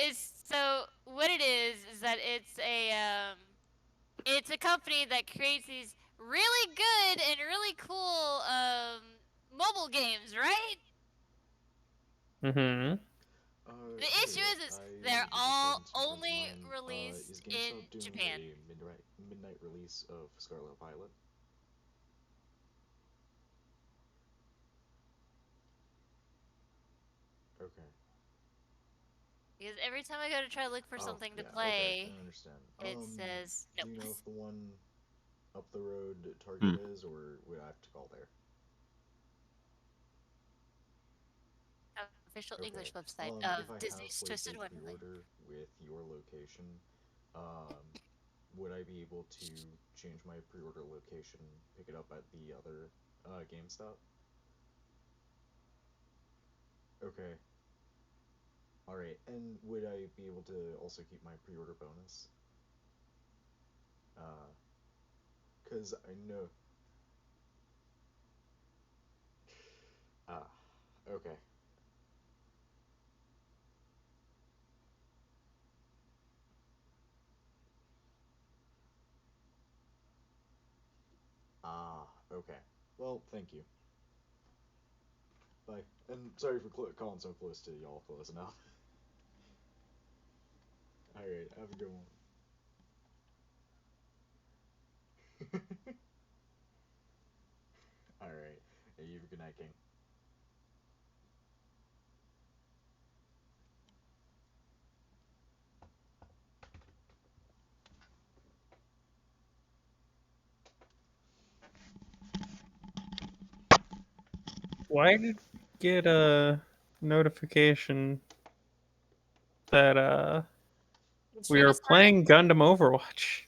So what it is that it's a company that creates these really good and really cool mobile games, right? Mm-hmm. The issue Hey, is I they're just all happened to cross your only mind. Is released in GameStop doing Japan. a midnight release of Scarlet Violet? Okay. Because every time I go to try to look for Oh, something to yeah, okay, play, I understand. it says Do nope. you know if the one up the road Target Hmm. is, or would I have to call there? Official English Okay. website If of I have Disney's placed Twisted a Wonderland. pre-order with your location, um, would I be able to change my pre-order location, pick it up at the other GameStop? Okay. All right. And would I be able to also keep my pre-order bonus? Uh, cause I know. Ah. Okay. Ah. Okay. Well, thank you. Bye. And sorry for calling so close to y'all close enough. All right. Have a good one. All right. Hey, you have a good night, King. Why did we get a notification that The we stream are has started. playing Gundam Overwatch?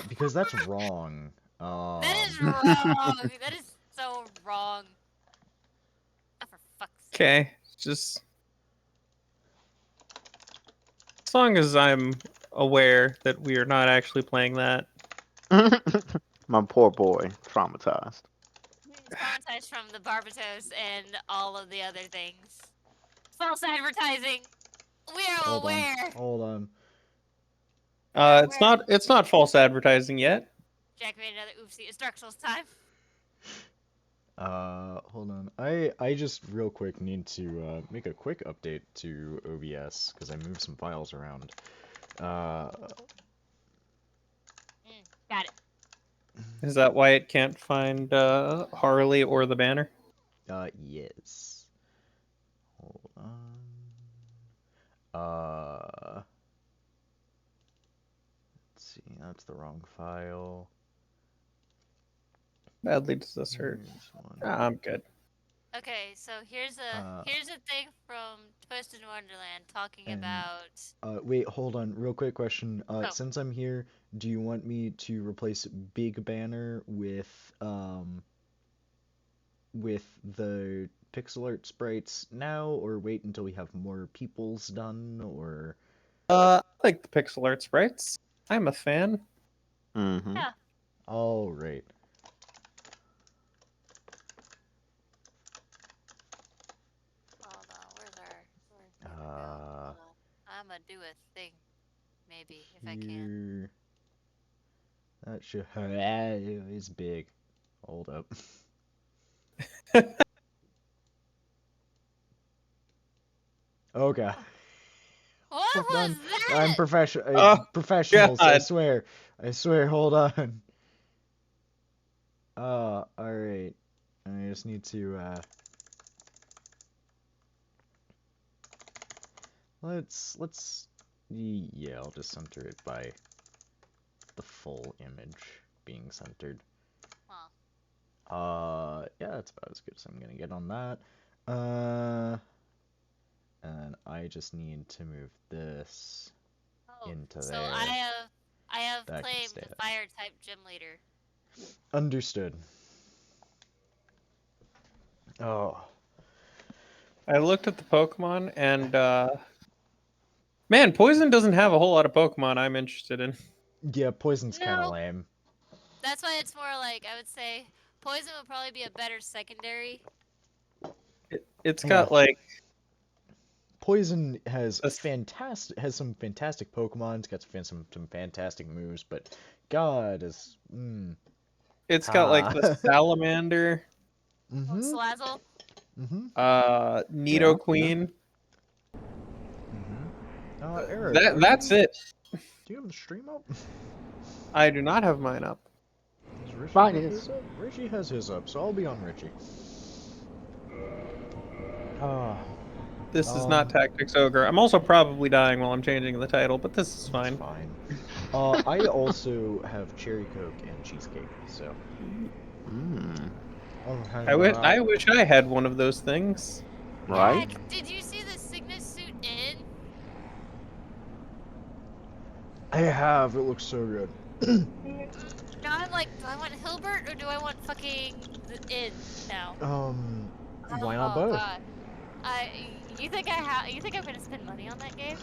Because that's wrong. That is wrong. That is so wrong. Oh, for fuck's sake. Okay, just as long as I'm aware that we are not actually playing that. My poor boy, traumatized. Traumatized from the Barbatos and all of the other things. False advertising. We are hold on. aware. Hold on. We are It's aware. not false advertising yet. Jack made another oopsie. It's Dark Souls time. Hold on. I just real quick need to make a quick update to OBS because I moved some files around. Uh, Got it. Is that why it can't find Harley or the banner? yes. Hold on. Uh, let's see. That's the wrong file. Badly does this hurt? Here's one. I'm good. Okay, so Uh, here's a thing from Twisted Wonderland talking and about. wait, hold on. Real quick question. Oh, Since I'm here, do you want me to replace Big Banner with the pixel art sprites now, or wait until we have more people's done, or I like the pixel art sprites. I'm a fan. Mm-hmm. yeah. all right. Hold on. Where's banner go? Uh, Hold on. I'm gonna do a thing, maybe if I can. here that should it's big. Hold up. Okay. What Hold on. was I'm that? Oh professionals. I God! swear. I swear. Hold on. All right. I just need to let's yeah, I'll just center it by the full image being centered. Huh. Yeah, that's about as good as I'm gonna get on that. Uh, and I just need to move this Oh, into so there. I have That can claimed stay the there. fire type gym leader. Understood. Oh, I looked at the Pokemon and man, Poison doesn't have a whole lot of Pokemon I'm interested in. yeah, poison's kind of No, lame. that's why it's more like I would say poison would probably be a better secondary. It's Yeah, got like Poison has That's- some fantastic Pokemon. It's got some fantastic moves, but God is It's got like the Ah. salamander, Mm-hmm. Slazzle. Mm-hmm. Nido Queen. Mm-hmm. Eric, That's it. do you have the stream up? I do not have mine up. Does Richie Mine have is. his up? Richie has his up, so I'll be on Richie. Ah. This is not Tactics Ogre. I'm also probably dying while I'm changing the title, but this is fine. It's fine. I also have cherry coke and cheesecake, so. Mm. I wish I had one of those things. Right? Heck, did you see the Cygnus suit in? I have. It looks so good. Now I'm like, do I want Hilbert or do I want fucking the in now? Why not Oh, both? God. You think you think I'm gonna spend money on that game?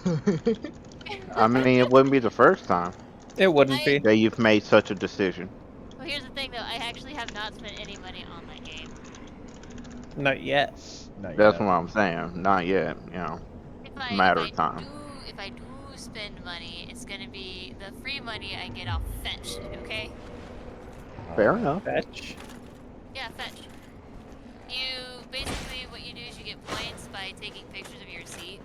I mean, it wouldn't be the first time It wouldn't be. that you've made such a decision. Well, here's the thing though, I actually have not spent any money on that game. Not yet. Not That's yet. what I'm saying. Not yet, you know. Matter of time. If I do spend money, it's gonna be the free money I get off Fetch, okay? Fair enough. Fetch. Yeah, Fetch. Basically what you do is you get points by taking pictures of your receipt,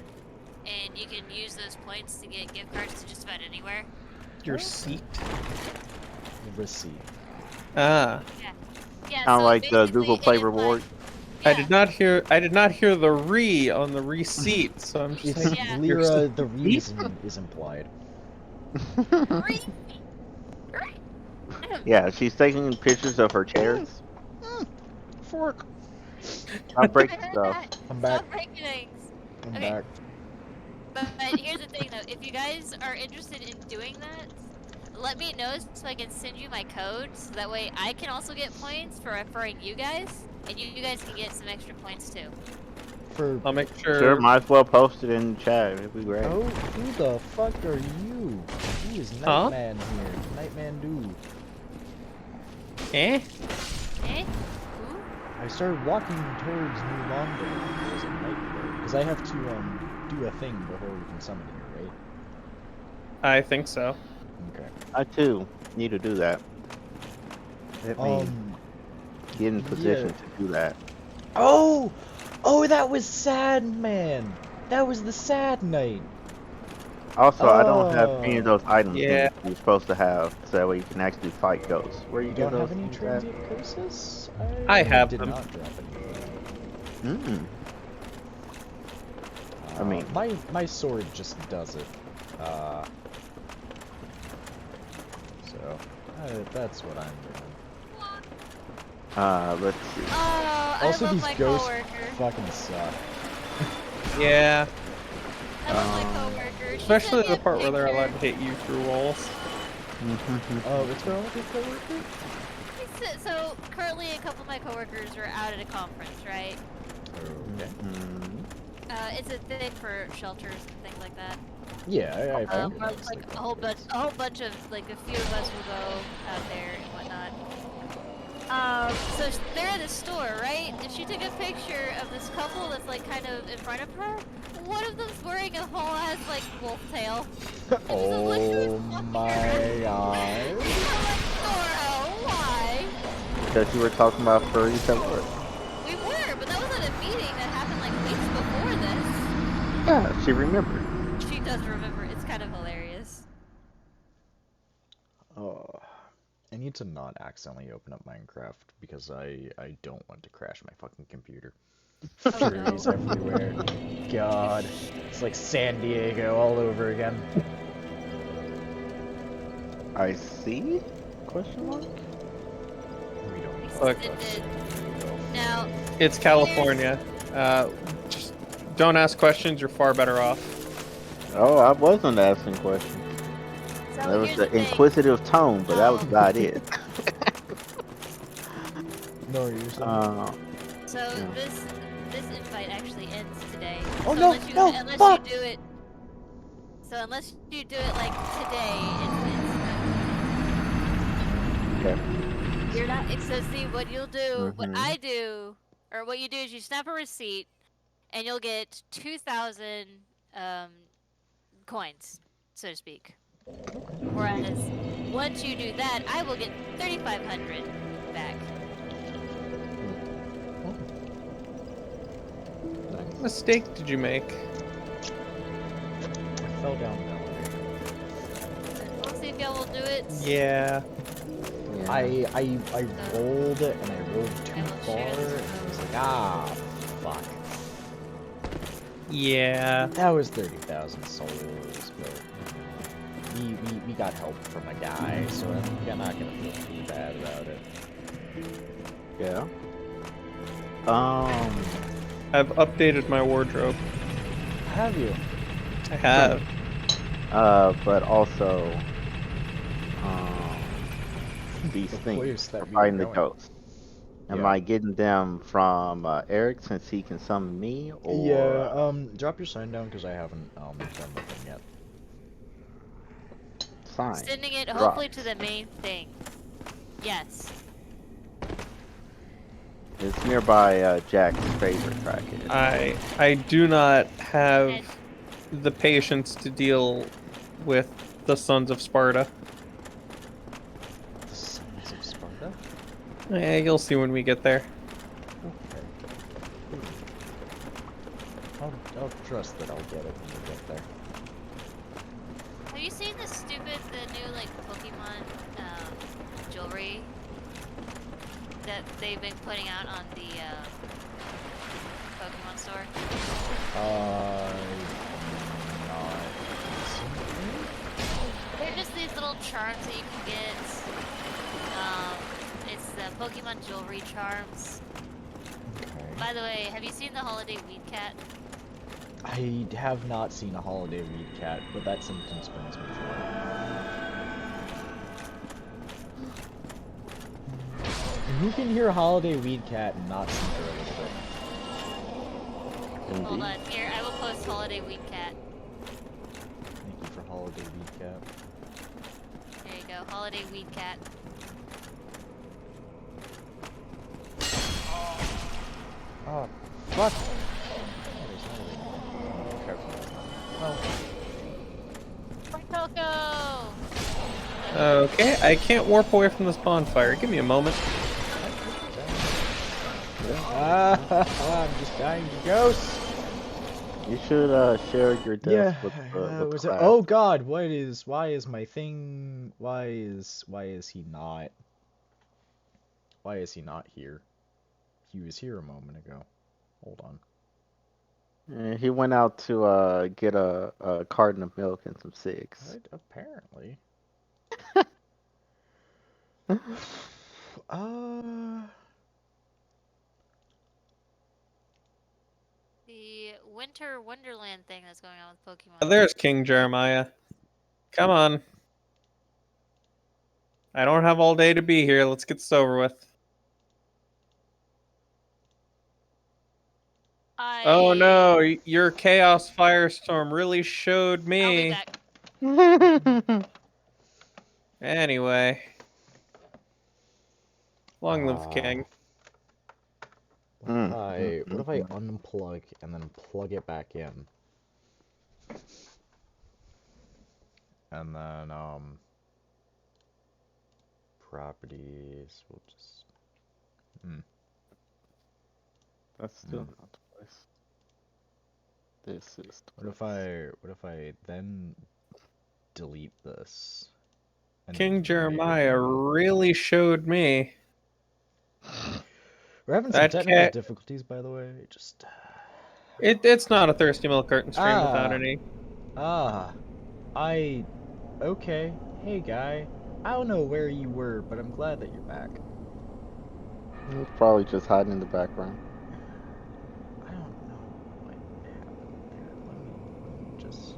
and you can use those points to get gift cards to just about anywhere. Your seat. Receipt. Ah. Yeah, Kind of so like the basically Google it Play is reward. yeah. I did not hear the re on the receipt, so I'm just It's like, Yeah. Lyra, the reason is implied. Yeah, she's taking pictures of her chairs. Fork. I break stuff. I'm back. Stop breaking things. I'm Okay. back. But here's the thing though, if you guys are interested in doing that, let me know so I can send you my code, so that way I can also get points for referring you guys, and you guys can get some extra points too. For I'll make sure. Sure, might as well post it in the chat. It'd be great. oh, who the fuck are you? Who is Huh? Nightman here? Nightman dude. Eh? Eh? Who? I started walking towards New Londo. There was a night because I have to do a thing before we can summon here, right? I think so. Okay. I too need to do that. Let me get in position yeah. to do that. Oh, that was Sad Man. That was the Sad Night. Also, I don't have any of Oh. those items Yeah. that you're supposed to have, so that way you can actually fight ghosts. Where you You get don't those have any things at? transient curses? I have did them. not drop anything. Mm. I mean- my sword just does it. So that's what I'm doing. Let's see. Oh, Also, I love these my ghosts coworker. fucking suck. Yeah. I love my coworker. She Especially sent me the a part where they're picture. allowed to hit you through walls. What's going on with your coworker? So currently, a couple of my coworkers are out at a conference, right? Okay. It's a thing for shelters and things like that. Yeah, I Where, like a whole bunch of like a few of us will go out there and whatnot. So they're at a store, right? And she took a picture of this couple that's like kind of in front of her. One of them's wearing a whole ass like wolf tail. Oh my god. I'm like, Dora, why? Because you were talking about furries at work. We were, but that was at a meeting that happened like weeks before this. Yeah, she remembered. She does remember. It's kind of hilarious. Oh, I need to not accidentally open up Minecraft because I don't want to crash my fucking computer. Oh, Furries no. everywhere. God, it's like San Diego all over again. I see? Question mark? We don't. Look. Extended. Now, It's California. Just don't ask questions. You're far better off. Oh, I wasn't asking questions. so That was here's the the thing. inquisitive tone, but that was about it. No, you're saying. So Yeah. this invite actually ends today. Oh, so no, unless you, no, unless fuck! you do it. So unless you do it like today, Okay. you're not. So see what you'll do. What Mhm. I do, or what you do is you snap a receipt, and you'll get 2,000 coins, so to speak. Whereas once you do that, I will get 3,500 back. What mistake did you make? I fell down the elevator. We'll see if y'all will do it. Yeah. Yeah. I rolled and I rolled I too will far. share this And I was like, ah, fuck. Yeah. That was 30,000 souls, but we got help from a guy, so I'm not gonna feel too bad about it. Yeah. I've updated my wardrobe. Have you? I have. But also, these The things place that for we were fighting the going. ghosts. Am Yeah. I getting them from Eric since he can summon me, or Yeah, drop your sign down because I haven't done the thing yet. sign? Sending it Drop. hopefully to the main thing. Yes. It's nearby Jack's favorite track. I do not have And the patience to deal with the Sons of Sparta. The Sons of Sparta? You'll see when we get there. Okay. I'll trust that I'll get it when we get there. have you seen the new like Pokemon jewelry that they've been putting out on the Pokemon store? They're just these little charms that you can get. It's the Pokemon jewelry charms. Okay. By the way, have you seen the Holiday Weed Cat? I have not seen a holiday weed cat, but that sentence brings me joy. Who can hear holiday weed cat and not see her a little bit? Hold on, here, I will post Holiday Weed Cat. Thank you for holiday weed cat. There you go, Holiday Weed Cat. Oh, fuck! Coco! Okay, I can't warp away from this bonfire. Give me a moment. I'm just dying to ghosts. You should share your death with the was class. it? Oh God, why is my thing? Why is he not? Why is he not here? He was here a moment ago. Hold on. He went out to get a carton of milk and some cigs. Right, apparently. The Winter Wonderland thing that's going on with Pokemon. There's King Jeremiah. Come on. I don't have all day to be here. Let's get this over with. Oh no, your Chaos Firestorm really showed I'll be me. back. Anyway. Long live the king. What if I unplug and then plug it back in? And then properties, we'll just That's still not the place. This is the what if I then delete this? And King then Jeremiah really showed me. We're having some That technical cat- difficulties, by the way. Just It's not a Thirsty Milk Curtain stream without any. okay. Hey guy, I don't know where you were, but I'm glad that you're back. He's probably just hiding in the background. I don't know what happened there. Let me just.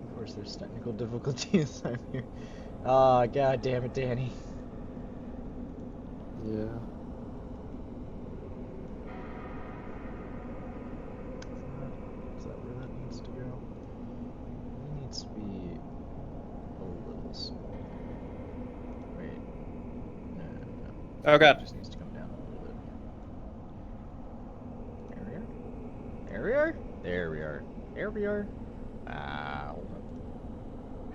Of course, there's technical difficulties. I'm here. Ah, god damn it, Danny. Yeah. Is that where that needs to go? It needs to be a little smaller. Wait. No. Oh god. It just needs to come down a little bit. There we are. There we are. There we are. There we are. Hold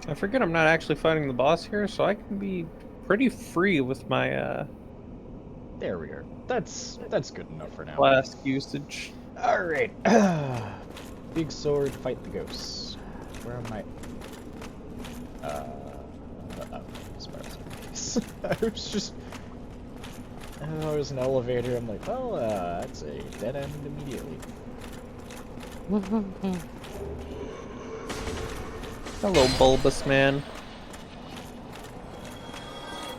I forget I'm not actually fighting the boss here, so I can be pretty free with my up. There we are. That's good enough for now. flask usage. All right. Big sword, fight the ghosts. Where am I? Space. I was just. Oh, there's an elevator. I'm like, well, that's a dead end immediately. Hello, bulbous man.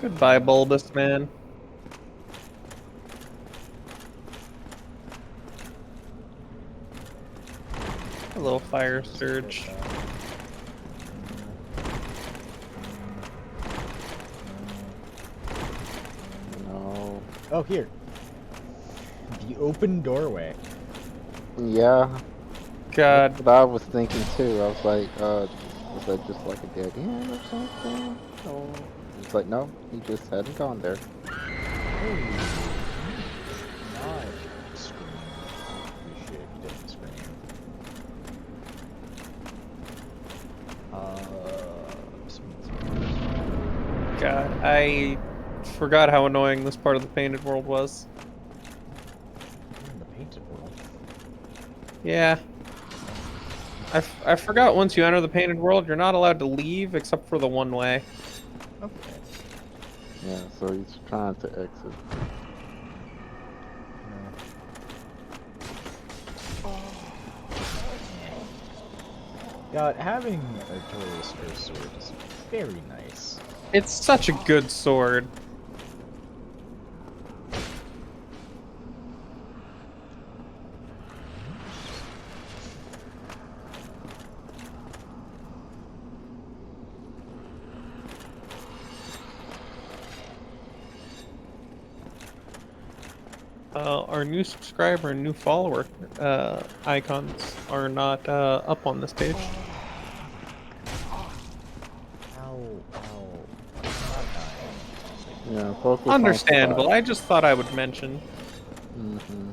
Goodbye, bulbous man. Hello, fire surge. No. Oh, here. The open doorway. Yeah. God, That's what I was thinking too. I was like, was that just like a dead end or something? Oh. It's like, no, he just hadn't gone there. Hey. Not scream. Appreciate if you didn't scream. God, I forgot how annoying this part of the painted world was. In the painted world. Yeah. I forgot once you enter the painted world, you're not allowed to leave except for the one way. Okay. Yeah, so he's trying to exit. God, having Artorias Earth Sword is very nice. It's such a good sword. Our new subscriber and new follower icons are not up on this page. Ow, ow. I'm not dying. Yeah, focus on Understandable. survival. I just thought I would mention. Mm-hmm.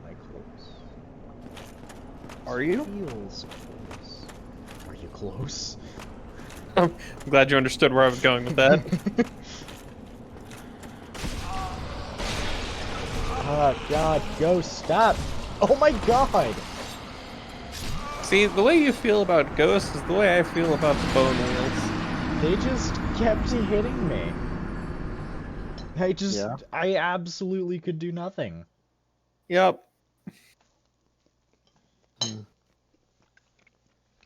Am I close? Are you? Feels close. Are you close? I'm glad you understood where I was going with that. Oh God, go stop! Oh my God! See, the way you feel about ghosts is the way I feel about the bone wheels. They just kept hitting me. Yeah. I absolutely could do nothing. Yep.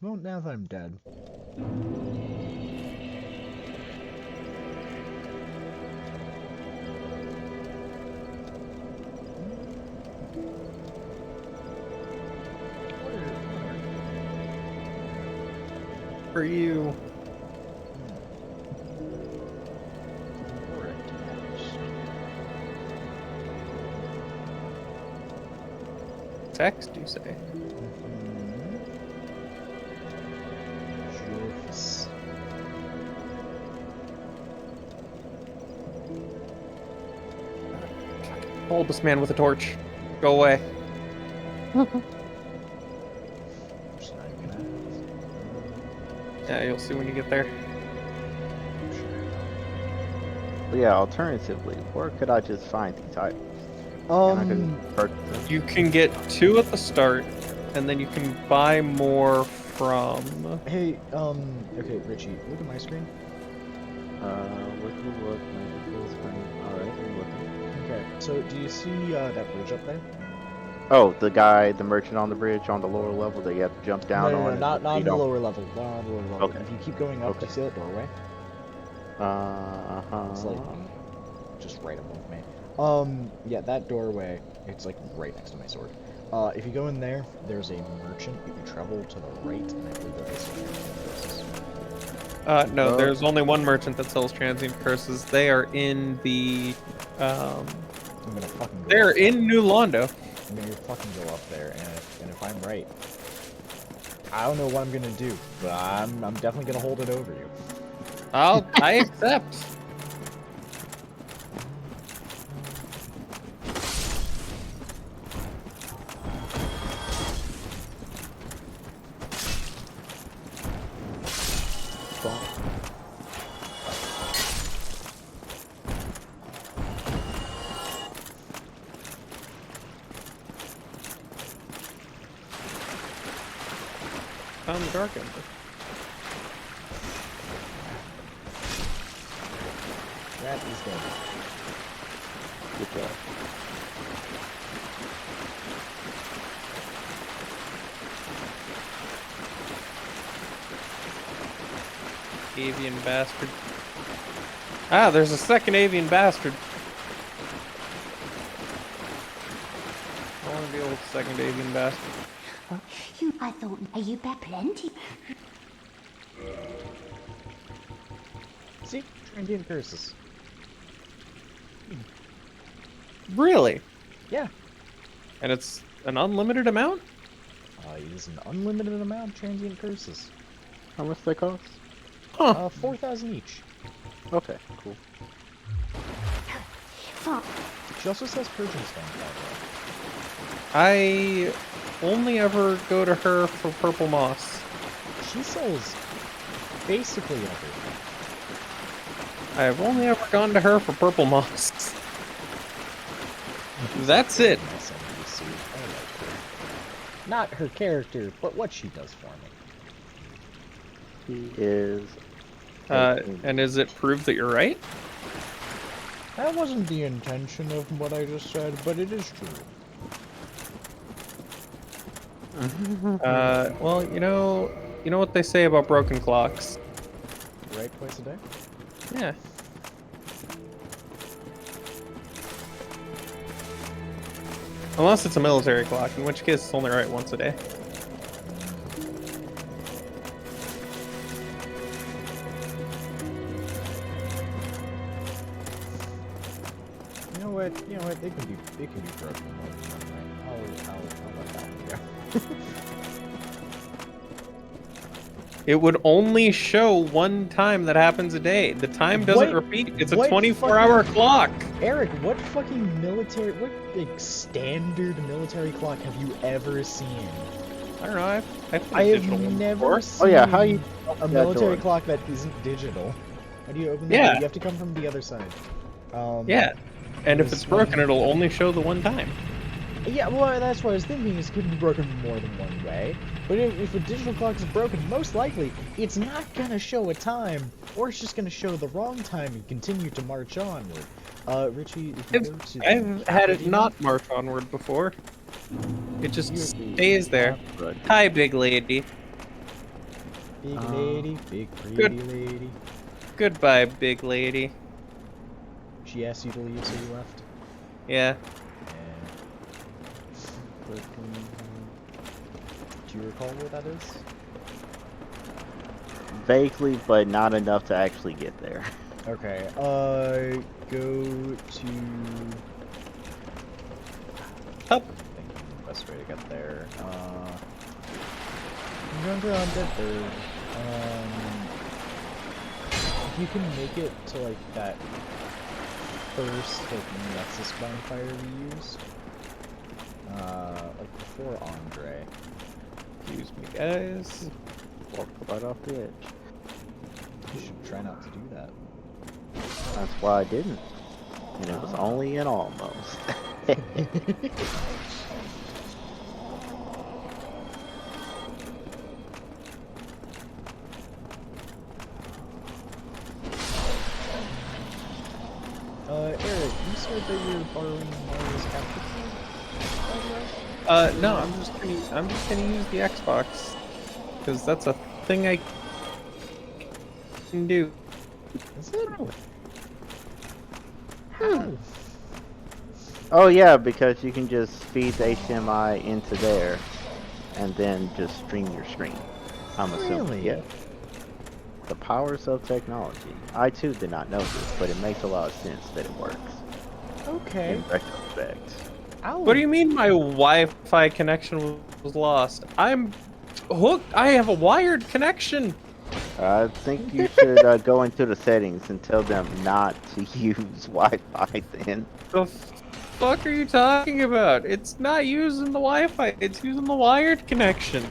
Well, now that I'm dead. For you. Text, you say? Yes. Bulbous man with a torch. Go away. Just not even gonna- Yeah, you'll see when you get there. But yeah, alternatively, where could I just find these items? And I can purchase them. You can get 2 at the start, and then you can buy more from... Hey, okay, Richie, look at my screen. Look, full screen. Alright, I'm looking. Okay, so do you see that bridge up there? Oh, the merchant on the bridge on the lower level that you have to jump down no, on. not you on the don't- lower level. Not on the lower level. Okay. If you keep going up, Okay. you see that doorway? It's like Uh-huh. just right above me. Yeah, that doorway. It's like right next to my sword. If you go in there, there's a merchant. You can travel to the right, and I believe that they sell curses. no, Oh. there's only one merchant that sells transient curses. They are in the... I'm gonna fucking go. They're up there. in New Londo. I'm gonna fucking go up there, and if I'm right, I don't know what I'm gonna do, but I'm definitely gonna hold it over you. I accept. found the Dark Ember. Rat is dead. Good job. Avian bastard. Ah, there's a second avian bastard. I want to deal with the second avian bastard. I thought you bet plenty. See? Transient curses. Really? Yeah. And it's an unlimited amount? It is an unlimited amount of transient curses. How much they cost? Huh. 4,000 each. Okay, cool. She also says Purging Stone, by I only ever go to her for purple moss. the way. She sells basically everything. I've only ever gone to her for purple moss. That's it. SMBC. I like her. Not her character, but what she does for me. He is. And is it proved that you're right? That wasn't the intention of what I just said, but it is true. Well, you know what they say about broken clocks. Right twice a day? Yeah. Unless it's a military clock, in which case it's only right once a day. You know what? They can be broken more than one way. I'll let that one go. It would only show one time that happens a day. The time doesn't What- repeat. It's a what 24-hour clock. Eric, what standard military clock have you ever seen? I don't know. I've I played have digital ones never before. seen Oh yeah, how you a open that military door? clock that isn't digital. How do you open that? Yeah. You have to come from the other side. Yeah. And if There's it's broken, it'll only show the one time. Yeah, well, that's what I was thinking, is it could be broken more than one way. But if a digital clock is broken, most likely, it's not gonna show a time, or it's just gonna show the wrong time and continue to march onward. Richie, if you go to I've had it not march onward before. It just stays there. Right. Hi, big lady. Big lady, big pretty Good. lady. Goodbye, big lady. She asked you to leave, so you left. Yeah. Do you recall where that is? Vaguely, but not enough to actually get there. Okay, go to... Up. I'm thinking the best way to get there. I'm going to Undead Third. If you can make it to, like, that first, like, Nexus bonfire we used. Like, before Andre. Excuse me, guys. Walk right off the edge. You should try not to do that. That's why I didn't. And it was only an almost. Eric, you said that you're borrowing Mario's capture card, by the way? No, I'm just gonna use the Xbox because that's a thing I can do. Is it? How? Oh yeah, because you can just feed the HDMI into there, and then just stream your screen. I'm assuming. Really? Yeah. The powers of technology. I too did not know this, but it makes a lot of sense that it works. Okay. In retrospect. What do you mean my Wi-Fi connection was lost? I'm hooked. I have a wired connection. I think you should go into the settings and tell them not to use Wi-Fi then. The fuck are you talking about? It's not using the Wi-Fi. It's using the wired connection.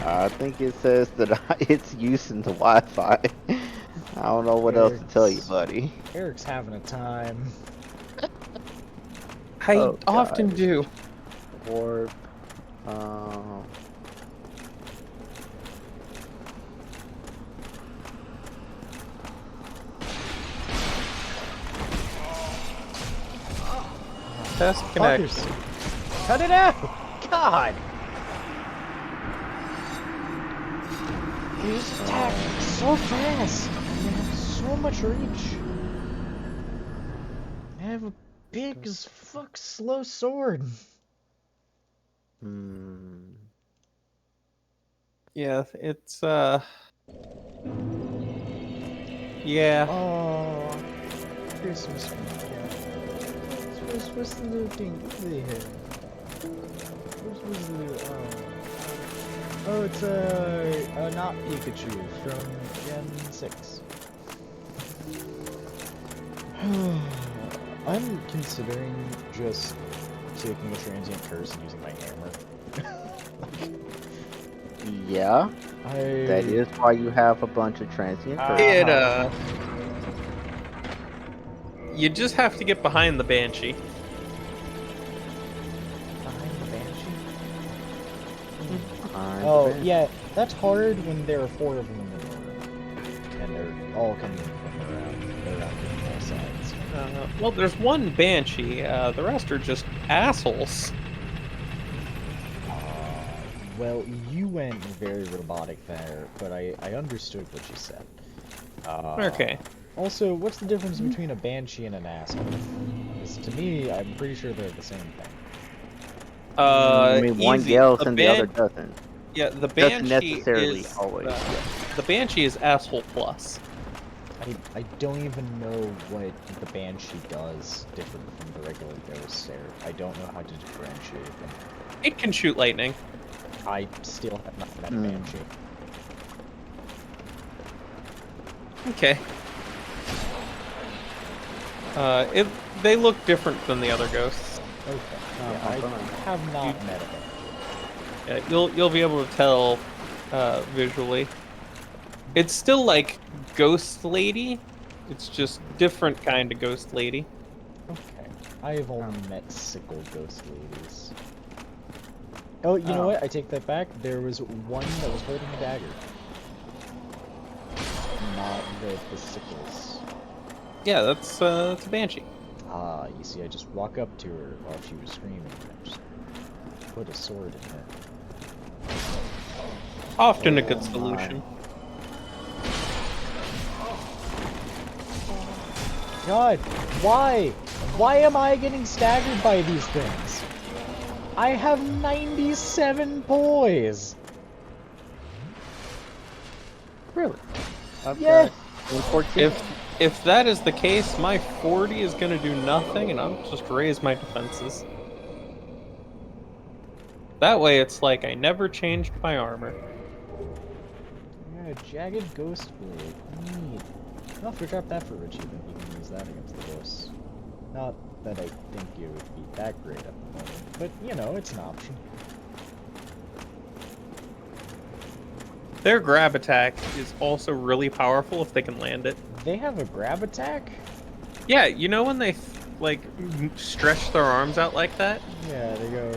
I think it says that it's using the Wi-Fi. I don't know what else to tell you, buddy. Eric's having a time. I Oh, often God. do. Warp. Test connect. Fuckers. Cut it out! God! These attack so fast! They have so much reach. They have a big as fuck slow sword. Yeah, it's yeah. Oh, Christmas. What's the little thing they have? What's the little, oh, it's not Pikachu from Gen 6. I'm considering just taking a transient curse and using my hammer. Yeah, I... that is why you have a bunch of transient curses. It you just have to get behind the Banshee. Behind the Banshee? Behind the Oh, Banshee. yeah, that's hard when there are 4 of them in the room. And they're all coming in from around all sides. Well, there's one Banshee. The rest are just assholes. Well, you went very robotic there, but I understood what you said. Okay. Also, what's the difference between a Banshee and an asshole? Because to me, I'm pretty sure they're the same thing. I mean, one Easy. yells The and the other doesn't. Yeah, the Doesn't Banshee necessarily is always. the Banshee is asshole plus. I don't even know what the Banshee does different from the regular ghosts there. I don't know how to differentiate them. It can shoot lightning. I still have not met a Banshee. Okay. They look different than the other ghosts. Okay. Yeah, I have not met a Banshee. Yeah, you'll be able to tell visually. It's still like Ghost Lady. It's just different kind of Ghost Lady. Okay. I have only met sickle ghost ladies. Oh, you know what? I take that back. There was one that was holding a dagger. Not the sickles. Yeah, that's a Banshee. Ah, you see, I just walk up to her while she was screaming and I just put a sword in her. Often a good solution. God, why? Why am I getting staggered by these things? I have 97 poise! Really? I've Yeah. got 114. If that is the case, my 40 is gonna do nothing, and I'll just raise my defenses. That way, it's like I never changed my armor. Yeah, jagged ghost blade. Neat. I'll have to drop that for Richie, then he can use that against the ghosts. Not that I think it would be that great at the moment, but you know, it's an option. Their grab attack is also really powerful if they can land it. They have a grab attack? Yeah, you know when they like stretch their arms out like that? Yeah, they go.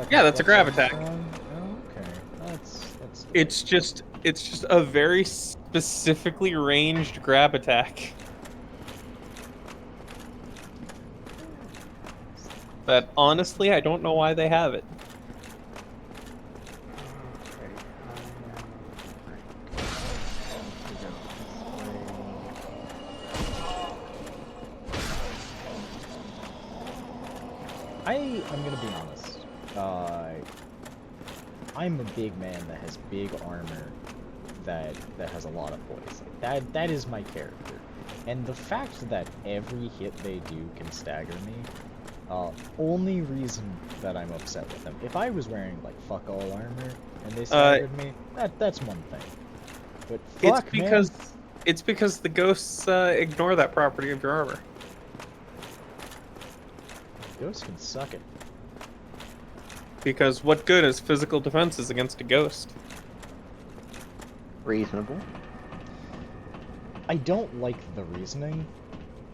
Yeah, that's a grab fucking attack. strong. Oh, okay. That's. It's just a very specifically ranged grab attack. That honestly, I don't know why they have it. I'm gonna be honest. I'm a big man that has big armor that has a lot of poise. Like, that is my character. And the fact that every hit they do can stagger me, only reason that I'm upset with them. If I was wearing like fuck all armor and they staggered me, that's one thing. But fuck, it's because the ghosts ignore that property of your armor. Ghosts can suck it. Because what good is physical defenses against a ghost? Reasonable. I don't like the reasoning.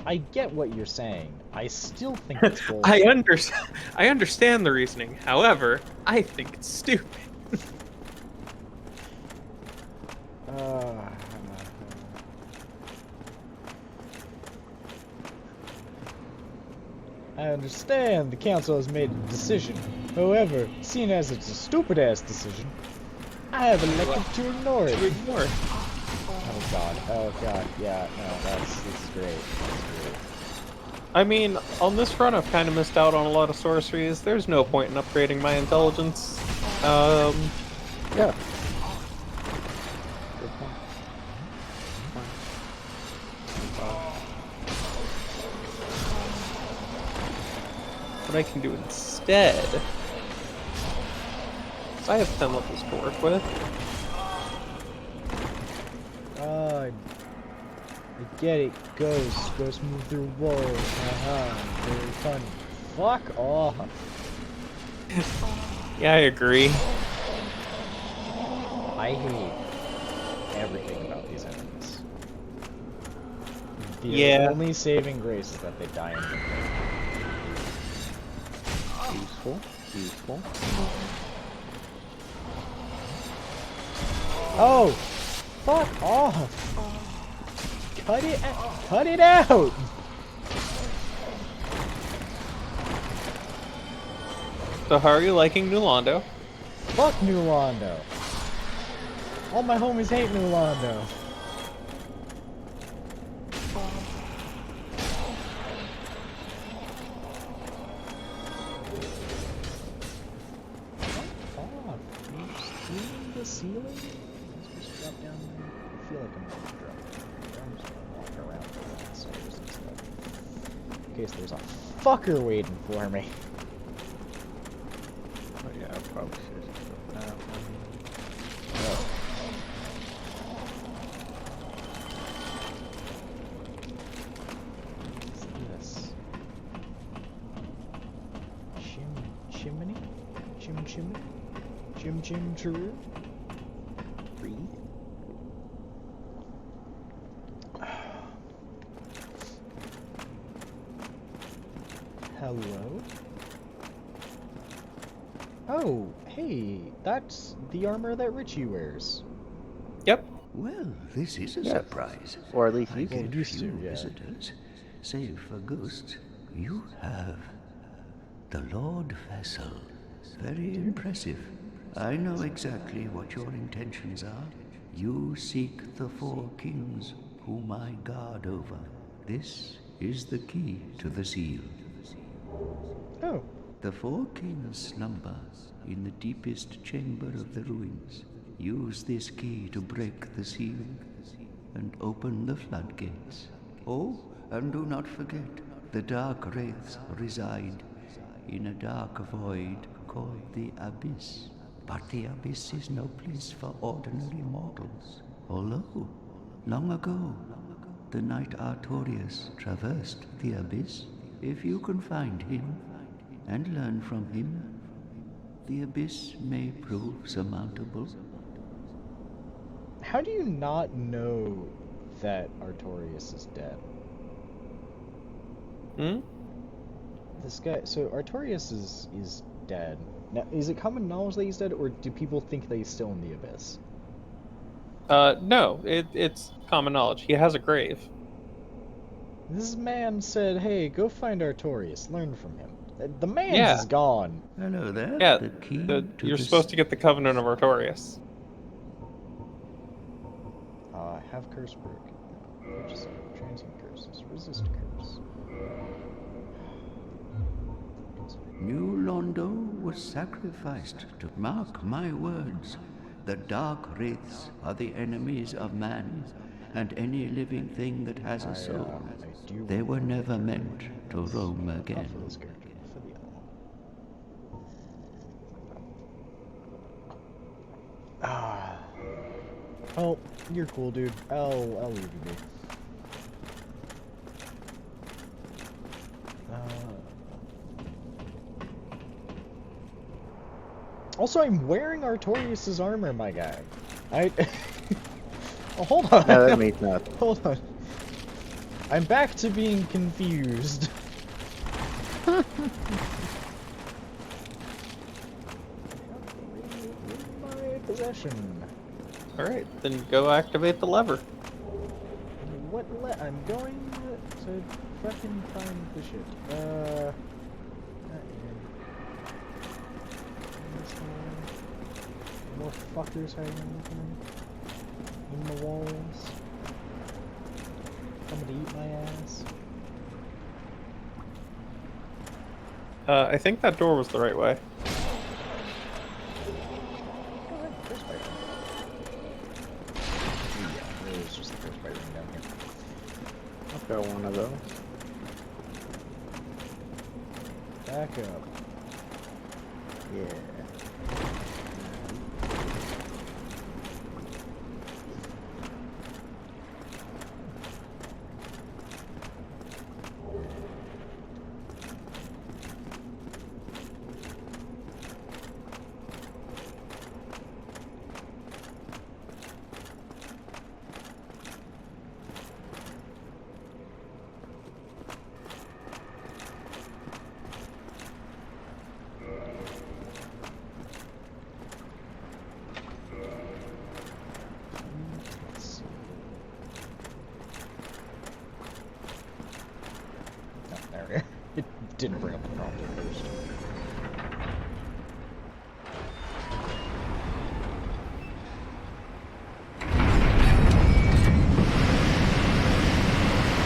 I get what you're saying. I still think it's bullshit. I understand the reasoning. However, I think it's stupid. I understand the council has made a decision. However, seeing as it's a stupid-ass decision, I have elected to ignore it. Oh god, yeah, no, this is great. This is great. I mean, on this front, I've kind of missed out on a lot of sorceries. There's no point in upgrading my intelligence. Yeah. Good point. What I can do instead is I have 10 levels to work with. I get it. Ghosts move through walls. Very fun. Fuck off. Yeah, I agree. I hate everything about these enemies. The only saving grace is that they die in the Useful. Useful. Oh! Fuck off! Cut it out! So how are you liking New Londo? Fuck New Londo! All my homies hate New Londo. Oh, can you stealing the ceiling? Am I supposed to drop down there? I feel like I'm going to drop down there. I'm just going to walk around the stairs and stuff. In case there's a fucker waiting for me. Oh yeah, I probably should have put that one. What's this? Chimney? Chimney? Chim chiroo? Breathe? Hello? Oh, hey, that's the armor that Richie wears. Yep. Well, this is a Yes. surprise. Or at least I you get can. used few to, yeah. visitors. Save for ghosts, you have the Lord Vessel. Very impressive. I know exactly what your intentions are. You seek the four kings whom I guard over. This is the key to the seal. Oh, The four kings slumber in the deepest chamber of the ruins. Use this key to break the seal and open the floodgates. Oh, and do not forget, the dark wraiths reside in a dark void called the Abyss. But the Abyss is no place for ordinary mortals. Although, long ago, the knight Artorius traversed the Abyss. If you can find him and learn from him, the Abyss may prove surmountable. how do you not know that Artorius is dead? Hmm? This guy, so Artorius is dead. Now, is it common knowledge that he's dead, or do people think that he's still in the Abyss? No, it's common knowledge. He has a grave. This man said, hey, go find Artorius, learn from him. The man's Yeah. is gone. Hello there. Yeah, The key you're supposed to get the Covenant of Artorius. Have curse broken. Purchase transient curses. Resist curse. New Londo was sacrificed to mark my words. The dark wraiths are the enemies of man and any living thing that has a soul. I do They were never meant to roam Not for again. this character, but for the other one. Ah. Oh, you're cool, dude. I'll leave you be. Also, I'm wearing Artorius' armor, my guy. Oh, hold on. No, that means nothing. Hold on. I'm back to being confused. In my possession. Alright, then go activate the lever. I'm going to fucking find the shit. more fuckers hiding in the walls. Coming to eat my ass. I think that door was the right way. First fight. Yeah, it was just the first fight down here. I've got one of those. Back up. Yeah. Let's see. Oh, there we go. It didn't bring up the prompt at first.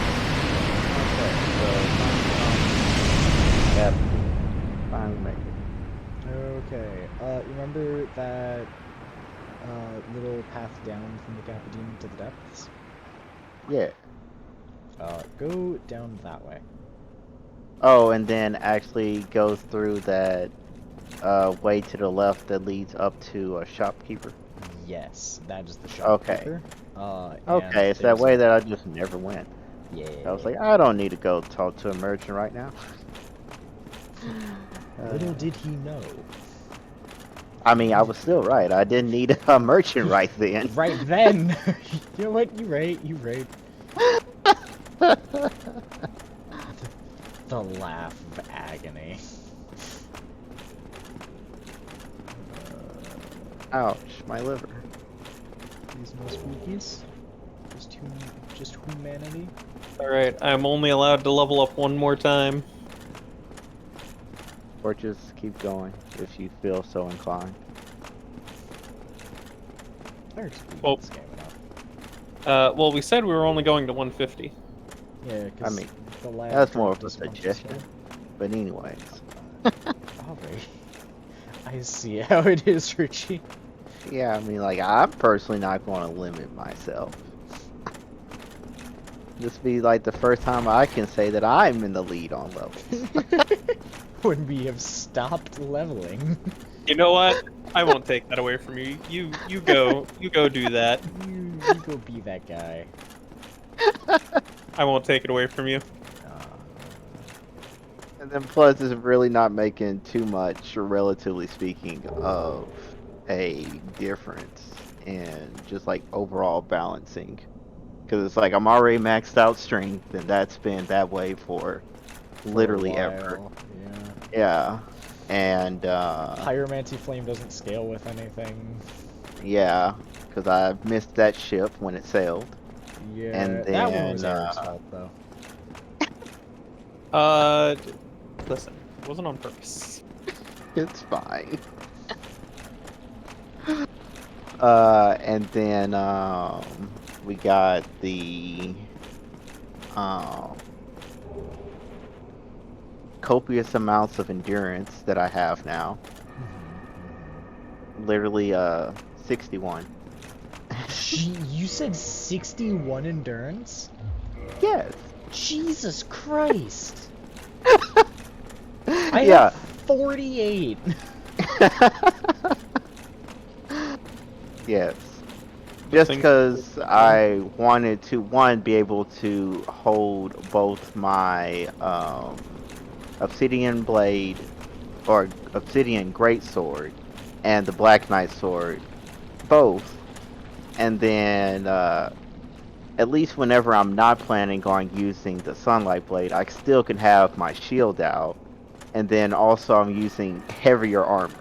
Okay, so yep, finally made it. Okay, you remember that little path down from the Cappadine to the depths? Yeah. Go down that way. Oh, and then actually go through that way to the left that leads up to a shopkeeper. Yes, that is the Okay. shopkeeper. And Okay, it's that there's way a- that I just never went. Yeah. I was like, I don't need to go talk to a merchant right now. Little did he know. I mean, I was still right. I didn't need a merchant right then. Right then! You know what? You right. You right. The laugh of agony. Ouch, my liver. These no spookies. Just humanity. Alright, I'm only allowed to level up one more time. Or just keep going if you feel so inclined. They're speeding Well- this game enough. Well, we said we were only going to 150. Yeah, because mean, the lag that's more dropped of a us bunch suggestion. stuff. But anyways. Alright. I see how it is, Richie. Yeah, I mean, like, I'm personally not going to limit myself. This be like the first time I can say that I'm in the lead on levels. When we have stopped leveling. You know what? I won't take that away from you. You go do that. You go be that guy. I won't take it away from you. And then plus, it's really not making too much, relatively speaking, of a difference in just like overall balancing. Because it's like I'm already maxed out strength, and that's been that way for literally ever. While, yeah. Yeah. And Pyromancy Flame doesn't scale with anything. yeah, because I missed that ship when it sailed. Yeah, And that one was then, Eric's fault, though. Listen, it wasn't on purpose. It's fine. And then we got the copious amounts of endurance that I have now. Literally 61. You said 61 endurance? Yes. Jesus Christ! I Yeah. have 48. Yes. Just Things- because I wanted to, one, be able to hold both my obsidian blade, or obsidian greatsword, and the Black Knight sword, both. And then, at least whenever I'm not planning on using the Sunlight Blade, I still can have my shield out. And then also I'm using heavier armor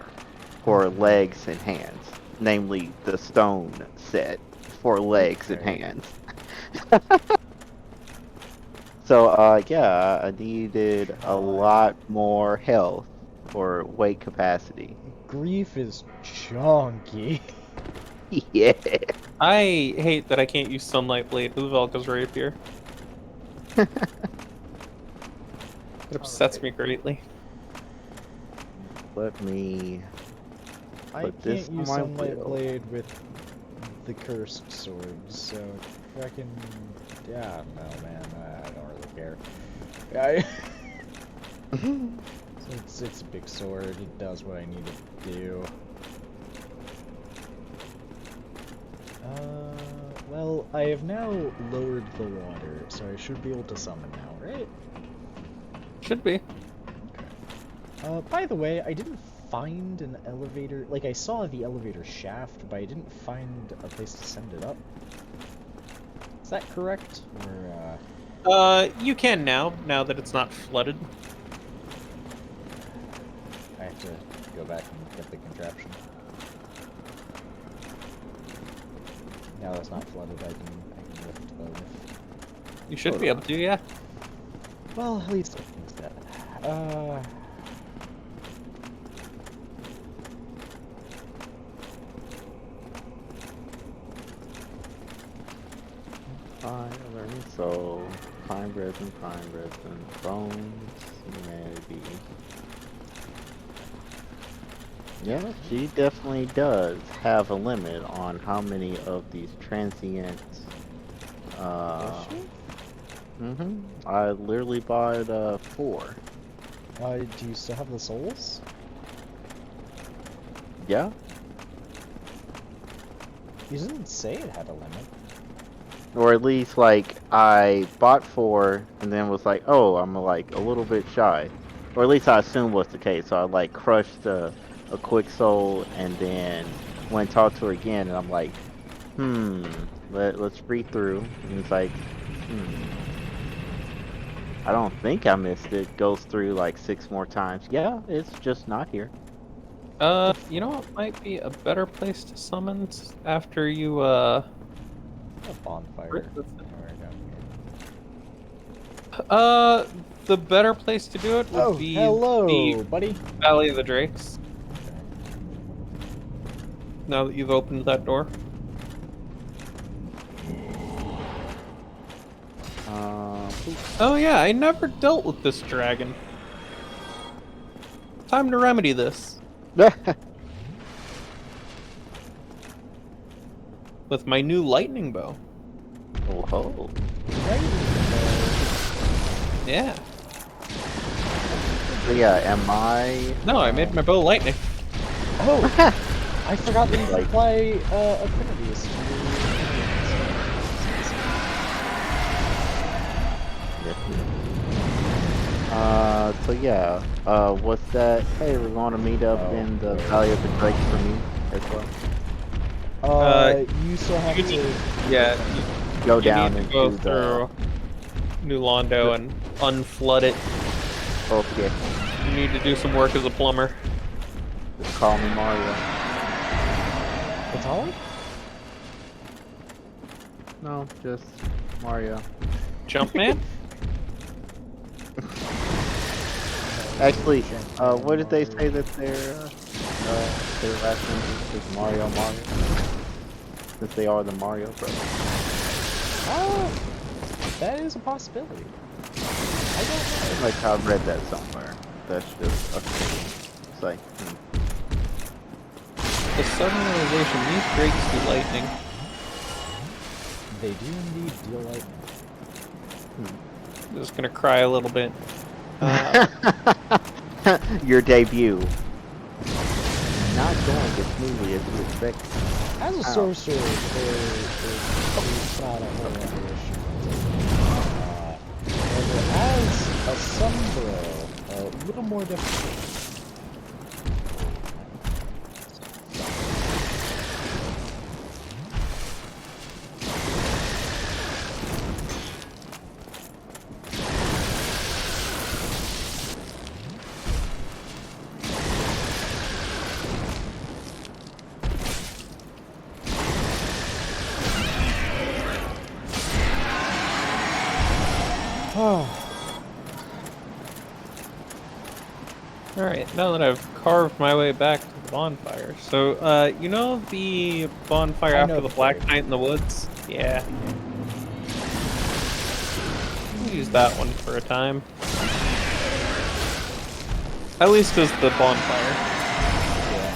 for legs and hands. Namely, the stone set for legs and Okay. hands. So, yeah, I needed a lot more health for weight capacity. grief is chunky. Yeah. I hate that I can't use Sunlight Blade with Velka's Rapier. It upsets me greatly. Let me I put this can't on use my Sunlight wheel. Blade with the cursed sword, so fucking yeah, no man, I don't really care. I it's a big sword. It does what I need it to do. Well, I have now lowered the water, so I should be able to summon now, right? Should be. By the way, I didn't find an elevator. Like, I saw the elevator shaft, but I didn't find a place to send it up. Is that correct? Or, You can now that it's not flooded. I have to go back and get the contraption. Now that's not flooded, I can lift the lift. You should be able to, yeah. Well, at least it's that. Learning soul, prime resin, bones, humanity. Yeah, she definitely does have a limit on how many of these transient. I literally bought 4. Do you still have the souls? Yeah. You didn't say it had a limit. Or at least, like, I bought 4, and then was like, oh, I'm, like, a little bit shy. Or at least I assumed was the case, so I, like, crushed a quick soul, and then went and talked to her again, and I'm like, let's read through. And it's like, I don't think I missed it. Goes through, like, 6 more times. Yeah, it's just not here. You know what might be a better place to summon after you, A bonfire. Anywhere down here. the better place to do it would be hello, the buddy. Valley of the Drakes. Now that you've opened that door. Oh yeah, I never dealt with this dragon. Time to remedy this. With my new lightning bow. Oh. Yeah. So yeah, am I... No, I made my bow lightning. Oh! I forgot that you could apply affinities to so yeah, what's that? Hey, we're going to meet up in the Valley of the Drakes for me as well. you still have to... Yeah, Go down need and to go through New Londo and unflood it. Okay. You need to do some work as a plumber. Just call me Mario. What's all? No, just Mario. Jumpman? Actually, what did they say that their last name is Mario? Since they are the Mario brothers. Oh, that is a possibility. I don't know. Like I've read that somewhere. That's just a thing. It's like, The sudden realization, these drakes do lightning. They do indeed deal lightning. I'm just gonna cry a little bit. Your debut. Not going as smoothly as you expected. As a sorcerer, there's not a whole lot of issues. However, as a sunbro, a little more difficult. Alright, now that I've carved my way back to the bonfire. So, you know the bonfire I after know the the Black cave. Knight in the woods? Yeah. We'll use that one for a time. At least as the bonfire.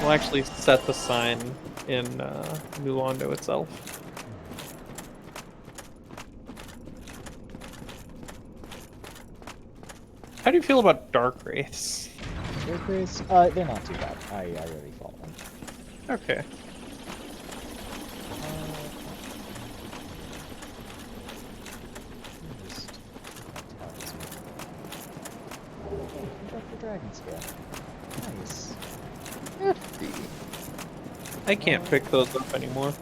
We'll actually set the sign in New Londo itself. How do you feel about dark wraiths? Dark Wraiths, they're not too bad. I really fought them. Okay. Just drop the dragon scale. Nice. I can't pick those up anymore.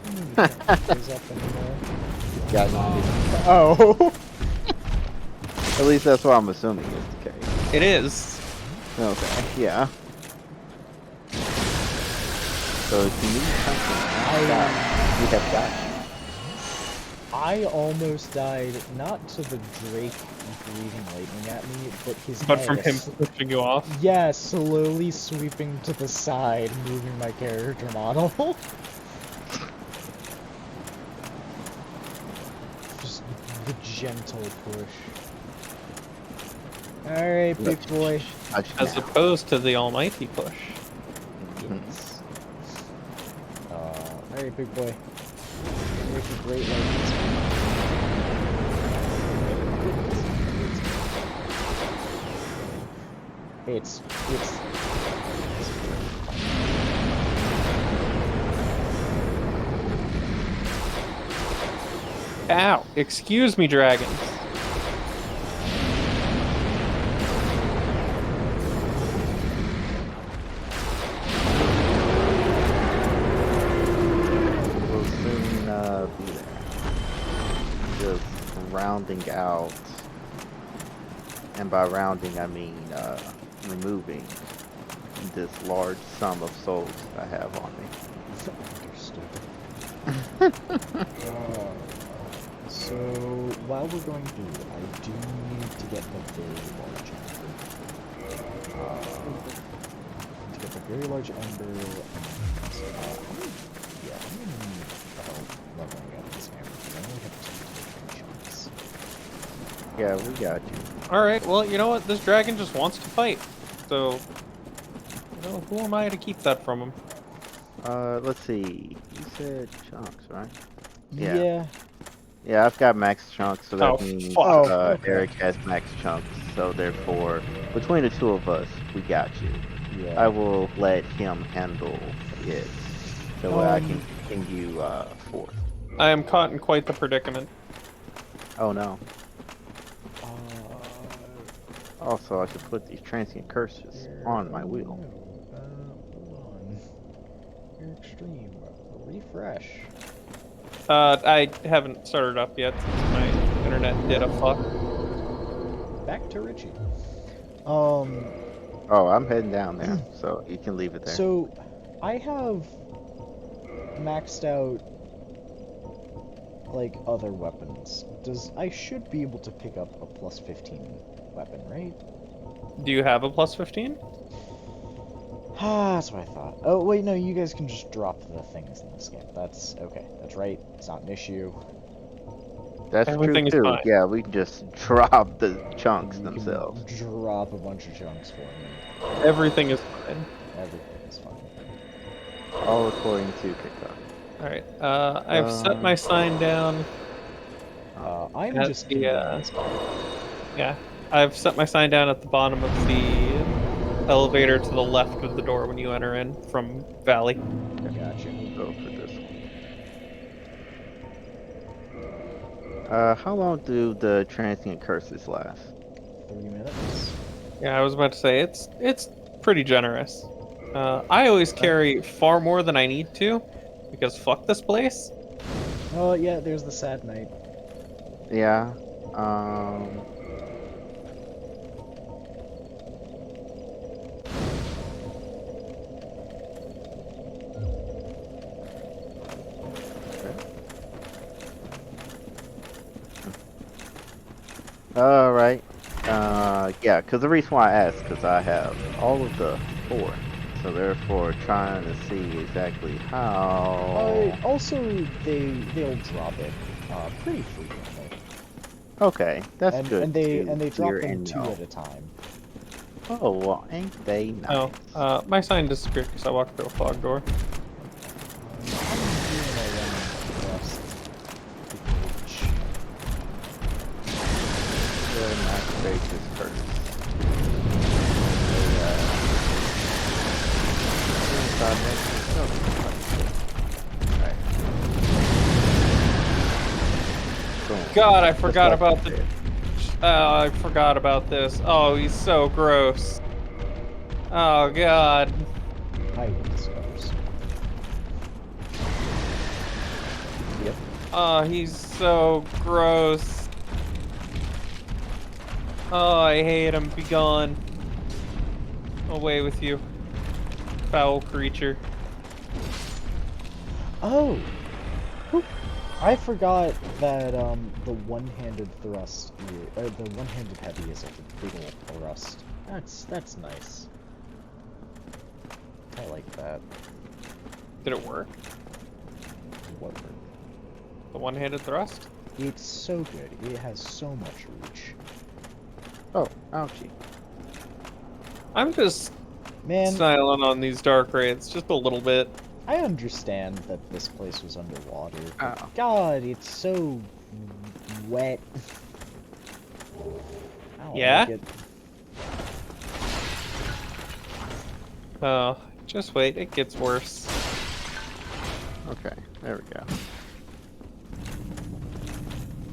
You can't pick those up anymore. Got zombie. Oh. At least that's what I'm assuming is the case. It is. Okay, yeah. So if you need something, we have got you. I almost died, not to the Drake breathing lightning at me, but his But from him ass. pushing you off. Yeah, slowly sweeping to the side, moving my character model. Just the gentle push. Alright, big boy. As opposed to the almighty push. Yes. Alright, big boy. Make a great lightning speed. It's Ow! Excuse me, dragons. We'll soon be there. Just rounding out, and by rounding I mean removing this large sum of souls I have on me. understood. So while we're going through, I do need to get the very large ember. To get the very large ember. Yeah, I'm gonna need help leveling up this hammer because I only have 2 chunks. Yeah, we got you. Alright, well, you know what? This dragon just wants to fight. So, you know, who am I to keep that from him? Let's see. You said chunks, right? Yeah. Yeah, I've got max chunks, so that Oh, means fuck. Okay. Eric has max chunks. So therefore, between the two of us, we got you. Yeah. I will let him handle it, so I can continue forth. I am caught in quite the predicament. Oh no. Uh, Also, I should put these transient curses on my wheel. Hold on. Your extreme. Refresh. I haven't started up yet since my internet did a fuck. Back to Richie. Oh, I'm heading down there, so you can leave it there. So, I have maxed out like other weapons. I should be able to pick up a plus 15 weapon, right? Do you have a plus 15? That's what I thought. Oh wait, no, you guys can just drop the things in this game. That's okay. That's right. It's not an issue. That's Everything is true too. fine. Yeah, we can just drop the chunks You themselves. can drop a bunch of chunks for me. Everything is fine. Everything is fine. All according to TikTok. Alright, I've set my sign down. I'm At just the, convenience. Yeah, I've set my sign down at the bottom of the elevator to the left of the door when you enter in from Valley. Gotcha. Go for this one. How long do the transient curses last? 3 minutes. Yeah, I was about to say, it's pretty generous. I always carry far more than I need to, because fuck this place. Oh yeah, there's the sad night. Yeah. All right. Yeah, because the reason why I asked, because I have all of the 4. So therefore, trying to see exactly how... Also, they'll drop it pretty frequently, Okay, that's and good and they to and they hear drop them and 2 know. at a time. Oh, well, ain't they nice? Oh, my sign disappeared because I walked through a fog door. I'm doing a run across the bridge. Good, my gracious first. God, I forgot about the. I forgot about this. Oh, he's so gross. Oh God. I hate the stars. Yep. Oh, he's so gross. Oh, I hate him. Be gone. Away with you, foul creature. Oh! I forgot that the one-handed thrust, or the one-handed heavy is like a big ol' thrust. That's nice. I like that. Did it work? What? The one-handed thrust? It's so good. It has so much reach. Oh, ouchie. I'm just Man, silent on these dark raids, just a little bit. I understand that this place was underwater, but Oh. God, it's so wet. I don't Yeah? like it. Oh, just wait, it gets worse. Okay, there we go.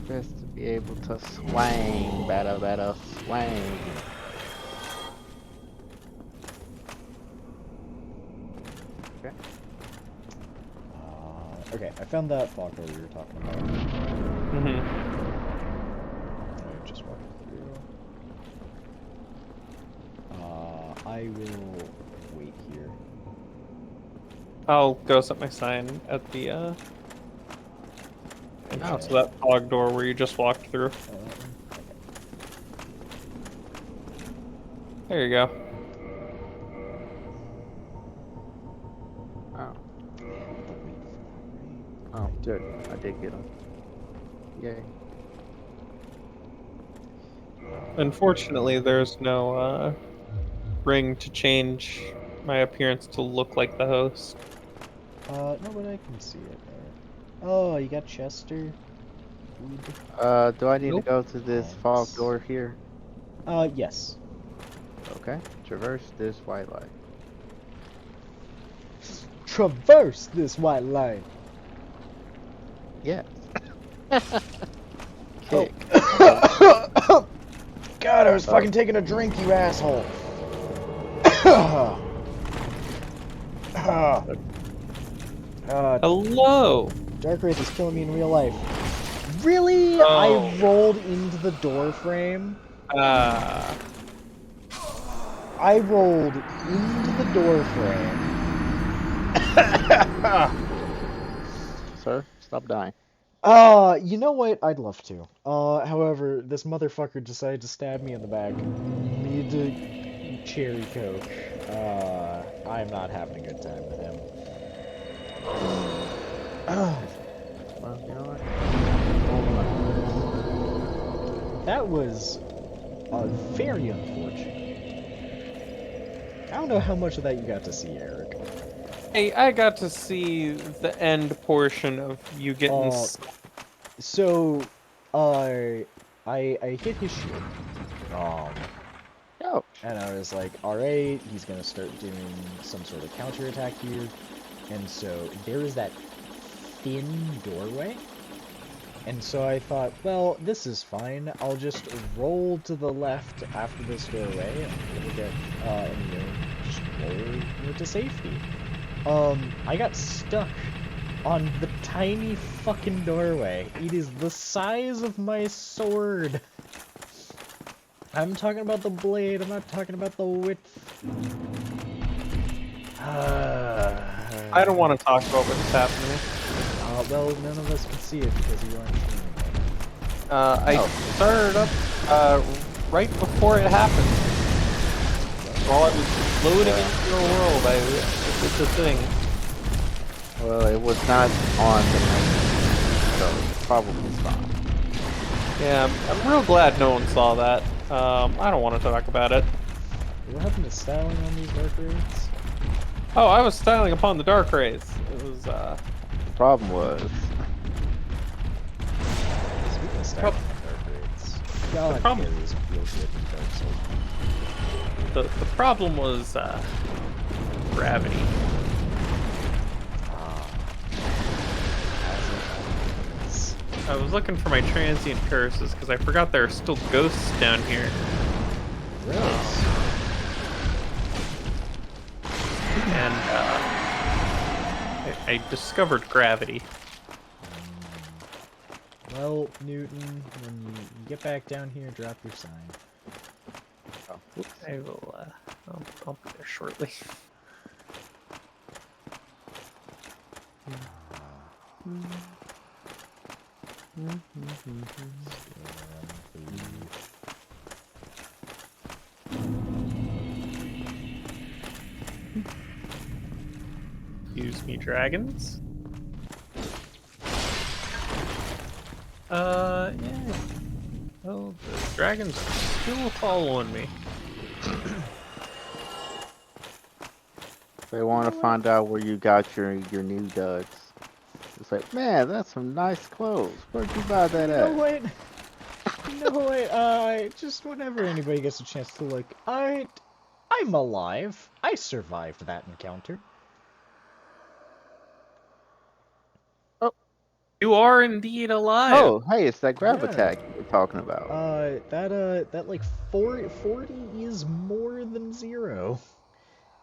Just to be able to swing, better, swing. Okay. Okay, I found that fog door we were talking about. Mm-hmm. I just walked through. I will wait here. I'll go set my sign at the entrance to that fog door where you just walked through. Okay. There you go. Oh, The wait for oh, good. I did get him. Yay. Unfortunately, there's no ring to change my appearance to look like the host. No, but I can see it there. Oh, you got Chester? Do I need Nope. to go to this fog Thanks. door here? Yes. Okay. Traverse this white light. Traverse this white line. Yes. Oh. Kick. God, I was fucking taking a drink, you asshole. Hello! Dark Wraith is killing me in real life. Really? Oh. I rolled into the door frame? Ah. I rolled into the door frame. Sir, stop dying. You know what? I'd love to. However, this motherfucker decided to stab me in the back. Mid-cherry coke. I'm not having a good time with him. Well, you know what? That was very unfortunate. I don't know how much of that you got to see, Eric. Hey, I got to see the end portion of you getting. So, I hit his shield. Yo. And I was like, alright, he's gonna start doing some sort of counterattack here. And so there is that thin doorway. And so I thought, well, this is fine. I'll just roll to the left after this doorway and we'll get, just roll to safety. I got stuck on the tiny fucking doorway. It is the size of my sword. I'm talking about the blade, I'm not talking about the width. I don't want to talk about what's happening. Well, none of us can see it because you aren't streaming. I started up right before it happened. While I was loading into your world, I did the thing. Well, it was not on the main, so it's probably fine. Yeah, I'm real glad no one saw that. I don't want to talk about it. What happened to styling on these dark raids? Oh, I was styling upon the dark rays. It was, The problem was, Speaking of styling on dark raids, y'all have problem- carries real good in Dark Souls. the problem was, gravity. As it I was looking for my transient curses because I forgot there are still ghosts down here. really? And I discovered gravity. Well, Newton, when you get back down here, drop your sign. oh, whoops. I will, I'll be there shortly. Excuse me, dragons. Yeah. Well, the dragon's still following me. They want to find out where you got your new duds. It's like, man, that's some nice clothes. Where'd you buy that at? No, wait. No, wait. Just whenever anybody gets a chance to look, I'm alive. I survived that encounter. You are indeed alive. Oh, hey, it's that grab Yeah. attack you were talking about. That like 40 is more than 0.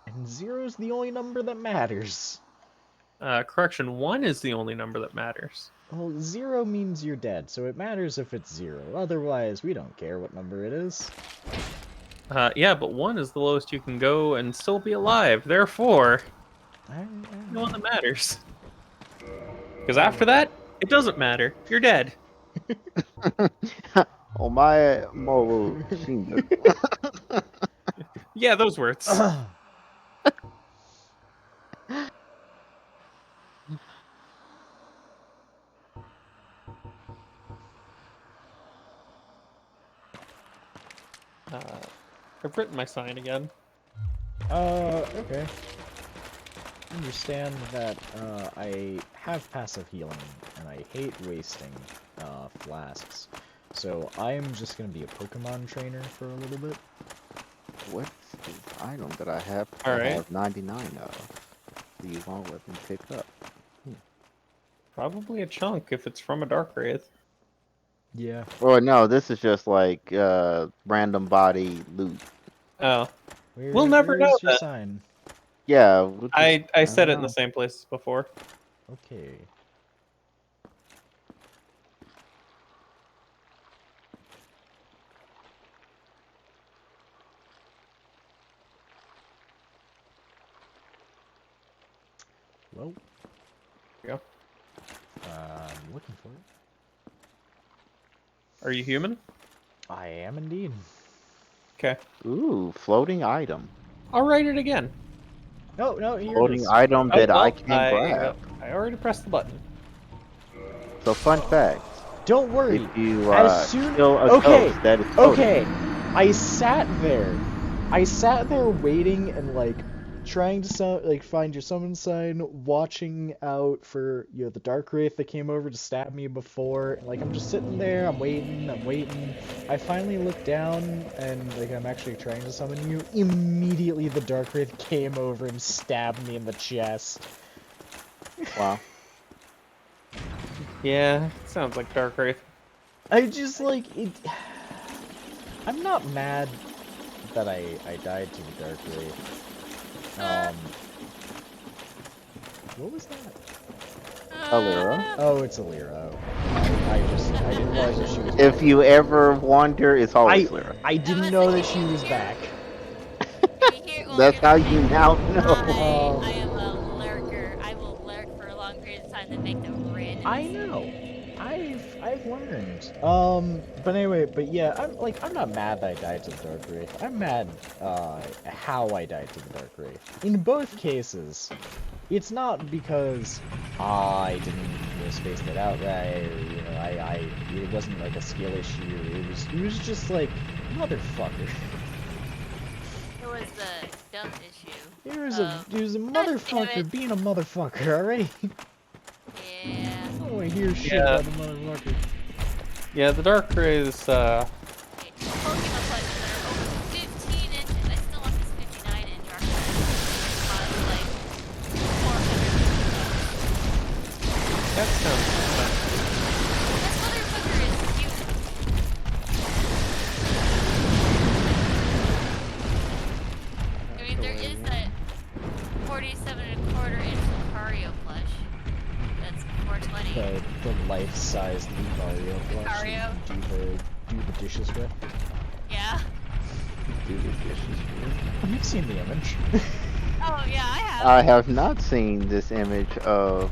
And 0's the only number that matters. Correction, 1 is the only number that matters. Well, 0 means you're dead, so it matters if it's 0. Otherwise, we don't care what number it is. Yeah, but 1 is the lowest you can go and still be alive. Therefore, no one that matters. Because after that, it doesn't matter. You're dead. Omae Moru Shinbu. Yeah, those words. I've written my sign again. Okay. Understand that, I have passive healing, and I hate wasting, flasks. So I'm just gonna be a Pokemon trainer for a little bit. What's the item that I have? All I right. have 99 of. You won't let me pick up. Probably a chunk if it's from a dark wraith. Yeah. Or no, this is just like random body loot. Oh, We'll never where's know your then. sign? Yeah. we'll I just- said it don't in the know. same place as before. Okay. Well, There you I'm looking for it. Are you human? I am indeed. Okay. Ooh, floating item. I'll write it again. No, here it Floating is. item Oh, that I well, can grab. I already pressed the button. So fun fact. Don't worry. If you As soon kill a okay, ghost that is floating. okay. I sat there waiting and like trying to find your summon sign, watching out for the dark wraith that came over to stab me before. And, like I'm just sitting there, I'm waiting. I finally look down and like I'm actually trying to summon you. Immediately the dark wraith came over and stabbed me in the chest. Wow. Yeah, sounds like dark wraith. I just like it. I'm not mad that I died to the dark wraith. What was that? Alira. Oh, it's Alira. I didn't realize that she was. If you ever wonder, it's always Lyra. I didn't know that she was back. That's how you now know. I am a lurker. I will lurk for a long period of time to make them random. I know. I've learned. But anyway, but yeah, I'm not mad that I died to the Dark Wraith. I'm mad how I died to the Dark Wraith. In both cases, it's not because I didn't space that out right, or it wasn't like a skill issue. It was just like motherfucker. It was the dumb issue. It was of- it was a God damn motherfucker it. being a motherfucker, alright? Yeah. I don't wanna hear shit Yeah. about the motherfucker. Yeah, the Dark Rays, Pokemon pledges that are over 15 inches. I still want this 59-inch archetype. On like 400. that sounds fun. This motherfucker is cute. I mean, there is that 47.25-inch Lucario plush. That's 420. The life-size Lucario plush Lucario. do the dishes with. Yeah. Do the dishes. Have you seen the image? Oh yeah, I have. I have not seen this image of.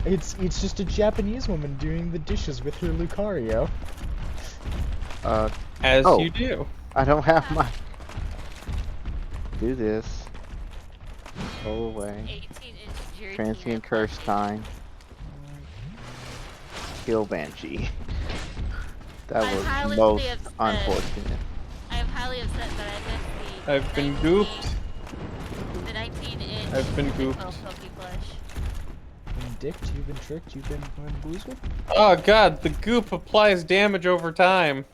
It's just a Japanese woman doing the dishes with her Lucario. As Oh. you do. I don't have my. Do this. Go away. 18-inch jerky. Transient curse time. Kill Banshee. That I'm was highly most upset. unfortunate. I am highly upset that I missed the. I've been 19 gooped. The 19-inch. I've been gooped. Poke plush. You've been dicked, you've been tricked, you've been bamboozled. Oh god, the goop applies damage over time.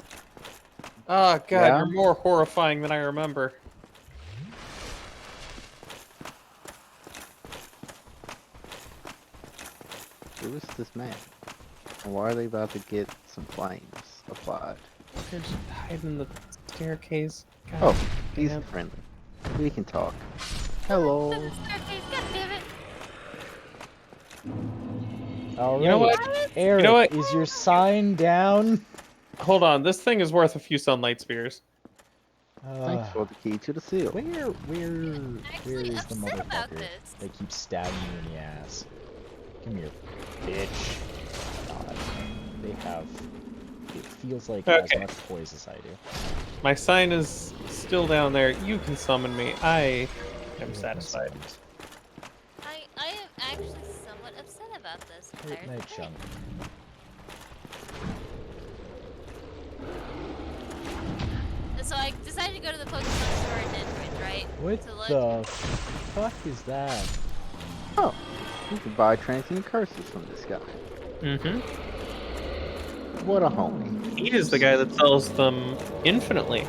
Oh god, Yeah? you're more horrifying than I remember. Who is this man? And why are they about to get some flames applied? They're just hiding in the staircase. God Oh, he's damn. friendly. We can talk. Hello. God damn it. Alright, You know what? Eric, You know what? is your sign down? Hold on, this thing is worth a few sunlight spears. Thanks for the key to the seal. Where Actually is the upset about motherfucker this. that keeps stabbing you in the ass? Come here, bitch. God, they have. It feels like Okay. as much poise as I do. My sign is still down there. You can summon me. I am You have been satisfied. summoned. I am actually somewhat upset about this Good entire night, thing. chum. So I decided to go to the Pokemon store in Nintendo, right? What To look. the fuck is that? Oh, you can buy transient curses from this guy. Mm-hmm. What a homie. He is the guy that sells them infinitely.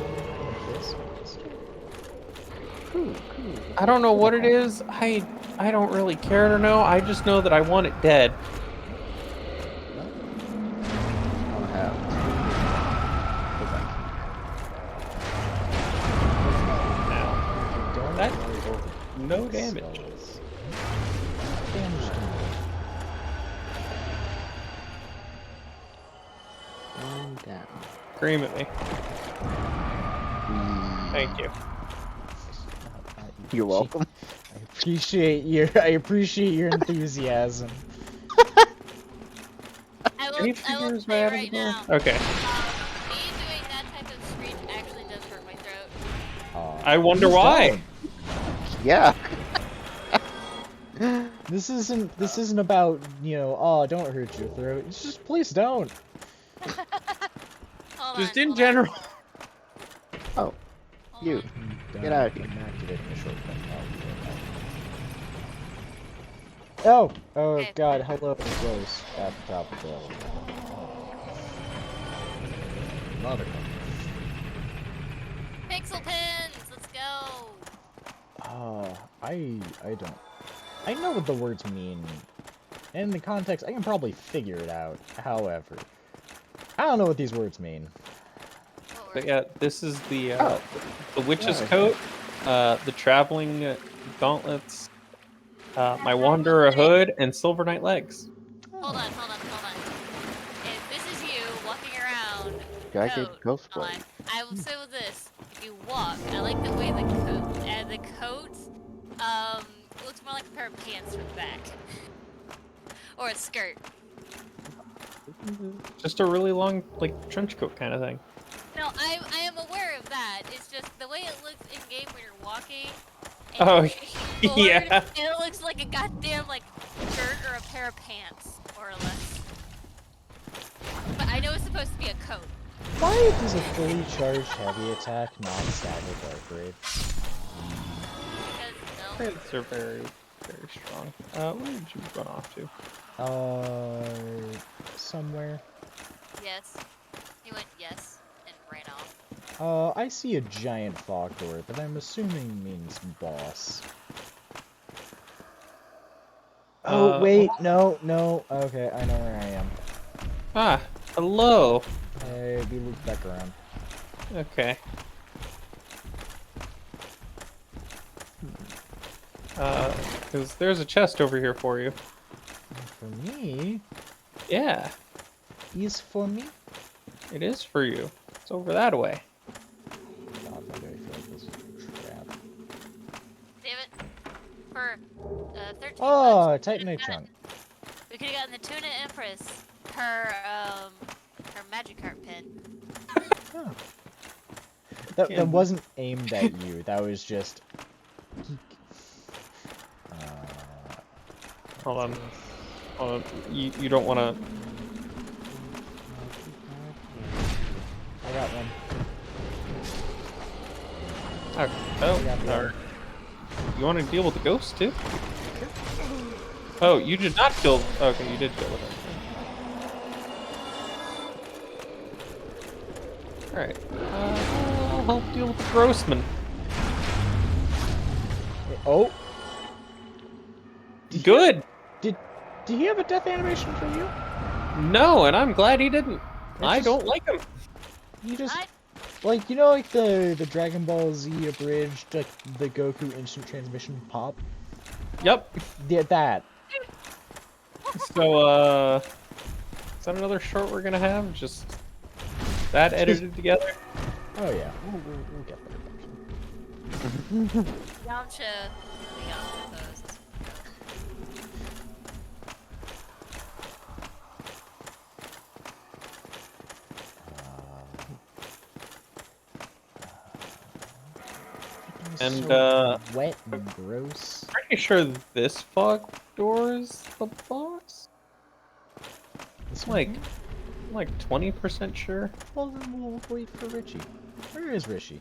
This? Cool. I don't know what it is. I don't really care to know. I just know that I want it dead. I'll have. Go back. Don't That- worry over No the damage. spells. Damage to me. One down. Scream at me. Thank you. You're welcome. I appreciate your enthusiasm. I will, Any I will figures say right right out now. of the door? Okay. Me doing that type of screech actually does hurt my throat. I wonder why. Yeah. This isn't about, oh, don't hurt your throat. It's just please don't. Hold Just on, in hold general. Oh, on, you. hold on. Get out of here. Activating the shortcut. Oh, Okay. God, hello, goes at the top of the level. Mother. Pixel pins, let's go. I don't. I know what the words mean. In the context, I can probably figure it out. However, I don't know what these words mean. What But word? yeah, this is the Oh. witch's Yeah. coat, the traveling gauntlets, my wanderer hood, and silver knight legs. Hold on. If this is you walking around, Gotta coat get ghost on, blade. I will say with this: if you walk, I like the way the coat looks more like a pair of pants from the back, or a skirt. Just a really long, like, trench coat kind of thing. No, I am aware of that. It's just the way it looks in game when you're walking. And Oh, you're pushing forward, yeah. and it looks like a goddamn like shirt or a pair of pants, more or less. But I know it's supposed to be a coat. Why does a fully charged heavy attack not stagger dark raid? Because no. Crits are very, very strong. Where did you run off to? Somewhere. Yes. He went yes and ran off. I see a giant fog door that I'm assuming means boss. Oh, wait, no. Okay, I know where I am. Ah, hello. Hey, we looped back around. Okay. Because there's a chest over here for you. For me? Yeah, Is for me? it is for you. It's over that way. God, why do I feel like this is a trap? Damn it. For 13 Oh, bucks, Titanite chunk. we could have gotten the Tuna Empress her Magikarp pin. Oh. That wasn't aimed at you. That was just. Hold on. You don't want to. I got one. Oh, Yeah, yeah. alright. You want to deal with the ghost too? Oh, you did not kill. Okay, you did kill with it. Alright. I'll help deal with the Grossman. Oh. Good! Did he have a death animation for you? No, and I'm glad he didn't. I just- don't like him. You just I- like like the Dragon Ball Z abridged like the Goku instant transmission pop. Yep. Yeah, that. So, is that another short we're gonna have? Just that edited together? Oh yeah, we'll get there. Yamcha post. And, so wet and gross. Pretty sure this fog door is the boss? This Like, one? I'm like 20% sure. Well, then we'll wait for Richie. Where is Richie?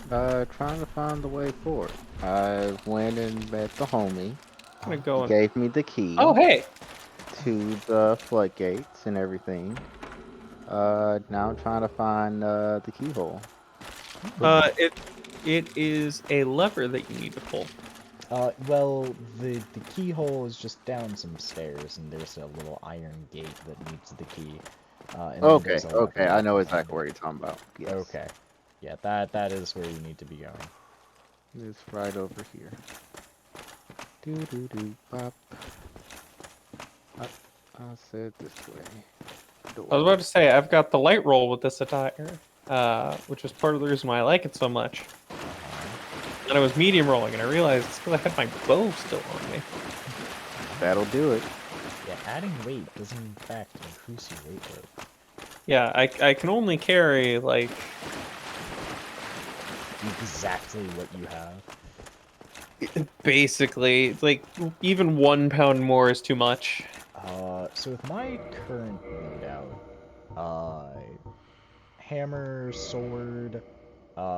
Trying to find the way forward. I went and met the homie. I'm gonna go He and... gave me the key Oh, hey! to the floodgates and everything. Now I'm trying to find the keyhole. It is a lever that you need to pull. Well, the keyhole is just down some stairs, and there's a little iron gate that needs the key. And then Okay, there's a lever okay, I know behind exactly it. what you're talking about. Yes. Okay. Yeah, that is where you need to be going. It's right over here. Do do do bop. I said this way. I was about to say, I've got the light roll with this attire, which is part of the reason why I like it so much. And I was medium rolling, and I realized it's because I had my bow still on me. That'll do it. Yeah, adding weight does in fact increase your weight load. Yeah, I can only carry, like... Exactly what you have. Basically, it's like, even 1 pound more is too much. So with my current loadout, hammer, sword,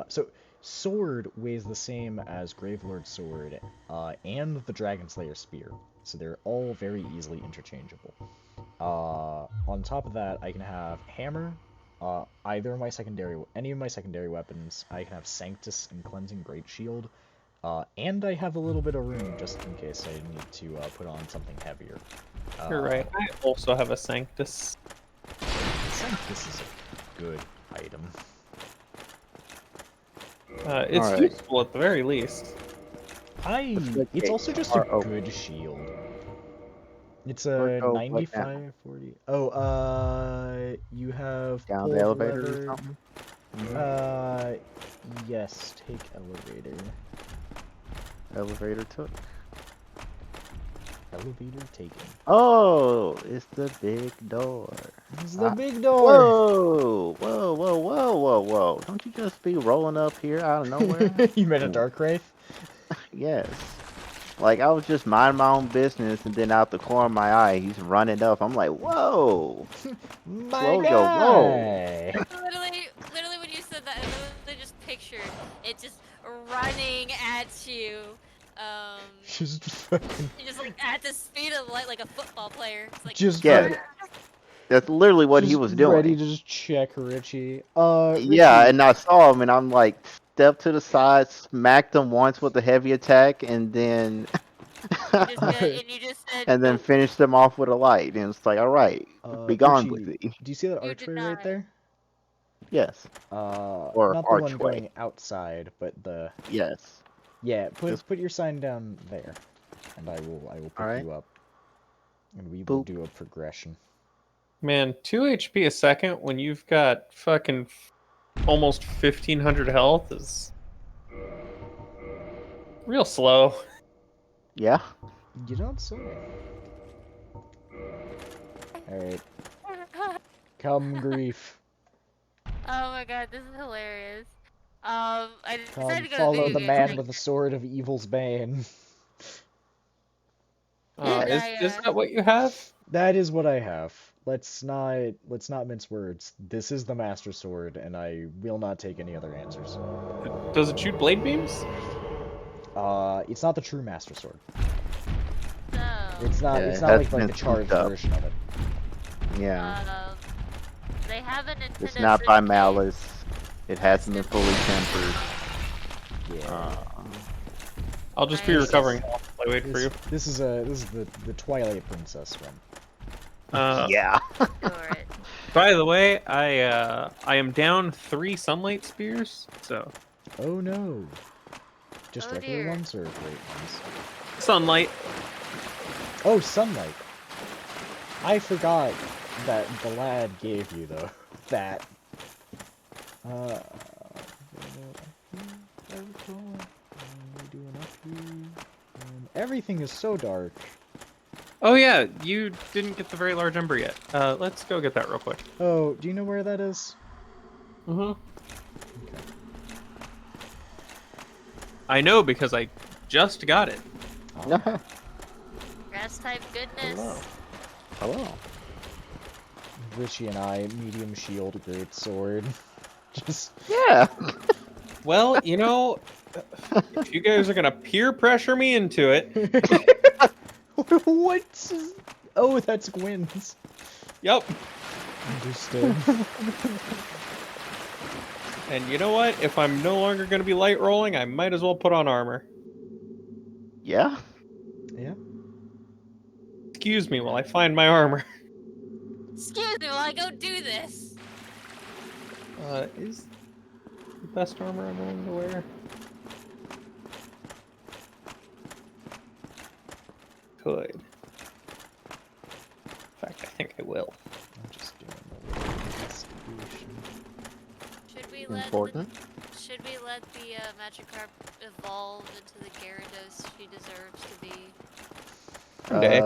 so sword weighs the same as Gravelord's sword, and the Dragon Slayer spear, so they're all very easily interchangeable. On top of that, I can have hammer, any of my secondary weapons. I can have Sanctus and Cleansing Great Shield, and I have a little bit of room just in case I need to put on something heavier. You're right. I also have a Sanctus. Sanctus is a good item. It's Alright. useful at the very least. It's also just a good shield. It's a 95, 40. Oh, you have Down pulled the elevator or lever. something? Yes, take elevator. Elevator took. Elevator taken. Oh, it's the big door. This is the big door. Whoa, whoa, whoa, whoa, whoa, whoa! Don't you just be rolling up here out of nowhere? You met a dark wraith? Yes. Like I was just minding my own business, and then out the corner of my eye, he's running up. I'm like, whoa! My Slow your roll. guy. Literally, when you said that, I literally just pictured it just running at you. Just fucking. Just like at the speed of light, like a football player. It's like Just Yeah, that's literally what he just was ready doing. to just check Richie. Yeah, Richie. and I saw him, and I'm like, stepped to the side, smacked him once with a heavy attack, and then and you just said and then nope. finished him off with a light. And it's like, all right, be gone with Richie, thee. do you see that You did archway right not. there? Yes, or Not the one archway. going outside, but the Yes. yeah. This- Put your sign down there, and I will pick Alright. you up, and we will Boop. do a progression. Man, 2 HP a second when you've got fucking almost 1500 health is real slow. Yeah. You don't say. Alright, come grief. Oh my god, this is hilarious. I decided Come to go to follow video the games, man like- with the sword of evil's bane. Is Yeah. that what you have? That is what I have. Let's not mince words. This is the Master Sword, and I will not take any other answers. Does it shoot blade beams? It's not the true Master Sword. No. It's not. Yeah, It's it not has like been the charged spoofed up. version of it. Yeah. They have a Nintendo It's not by Syndicate. malice. It hasn't been fully tempered. Yeah. I'll just be Nice. recovering health while I wait for you. This is the Twilight Princess one. Yeah. Alright. By the way, I am down 3 sunlight spears, so Oh no. Just Oh, regular dear. ones or great ones? sunlight. Oh, sunlight. I forgot that the lad gave you though. That. Everything is so dark. Oh yeah, you didn't get the very large ember yet. Let's go get that real quick. Oh, do you know where that is? Mm-hmm. Okay. I know because I just got it. Grass type goodness. Hello. Hello. Richie and I, medium shield, great sword. Just Yeah. Well, you know, if you guys are gonna peer pressure me into it, what? Oh, that's Gwen's. yep. Understood. And you know what? If I'm no longer gonna be light rolling, I might as well put on armor. Yeah. Yeah. Excuse me while I find my armor. Excuse me while I go do this. Is the best armor I'm willing to wear? Could. In fact, I think I will. I'm just doing a little investigation. Important. Should we let the Magikarp evolve into the Gyarados she deserves to be? One day.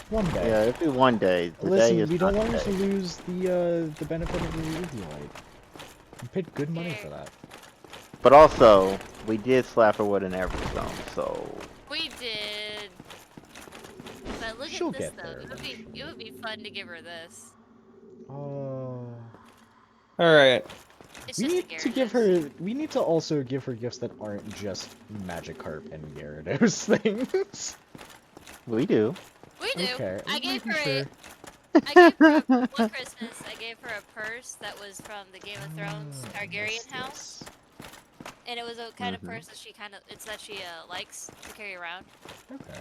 One day. Yeah, it'll be one day. The Listen, day is we don't not want her to today. lose the benefit of the Eviolite. We paid good money for that. But also, we did slap her with an Everstone, so We did. But look She'll at this get though. there It would be fun to give her this. Oh. Alright. It's We just need a to give Gyarados. her. We need to also give her gifts that aren't just Magikarp and Gyarados things. we do. We do. Okay, I I'm gave making her sure. I gave her one Christmas. I gave her a purse that was from the Game of Thrones Ah, Targaryen what's house, this? and it was a kind of Mhm. purse that she likes to carry around. Okay.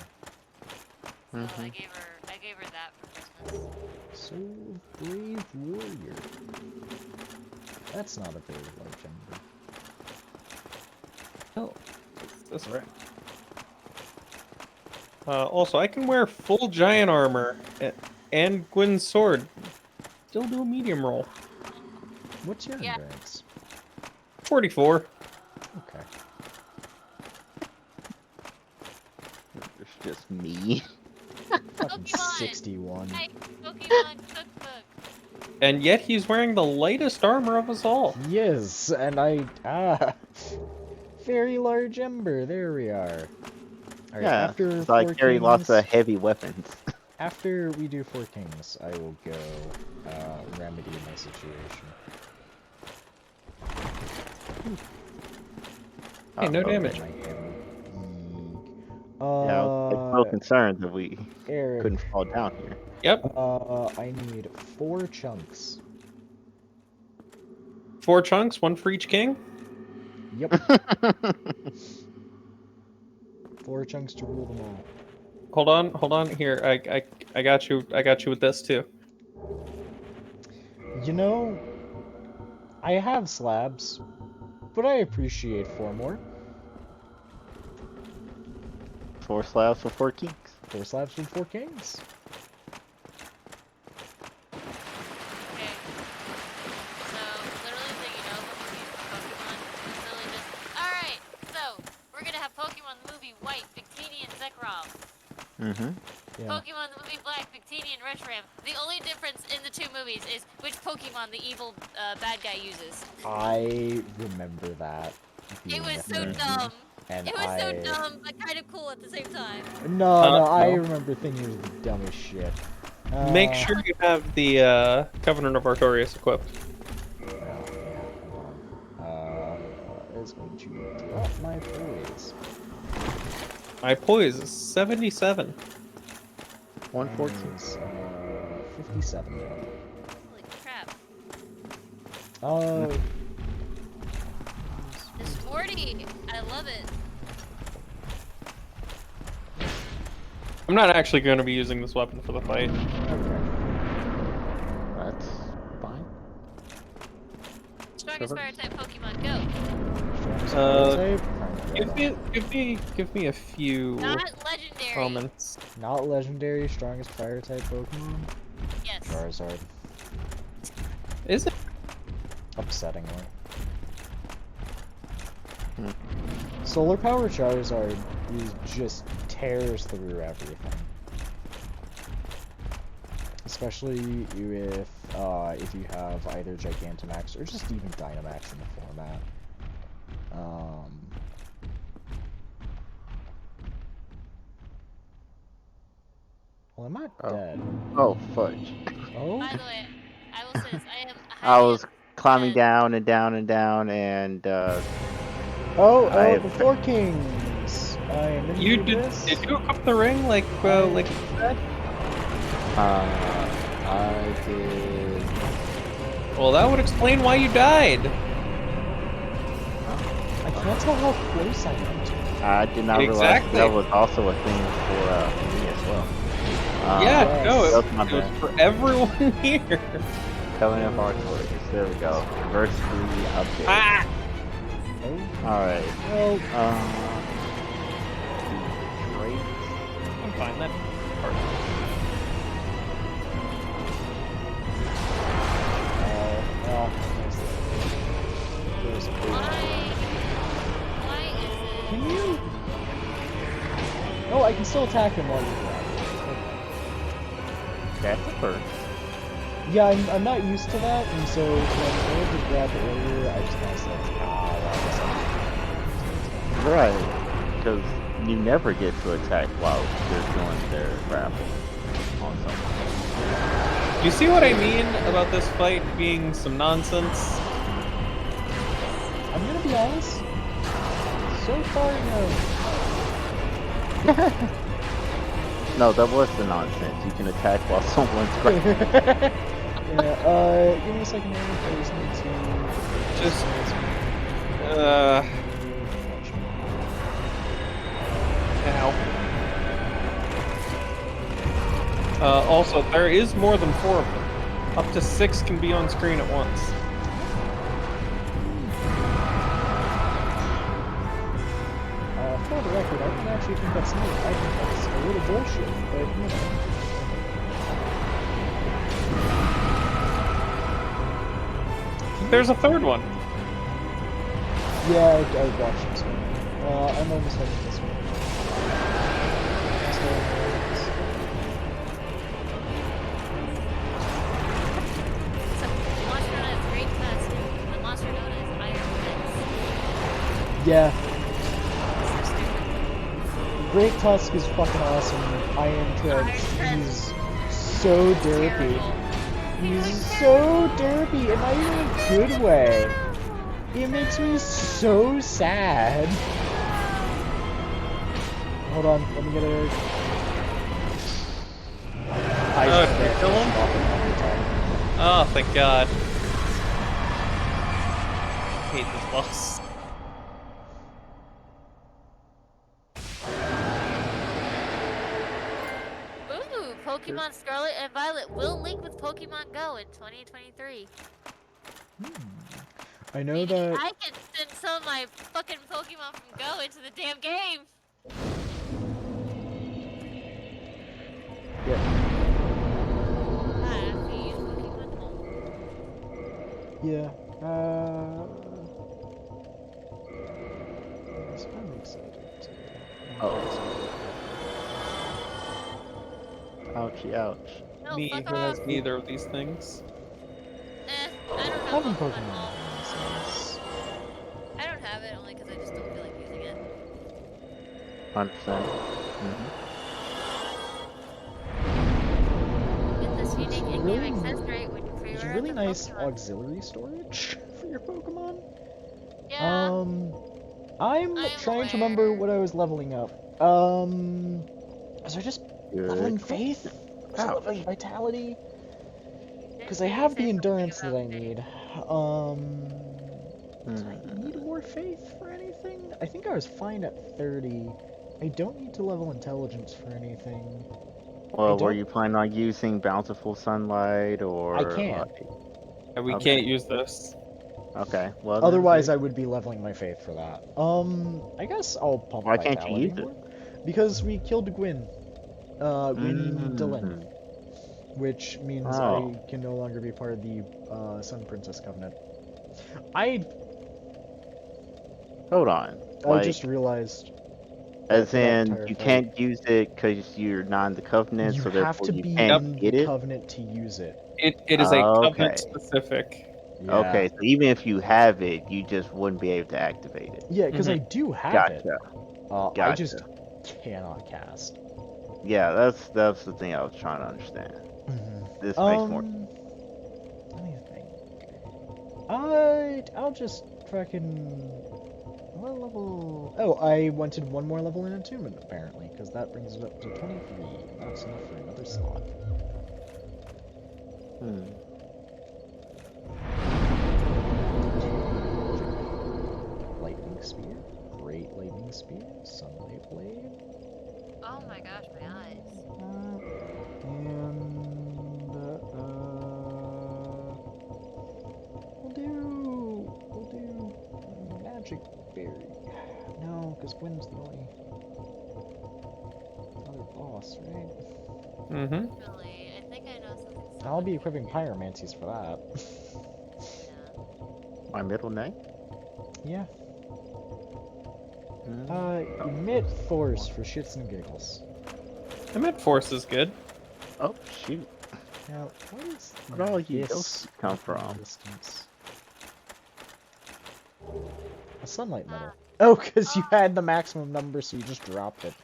So Mhm. I gave her that for Christmas. Soul of Brave Warrior. That's not a very large ember. Oh, that's right. Also, I can wear full giant armor and Gwen's sword. Still do a medium roll. What's your Yeah. endurance? 44. Okay. It's just me. Fucking Pokemon. 61. Hey, Pokemon cookbook. And yet he's wearing the lightest armor of us all. Yes, and very large ember. There we are. All right, Yeah, after 'cause I Four carry lots Kings, of heavy weapons. after we do Four Kings, I will go remedy my situation. Hey, no okay. damage. My hammer. Yeah, I was like, so concerned that we Eric, couldn't fall down here. Yep. I need 4 chunks. 4 chunks, 1 for each king. Yep, 4 chunks to rule them all. Hold on. Here, I got you. I got you with this too. You know, I have slabs, but I appreciate 4 more. 4 slabs for 4 kings. 4 slabs with 4 kings. Okay. So, literally, so you know, the movie Pokemon is literally just. Alright, so, we're gonna have Pokemon the movie White, Victini, and Zekrom. Mm-hmm. Yeah. Pokemon the movie Black, Victini, and Reshiram. The only difference in the 2 movies is which Pokemon the evil bad guy uses. I remember that. It was so being a thing. dumb. And It was so dumb, but kind of cool at the same time. No, I no. remember thinking it was the dumbest shit. Make sure you have the Covenant of Artorias equipped. Is going to drop my poise. My poise is 77. 114. Is, 57 now. Holy crap. It's 40. I love it. I'm not actually going to be using this weapon for the fight. Okay. That's fine. Strongest Trevor? fire type Pokemon, go. Give me a few Not legendary. moments. Not legendary, strongest fire type Pokemon. Yes. Charizard. Is it? Upsettingly. Solar Power Charizard just tears through everything. Especially if you have either Gigantamax or just even Dynamax in the format. Well, I'm not dead. Oh, fudge. Oh? By the way, I will say this. I am I highly was climbing upset. down and down and down, and Oh, the Four Kings! I am in You the did abyss. you equip the ring like you said? I did. Well, that would explain why you died. I can't tell how close I am to it. I did not realize Exactly. that was also a thing for me as well. Yeah, yes. no, That's my it was bad. for everyone here. Covenant of Artorias. There we go. Anniversary update. Ah! Oh, Alright. well, Great. I'm fine. That part. well, there's a big... Why is it? Can you? Oh, I can still attack him while you're That's the first. Yeah, I'm not used to that, and so when I went to grab earlier, I just kind of said, Right. Because you never get to attack while they're doing their grapple on someone. You see what I mean about this fight being some nonsense? I'm gonna be honest. So far, no. No, that was the nonsense. You can attack while someone's grappling. Yeah, give me a second here. I just need to... Just, ow. Also, there is more than 4 of them. Up to 6 can be on screen at once. For the record, I don't actually think that's neat. I think that's a little bullshit, but you know. There's a 3rd one. Yeah, I watched this one. I'm almost done with this one. Yeah, So stupid. Great Tusk is fucking awesome. Iron Treads, he's so derpy. Terrible. He's so derpy, and not even in a good way. It makes me so sad. Hold on, let me get it. Oh, did you kill him? Oh, thank God. I hate this boss. Ooh, Pokemon Scarlet and Violet will link with Pokemon Go in 2023. I know Meaning that. I can send some of my fucking Pokemon from Go into the damn game. Yeah, I have to use Pokemon Go. yeah. Yes, I'm excited to. Ouchie, ouch. No, Me, fuck who has off. neither of these things. I don't have Having Pokemon Pokemon Home. is nice. I don't have it only because I just don't feel like using it. 100%. Get this unique in-game really- access rate when you There's pre-order really the nice Pokemon. auxiliary storage for your Pokemon. Yeah. I'm I'm trying to remember aware. what I was leveling up. Was I just leveling Good. Faith? Was I Ouch. leveling Vitality? Didn't Because I you have say the something endurance that about I Faith? need. Do I need more Faith for anything? I think I was fine at 30. I don't need to level Intelligence for anything. Well, were don't- you planning on using Bountiful Sunlight or? I can. Like... And we Okay. can't use this. Okay. Well, Otherwise, then, I would be leveling my Faith for that. I guess I'll pump why can't you Vitality use it? more. Because we killed Gwyn. Gwyn Dylan. Mm. Which means Oh. I can no longer be part of the Sun Princess Covenant. I Hold on. Like, just realized. as for that in, entire you fight, can't use it because you're not in the Covenant, you so have therefore to you be can't in get the it? Covenant to use it. It is a Okay. covenant specific. Yeah. Okay, so even if you have it, you just wouldn't be able to activate it. Yeah, because I do have it. Gotcha. I just cannot cast. Yeah, that's the thing I was trying to understand. This makes more. Let me think. I'll just fucking. What level? Oh, I wanted one more level in Attunement, apparently, because that brings it up to 23. That's enough for another slot. Lightning Spear, Great Lightning Spear, Sunlight Blade. Oh my gosh, my eyes. And we'll do Magic Berry. No, because Gwyn's the only other boss, right? Mm-hmm. Really, I think I know something. I'll be equipping Pyromancies for that. Yeah. My middle name? Yeah. Mm. Emit Force for shits and giggles. Emit Force is good. Oh shoot! Now, what is Where'd all you this ghosts come fucking from? distance? A sunlight medal. Oh, because you had the maximum number, so you just dropped it.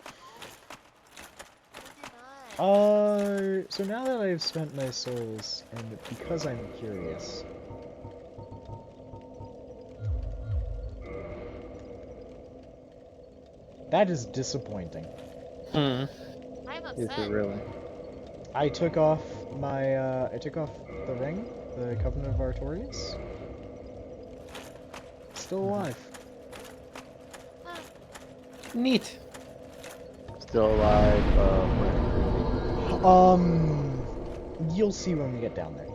So now that I've spent my souls, and because I'm curious... That is disappointing. I'm Is upset. it really? I took off my, I took off the ring, the Covenant of Artorias. Still alive. Neat. Still alive? You'll see when we get down there.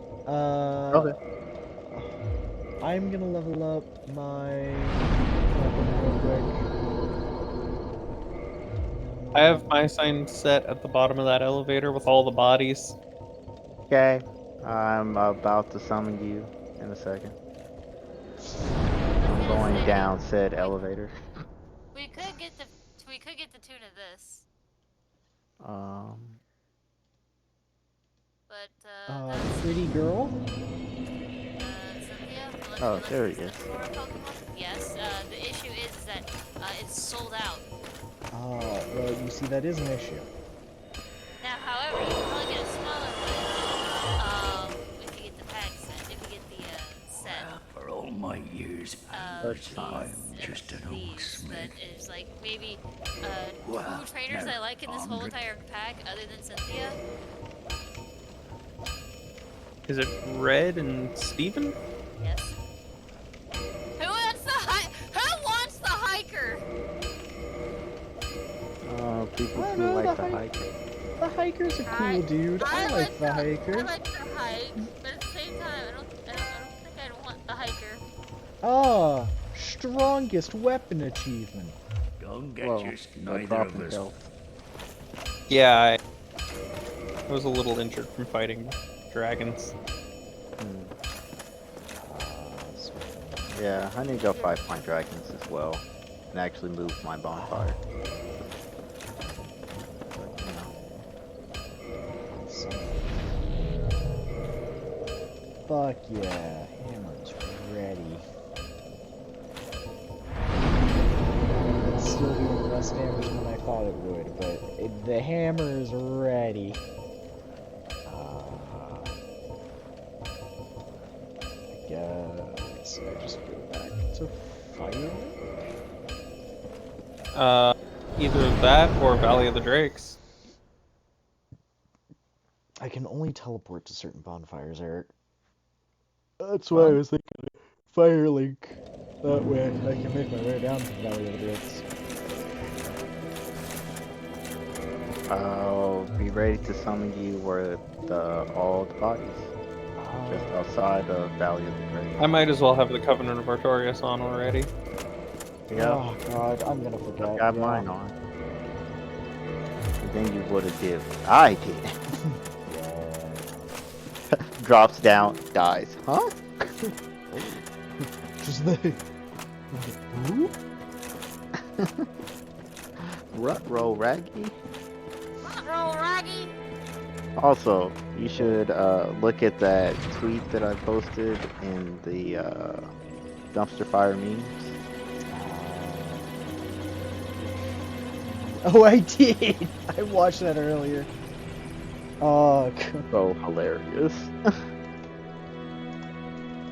Okay. I'm gonna level up my weapon real quick. I have my sign set at the bottom of that elevator with all the bodies. Okay. I'm about to summon you in a second. I'm going down said elevator. We could get the tune of this, but Pretty girl? Cynthia, Oh, there he is. Pokemon? yes. The issue is that it's sold out. Well, you see, that is an issue. Now, however, you can probably get a smaller one if you get the pack set. If you get the set. For all my years past, I'm just an old But smith. it's like maybe Well, two trainers no, I like in this whole entire pack, other than Cynthia. Is it Red and Steven? Yes. Who wants the hiker? People I who know like the the hike- hiker. The hiker's a cool dude. I like the hiker. I like the hike, but at the same time, I don't think I'd want the hiker. Ah, strongest weapon achievement. Don't get Well, just no neither drop of in us. health. Yeah, I was a little injured from fighting dragons. Yeah, I need to go fight my dragons as well, and actually move my bonfire. But, you know. Fuck yeah, hammer's ready. It's still doing less damage than I thought it would, but the hammer's ready. I guess I just go back to fire. Either that or Valley of the Drakes. I can only teleport to certain bonfires, Eric. That's why I was thinking Firelink. That way I can make my way down to the Valley of the Drakes. I'll be ready to summon you where all the bodies, just outside of Valley of the Great. I might as well have the Covenant of Artorias on already. Yeah, Oh god, I'm gonna forget. I got mine on. And then you would have did what I did. Drops down, dies. Huh? Just like... Who? Rut-roll Raggy. Roll Raggy. Also, you should look at that tweet that I posted in the dumpster fire memes. Oh, I did! I watched that earlier. Oh, god. So hilarious.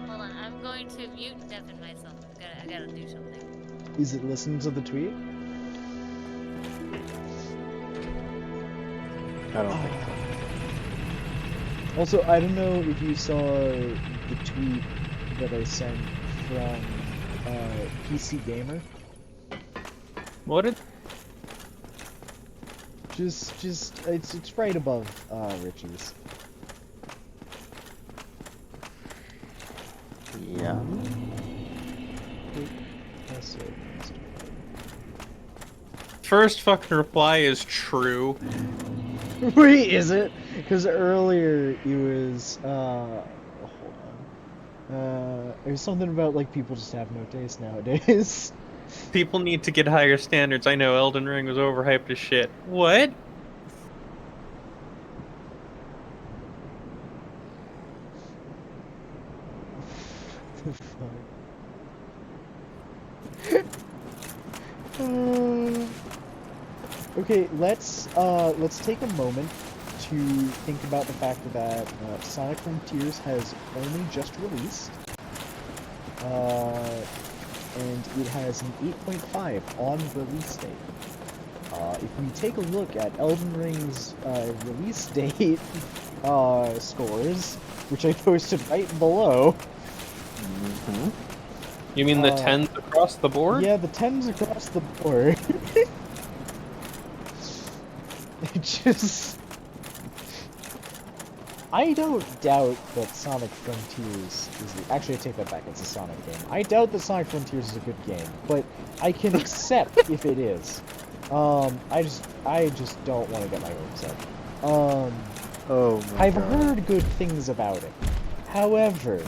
Hold on, I'm going to mute and deafen myself. I gotta do something. Is it listening to the tweet? I don't think so. Also, I don't know if you saw the tweet that I sent from PC Gamer. What did? Just it's right above Richie's. Yeah. That's it. First fucking reply is true. Wait, is it? Because earlier it was hold on. It was something about like people just have no taste nowadays. People need to get higher standards. I know Elden Ring was overhyped as shit. What? The fuck? Okay, let's take a moment to think about the fact that Sonic Frontiers has only just released, and it has an 8.5 on release date. If we take a look at Elden Ring's release date scores, which I posted right below. You mean the 10s across the board? Yeah, the 10s across the board. It just... I don't doubt that Sonic Frontiers is... Actually, I take that back, it's a Sonic game. I doubt that Sonic Frontiers is a good game, but I can accept if it is. I just don't want to get my hopes up. Oh my I've God. heard good things about it. However,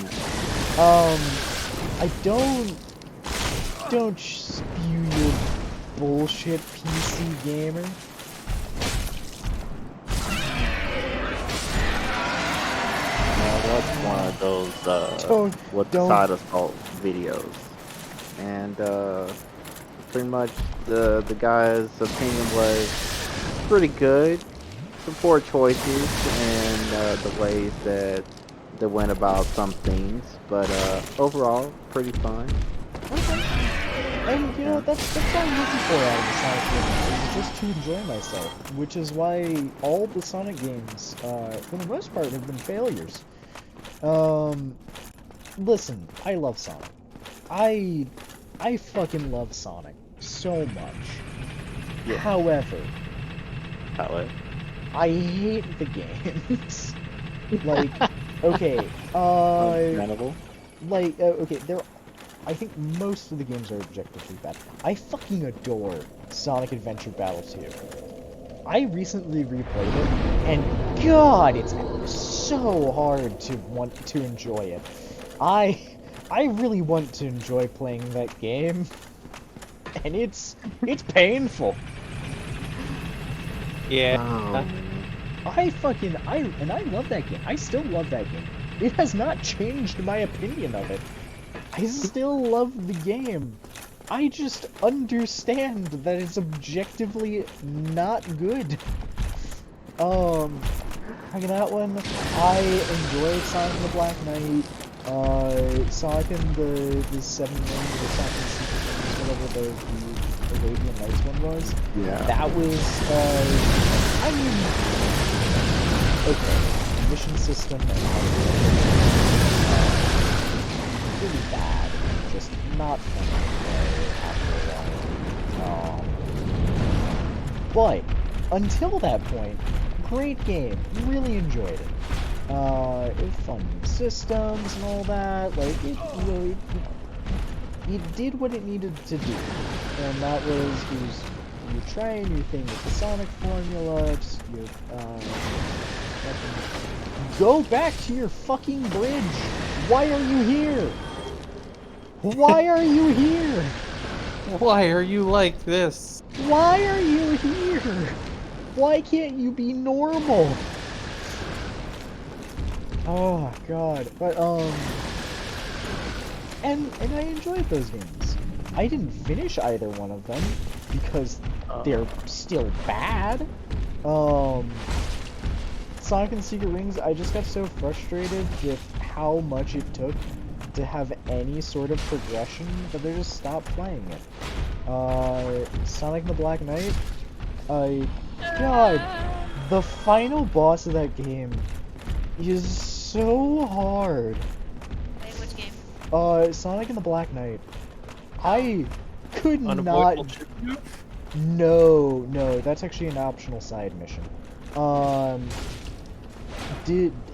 I don't spew your bullshit, PC gamer. What's one of those Don't- what don't- side assault videos? and pretty much the guy's opinion was pretty good. Some poor choices and the ways that they went about some things, but overall, pretty fun. And you know, that's what I'm looking for out of the Sonic games, is just to enjoy myself, which is why all the Sonic games, for the most part, have been failures. Listen, I love Sonic. I fucking love Sonic so much. Yeah. However, However, I hate the games. Like, okay, understandable. like, okay, I think most of the games are objectively bad. I fucking adore Sonic Adventure Battle 2. I recently replayed it, and God, it's so hard to want to enjoy it. I really want to enjoy playing that game, and it's painful. Yeah. I love that game. I still love that game. It has not changed my opinion of it. I still love the game. I just understand that it's objectively not good. Like that one, I enjoyed Sonic and the Black Knight, Sonic and the Seven Rings, or Sonic and the Secret Rings, whatever the Arabian Nights one was. Yeah. That was, I mean, okay, mission system and really bad, just not fun to play after a while. But until that point, great game, really enjoyed it. It was fun systems and all that. Like it really, it did what it needed to do, and that was you try a new thing with the Sonic formula. Just you go back to your fucking bridge. Why are you here? Why are you here? Why are you like this? Why are you here? Why can't you be normal? Oh god. But and I enjoyed those games. I didn't finish either one of them because they're still bad. Sonic and Secret Rings, I just got so frustrated with how much it took to have any sort of progression that they just stopped playing it. Sonic and the Black Knight, God, the final boss of that game is so hard. Wait, which game? Sonic and the Black Knight. I could Unavoidable not. chip move? No, that's actually an optional side mission.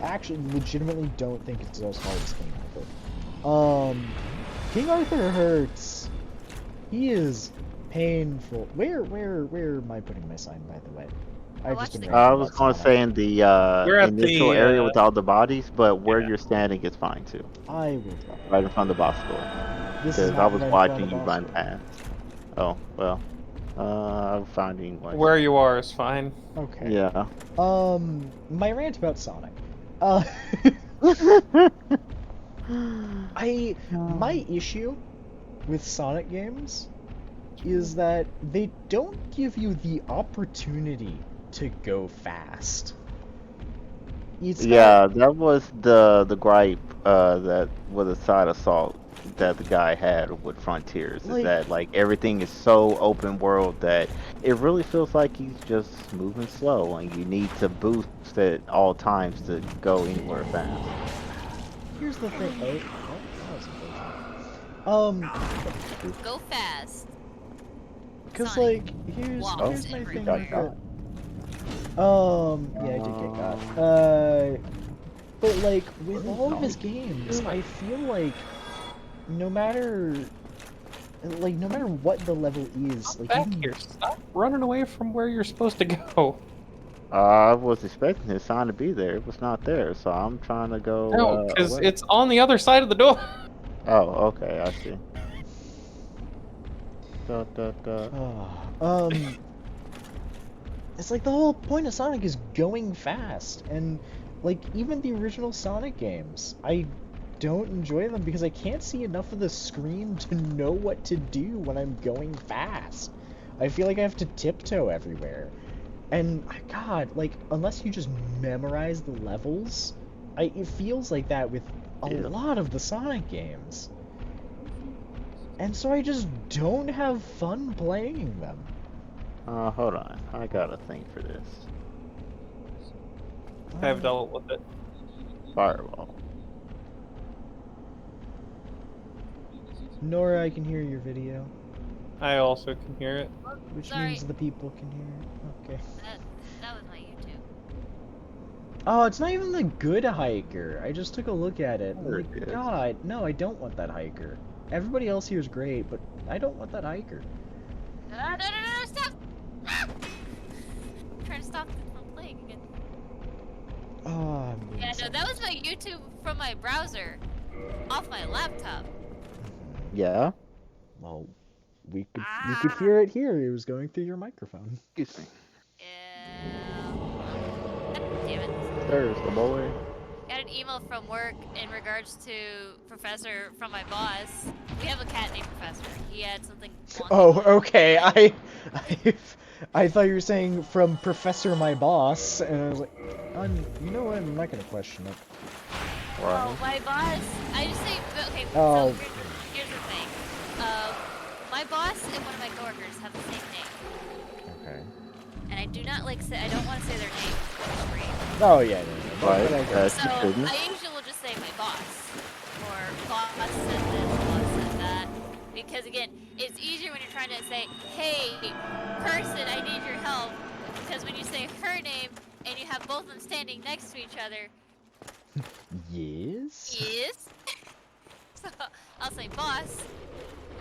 Actually legitimately don't think it's as hard as King Arthur. King Arthur hurts. He is painful. Where am I putting my sign, by the way? watch the I was going to say in the We're at initial the, area with all the bodies, but where yeah. you're standing is fine too. I will drop. Right in front of the boss door. This is Because I not was right in front of watching the you boss run door. past. Oh, well. I'm finding like... Where you are is fine. Okay. Yeah. My rant about Sonic. My issue with Sonic games is that they don't give you the opportunity to go fast. Yeah, that was the gripe that with a side assault that the guy had with Frontiers, is Like- that like everything is so open world that it really feels like he's just moving slow and you need to boost at all times to go anywhere fast. Here's the thing. Oh, that was unfortunate. Go fast. Cause Sonic like here's walks my thing everywhere. with it. Yeah, I did get got. But like with all of his games, I feel like no matter what the level is, like Back even here. Stop running away from where you're supposed to go. I was expecting his sign to be there. It was not there, so I'm trying to go. No, because away. it's on the other side of the door. Oh, okay, I see. Da, da, da. it's like the whole point of Sonic is going fast, and like even the original Sonic games, I don't enjoy them because I can't see enough of the screen to know what to do when I'm going fast. I feel like I have to tiptoe everywhere. And God, like, unless you just memorize the levels, it feels like that with a lot of the Sonic games. And so I just don't have fun playing them. Hold on. I got a thing for this. I've dealt with it. Firewall. Nora, I can hear your video, I also can hear it. which Sorry. means the people can hear it. Okay. That was my YouTube. Oh, it's not even the good hiker. I just took a look at it. Very Like, good. God, no, I don't want that hiker. Everybody else here is great, but I don't want that hiker. No, stop! Ah! I'm trying to stop them from playing again. Oh, I'm being Yeah, no, so- that was my YouTube from my browser, off my laptop. Yeah? Well, we could hear it here. It was going through your microphone. Excuse me. Yeah. God damn it. There's the boy. Got an email from work in regards to Professor from my boss. We have a cat named Professor. He had something. wonky Oh, going on. okay. I thought you were saying from Professor my boss, and I was like, you know what? I'm not gonna question it. Oh, my boss. I just say okay. Oh. So here's the thing. My boss and one of my coworkers have the same name, Okay. and I do not like say. I don't want to say their name. It's great. Oh yeah, Right. yeah. So You shouldn't. I usually will just say my boss, or boss said this, boss said that, because again, it's easier when you're trying to say, hey, person, I need your help, because when you say her name and you have both of them standing next to each other, Yes. yes. So I'll say boss.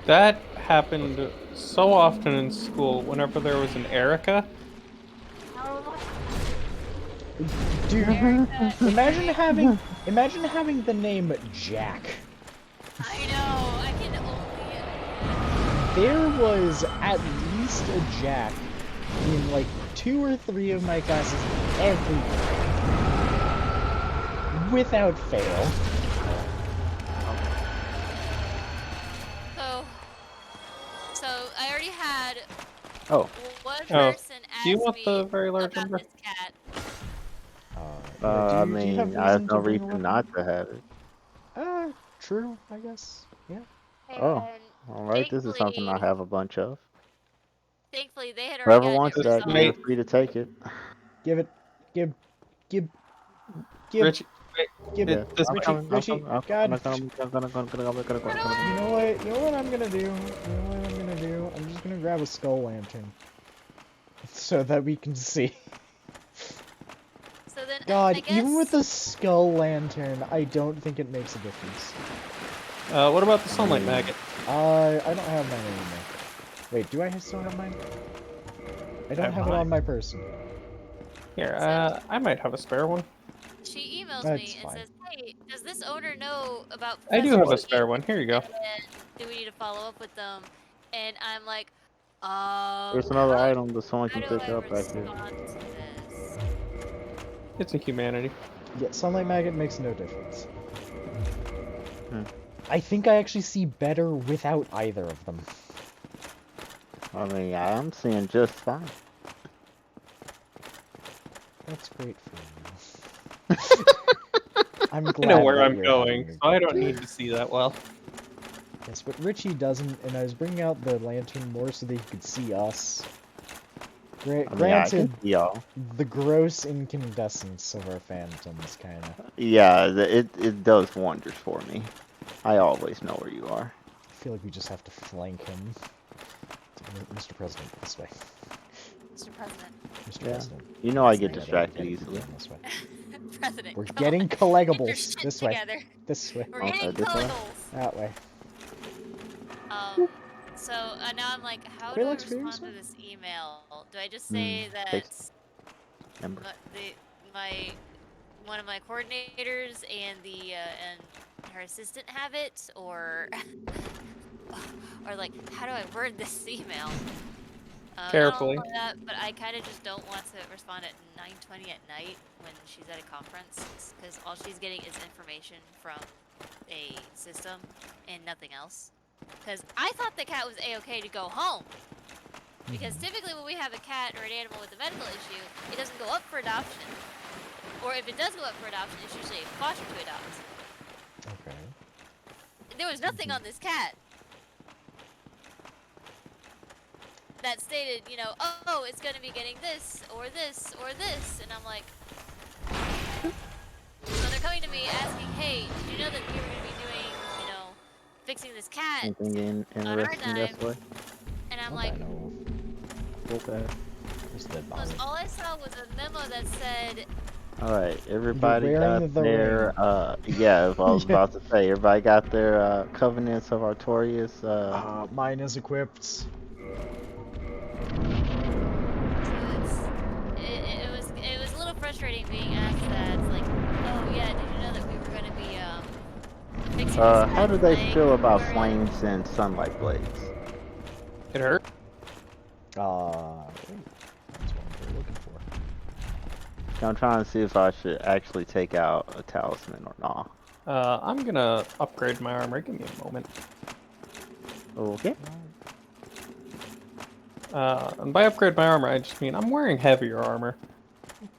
That happened so often in school whenever there was an Erica. Dude, Erica, imagine Eric. having the name Jack. I know. I can only. There was at least a Jack in like 2 or 3 of my classes every year. Without fail. So I already had Oh. one Oh, person ask do you want me the very large about number? this cat. I Do you have mean, I have reason no to bring a reason weapon? not to have it. True, I guess. Yeah. Oh. And Alright, this is something I have a bunch of. thankfully, they had already Whoever gotten wants it that, resolved. feel free to take it. Give it. Give. Richie, wait, Give Yeah, does I'm Richie- coming, Richie, I'm God. gonna. You know what I'm gonna do? I'm just gonna grab a skull lantern. So that we can see. So then, God, I guess, even with the skull lantern, I don't think it makes a difference. what about the sunlight maggot? I don't have mine anymore. Wait, do I still have mine? I don't have it on my person. Here, I might have a spare one. she emails That's me and fine. says, "Hey, does this owner know about I do Professor have a T, spare one. Here you go. and do we need to follow up with them?" And I'm like, There's another how item that someone do can pick I up back here. respond to this? It's a humanity. Yeah, sunlight maggot makes no difference. Hmm. I think I actually see better without either of them. I mean, I'm seeing just fine. That's great for you. I'm glad I know where that I'm you're going, having a so I good don't day. need to see that well. Yes, but Richie doesn't, and I was bringing out the lantern more so that he could see us. I mean, I Granted, can see y'all. the gross incandescence of our phantoms, kinda. Yeah, it does wonders for me. I always know where you are. I feel like we just have to flank him. Mr. President, this way. Mr. President. Mr. Yeah. President. You know I this get way. distracted Gotta keep easily. going this way. President, We're come getting on. Get your collectibles. shit This way. together. This way. We're Okay, getting this way? collectibles. That way. So now I'm like, how Quit do I looks for you, respond sir? to this email? Do I just say that Takes number. my one of my coordinators and and her assistant have it, or or like, how do I word this email? Carefully. Not only that, but I kind of just don't want to respond at 9:20 at night when she's at a conference, because all she's getting is information from a system and nothing else. Because I thought the cat was a-okay to go home. Because typically when we have a cat or an animal with a medical issue, it doesn't go up for adoption. Or if it does go up for adoption, it's usually a foster to adopt. Okay. There was nothing on this cat that stated, you know, oh, it's going to be getting this, or this, or this. And I'm like... So they're coming to me asking, hey, did you know that we were going to be doing, you know, fixing this cat Anything on our interesting this time? way? And I'm Not like, that I know Okay. of. Just dead body. all I saw was a memo that said, Alright, everybody You're wearing got the their, ring. yeah, I was Yeah. about to say, everybody got their, Covenants of Artorias, Mine is equipped. so it was a little frustrating being asked that. It's like, oh yeah, did you know that we were going to be fixing this how do cat's they leg? feel about Whereas- flames and sunlight blades? It hurt. That's what we're looking for. I'm trying to see if I should actually take out a talisman or not. I'm gonna upgrade my armor. Give me a moment. Okay. And by upgrade my armor, I just mean I'm wearing heavier armor.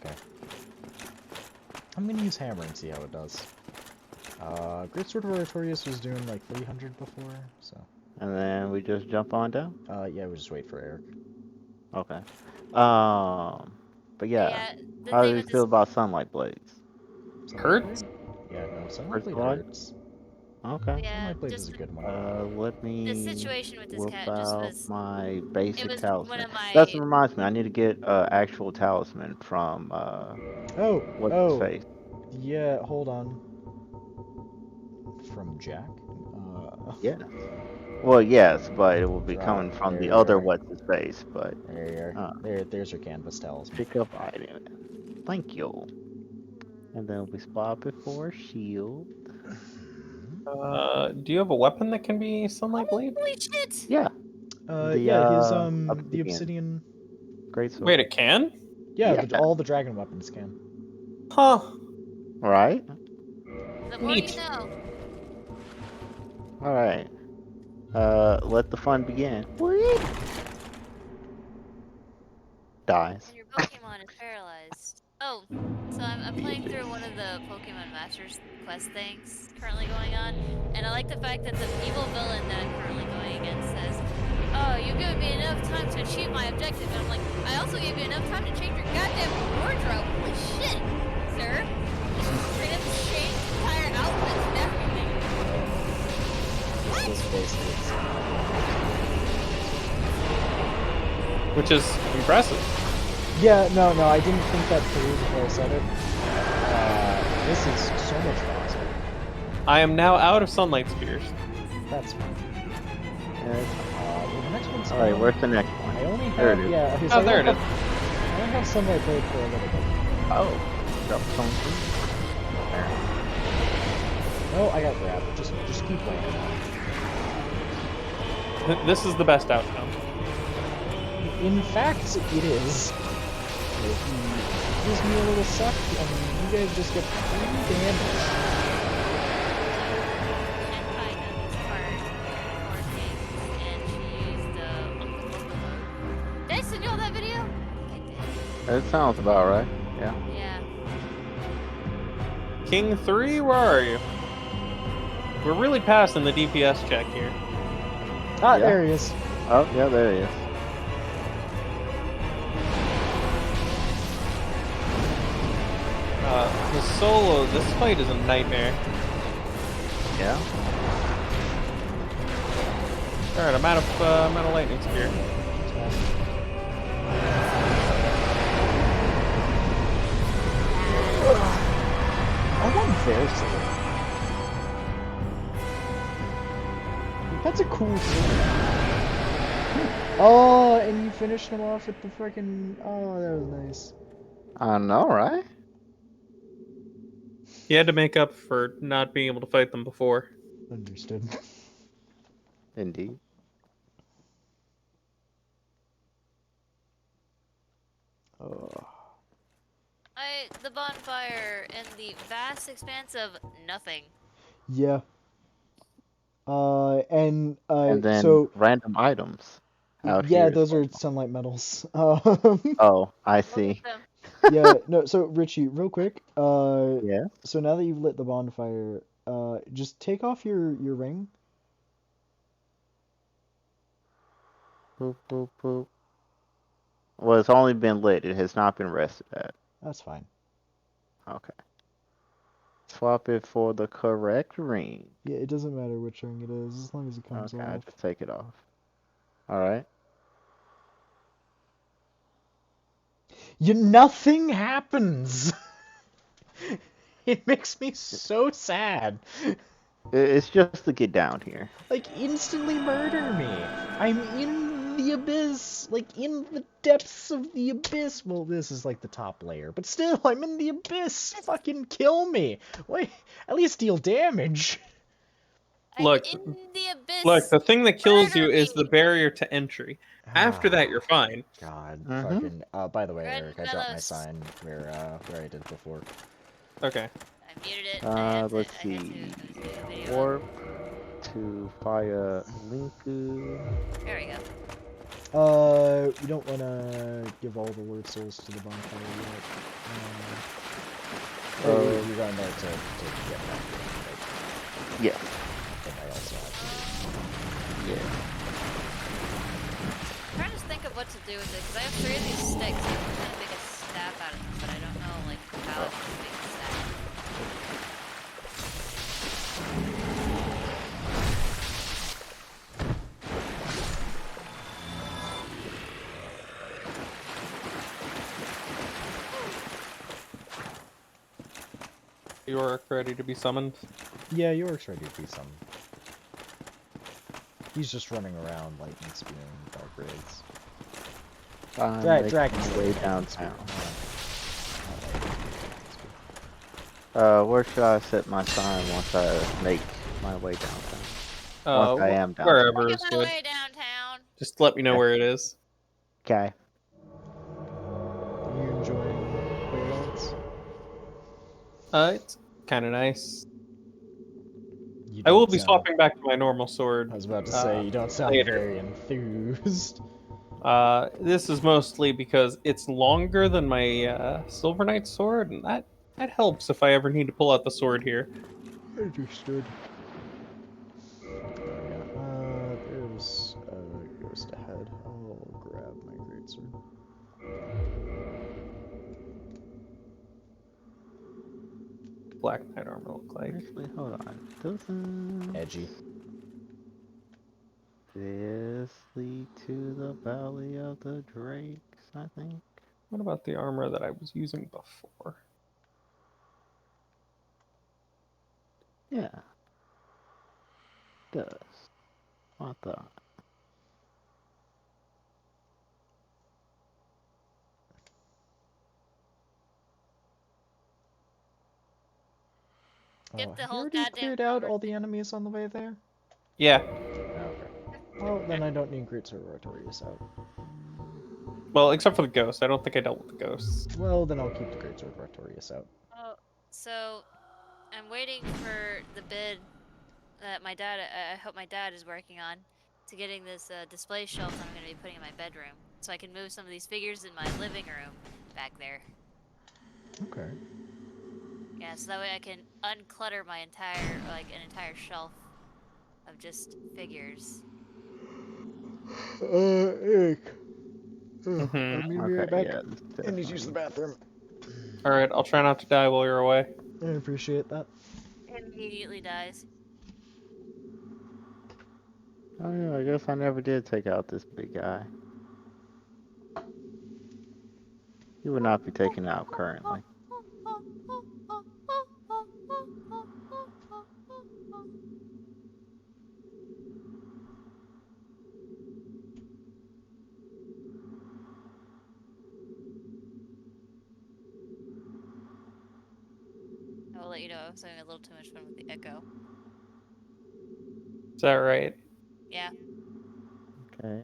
Okay. I'm gonna use hammer and see how it does. Great Sword of Oratorius was doing like 300 before, so. And then we just jump on down? Yeah, we'll just wait for Eric. Okay. But yeah, Yeah, the how thing do you with feel this, about sunlight blades? Hurts? Yeah, no, Sunlight Hurts Blade a lot? hurts. Okay. yeah, Sunlight Blade is just a good one. Let the me situation with this whip cat just out was, my it basic was one talisman. of my, That reminds me, I need to get actual talisman from what's his Oh, face. yeah, hold on. From Jack? Yes. Well, yes, but it will be Drop. coming from There the you other are. what's his face. But There you are. There's your canvas talisman. pick up item. Thank you. And then we swap it for a shield. Do you have a weapon that can be sunlight blade? holy shit! Yeah. Yeah, his the obsidian. obsidian. Great sword. Wait, it can? Yeah, Yeah. all the dragon weapons can. Huh. Right. The more Neat. you know. All right. Let the fun begin. Whee! Dies. And your Pokemon is paralyzed. Oh, so I'm playing through one of the Pokemon Masters quest things currently going on, and I like the fact that the evil villain that I'm currently going against says, oh, you've given me enough time to achieve my objective. And I'm like, I also gave you enough time to change your goddamn wardrobe. Holy shit, sir. Straight up changed entire outfits and everything. Which is impressive. Yeah, no, I didn't think that through before I said it. This is so much faster. I am now out of sunlight spears. That's fine. The next one's All right, where's the next one? I only There have, it is. yeah, okay, Oh, there it is. I only have Sunlight Blade for a little bit. Oh, drop some food. No, I got grabbed. Just keep landing on. This is the best outcome. In fact, it is. If he gives me a little suck, and you guys just get 3 damage. Shenpai done this part for things, and she used Uncle. Did I send you all that video? I did. That sounds about right. Yeah. Yeah. King 3, where are you? We're really passing the DPS check here. Ah, Yeah. there he is. Oh, yeah, there he is. The solo, this fight is a nightmare. Yeah. Alright, I'm out of lightning spear. I want Versa. That's a cool thing. Oh, and you finished him off with the freaking. Oh, that was nice. I know, right? He had to make up for not being able to fight them before. Understood. Indeed. Oh. The bonfire and the vast expanse of nothing. Yeah, And And then so random items out yeah, here as those are well. sunlight metals. Oh, I Look see. at them. Yeah, no, so Richie, real quick, Yeah. so now that you've lit the bonfire, just take off your ring. Boop, boop, boop. Well, it's only been lit. It has not been rested at. That's fine. Okay. Swap it for the correct ring. Yeah, it doesn't matter which ring it is, as long as it comes Okay, I off. just take it off. Alright. Nothing happens! It makes me so sad. It's just to get down here. Like, instantly murder me. I'm in the abyss. Like, in the depths of the abyss. Well, this is like the top layer, but still, I'm in the abyss. Fucking kill me. Wait, at least deal damage. I'm Look, in the look, abyss. the thing that kills Murder you is the me. barrier to entry. After that, you're fine. God, Mhm. fucking. By the way, Eric, I dropped my Grandmalos. sign where I did before. Okay. I muted it. I had to. Let's I had to. see. I was doing a video. Warp to Fire Linku. There we go. You don't want to give all the Lord Souls to the bonfire yet. You're going there to get back to it, right? Yeah. Then I also have to Yeah. I'm trying to think of what to do with it because I have 3 of these sticks. I'm trying to make a staff out of them, but I don't know like how to make a staff. You are ready to be summoned. Yeah, York's ready to be summoned. He's just running around, lightning spewing dark raids. Dragon's Making my way Lightning downtown. Spear. Where should I set my sign once I make my way downtown? Once I am downtown. Wherever is Making my good. way downtown. Just let me know where it is. Okay. Are you enjoying Playlance? It's kind of nice. You I will don't be sound... swapping back to my normal sword. I was about to say, you don't sound later. very enthused. This is mostly because it's longer than my Silver Knight sword, and that helps if I ever need to pull out the sword here. Understood. There's a ghost ahead. I'll grab my greatsword. Black Knight armor look like. Actually, hold on. Doesn't Edgy. this lead to the Valley of the Drakes, I think? What about the armor that I was using before? Yeah. Does. I thought. Skip the Have you whole already goddamn cleared out conversation. all the enemies on the way there? Yeah. Okay. Well, then I don't need Greatsword Artorias out. Well, except for the ghost. I don't think I dealt with the ghosts. Well, then I'll keep the Greatsword Artorias out. Oh, so I'm waiting for the bid that my dad. I hope my dad is working on to getting this display shelf that I'm going to be putting in my bedroom, so I can move some of these figures in my living room back there. Okay. Yeah, so that way I can unclutter my entire an entire shelf of just figures. Eric. Mhm. I'm gonna be Okay, right back. yeah. I need to use the bathroom. Alright, I'll try not to die while you're away. I appreciate that. Immediately dies. Oh yeah, I guess I never did take out this big guy. He would not be taken out currently. I will let you know I was having a little too much fun with the echo. Is that right? Yeah. Okay.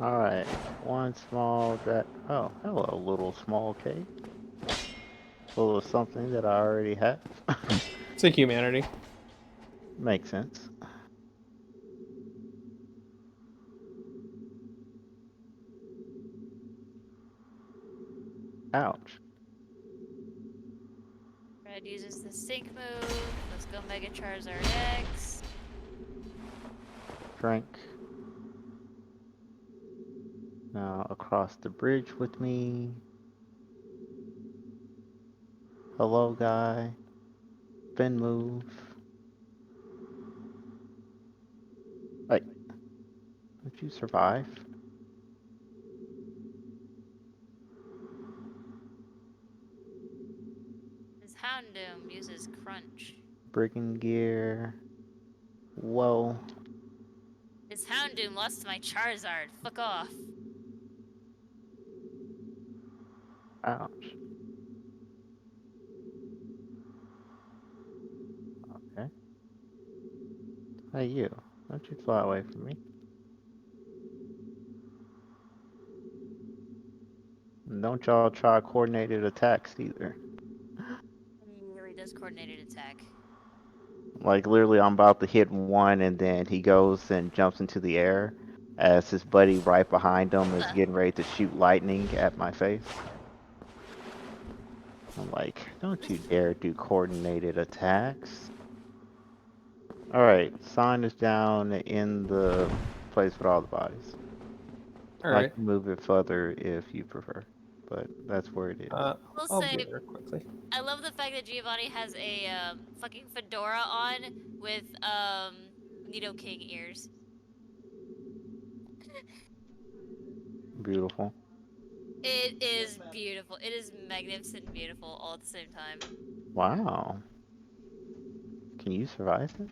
Alright, one small oh, hello, little small cake. Full of something that I already have. It's a humanity. Makes sense. Ouch. Red uses the sync move. Let's go Mega Charizard X. Drink. Now across the bridge with me. Hello, guy. Spin move. Wait. Did you survive? His Houndoom uses Crunch. Brigand gear. Whoa. His Houndoom lost to my Charizard. Fuck off. Ouch. Okay. Hey, you. Don't you fly away from me. And don't y'all try coordinated attacks either. He really does coordinated attack. Like, literally, I'm about to hit one, and then he goes and jumps into the air as his buddy right behind him is getting ready to shoot lightning at my face. I'm like, don't you dare do coordinated attacks. Alright, sign is down in the place with all the bodies. All I right. can move it further if you prefer, but that's where it is. We'll I'll say, be there quickly. I love the fact that Giovanni has a fucking fedora on with Nidoking ears. Beautiful. It is beautiful. It is magnificent and beautiful all at the same time. Wow. Can you survive this?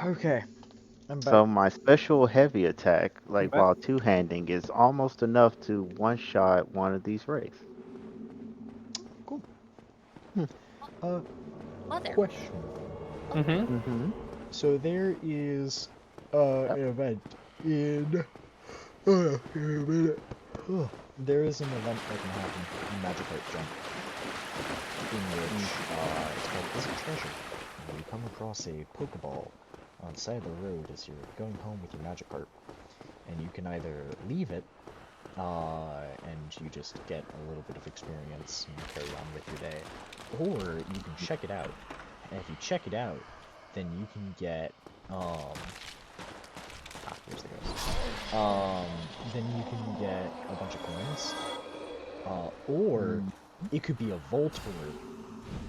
Okay. I'm back. So my special heavy attack, like back. while two-handing, is almost enough to one-shot one of these wraiths. Cool. Mother. Question. Mm-hmm. Mm-hmm. So there is Yep. an event in here a minute. There is an event that can happen in Magikarp Jump in which it's called Visit Treasure. And you come across a Pokeball on the side of the road as you're going home with your Magikarp. And you can either leave it and you just get a little bit of experience and carry on with your day, or you can check it out. And if you check it out, then you can get here's the ghost. Then you can get a bunch of coins, or it could be a Voltorb,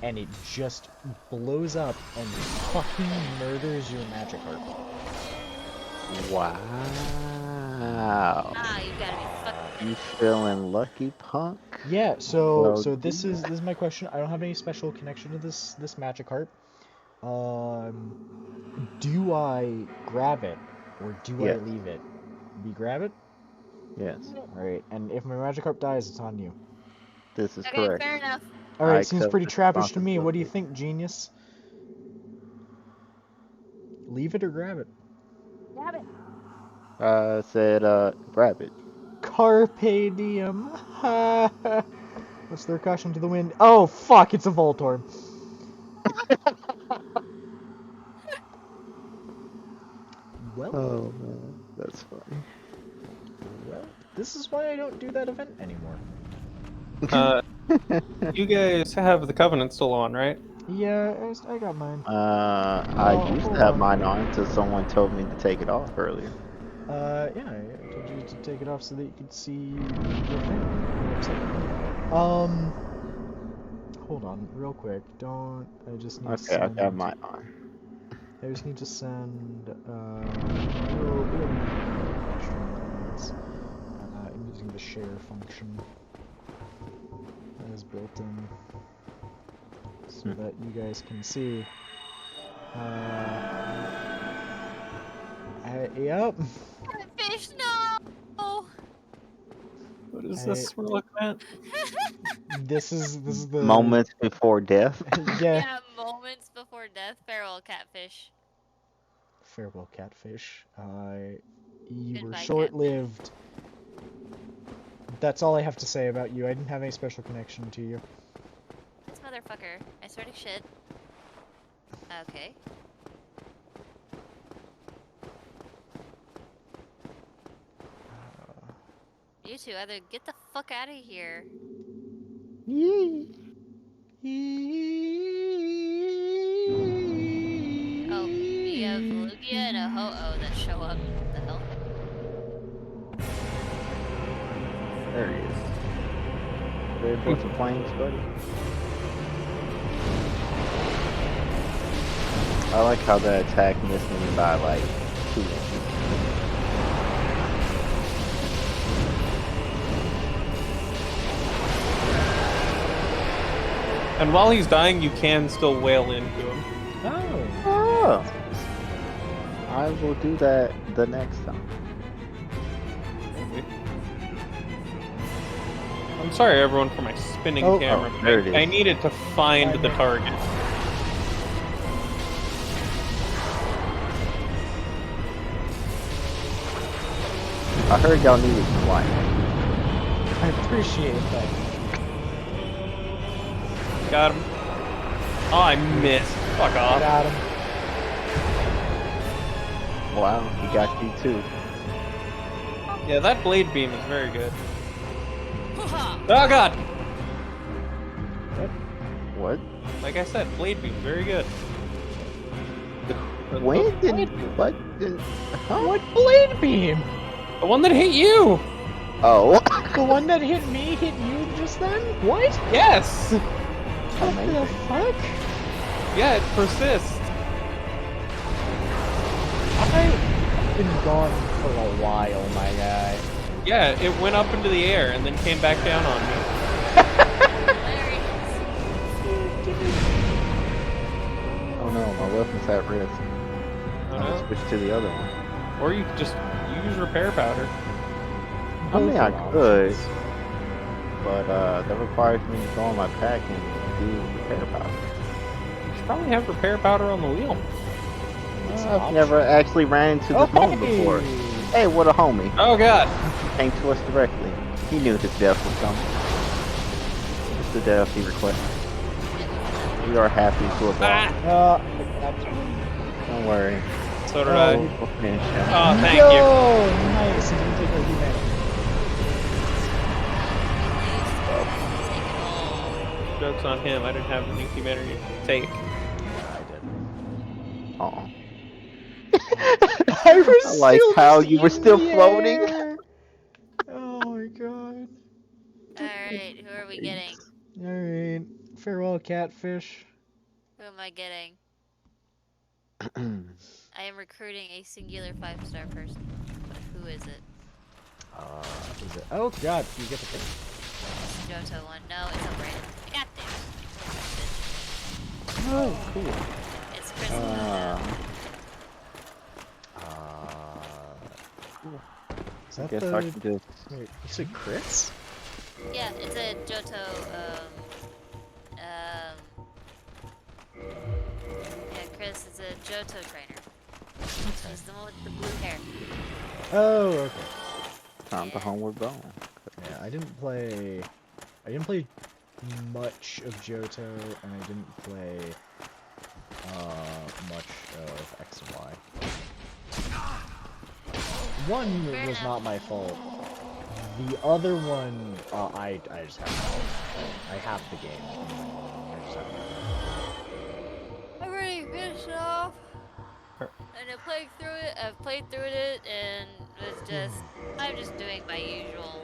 and it just blows up and fucking murders your Magikarp. Wow. Ah, you gotta be fucking. You feeling lucky, punk? Yeah, so Well, this is my question. I don't have any special connection to this Magikarp. Do I grab it or do I Yes. leave it? We grab it? Yes. Alright, and if my Magikarp dies, it's on you. This is Okay, correct. fair enough. I Alright, seems accept pretty the trappish to me. What do you responsibility. think, genius? Leave it or grab it? Grab it. Said, grab it. Carpe diem. Let's throw caution to the wind. Oh, fuck, it's a Voltorb. Well, Oh man, that's funny. well, this is why I don't do that event anymore. You guys have the Covenant still on, right? Yeah, I got mine. I used to Hold have on. mine on until someone told me to take it off earlier. Yeah, I told you to take it off so that you could see your thing. Hold on, real quick. I just need to Okay, I send. got mine on. I just need to send, real questions. I'm using the share function that is built in so that you guys can see. Yep. Fish, no! What is this we're looking at? This is the Moments before death. yeah. Yeah, moments before death, feral catfish. farewell, Catfish. You were Goodbye, short-lived. That's all I have to say about you. I didn't have any special connection to you. This motherfucker. I swear to shit. Okay. You two either get the fuck out of here. Oh, we have Lugia and a Ho-Oh that show up. What the hell? There he is. Ready for some flames, buddy? I like how the attack missed me by like 2 inches. And while he's dying, you can still wail into him. Oh. I will do that the next time. Maybe. I'm sorry, everyone, for my spinning Oh, camera. there it is. I needed to find the target. I heard y'all needed one. I appreciate that. Got him. Oh, I missed. Fuck off. Got him. Wow, he got you too. Yeah, that blade beam is very good. Oh god! What? Like I said, blade beam, very good. When did what? Huh? What blade beam? The one that hit you! Oh. The one that hit me hit you just then? What? Yes! What the fuck? Yeah, it persists. I've been gone for a while, my guy. Yeah, it went up into the air and then came back down on me. Oh no, my weapon's at risk. Oh, I'm gonna no? switch to the other one. Or you could just use repair powder. I mean, I Both are could, options. but that requires me to go on my pack and do repair powder. You should probably have repair powder on the wheel. It's an I've option. never actually ran into this moment before. Hey, what a homie. Oh god! Came to us directly. He knew his death was coming. It's the death he requested. We are happy to have Ah! Don't worry. So did I. We'll finish him. Oh, thank Yo! you. Nice, you didn't take our humanity. Joke's on him, I didn't have any humanity to take. Aw. I was I like still how just you were in still the floating. air. Oh my god. Alright, who are we getting? Alright. Farewell, Catfish. Who am I getting? I am recruiting a singular 5-star person. Who is it? Is it? Oh god, you get the pick. It's the Johto one. No, it's a Brandon. God damn it. Oh, cool. It's Chris. Is I that guess the... I can just... Wait, you said Chris? Yeah, it's a Johto, yeah, Chris is a Johto trainer. He's the one with the blue hair. Oh, okay. Time to homeward bound. Yeah, I didn't play much of Johto, and I didn't play much of X and Y. One was not my fault. The other one, I just have no. I have the game. I just have no. I've already finished it off. And I played through it, I've played through it, and it's just, I'm just doing my usual.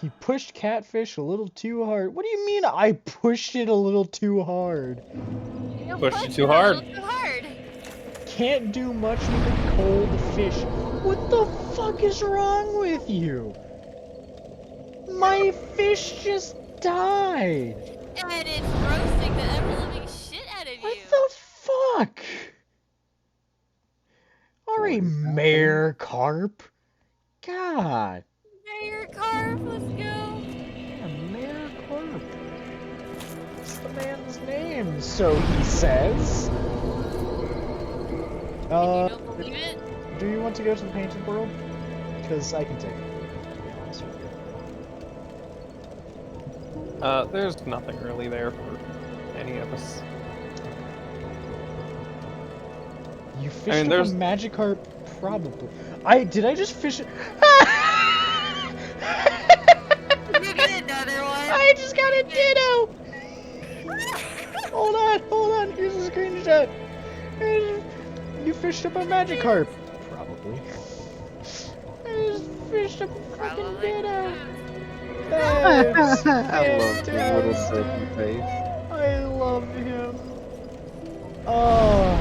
He pushed Catfish a little too hard. What do you mean I pushed it a little too hard? You Pushed it pushed too a hard. little too hard. Can't do much with a cold fish. What the fuck is wrong with you? My fish just died. And it's roasting the ever-living shit out of you. What the fuck? Alright, Mare Carp. God. Mayor Carp, let's go. Yeah, Mare Carp. What's the man's name? So he says. you don't believe it? Do you want to go to the painted world? Because I can take it. To be honest with you. There's nothing really there for any of us. You fished up there's- a Magikarp? Probably. Did I just fish it? You get another one. I just got a Ditto! Hold on, here's a screenshot. You fished up a Magikarp. Probably. I just fished up a fucking Probably. Ditto. I That's love the little fantastic. silky face. I love him. Oh.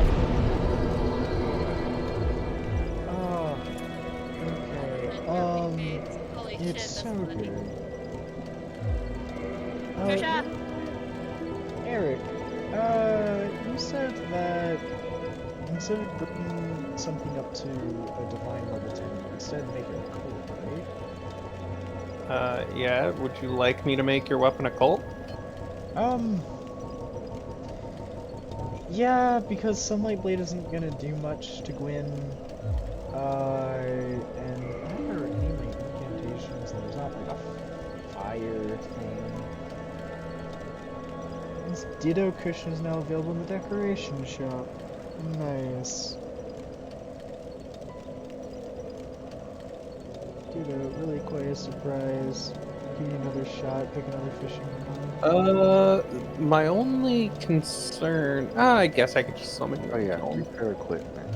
Okay. Holy It's shit, that's so funny. good. Trisha? Eric, you said that instead of bringing something up to a divine level 10, you instead make it a cult, right? Yeah, would you like me to make your weapon a cult? Yeah, because Sunlight Blade isn't gonna do much to Gwyn. And I don't know any like incantations, and there's not like a fire thing. This Ditto cushion is now available in the decoration shop. Nice. Ditto, really quite a surprise. Give you another shot, pick another fishing rod. My only concern... I guess I could just summon you. Oh yeah, repair equipment.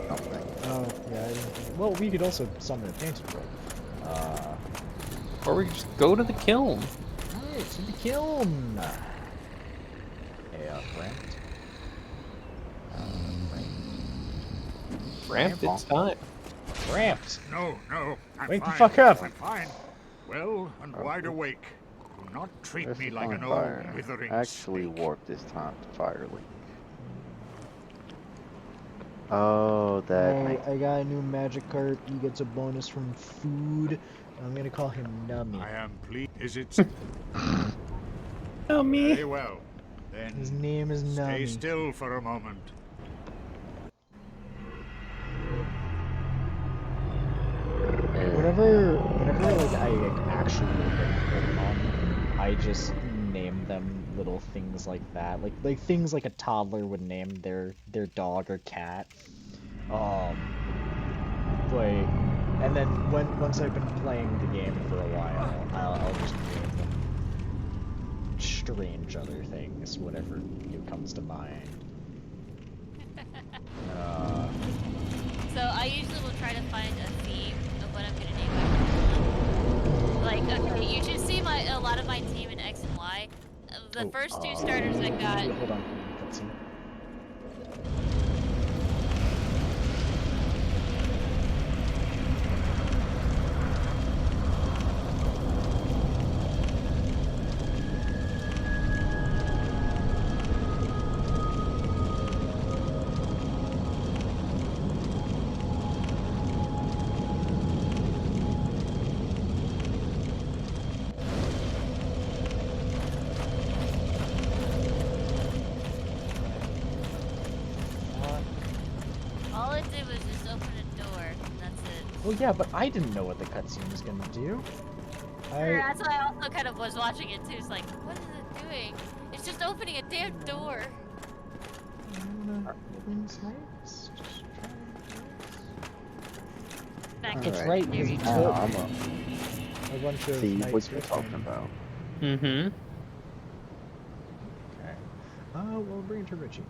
Something. Oh, yeah, I didn't think... Well, we could also summon a painted world. Or we could just go to the kiln. Alright, to the kiln! Ramped. Ramped, it's time. Ramped! No, I'm Wake the fine. fuck up. I'm fine. Well and wide awake. Do not treat This me is like on an fire. old withering Actually snake. warped this time to Firelink. Oh, that makes I got a new Magikarp. He gets a bonus from food. I'm gonna call him Nummy. I am pleased. Is it Oh, me. very well? Then His name is stay Nummy. still for a moment. Whenever like I actually look at Pokemon, I just name them little things like that, like things like a toddler would name their dog or cat. Like, and then once I've been playing the game for a while, I'll just name them strange other things, whatever comes to mind. So I usually will try to find a theme of what I'm gonna name my Pokemon. Like, okay, you should see a lot of my team in X and Y. The first two starters I got. Hold on, cutscene. All it did was just open a door, and that's it. Well, yeah, but I didn't know what the cutscene was gonna do. That's why I also kind of was watching it too. It's like, what is it doing? It's just opening a damn door. Back That's in right, because he theory. took I'm a bunch of see knights what you're with talking him. about. Mm-hmm. Okay. We'll bring it to Richie.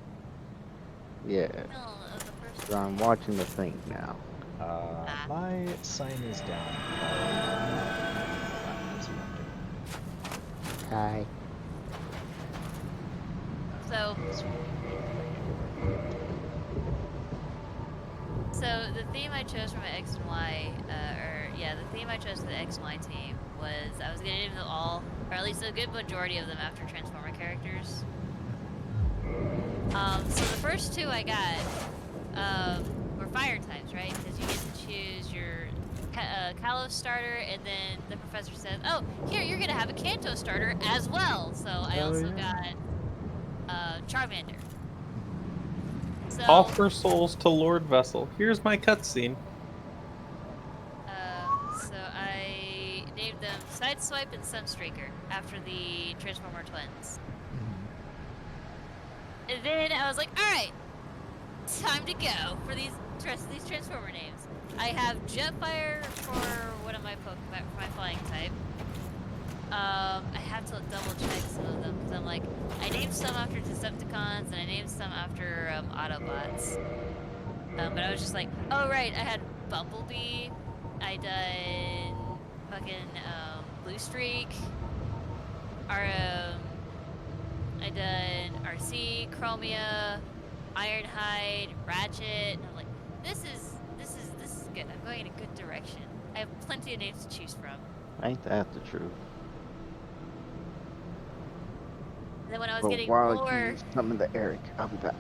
Yeah, No, of the first so I'm watching the thing now. My sign is down. Hi. So the theme I chose for my X and Y, the theme I chose for the X and Y team was I was gonna name them all, or at least a good majority of them after Transformer characters. So the first two I got were fire types, right? Because you get to choose your Kalos starter, and then the professor says, "Oh, here you're gonna have a Kanto starter as well." So I also got Charmander. So, Offer souls to Lord Vessel. Here's my cutscene. so I named them Sideswipe and Sunstreaker after the Transformer twins. And then I was like, alright, time to go for these Transformer names. I have Jetfire for one of my Pokemon, for my flying type. I have to double check some of them, because I'm like, I named some after Decepticons, and I named some after Autobots. But I was just like, oh right, I had Bumblebee, I done fucking Blue Streak, I done RC, Chromia, Ironhide, Ratchet, and I'm like, this is good. I'm going in a good direction. I have plenty of names to choose from. Ain't that the truth? And then when I was But getting while more, you summon the Eric, I'll be back.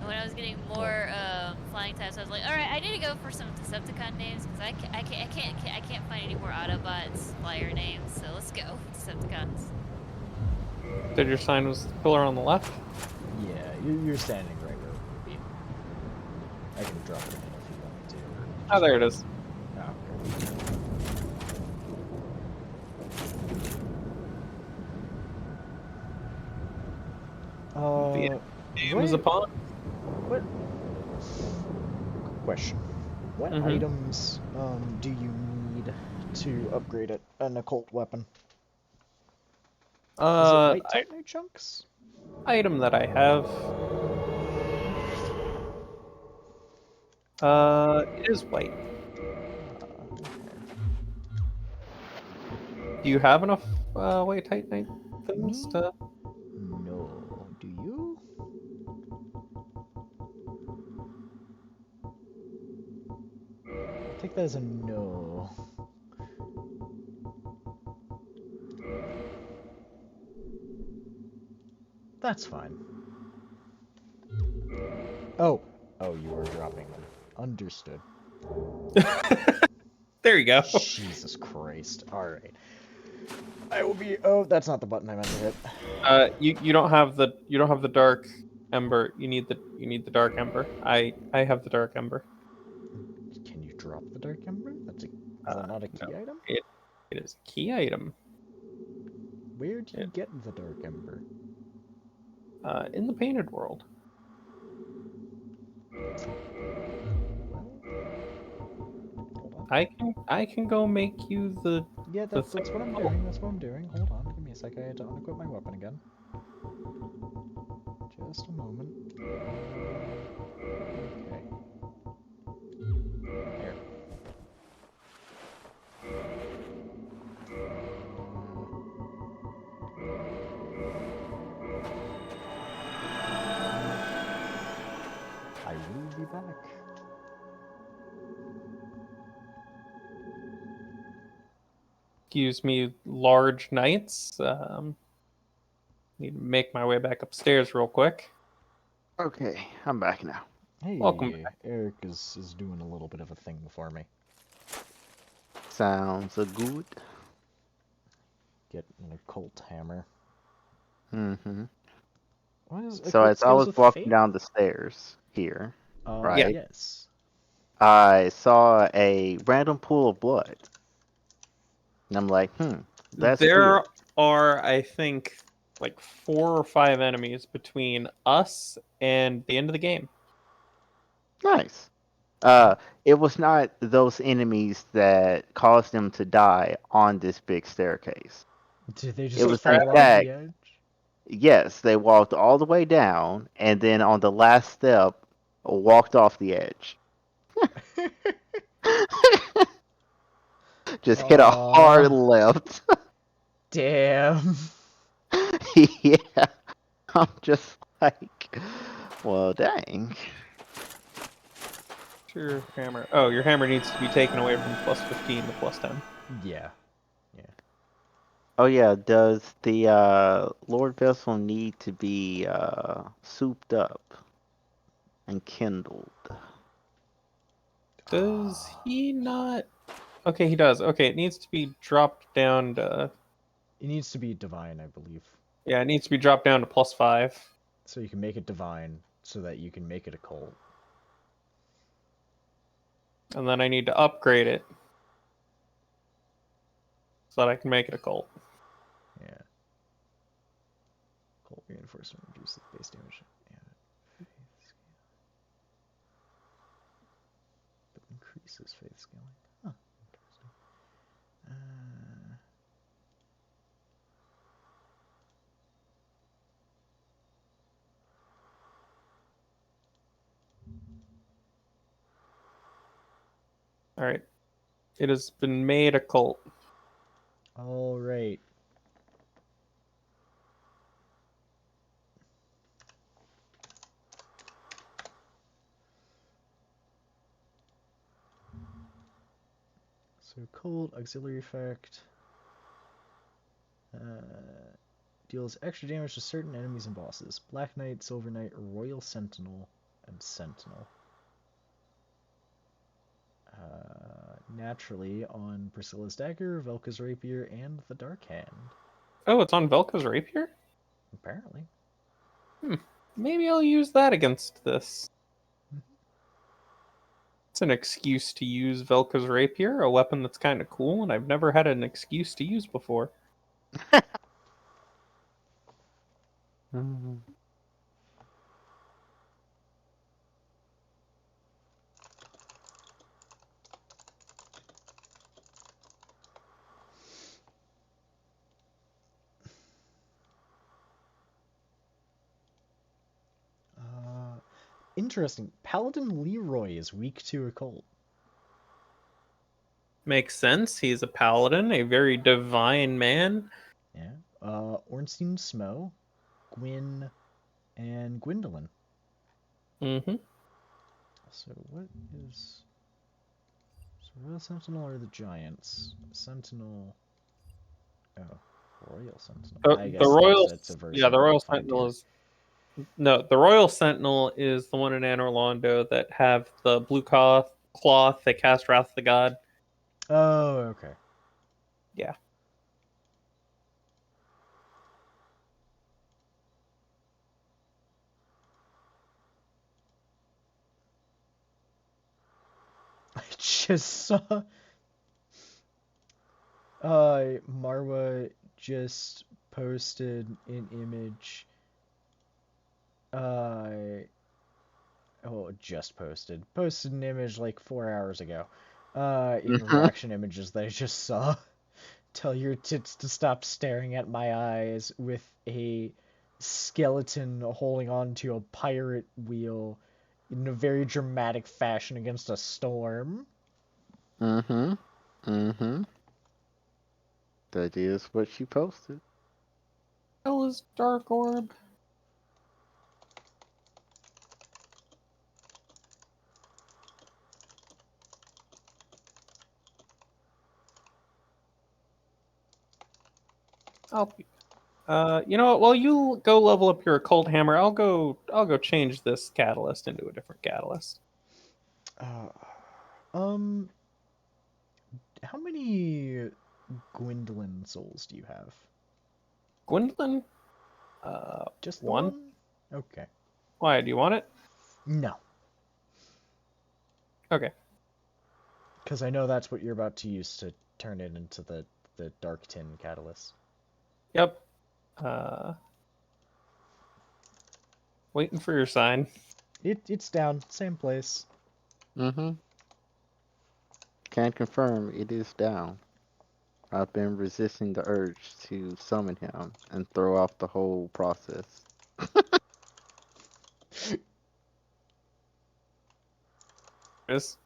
when I was getting more flying types, I was like, all right, I need to go for some Decepticon names because I can't find any more Autobots flyer names. So let's go Decepticons. Did your sign was the pillar on the left? Yeah, you're standing right where it would be. I can drop it in if you want me to. Oh, there it is. Oh, okay. The game is What? upon. What? Question. What Mhm. items do you need to upgrade an occult weapon? Is it white Titanite chunks? Item that I have. It is white. Okay. Do you have enough white Titanite things Me? to? No. Do you? I'll take that as a no. That's fine. Oh. Oh, you are dropping them. Understood. There you go. Jesus Christ. Alright. I will be... Oh, that's not the button I meant to hit. You don't have the dark ember. You need the dark ember. I have the dark ember. Can you drop the Dark Ember? Is that not a key No, item? it is a key item. Where do you get the Dark Ember? In the painted world. Hold on. I can go make you the. Yeah, the that's what I'm thing. doing. That's what I'm doing. Hold on. Give me a sec. I had to unequip my weapon again. Just a moment. Okay. Here. I will be back. Excuse me, large knights. Need to make my way back upstairs real quick. Okay, I'm back now. Hey, Welcome back. Eric is doing a little bit of a thing for me. Sounds good. Get an occult hammer. Mm-hmm. What is So occult as I skills was with walking fate? down the stairs here, right, Yes. I saw a random pool of blood. And I'm like, that's There weird. are, I think, like 4 or 5 enemies between us and the end of the game. Nice. It was not those enemies that caused them to die on this big staircase. Did they It just was fall in off fact, the edge? yes, they walked all the way down, and then on the last step, walked off the edge. Just hit a hard Aw, left. damn. Yeah, I'm just like, well, dang. Your hammer. Oh, your hammer needs to be taken away from +15 to +10. Yeah. Oh yeah, does the Lord Vessel need to be souped up and kindled? Does he not? Okay, he does. Okay, it needs to be dropped down to. It needs to be divine, I believe. Yeah, it needs to be dropped down to +5. So you can make it divine, so that you can make it a cult. And then I need to upgrade it so that I can make it a cult. Yeah. Cult reinforcement reduces the base damage. And but increases faith scaling. Huh. Interesting. All right. It has been made a cult. All right. So cold auxiliary effect deals extra damage to certain enemies and bosses. Black Knight, Silver Knight, Royal Sentinel, and Sentinel. Naturally on Priscilla's Dagger, Velka's Rapier, and the Dark Hand. Oh, it's on Velka's Rapier? Apparently. Maybe I'll use that against this. It's an excuse to use Velka's Rapier, a weapon that's kind of cool, and I've never had an excuse to use before. Interesting. Paladin Leroy is weak to occult. Makes sense. He's a paladin, a very divine man. Yeah. Ornstein Smo, Gwyn, and Gwendolyn. Mm-hmm. So what is... So Royal Sentinel are the giants. Sentinel... Oh, Royal Sentinel. I guess The Royal, that's a version yeah, the of Royal Fine Sentinel Tier. is the Royal Sentinel is the one in Anor Londo that have the blue cloth that cast Wrath of the God. Oh, okay. Yeah. I just saw... Marwa just posted an image. Posted an image like 4 hours ago. In reaction images that I just saw. Tell your tits to stop staring at my eyes with a skeleton holding on to a pirate wheel in a very dramatic fashion against a storm. Mm-hmm. Mm-hmm. That is what she posted. Hell is Dark Orb. You know what? While you go level up your occult hammer, I'll go change this catalyst into a different catalyst. How many Gwendolyn souls do you have? Gwendolyn? Just the one. one? Okay. Why? Do you want it? No. Okay. Because I know that's what you're about to use to turn it into the Dark Tin catalyst. Yep. Waiting for your sign. It's down. Same place. Mm-hmm. Can confirm it is down. I've been resisting the urge to summon him and throw off the whole process. Yes.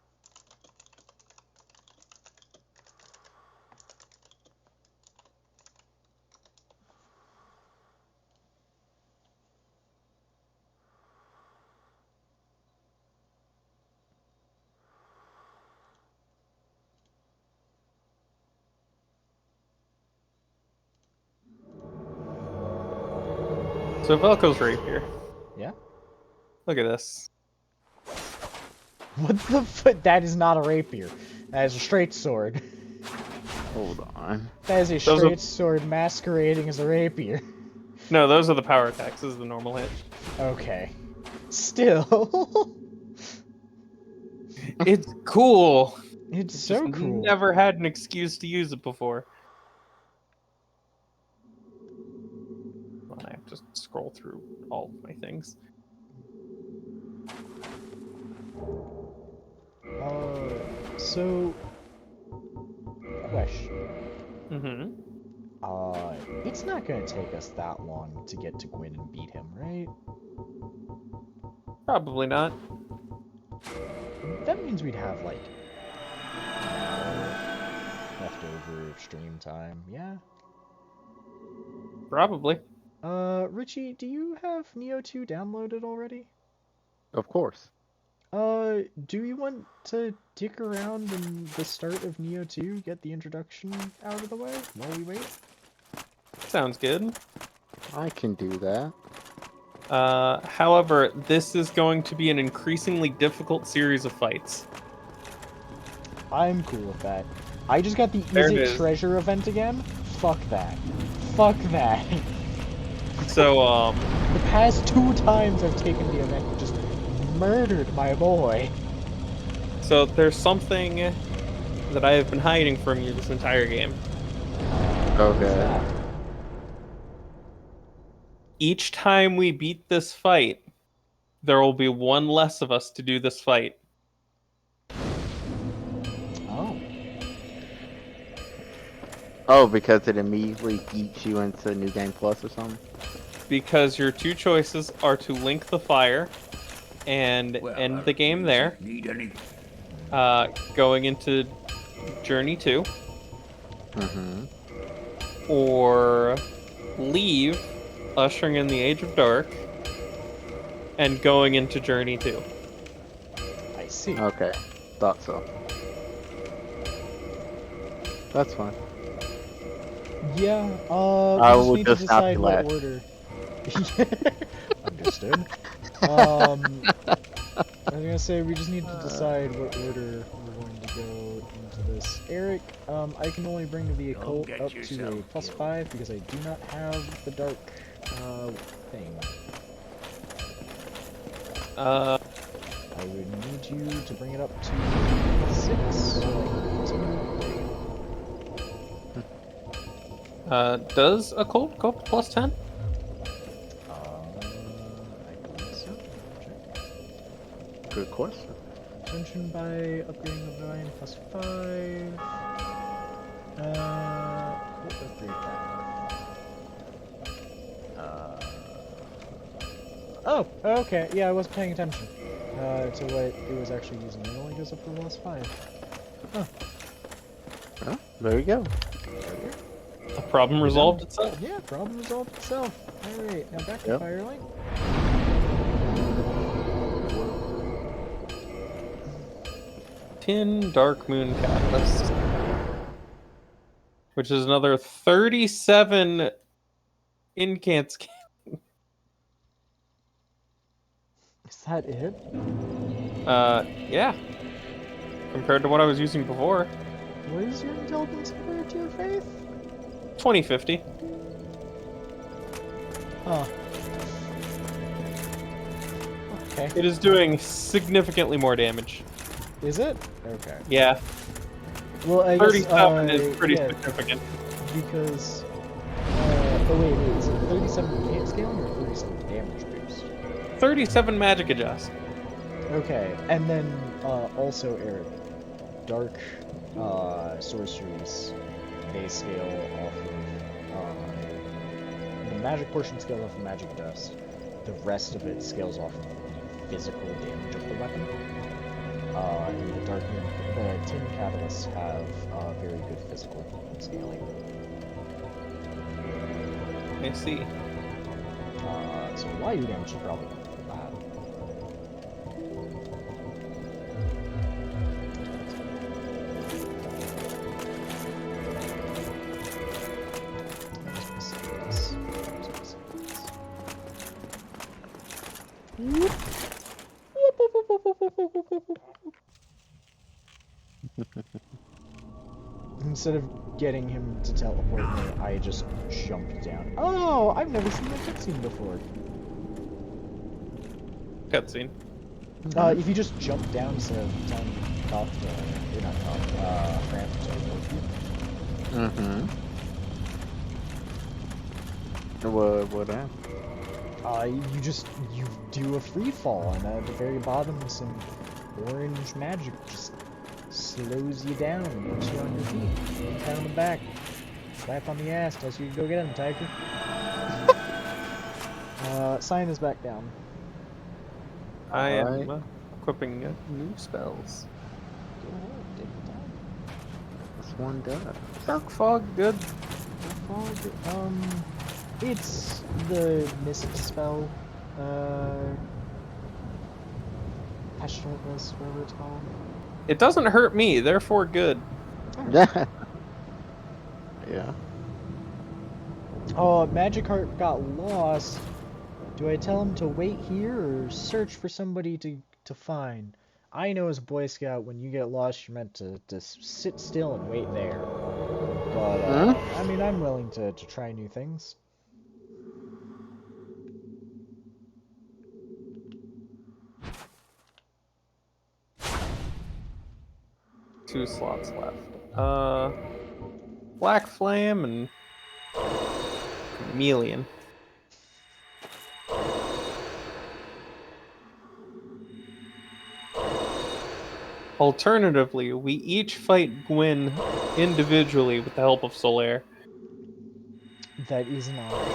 So Velko's rapier. Yeah? Look at this. What the fuck? That is not a rapier. That is a straight sword. Hold on. That is a straight sword masquerading as a rapier. No, those are the power attacks. This is the normal hit. Okay. Still. It's cool. It's Just so cool. never had an excuse to use it before. Well, I have to scroll through all of my things. So, question. Mm-hmm. It's not gonna take us that long to get to Gwyn and beat him, right? Probably not. That means we'd have, like, an hour left over of stream time, yeah? Probably. Richie, do you have Neo 2 downloaded already? Of course. Do you want to dick around in the start of Neo 2, get the introduction out of the way while we wait? Sounds good. I can do that. However, this is going to be an increasingly difficult series of fights. I'm cool with that. I just got the There Is it It is. Treasure event again? Fuck that. Fuck that. So, The past 2 times I've taken the event, it just murdered my boy. so there's something that I have been hiding from you this entire game. Okay. Each time we beat this fight, there will be one less of us to do this fight. Oh. Oh, because it immediately eats you into New Game Plus or something? Because your two choices are to link the fire and end the game there, Need any? going into Journey 2, Mm-hmm. or leave, ushering in the Age of Dark, and going into Journey 2. I see. Okay. Thought so. That's fine. Yeah, I we just will need just to not decide be what last. order. Understood. I was gonna say, we just need to decide what order we're going to go into this. Eric, I can only bring the occult get up to a yourself +5 because I do not have the dark, thing. I would need you to bring it up to 6 so I can continue. Does Occult go up to +10? I believe so. Check. Good question. Ascension by upgrading the Divine +5. What upgrade that? Oh, okay. Yeah, I wasn't paying attention to what it was actually using. It only goes up to +5. Huh. Well, there you go. The problem resolved itself. Yeah, problem resolved itself. Alright, now back to Yep. Firelink. Tin Dark Moon Catalyst. Which is another 37 incants. Is that it? Yeah. Compared to what I was using before. What is your intelligence compared to your faith? 2050. Huh. Okay. It is doing significantly more damage. Is it? Okay. Yeah. Well, I 37 guess, is pretty yeah, significant. because, oh wait, is it 37 hit scaling or 37 damage boost? 37 magic adjust. Okay, and then, also, Eric, dark, sorceries, they scale off of, the magic portion scales off of magic dust. The rest of it scales off of the physical damage of the weapon. And the dark tin catalysts have very good physical scaling. I see. So YU damage is probably not that bad. Instead of getting him to teleport me, I just jumped down. Oh, I've never seen that cutscene before. cutscene. If you just jump down instead of telling Koth to, or not Koth, Fran to teleport you. Mm-hmm. What happened? You do a free fall, and at the very bottom, some orange magic just slows you down and puts you on your feet. One pat on the back, slap on the ass, tells you to go get him, Tiger. Sign is back down. I am Alright. equipping new spells. Go ahead, take your time. This one does. Dark fog, good. It's the mist spell. Pestilentless, whatever it's called. It doesn't hurt me, therefore good. Yeah. Oh, Magikarp got lost. Do I tell him to wait here or search for somebody to find? I know as a Boy Scout, when you get lost, you're meant to sit still and wait there. But, I mean, I'm willing to try new things. Two slots left. Black Flame and Chameleon. Alternatively, we each fight Gwyn individually with the help of Solaire. That is an option.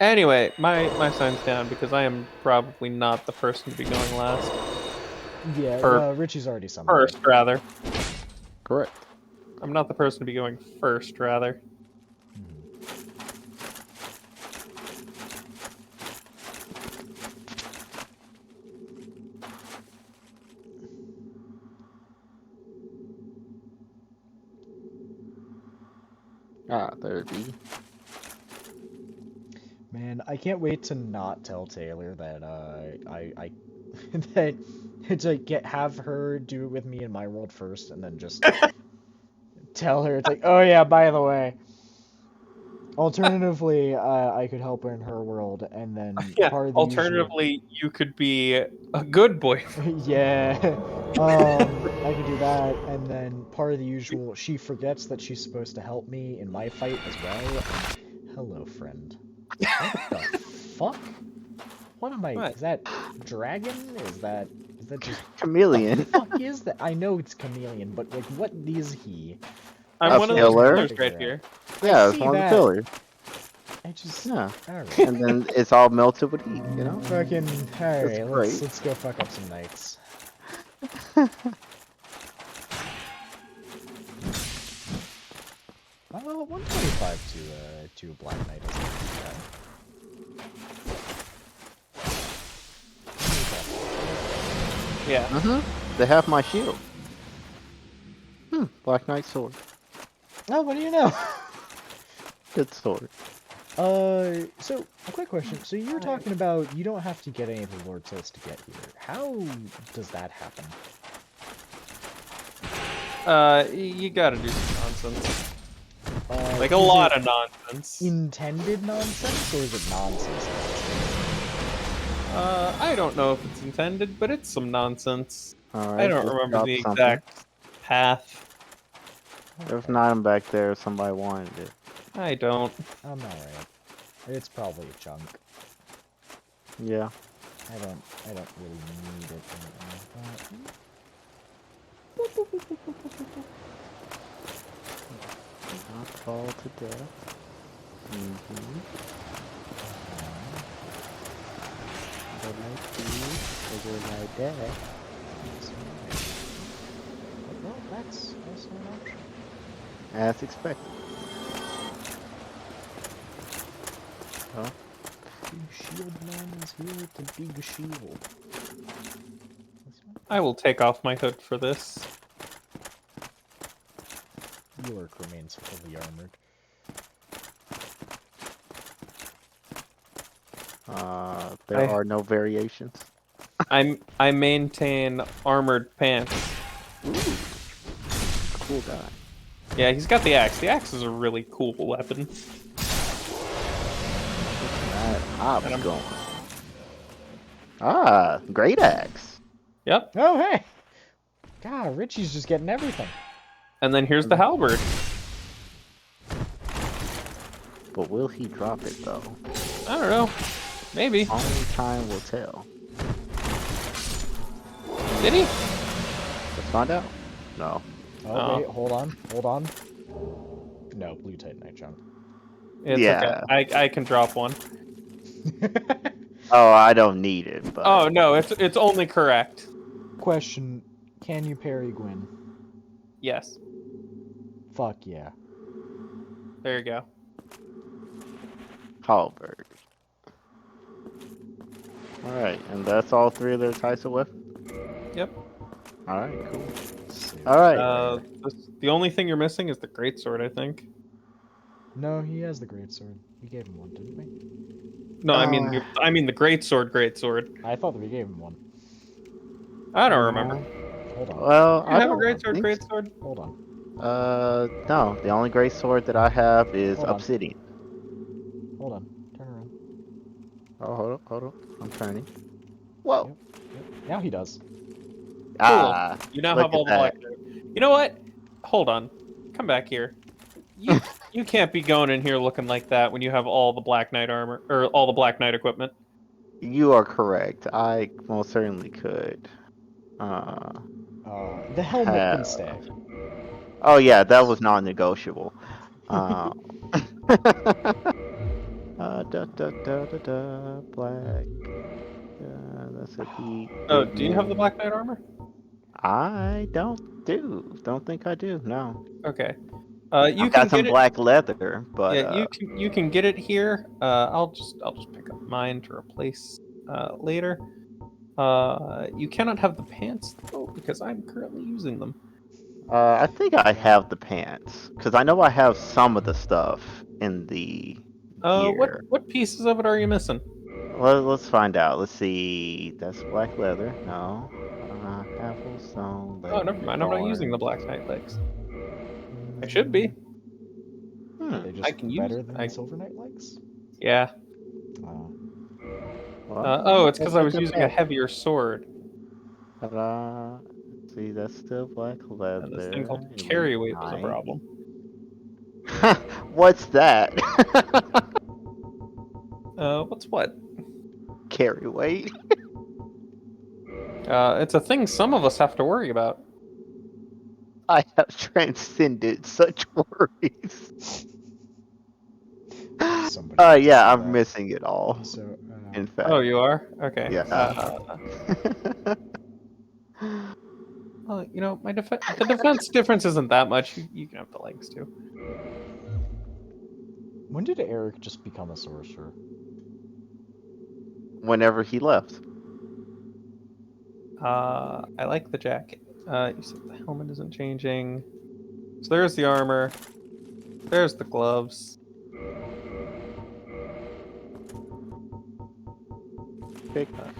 Anyway, my sign's down because I am probably not the person to be going last. Yeah, Richie's already summoned. First, rather. Correct. I'm not the person to be going first, rather. There it be. Man, I can't wait to not tell Taylor that I that to have her do it with me in my world first, and then just tell her it's like, oh yeah, by the way. Alternatively, I could help her in her world, and then Yeah. part of the Alternatively, you could be a good boyfriend. yeah, I could do that, and then part of the usual, she forgets that she's supposed to help me in my fight as well. Hello, friend. What the fuck? What am I? What? Is that dragon? Is that just Chameleon. What the fuck is that? I know it's chameleon, but like, what is he? I'm A one of those pillar? pillars right here. Yeah, it's see one of the that. pillars. I just Yeah. alright. And then it's all melted with heat, you know? Fucking alright. great. Let's go fuck up some knights. Well, 125 to a black knight isn't too bad. Yeah. They have my shield. Black Knight sword. Oh, what do you know? Good sword. So, a quick question. So you're talking about you don't have to get any of the Lord Souls to get here. How does that happen? You gotta do some nonsense. Like a Is lot it of nonsense. intended nonsense, or is it nonsense? I don't know if it's intended, but it's some nonsense. Alright. I don't let's remember drop the something. exact path. If not, I'm back there if somebody wanted it. I don't. I'm alright. It's probably a chunk. Yeah. I don't really need it right now. Not fall to death. But like you, over like that. Well, that's also an option. As expected. Huh? Big shield man is here with the big shield. I will take off my hood for this. York remains fully armored. There are no variations. I maintain armored pants. Cool guy. Yeah, he's got the axe. The axe is a really cool weapon. I And was going. Ah, great axe. Yep. Oh, hey! God, Richie's just getting everything. And then here's the halberd. But will he drop it though? I don't know. Maybe. Only time will tell. Did he? Let's find out. No. Oh, wait, hold on. No, blue Titanite chunk. It's Yeah. okay. I can drop one. Oh, I don't need it, but... Oh no, it's only correct. Question, can you parry Gwyn? Yes. Fuck yeah. There you go. Halberd. Alright, and that's all 3 of their types of weapons? Yep. Alright, cool. Alright. The only thing you're missing is the greatsword, I think. No, he has the greatsword. We gave him one, didn't we? No, I mean the greatsword. I thought that we gave him one. I don't remember. Hold on. Well, You I have a don't greatsword? Hold on. No. The only great sword that I have is Hold on. obsidian. Hold on. Turn around. Oh, hold up. I'm turning. Whoa. Yep. Now he does. Ah. You now look have all the at black. You know what? Hold on. Come back here. You can't be going in here looking like that when you have all the Black Knight armor or all the Black Knight equipment. You are correct. I most certainly could. The helmet can stay. Oh yeah, that was non-negotiable. Da, da, da, da, da, black. That's a heat. Oh, do you have the Black Knight armor? I don't think I do. No. Okay. You I've can got some get it. black leather, but Yeah, you can get it here. I'll just pick up mine to replace later. You cannot have the pants though because I'm currently using them. I think I have the pants because I know I have some of the stuff in the gear. What pieces of it are you missing? Let's find out. Let's see. That's black leather. No. Apple stone. Oh, never mind. I'm not using the Black Knight legs. I should be. Are they just I can better use. than Silver Knight legs? Yeah. It's because I was using a heavier sword. See, that's still black leather. And this thing called carry weight was a problem. What's that? What's what? Carry weight? It's a thing some of us have to worry about. I have transcended such worries. Yeah, I'm missing it all. So, in fact. Oh, you are? Okay. Yeah. Well, you know, the defense difference isn't that much. You can have the legs too. When did Eric just become a sorcerer? Whenever he left. I like the jacket. You said the helmet isn't changing. So there's the armor. There's the gloves. Pick up.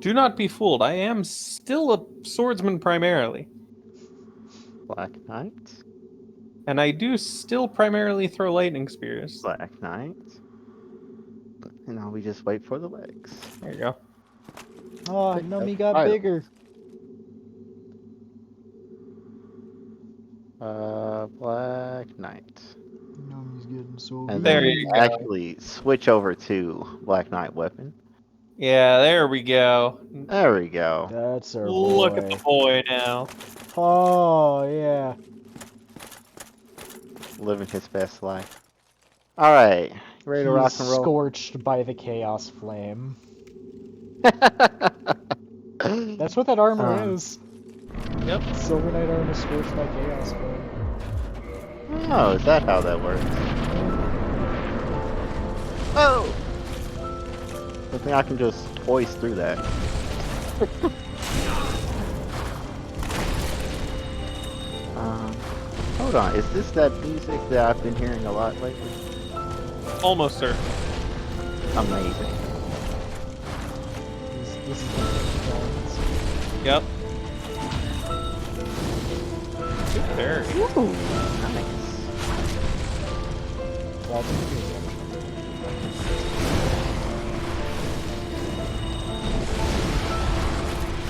Do not be fooled. I am still a swordsman primarily. Black Knight. And I do still primarily throw lightning spears. Black Knight. And now we just wait for the legs. There you go. Oh, Nummy got bigger. Black Knight. Nummy's getting so And big. There then you go. actually switch over to Black Knight weapon. Yeah, there we go. There we go. That's our boy. Look at the boy now. Oh, yeah. Living his best life. Alright. Ready to rock and roll? Scorched by the Chaos Flame. That's what that armor is. Yep. Silver Knight armor scorched by Chaos Flame. Oh, is that how that works? Oh! I think I can just hoist through that. Hold on, is this that music that I've been hearing a lot lately? Almost, sir. Amazing. This is the Yep. Very. Ooh, nice. Well, it's gonna be a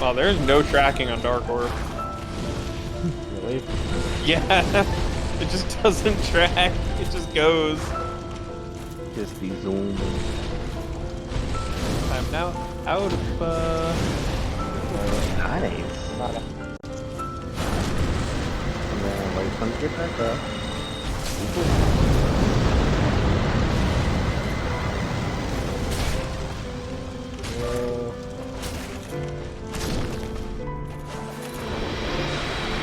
Oh, there's no tracking on Dark Orb. Really? Yeah, it just doesn't track. It just goes. Just be zoomed. I'm now out of. Nice. And then wait for him to get back up.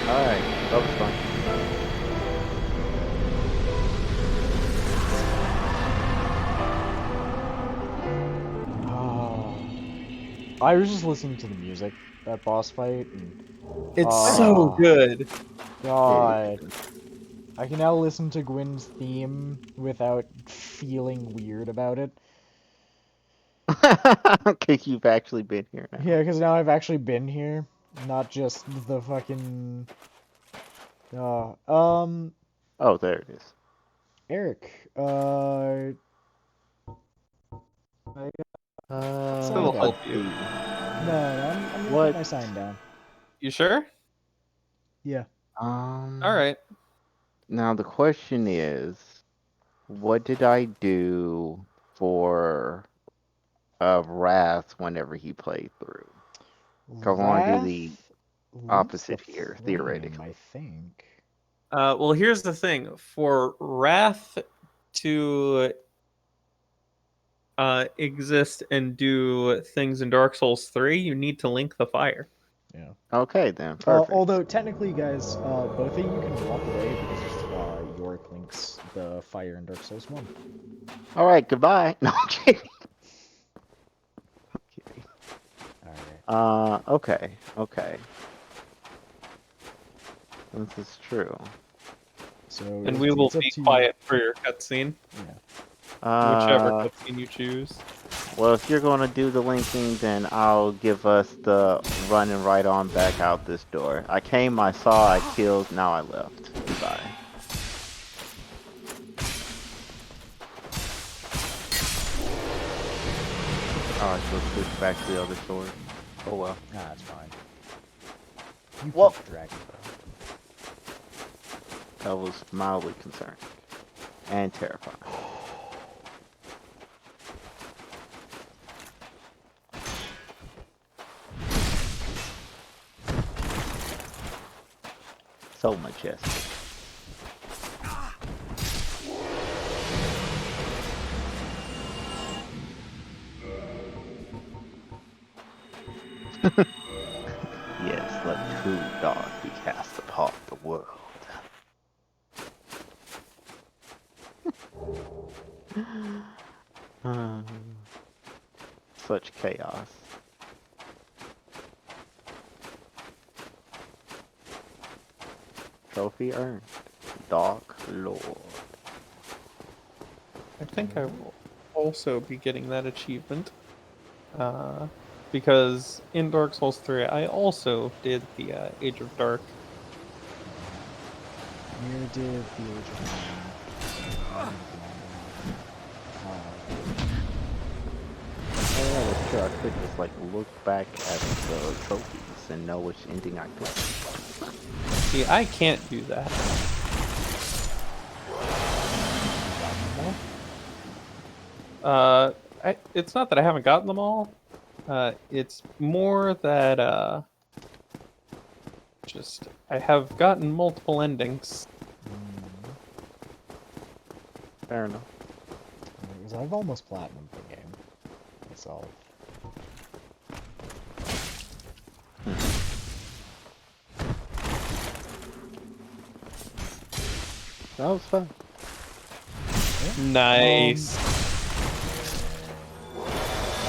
Alright, that was fun. I was just listening to the music, that boss fight, and It's so good. God. I can now listen to Gwyn's theme without feeling weird about it. Cause you've actually been here now. Yeah, because now I've actually been here, not just the fucking... Oh, there it is. Eric, It'll Sign help down. you. No, I'm gonna What? put my sign down. You sure? Yeah. All right. Now the question is, what did I do for Wrath whenever he played through? Go on, do the Wrath opposite links the here, flame, theoretically. I think. Well, here's the thing. For Wrath to exist and do things in Dark Souls 3, you need to link the fire. Yeah. Okay, then. Perfect. Although, technically, guys, both of you can walk away because Yorick links the fire in Dark Souls 1. Alright, goodbye. No, I'm kidding. I'm kidding. Alright. Okay. This is true. So, And we will be quiet for your cutscene. Yeah. Whichever cutscene you choose. Well, if you're going to do the linking, then I'll give us the running right on back out this door. I came, I saw, I killed, now I left. Goodbye. Alright, so let's switch back to the other sword. Oh well. Nah, that's fine. You Well- killed the dragon, bro. That was mildly concerning. And terrifying. So majestic. Yes, let true dark be cast upon the world. Such chaos. Trophy earned. Dark Lord. I think I will also be getting that achievement. Because in Dark Souls 3, I also did the Age of Dark. You did the Age of Mine. Oh, yeah, sure. I could just like look back at the trophies and know which ending I got. See, I can't do that. It's not that I haven't gotten them all. It's more that just I have gotten multiple endings. Fair enough. Because I've almost platinumed the game myself. That was fun. Nice.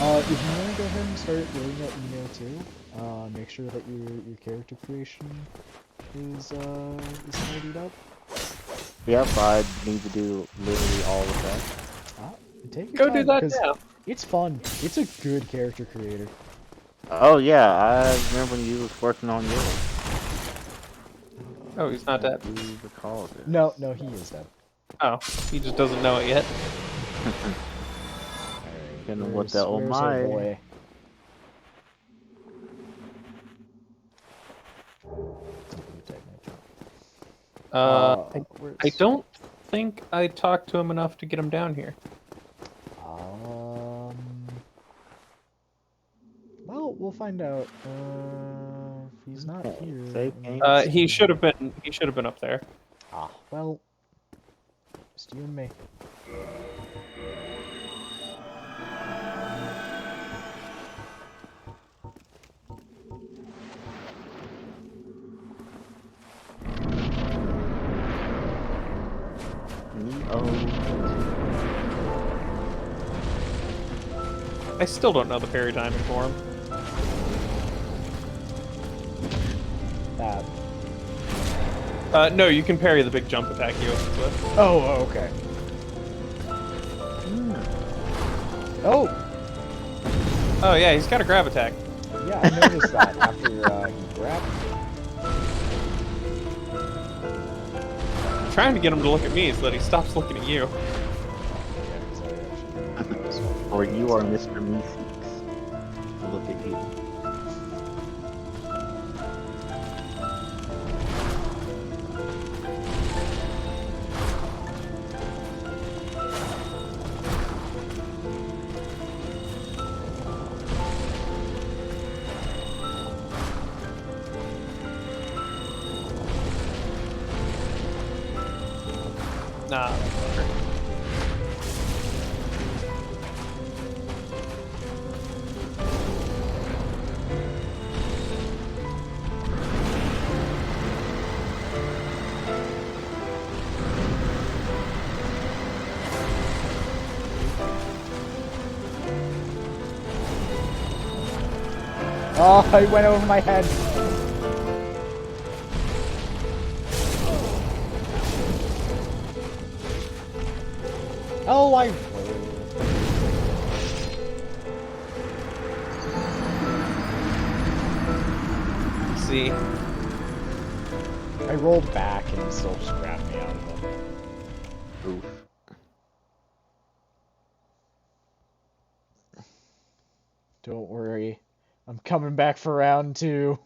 If you want to go ahead and start writing that email too, make sure that your character creation is tidied up. Yep, I need to do literally all of that. Take your Go time, do that because now. it's fun. It's a good character creator. Oh yeah, I remember when you was working on yours. Oh, he's not dead. Do recall this. No, he is dead. Oh, he just doesn't know it yet. Alright, Gonna what the oh where's our my. boy? I Where's... don't think I talked to him enough to get him down here. Well, we'll find out. If he's not Okay, here. save let me game. see. He should have been up there. Ah, well, just you and me. I still don't know the parry timing for him. No, you can parry the big jump attack he opens with. Oh, okay. Oh! Oh yeah, he's got a grab attack. Yeah, I noticed that after he grabbed me. I'm trying to get him to look at me so that he stops looking at you. Or you are Mr. Meeseeks. Look at you. Nah. Oh, I went over my head. Oh, I... See. I rolled back and he still just grabbed me out of it. Oof. Don't worry. I'm coming back for round 2.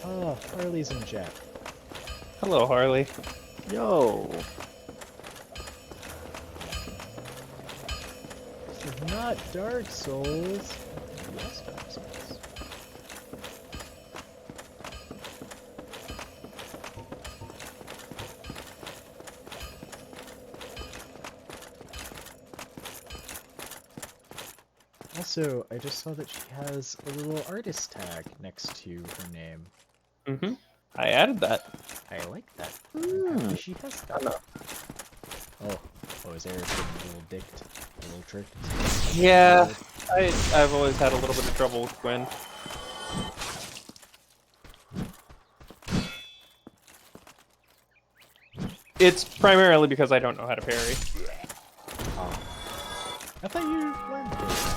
Oh, Harley's in jet. Hello, Harley. Yo. This is not Dark Souls. Yes, Dark Souls. Also, I just saw that she has a little artist tag next to her name. Mm-hmm. I added that. I like that. I'm happy she has that. Oh, is Eric getting a little dicked? A little tricked? Yeah, I've always had a little bit of trouble with Gwen. It's primarily because I don't know how to parry. Oh. I thought you learned this.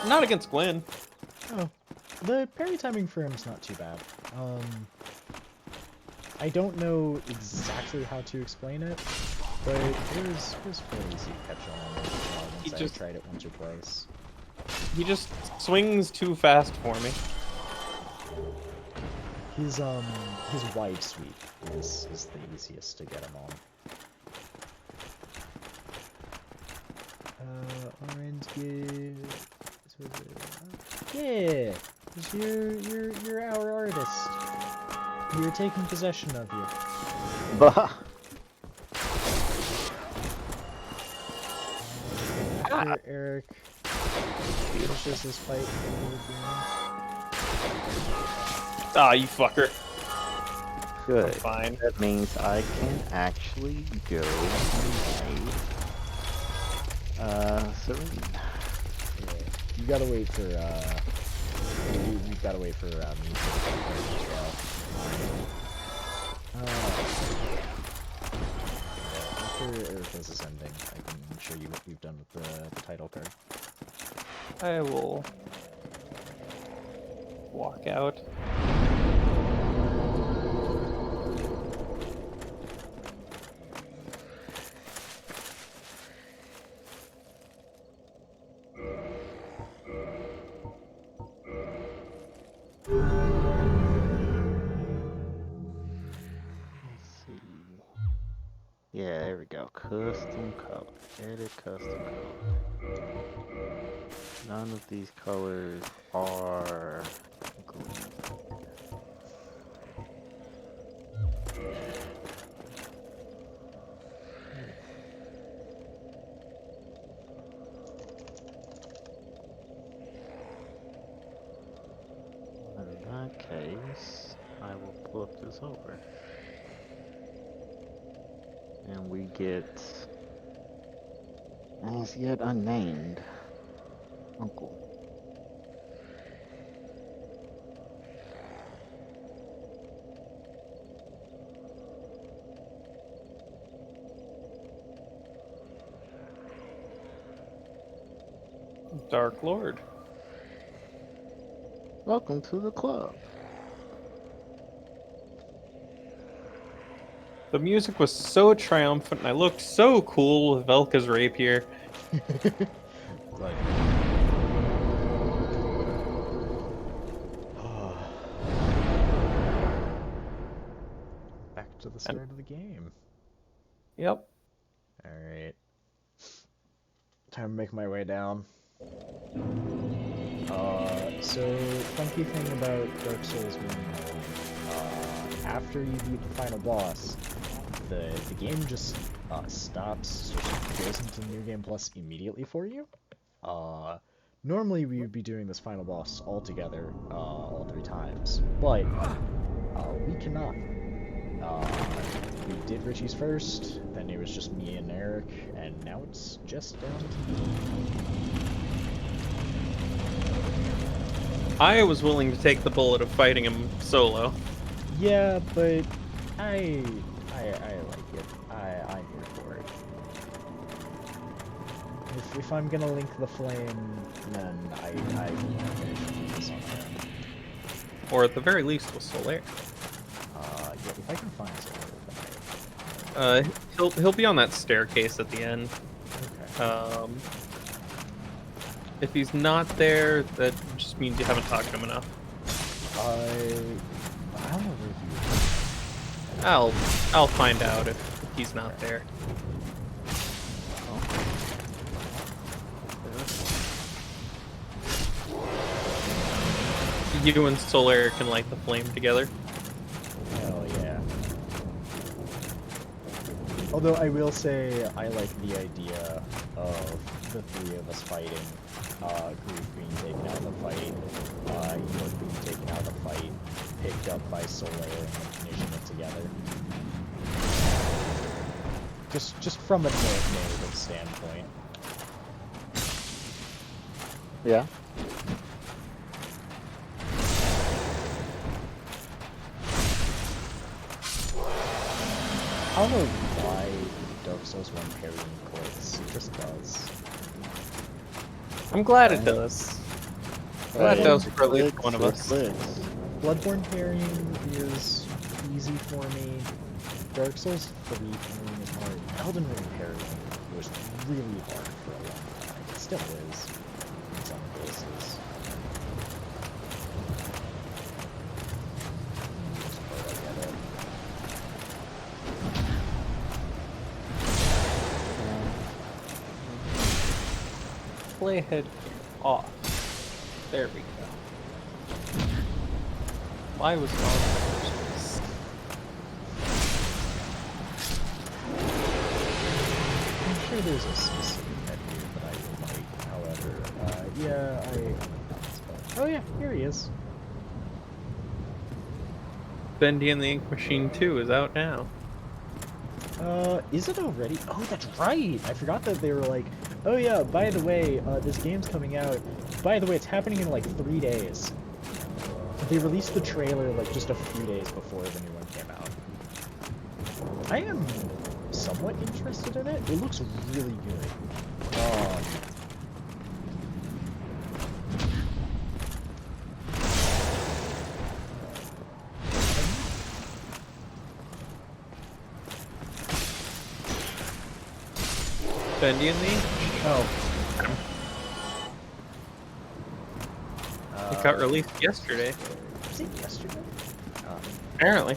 Not against Gwen. Oh. The parry timing for him is not too bad. I don't know exactly how to explain it, but it was fairly easy to catch on once I tried it once or twice. He just swings too fast for me. His wide sweep is the easiest to get him on. Orange gear. Yeah, 'cause you're our artist. We are taking possession of you. Bah. After Eric finishes his fight with the Ah, you fucker. Good. Fine. That means I can actually go Serene. yeah. You gotta wait for you've gotta wait for me to as well. After Eric does his ending, I can show you what we've done with the title card. I will walk out. Let's see. Yeah, there we go. Custom color. Edit custom color. None of these colors are green. In that case, I will flip this over. And we get as yet unnamed uncle. Dark Lord. Welcome to the club. The music was so triumphant and I looked so cool with Velka's rapier. Like, back to the start of the game. Yep. Alright. Time to make my way down. So, funky thing about Dark Souls 1, after you beat the final boss, the game just stops, just goes into New Game Plus immediately for you. Normally we would be doing this final boss all together, all 3 times, but we cannot. We did Richie's first, then it was just me and Eric, and now it's just down to me. I was willing to take the bullet of fighting him solo. Yeah, but I like it. I'm here for it. If I'm gonna link the flame, then I want to finish this on my own. Or at the very least with Solaire. Yeah, if I can find Solaire, then He'll be on that staircase at the end. okay. If he's not there, that just means you haven't talked to him enough. I don't know where he is. I'll find out if he's not there. You and Solaire can light the flame together. Hell yeah. Although I will say I like the idea of the 3 of us fighting, Groove being taken out of the fight, York being taken out of the fight, picked up by Solaire and finishing it together. Just from a narrative standpoint. Yeah. I don't know why Dark Souls 1 parrying clicks, it just does. I'm glad it does. Glad it does for at least one of us. Bloodborne parrying is easy for me. Dark Souls 3 parrying is hard. Elden Ring parrying was really hard for a long time. It still is, in some cases. This part I get it. Playhead off. There we go. Why was it on the first place? sure there's a specific menu that I would like. However, yeah, oh yeah, here he is. Bendy and the Ink Machine 2 is out now. Is it already? Oh, that's right! I forgot that they were like, oh yeah, by the way, this game's coming out. By the way, it's happening in like 3 days. They released the trailer like just a few days before the new one came out. I am somewhat interested in it. It looks really good. Bendy and the Ink? Oh. It got released yesterday. Was it yesterday? Apparently.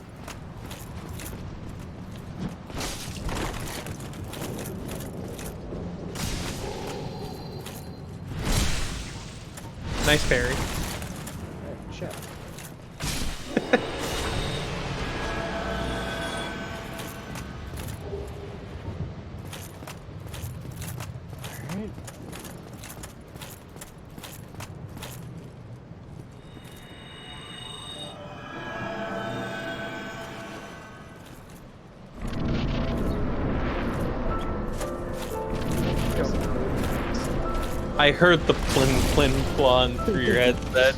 Nice parry. Alright, check. Alright. I heard the plin plin plon through your headset.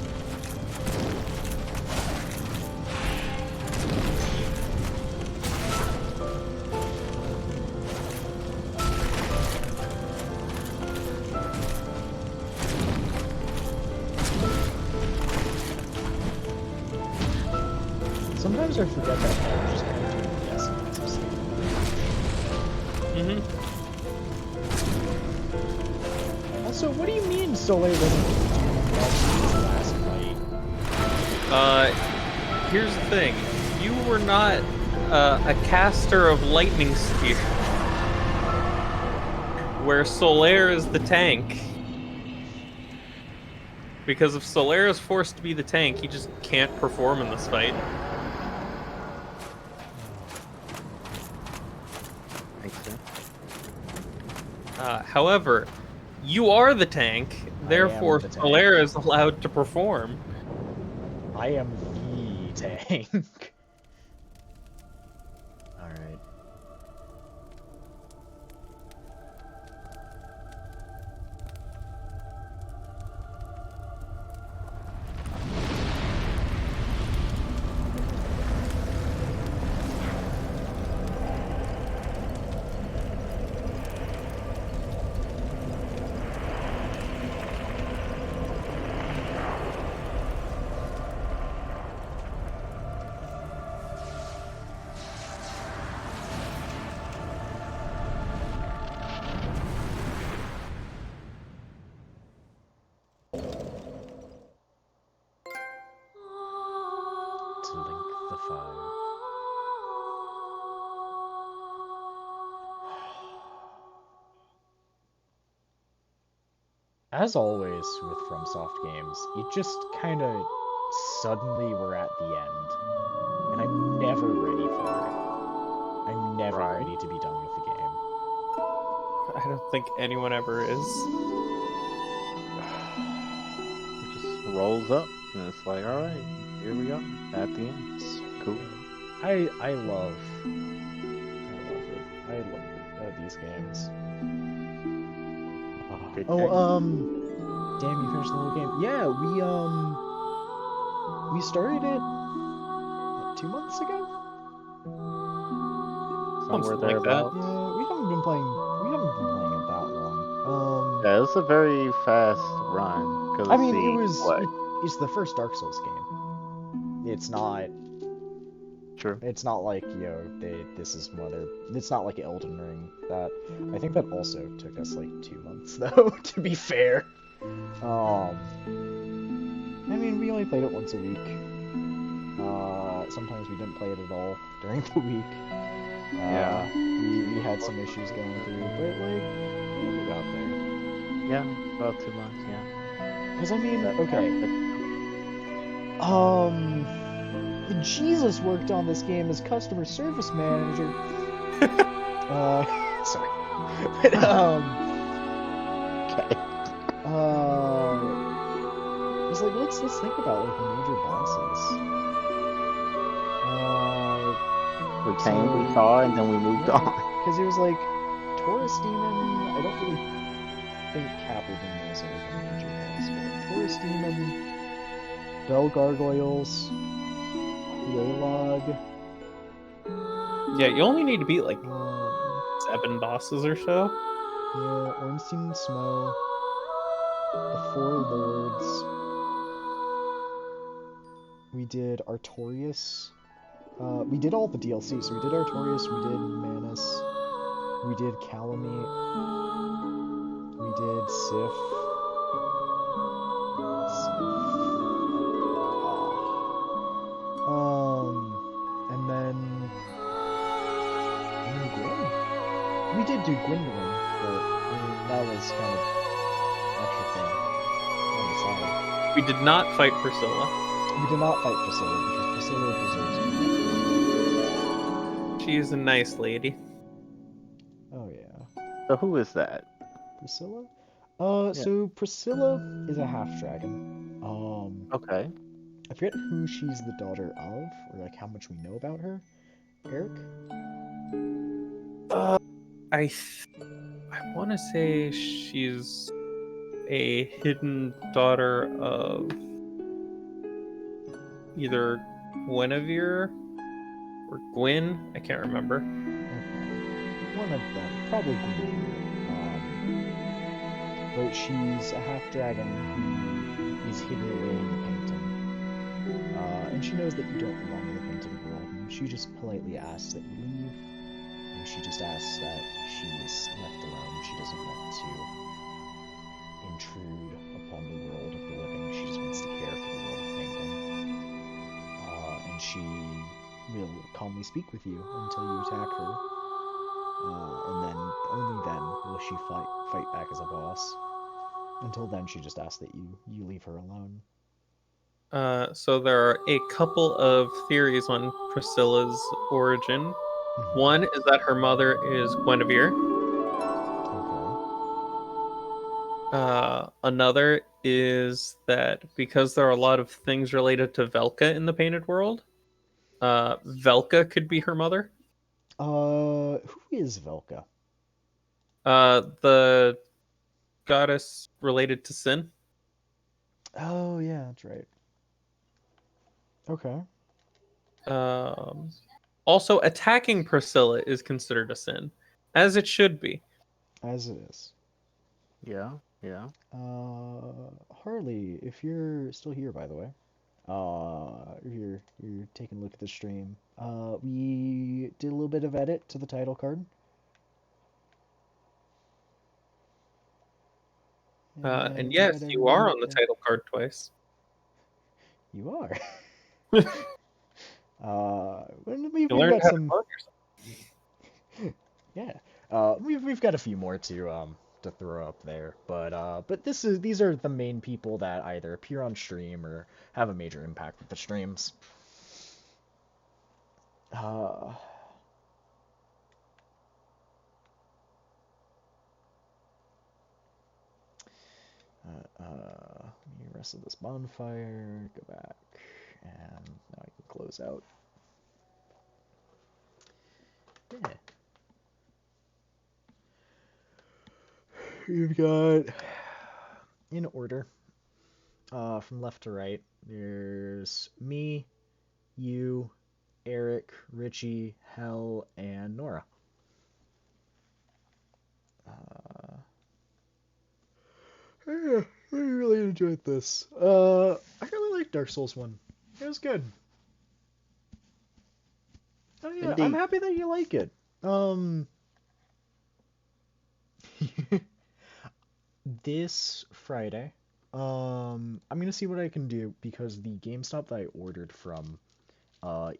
Sometimes I forget that I'm just kind of doing the essence of stuff. Also, what do you mean Soleil doesn't do much in his last fight? Here's the thing. You were not a caster of lightning spear, where Solaire is the tank. Because if Solaire is forced to be the tank, he just can't perform in this fight. Makes sense. However, you are the tank, therefore the tank. Solaire is allowed to perform. I am the tank. Alright. To link the fire. As always with FromSoft games, it just kind of suddenly we're at the end. And I'm never ready for it. I'm never ready to be done with the game. I don't think anyone ever is. It just rolls up, and it's like, all right, here we go, at the end. It's cool. I love it. I love these games. Good Oh, damn, you finished the whole game. Yeah, we started it, what, 2 months ago? Somewhere Something like that. thereabouts. Yeah, we haven't been playing it that long. Yeah, it's a very fast run. Cause I mean, what? it's the first Dark Souls game. It's not True. It's not like, you know, it's not like Elden Ring. That I think that also took us like 2 months though, to be fair. I mean, we only played it once a week. Sometimes we didn't play it at all during the week. Yeah. We had some issues going through, but like, we got there. Yeah, about 2 months, yeah. Because I mean, okay. Jesus worked on this game as customer service manager. Sorry. But, Okay. it's like let's think about like the major bosses. We came, we saw, and then we moved on. Because it was like Taurus Demon. I don't really think Capaldemon was like a major boss, but Taurus Demon, Bell Gargoyles, Quelaag. Yeah, you only need to beat like Um, 7 bosses or so. yeah, Ornstein and Smo, the Four Lords. We did Artorias. We did all the DLC, so we did Artorias, we did Manus, we did Calamite, we did Sif. And then Gwyn. We did do Gwendolyn, but I mean, that was kind of extra thing on the side. We did not fight Priscilla. We did not fight Priscilla because Priscilla deserves it. She is a nice lady. Oh yeah, So who is that? Priscilla. So Priscilla is a half dragon. Okay. I forget who she's the daughter of, or like how much we know about her. Eric? I want to say she's a hidden daughter of either Guinevere or Gwyn. I can't remember. Okay. One of them, probably Guinevere. But she's a half dragon who is hidden away in the painting. And she knows that you don't belong in the painted world, and she just politely asks that you leave. And she just asks that she is left alone. She doesn't want to intrude upon the world of the living. She just wants to care for the world of painting. And she will calmly speak with you until you attack her. And then, only then, will she fight back as a boss. Until then, she just asks that you leave her alone. So there are a couple of theories on Priscilla's origin. One is that her mother is Guinevere. Another is that because there are a lot of things related to Velka in the painted world, Velka could be her mother. Who is Velka? The goddess related to sin. Oh, yeah, that's right. Okay. Also, attacking Priscilla is considered a sin, as it should be. As it is. Yeah, yeah. Harley, if you're still here, by the way, you're taking a look at the stream. We did a little bit of edit to the title card. And yes, you are on the title card twice. You are. You we've learned got how some. to clone yourself. Yeah. We've got a few more to throw up there, but these are the main people that either appear on stream or have a major impact with the streams. Let me rest of this bonfire, go back, and now I can close out. Yeah. You've got, in order, from left to right, there's me, you, Eric, Richie, Hell, and Nora. Yeah, I really enjoyed this. I really like Dark Souls 1. It was good. Oh yeah, Indeed. I'm happy that you like it. This Friday, I'm gonna see what I can do because the GameStop that I ordered from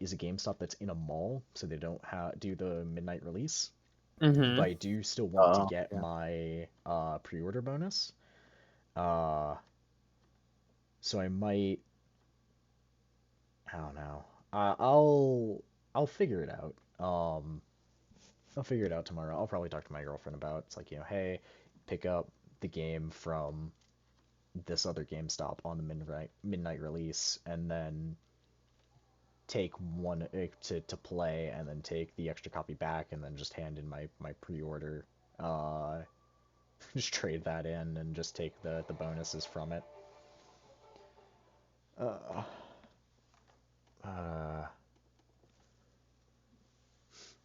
is a GameStop that's in a mall, so they don't do the midnight release. Mm-hmm. But I do still want to get my pre-order bonus. So I might. I don't know. I'll figure it out. I'll figure it out tomorrow. I'll probably talk to my girlfriend about it's like, hey, pick up the game from this other GameStop on the midnight release, and then take one to play, and then take the extra copy back, and then just hand in my pre-order. Just trade that in and just take the bonuses from it. Uh, uh,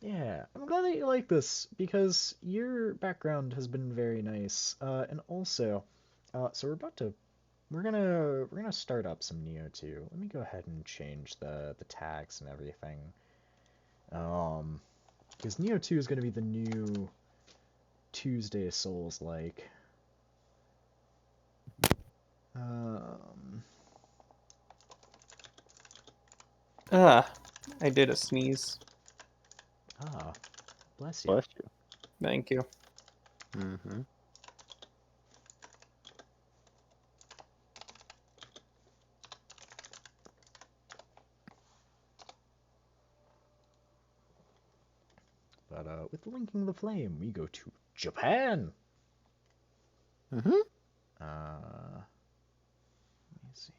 yeah, I'm glad that you like this because your background has been very nice. And also, so we're gonna start up some Neo 2. Let me go ahead and change the tags and everything. Because Neo 2 is gonna be the new Tuesday Souls like. Um, Ah, I did a sneeze. ah, bless you. Bless you. Thank you. Mm-hmm. But with Linking the Flame, we go to Japan. Mm-hmm. Let me see.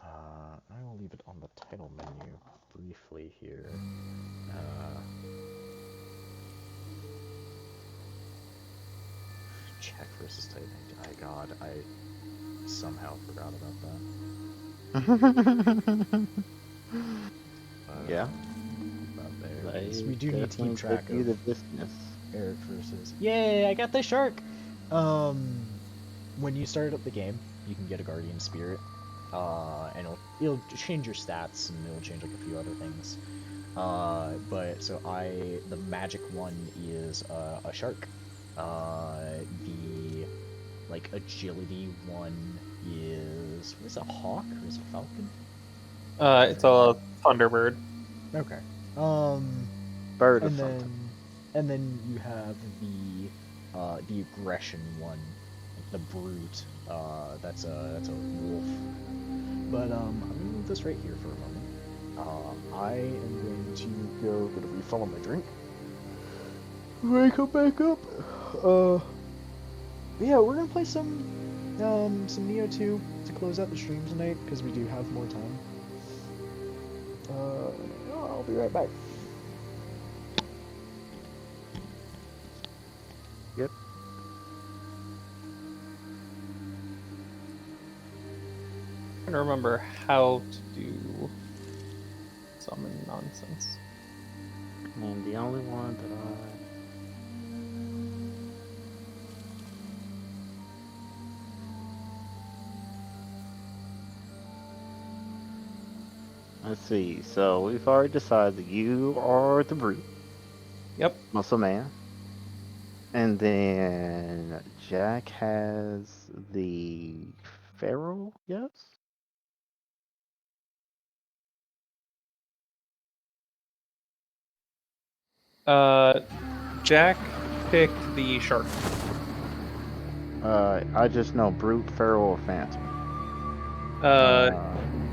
I will leave it on the title menu briefly here. Czech versus Titan. My God, I somehow forgot about that. Yeah. About there. They Because we do need to keep definitely give track you of the business. Eric versus. Yay! I got the shark. When you start up the game, you can get a guardian spirit. And it'll change your stats and it'll change like a few other things. But so the magic one is a shark. The like agility one is what is it, a hawk or is it a falcon? It's a Thunderbird. Okay. Bird or And something. then you have the aggression one, like the brute. That's a wolf. But I'm gonna move this right here for a moment. I am going to gonna refill my drink. When I come back up, yeah, we're gonna play some Neo 2 to close out the stream tonight because we do have more time. I'll be right back. Yep. I don't remember how to do summon nonsense. And the only one that Let's see. So we've already decided that you are the brute, Yep. muscle man, and then Jack has the feral. Yes. Jack picked the shark. I just know brute, feral, or phantom.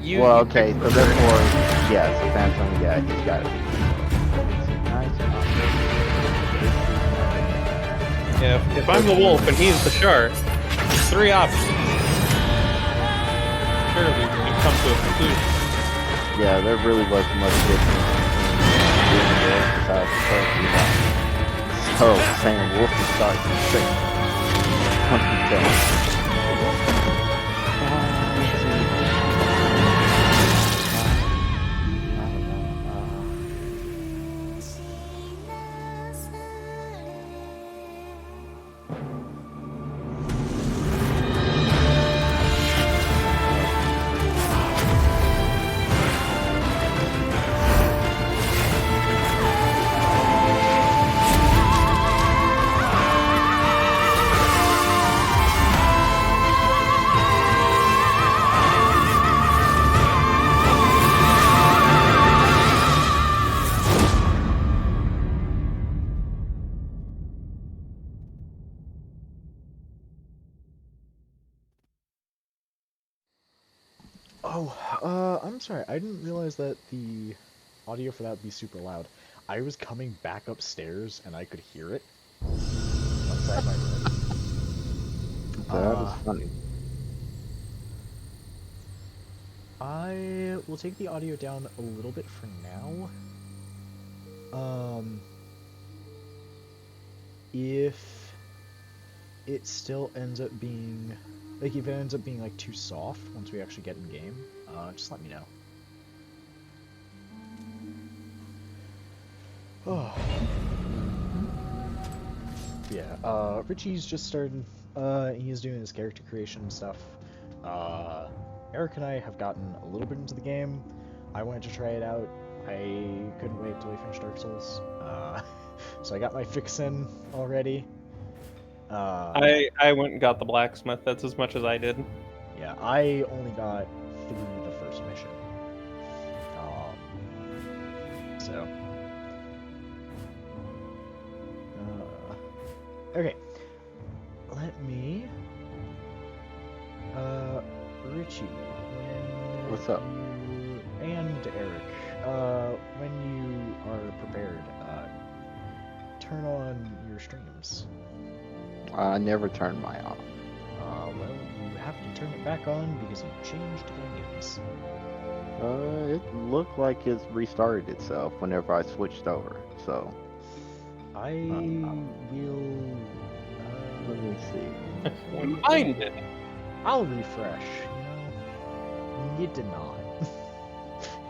You. Well, You okay. picked So the therefore, bird. yes, a phantom. Yeah, he's got it. If I'm the wolf and he's the shark, there's 3 options. Surely we can come to a conclusion. Yeah, there really wasn't much difference between the wolf besides the shark we got. So saying wolf is starting to straight. Oh, I'm sorry. I didn't realize that the audio for that would be super loud. I was coming back upstairs and I could hear it outside my room. That is funny. I will take the audio down a little bit for now. If it still ends up being, like, if it ends up being, like, too soft once we actually get in game, just let me know. Oh. Yeah, Richie's just started, he's doing his character creation stuff. Eric and I have gotten a little bit into the game. I wanted to try it out. I couldn't wait till we finished Dark Souls. So I got my fix in already. I went and got the blacksmith. That's as much as I did. Yeah, I only got through the first mission. So. Okay. Let me. Richie, when What's up? you and Eric, when you are prepared, turn on your streams. I never turn mine off. Well, you have to turn it back on because you changed games. It looked like it's restarted itself whenever I switched over. So I will. let me see. When mine did. I'll refresh. You know, it did not.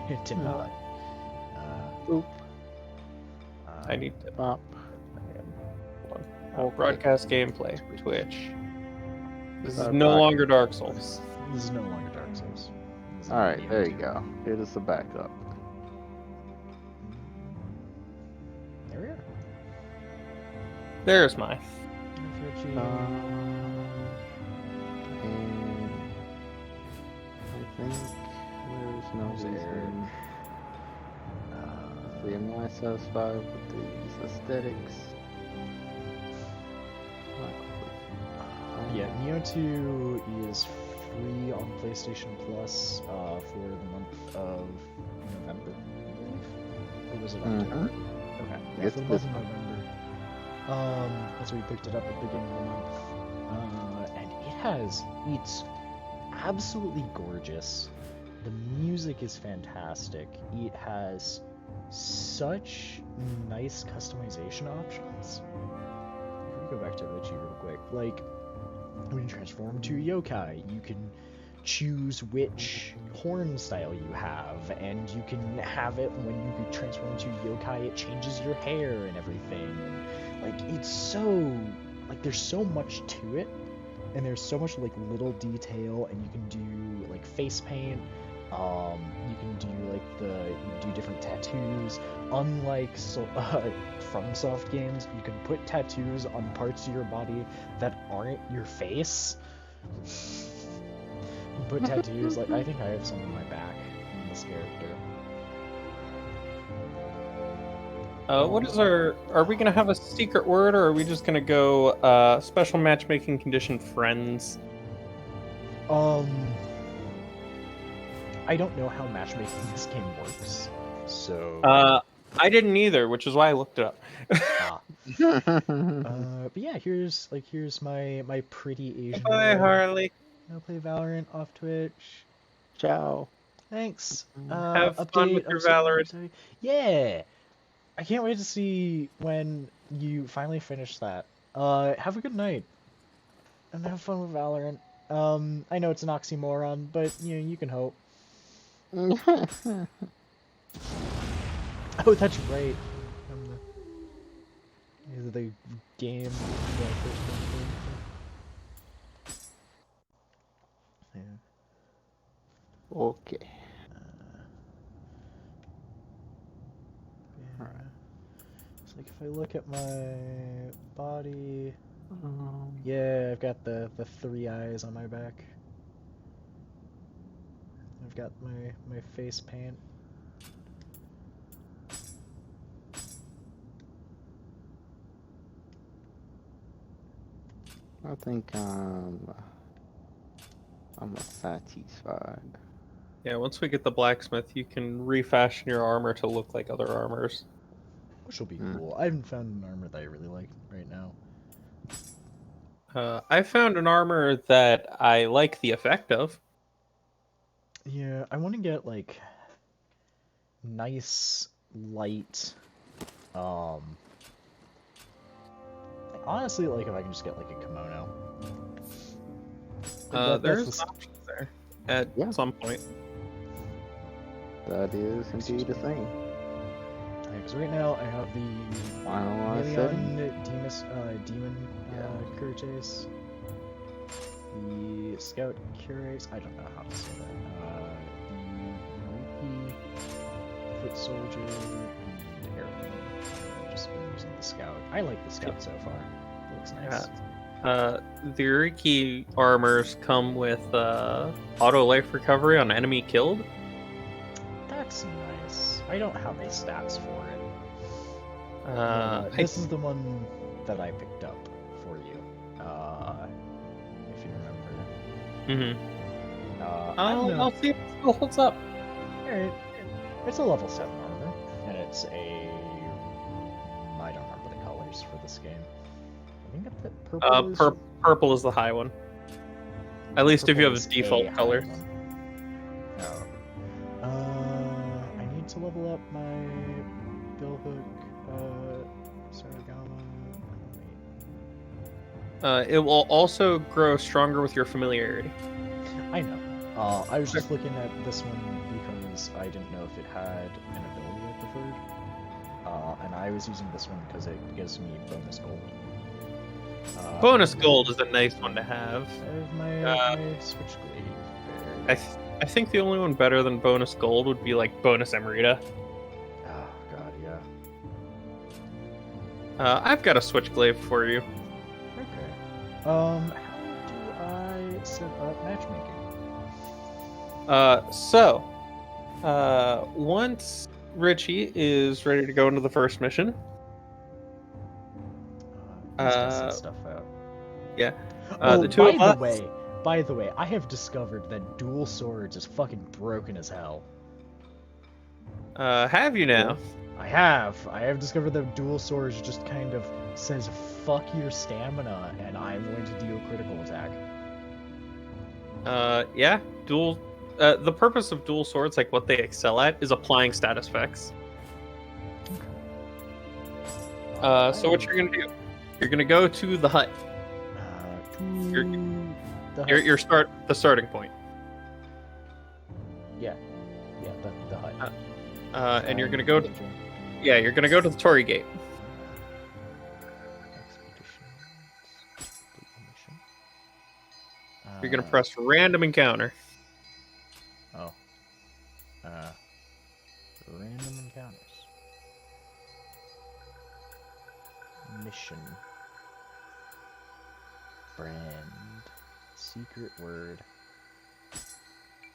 It did not. Oop. I need to. Bop. I'll broadcast gameplay. Twitch. This is Bye-bye. no longer Dark Souls. This is no longer Dark Souls. This is All right, there you DMT. go. It is the backup. There we are. There's mine. There's Richie. And I think there's no There's reason. See, am I satisfied with these aesthetics? Yeah, Neo 2 is free on PlayStation Plus for the month of November, I believe. Or was it October? Okay, yeah, It's for the this month of month. November. That's why we picked it up at the beginning of the month. And it's absolutely gorgeous. The music is fantastic. It has such nice customization options. Let me go back to Richie real quick. Like, when you transform to yokai, you can choose which horn style you have, and you can have it when you transform to yokai, it changes your hair and everything. Like, it's so, like, there's so much to it, and there's so much, like, little detail, and you can do, like, face paint, you can do, like, you can do different tattoos. Unlike FromSoft games, you can put tattoos on parts of your body that aren't your face. You put tattoos, like, I think I have some on my back in this character. What is are we gonna have a secret word, or are we just gonna go special matchmaking condition friends? I don't know how matchmaking in this game works, so... I didn't either, which is why I looked it up. But yeah, here's my pretty Asian Bye, girl. Harley. I'll play Valorant off Twitch. Ciao. Thanks. Have fun with your Valorant. Yeah. I can't wait to see when you finally finish that. Have a good night. And have fun with Valorant. I know it's an oxymoron, but you know, you can hope. Oh, that's right. The game. The first one. Yeah. Okay. Yeah. It's like if I look at my body, yeah, I've got the 3 eyes on my back. I've got my face paint. I think I'm satisfied. Yeah, once we get the blacksmith, you can refashion your armor to look like other armors. which will be cool. I haven't found an armor that I really like right now. I found an armor that I like the effect of. Yeah, I want to get like nice, light. Honestly, like if I can just get like a kimono. There's That's the... options there at Yeah. some point. That is indeed a thing. Because right now I have the Finalized setting. Demon Curates, the Scout Curates, I don't know how to say that, the Rookie, Foot Soldier, and Airman. I've just been using the Scout. I like the Scout so far. It looks nice. The Uriki armors come with auto life recovery on enemy killed. That's nice. I don't have the stats for it. This is the one that I picked up for you, if you remember. I'll see if it still holds up. Alright. It's a level 7 armor, and it's a... I don't remember the colors for this game. I think that purple is... Purple is the high one. At least if you have Purple is a default a high color. one. I need to level up my Billhook, Saragama... It will also grow stronger with your familiarity. I know. I was just looking at this one because I didn't know if it had an ability I preferred. And I was using this one because it gives me bonus gold. Bonus gold is a nice one to have. I have my Switchblade. I think the only one better than bonus gold would be like bonus Emerita. Oh god, yeah. I've got a switchglaive for you. Okay. How do I set up matchmaking? Once Richie is ready to go into the first mission. He's testing stuff out. Yeah. Oh, the two of us, by the way, I have discovered that dual swords is fucking broken as hell. have you now? I have discovered that dual swords just kind of says fuck your stamina and I'm going to deal critical attack. Yeah. The purpose of dual swords, like what they excel at, is applying status effects. So what you're gonna do? You're gonna go to the hut. The starting point. Yeah, the hut. And you're gonna go to you're gonna go to the Torii Gate. You're gonna press random encounter. Oh. Random encounters. Mission. Friend. Secret word.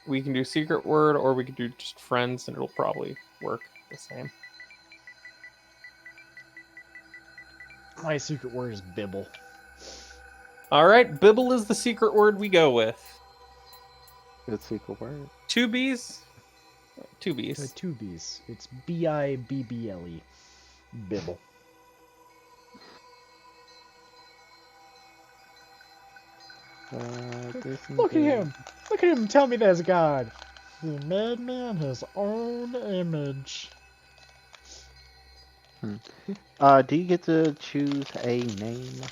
We can do secret word, or we can do just friends, and it'll probably work the same. My secret word is Bibble. Alright, Bibble is the secret word we go with. Good secret word. 2 B's? 2 B's. 2 B's. It's B-I-B-B-L-E. Bibble. Look at him! Look at him! Tell me there's a god! The madman has own image. Do you get to choose a name?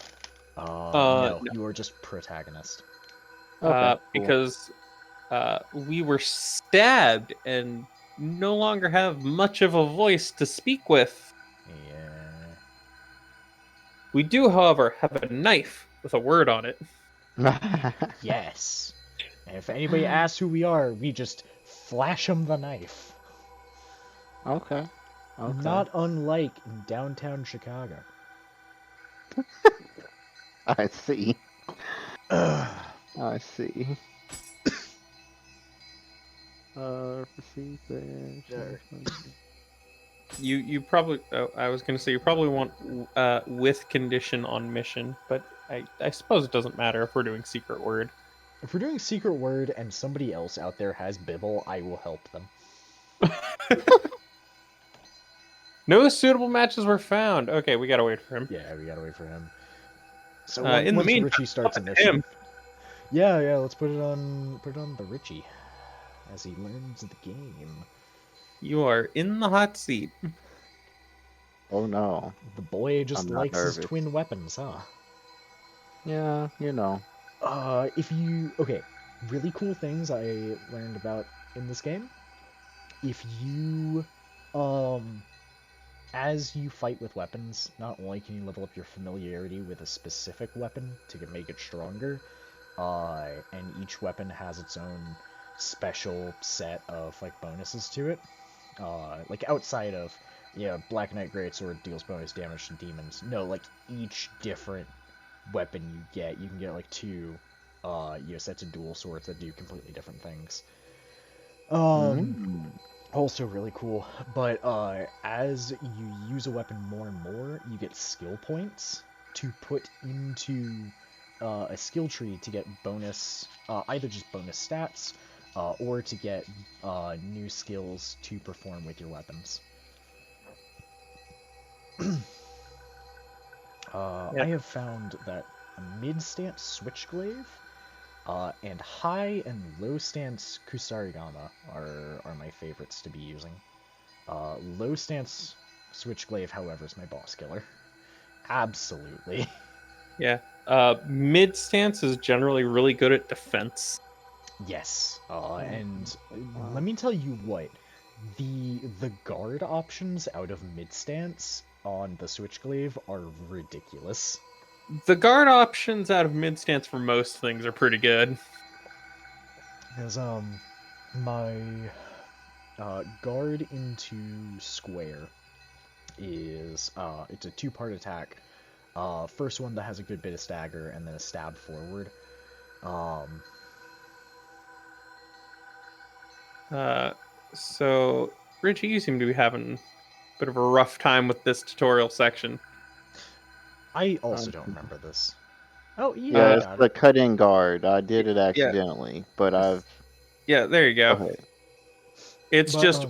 No, you are just protagonist. Okay, cool. Because we were stabbed and no longer have much of a voice to speak with. Yeah. We do, however, have a knife with a word on it. Yes. And if anybody asks who we are, we just flash them the knife. Okay. Not unlike in downtown Chicago. I see. I see. Proceed there. You probably. I was gonna say you probably want with condition on mission, but I suppose it doesn't matter if we're doing secret word. If we're doing secret word and somebody else out there has Bibble, I will help them. No suitable matches were found. Okay, we gotta wait for him. Yeah, we gotta wait for him. So In the once meantime, Richie starts up to initiative, him. yeah, let's put it on the Richie as he learns the game. You are in the hot seat. Oh no. The boy just I'm not likes his nervous. twin weapons, huh? Yeah, you know. Okay, really cool things I learned about in this game. If you, as you fight with weapons, not only can you level up your familiarity with a specific weapon to make it stronger, and each weapon has its own special set of like bonuses to it. Like outside of, Black Knight Greatsword deals bonus damage to demons. No, like each different weapon you can get like two, sets of dual swords that do completely different things. Mm. Also really cool. But as you use a weapon more and more, you get skill points to put into a skill tree to get bonus, either just bonus stats, or to get new skills to perform with your weapons. Yeah. I have found that a mid-stance Switchglaive and high and low stance Kusarigama are my favorites to be using. Low stance Switchglaive, however, is my boss killer. Absolutely. Yeah. Mid stance is generally really good at defense. Yes. And let me tell you what, the guard options out of mid stance on the Switchglaive are ridiculous. The guard options out of mid stance for most things are pretty good. Because my guard into square is it's a two-part attack. First one that has a good bit of stagger and then a stab forward. So Richie, you seem to be having a bit of a rough time with this tutorial section. I also don't remember this. Oh, Yeah, I it's got the it. cut-in guard. I did it Yeah. accidentally, but I've. Yeah, there you Go go. ahead. It's But, just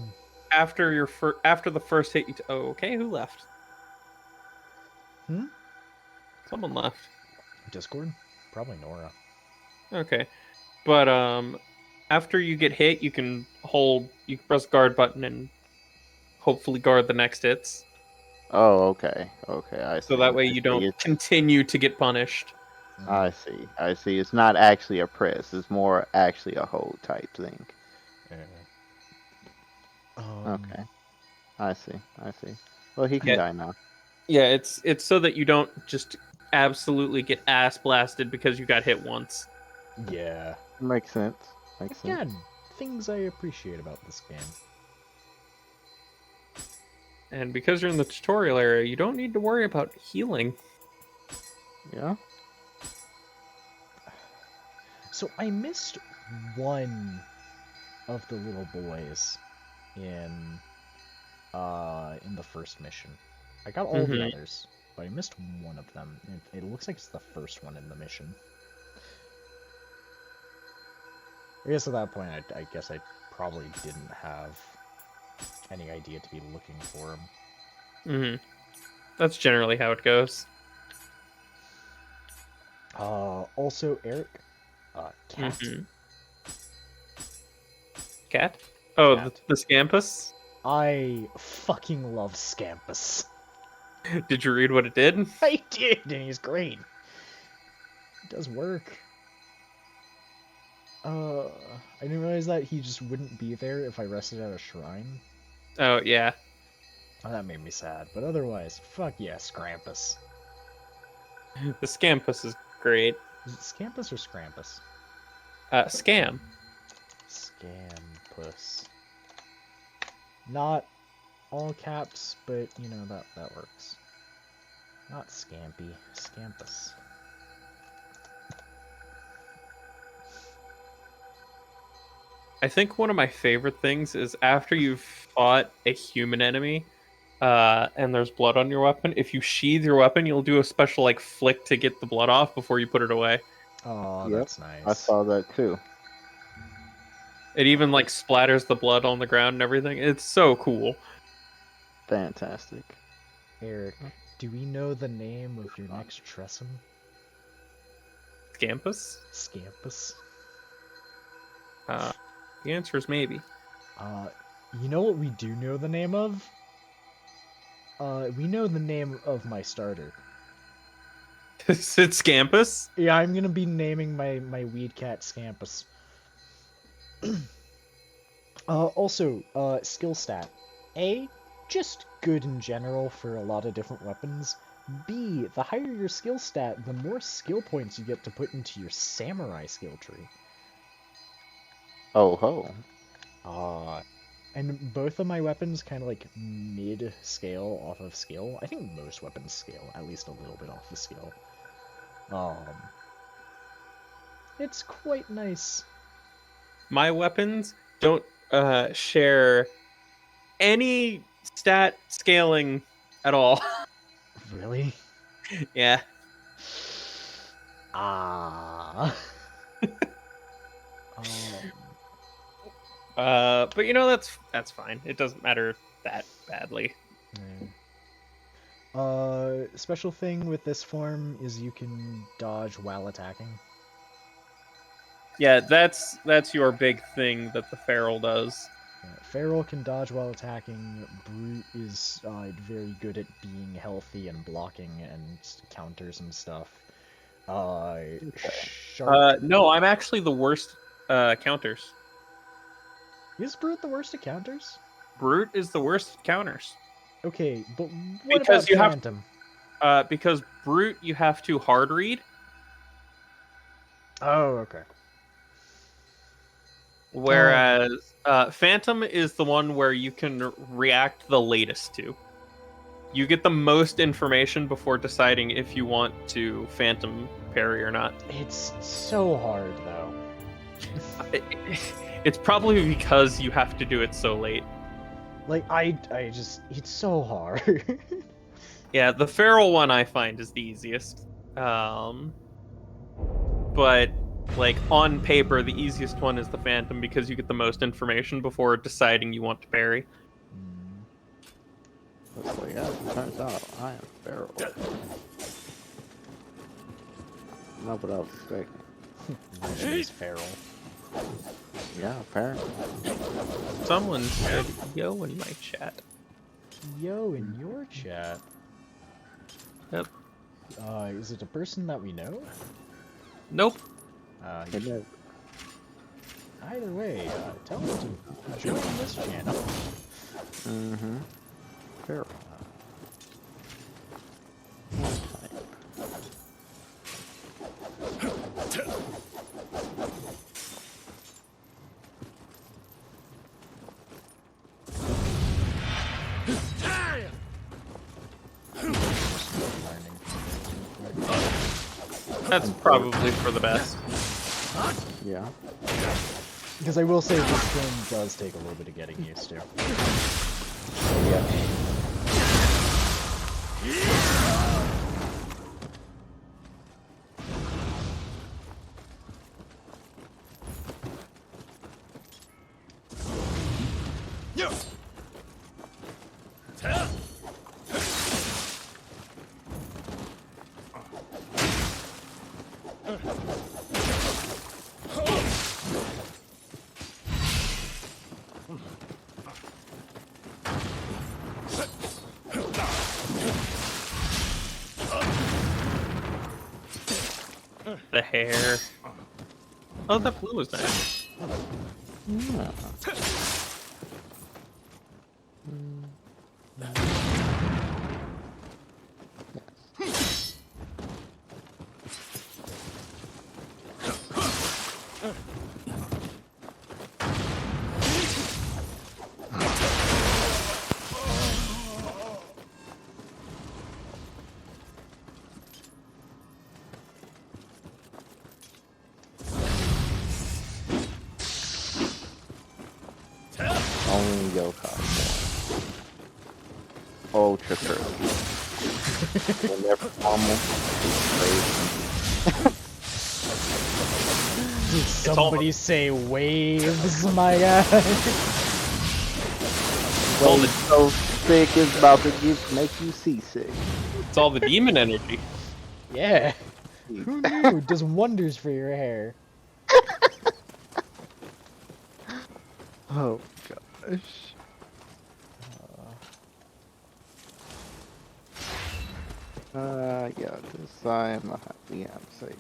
after your after the first hit. Oh, okay, who left? Someone left. Discord? Probably Nora. Okay, but after you get hit, you can press guard button and hopefully guard the next hits. Oh, okay. Okay, I see. So that way I you see. don't continue to get punished. I see. I see. It's not actually a press. It's more actually a hold type thing. Okay. I see. I see. Well, he can Yeah. die now. Yeah, it's so that you don't just absolutely get ass blasted because you got hit once. Yeah. Makes sense. Makes sense. Again, things I appreciate about this game. And because you're in the tutorial area, you don't need to worry about healing. Yeah. So I missed one of the little boys in the first mission. I got all the others, but I missed one of them. It looks like it's the first one in the mission. I guess at that point, I guess I probably didn't have any idea to be looking for him. That's generally how it goes. Also, Eric, Cat. Cat? Oh, Cat. the Scampus? I fucking love Scampus. Did you read what it did? I did, and he's great. It does work. I didn't realize that he just wouldn't be there if I rested at a shrine. Oh, yeah. Oh, that made me sad, but otherwise, fuck yeah, Scrampus. The Scampus is great. Is it Scampus or Scrampus? Scam. Scampus. Not all caps, but you know, that works. Not Scampy, Scampus. I think one of my favorite things is after you've fought a human enemy, and there's blood on your weapon, if you sheathe your weapon, you'll do a special like flick to get the blood off before you put it away. Oh, Yep, that's nice. I saw that too. It even like splatters the blood on the ground and everything. It's so cool. Fantastic. Eric, do we know the name of your next Tressum? Campus? Scampus? The answer is maybe. You know what we do know the name of? We know the name of my starter. Is it Scampus? Yeah, I'm gonna be naming my weed cat Scampus. Also, skill stat. A, just good in general for a lot of different weapons. B, the higher your skill stat, the more skill points you get to put into your samurai skill tree. Oh ho. And both of my weapons kind of like mid-scale off of skill. I think most weapons scale at least a little bit off the skill. It's quite nice. My weapons don't share any stat scaling at all. Really? Yeah. But you know that's fine. It doesn't matter that badly. Special thing with this form is you can dodge while attacking. Yeah, that's your big thing that the feral does. Feral can dodge while attacking. Brute is very good at being healthy and blocking and counters and stuff. Shark... No, I'm actually the worst counters. Is Brute the worst at counters? Brute is the worst at counters. Okay, but what Because about you Phantom? Because Brute you have to hard read. Oh, okay. Whereas Phantom is the one where you can react the latest to. You get the most information before deciding if you want to Phantom parry or not. It's so hard, though. It's probably because you have to do it so late. Like, I just... It's so hard. Yeah, the feral one I find is the easiest. But... like, on paper, the easiest one is the Phantom because you get the most information before deciding you want to parry. So yeah, it turns out I am feral. Not what I was expecting. He's feral. Yeah, apparently. Someone said yo in my chat. Yo, in your chat? Yep. Is it a person that we know? Nope. Either way, tell them to join this channel. Mm-hmm. Feral. That's probably for the best. Yeah. Because I will say this game does take a little bit of getting used to. Yeah. The hair. Oh, that blue was nice. Yeah. Only yokai. Ultra curly. When they're formal, Did somebody say waves, my guy? All waves so sick is about to make you seasick. It's all the demon energy. Yeah. Who knew? Does wonders for your hair. Oh gosh. Yeah, this I am not happy. I'm safe.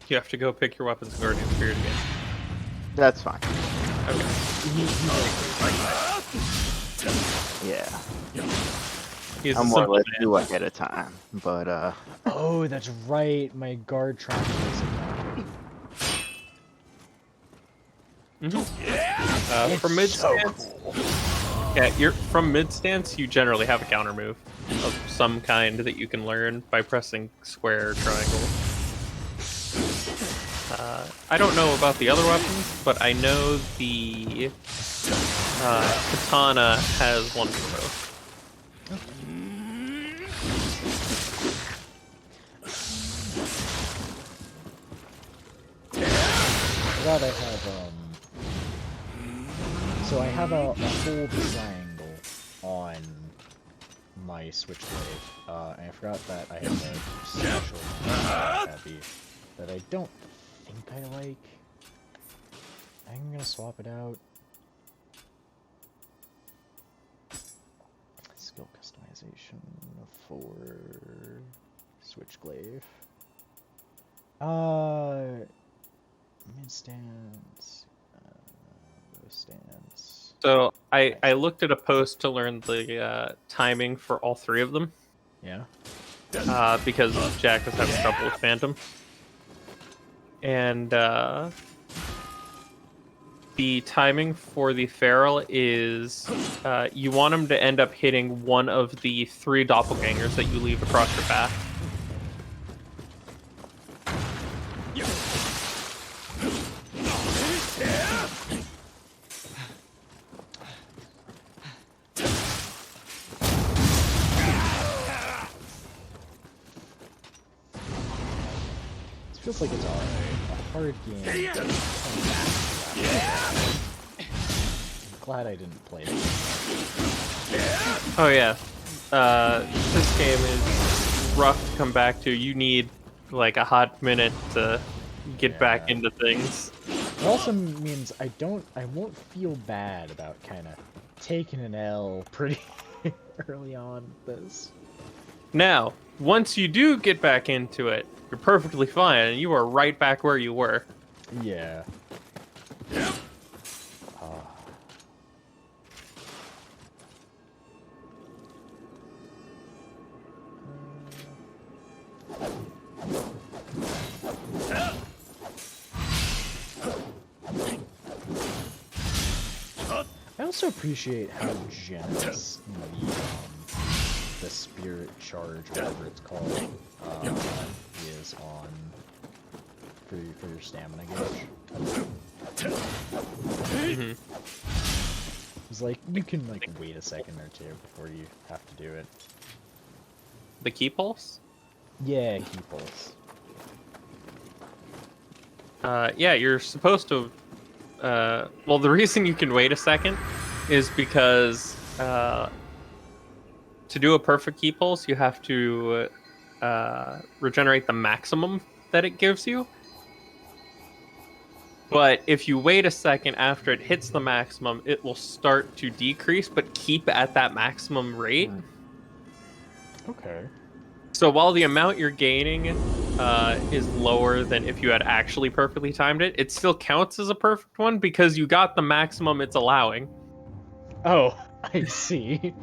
You have to go pick your weapons and guardian spirit again. That's fine. Okay. Yeah. He's I'm a more or simple less man. two ahead of time, but Oh, that's right. My guard track is From mid stance, from mid stance, you generally have a counter move of some kind that you can learn by pressing square or triangle. I don't know about the other weapons, but I know the katana has one for both. forgot I have, so I have a whole triangle on my switchblade, and I forgot that I have a special heavy that I don't think I like. I'm gonna swap it out. Skill customization for switchglaive. Mid stance, low stance. So I looked at a post to learn the timing for all three of them. Yeah. Because Jack was having trouble with Phantom. And the timing for the Feral is you want him to end up hitting one of the 3 doppelgangers that you leave across your path. It feels like it's a hard game. I'm glad I didn't play it. Oh yeah, this game is rough to come back to. You need like a hot minute to get back into things. It also means I won't feel bad about kind of taking an L pretty early on this. Now, once you do get back into it, you're perfectly fine, and you are right back where you were. Yeah. I also appreciate how generous the spirit charge, whatever it's called, is on for your stamina gauge. It's like you can like wait a second or two before you have to do it. The key pulse? Yeah, key pulse. Yeah, you're supposed to. Well, the reason you can wait a second is because to do a perfect key pulse, you have to regenerate the maximum that it gives you. But if you wait a second after it hits the maximum, it will start to decrease, but keep at that maximum rate. Okay. So while the amount you're gaining is lower than if you had actually perfectly timed it, it still counts as a perfect one because you got the maximum it's allowing. Oh, I see.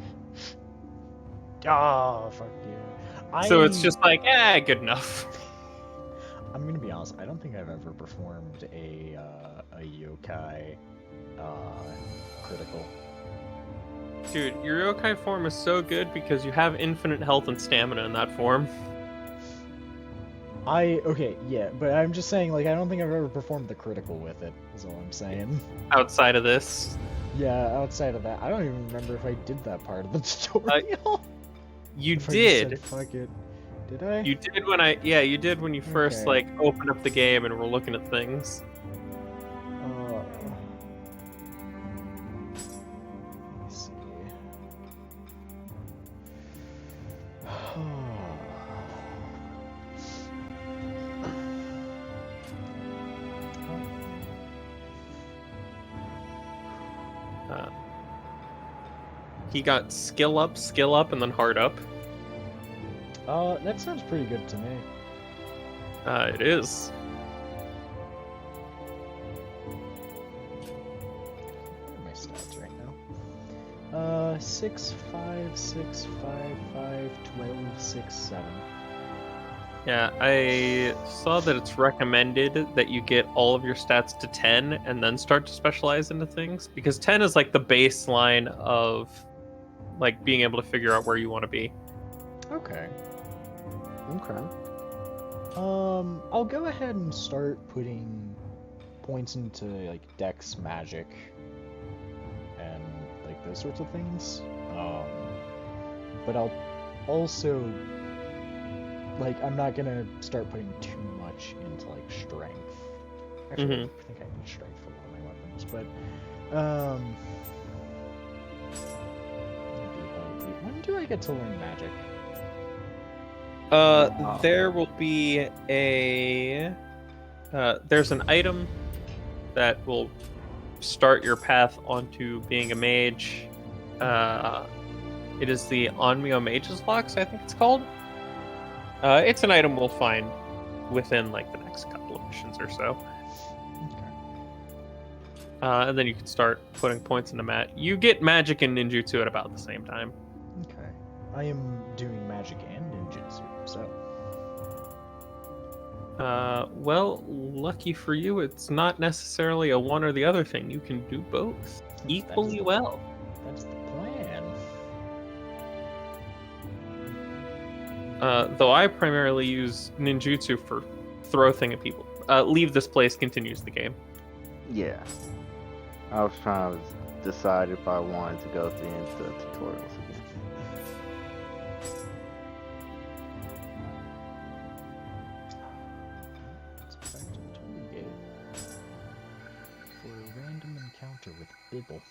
Oh, fuck you. So it's just like, good enough. I'm gonna be honest. I don't think I've ever performed a yokai critical. Dude, your yokai form is so good because you have infinite health and stamina in that form. Okay, yeah, but I'm just saying, like, I don't think I've ever performed the critical with it, is all I'm saying. Outside of this, Yeah, outside of that, I don't even remember if I did that part of the tutorial. you If I just said, did. fuck it. Did I? You did you did when you first, Okay. like, opened up the game and were looking at things. Let me see. He got skill up, and then heart up. That sounds pretty good to me. It is. What are my stats right now? 6, 5, 6, 5, 5, 12, 6, 7. Yeah, I saw that it's recommended that you get all of your stats to 10 and then start to specialize into things, because 10 is like the baseline of like being able to figure out where you want to be. Okay. Okay. I'll go ahead and start putting points into like Dex magic and like those sorts of things. But I'll also like I'm not gonna start putting too much into like strength. Actually, I think I need strength for one of my weapons, but when do I get to learn magic? There will be a there's an item that will start your path onto being a mage. It is the Onmyo Mage's Locks, I think it's called. It's an item we'll find within like the next couple of missions or so. Okay. And then you can start putting points into you get magic and ninjutsu at about the same time. Okay. I am doing magic and ninjutsu, so. Well, lucky for you, it's not necessarily a one or the other thing. You can do both equally well. That's the plan. Though I primarily use ninjutsu for throw thing at people. Leave this place continues the game. Yeah. I was trying to decide if I wanted to go through into the tutorials again. Let's go back to the tool gate for a random encounter with Bibble.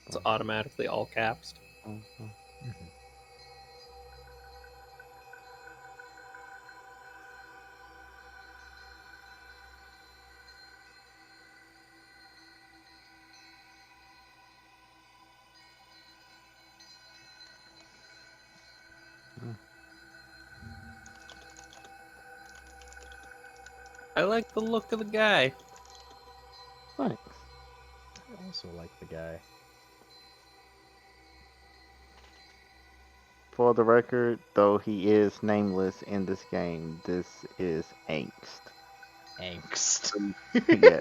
It's automatically all caps. I like the look of the guy. Thanks. I also like the guy. For the record, though he is nameless in this game, this is Angst. Angst. Yeah.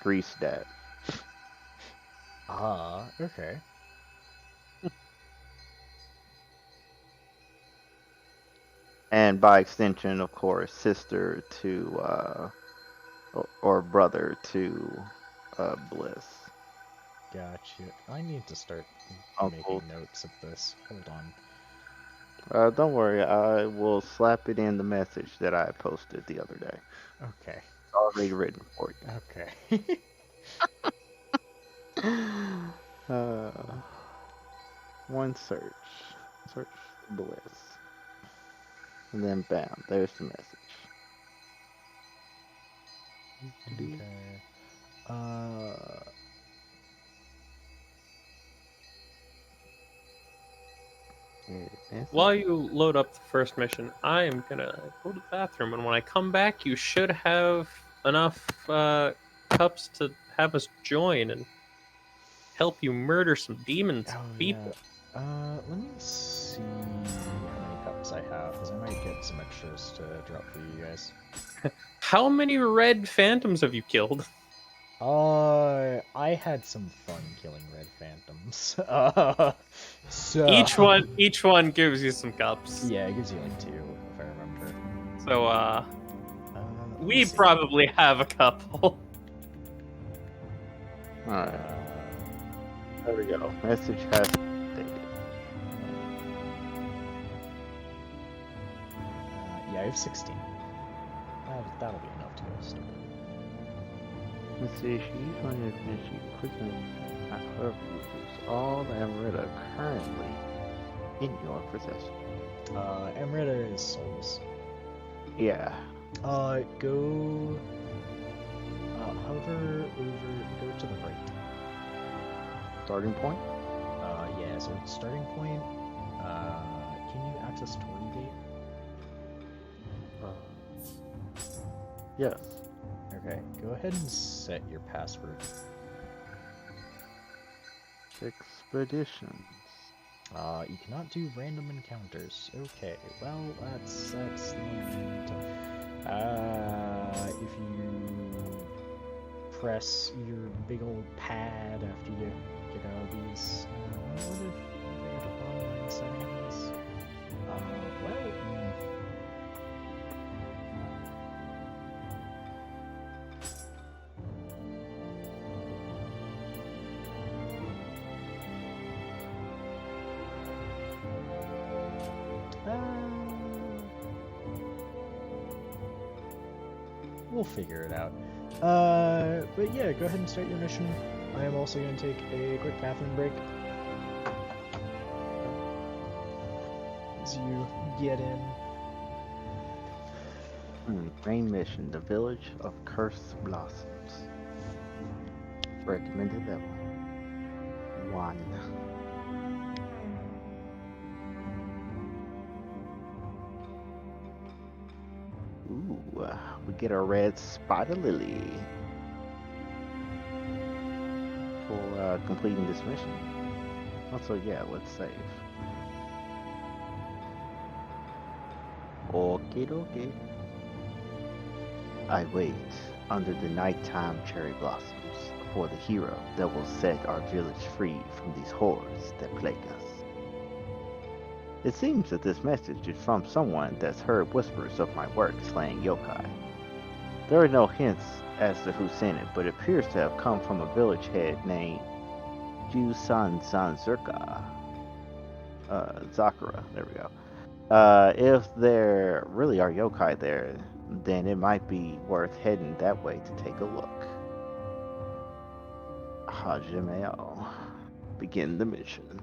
Grease Dad. Okay. And by extension, of course, sister to, or brother to, Bliss. Gotcha. I need to start Uncle. making notes of this. Hold on. Don't worry, I will slap it in the message that I posted the other day. Okay. It's already written for you. Okay. One search. Search Bliss. And then bam, there's the message. Okay. While you load up the first mission, I am gonna go to the bathroom, and when I come back, you should have enough cups to have us join and help you murder some demons people. Yeah. Let me see how many cups I have, because I might get some extras to drop for you guys. How many red phantoms have you killed? I had some fun killing red phantoms. So Each one gives you some cups. yeah, it gives you like 2 if I remember. So Let me we see. probably have a couple. Alright, Uh, there we go. Message has updated. yeah, I have 16. That'll be enough to go stupid. Let's see, she usually admits she quickly however uses all the Amrita currently in your possession. Amrita is souls. Yeah. Go. Hover over. Go to the right. Starting point? Yeah. So it's starting point. Can you access Torii Gate? Yes. Okay. Go ahead and set your password. Expeditions. You cannot do random encounters. Okay, well, that's the one. If you press your big old pad after you get out of these, what if I go to online settings? Well, we'll figure it out. But yeah, go ahead and start your mission. I am also going to take a quick bathroom break. As you get in. Main mission, the village of Cursed Blossoms. Recommended level 1. Ooh, we get a red spider lily for completing this mission. Also, yeah, let's save. Okie dokie. I wait under the nighttime cherry blossoms for the hero that will set our village free from these horrors that plague us. It seems that this message is from someone that's heard whispers of my work slaying yokai. There are no hints as to who sent it, but it appears to have come from a village head named Jusan Zanzurka. Zakura, there we go. If there really are yokai there, then it might be worth heading that way to take a look. Hajimeo. Begin the mission.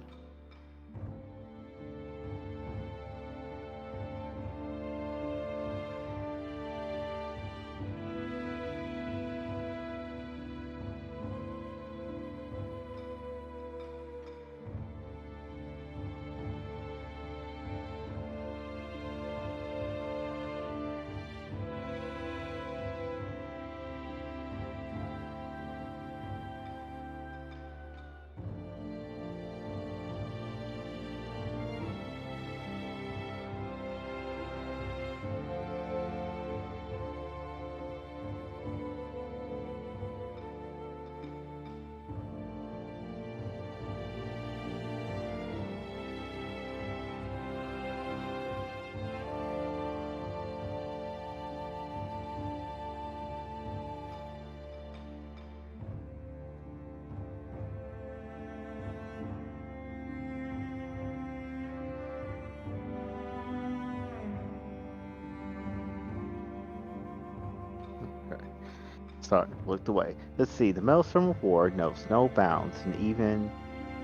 Sorry, looked away. Let's see. The Maelstrom of War knows no bounds, and even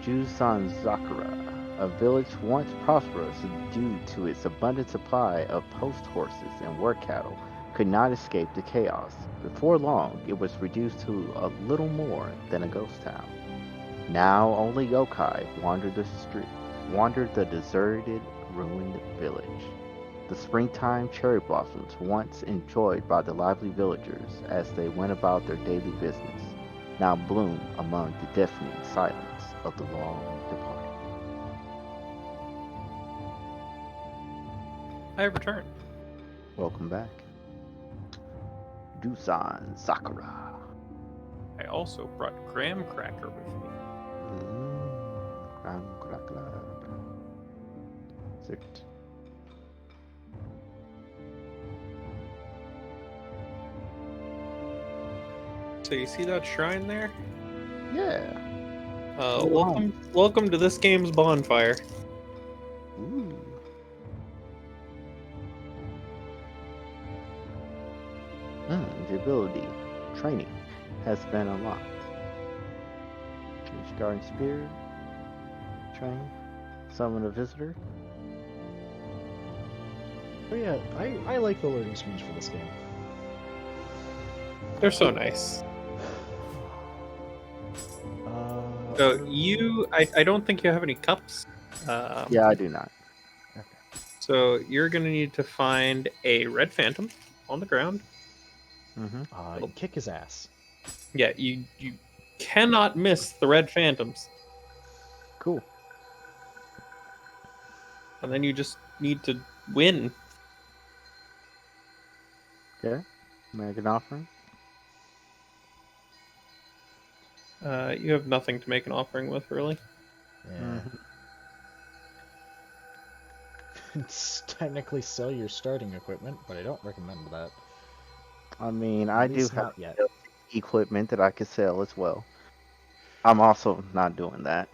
Jusan Zakura, a village once prosperous due to its abundant supply of post horses and work cattle, could not escape the chaos. Before long, it was reduced to a little more than a ghost town. Now only yokai wandered the deserted, ruined village. The springtime cherry blossoms once enjoyed by the lively villagers as they went about their daily business, now bloom among the deafening silence of the long departed. I have returned. Welcome back. Dusan Sakura. I also brought graham cracker with me. Graham cracker. Sit. So you see that shrine there? Yeah. Welcome to this game's bonfire. Ooh. The ability training has been unlocked. Change guarding spear. Train. Summon a visitor. Oh yeah, I like the loading screens for this game. They're so nice. So I don't think you have any cups. Yeah, I do not. Okay. So you're gonna need to find a red phantom on the ground. Kick his ass. Yeah, you cannot miss the red phantoms. Cool. And then you just need to win. Okay. Make an offering. You have nothing to make an offering with, really. Yeah. It's technically sell your starting equipment, but I don't recommend that. I mean, At I do least have not yet. equipment that I could sell as well. I'm also not doing that.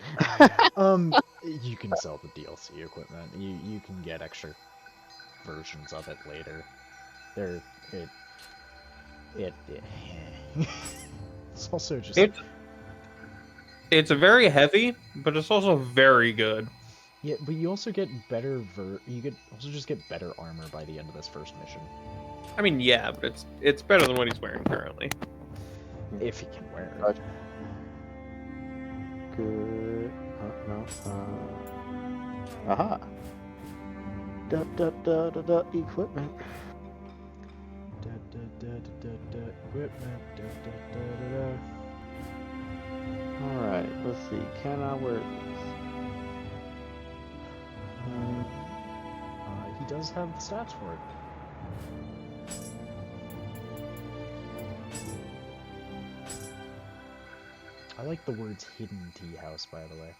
You can sell the DLC equipment. You can get extra versions of it later. It's also just It's very heavy, but it's also very good. yeah, but you also get better you get also just get better armor by the end of this first mission. I mean, yeah, but it's better than what he's wearing currently. If he can wear it. Gotcha. Good. No. Aha. Equipment. Equipment. Alright, let's see. Can I wear these? He does have the stats for it. I like the words hidden tea house, by the way.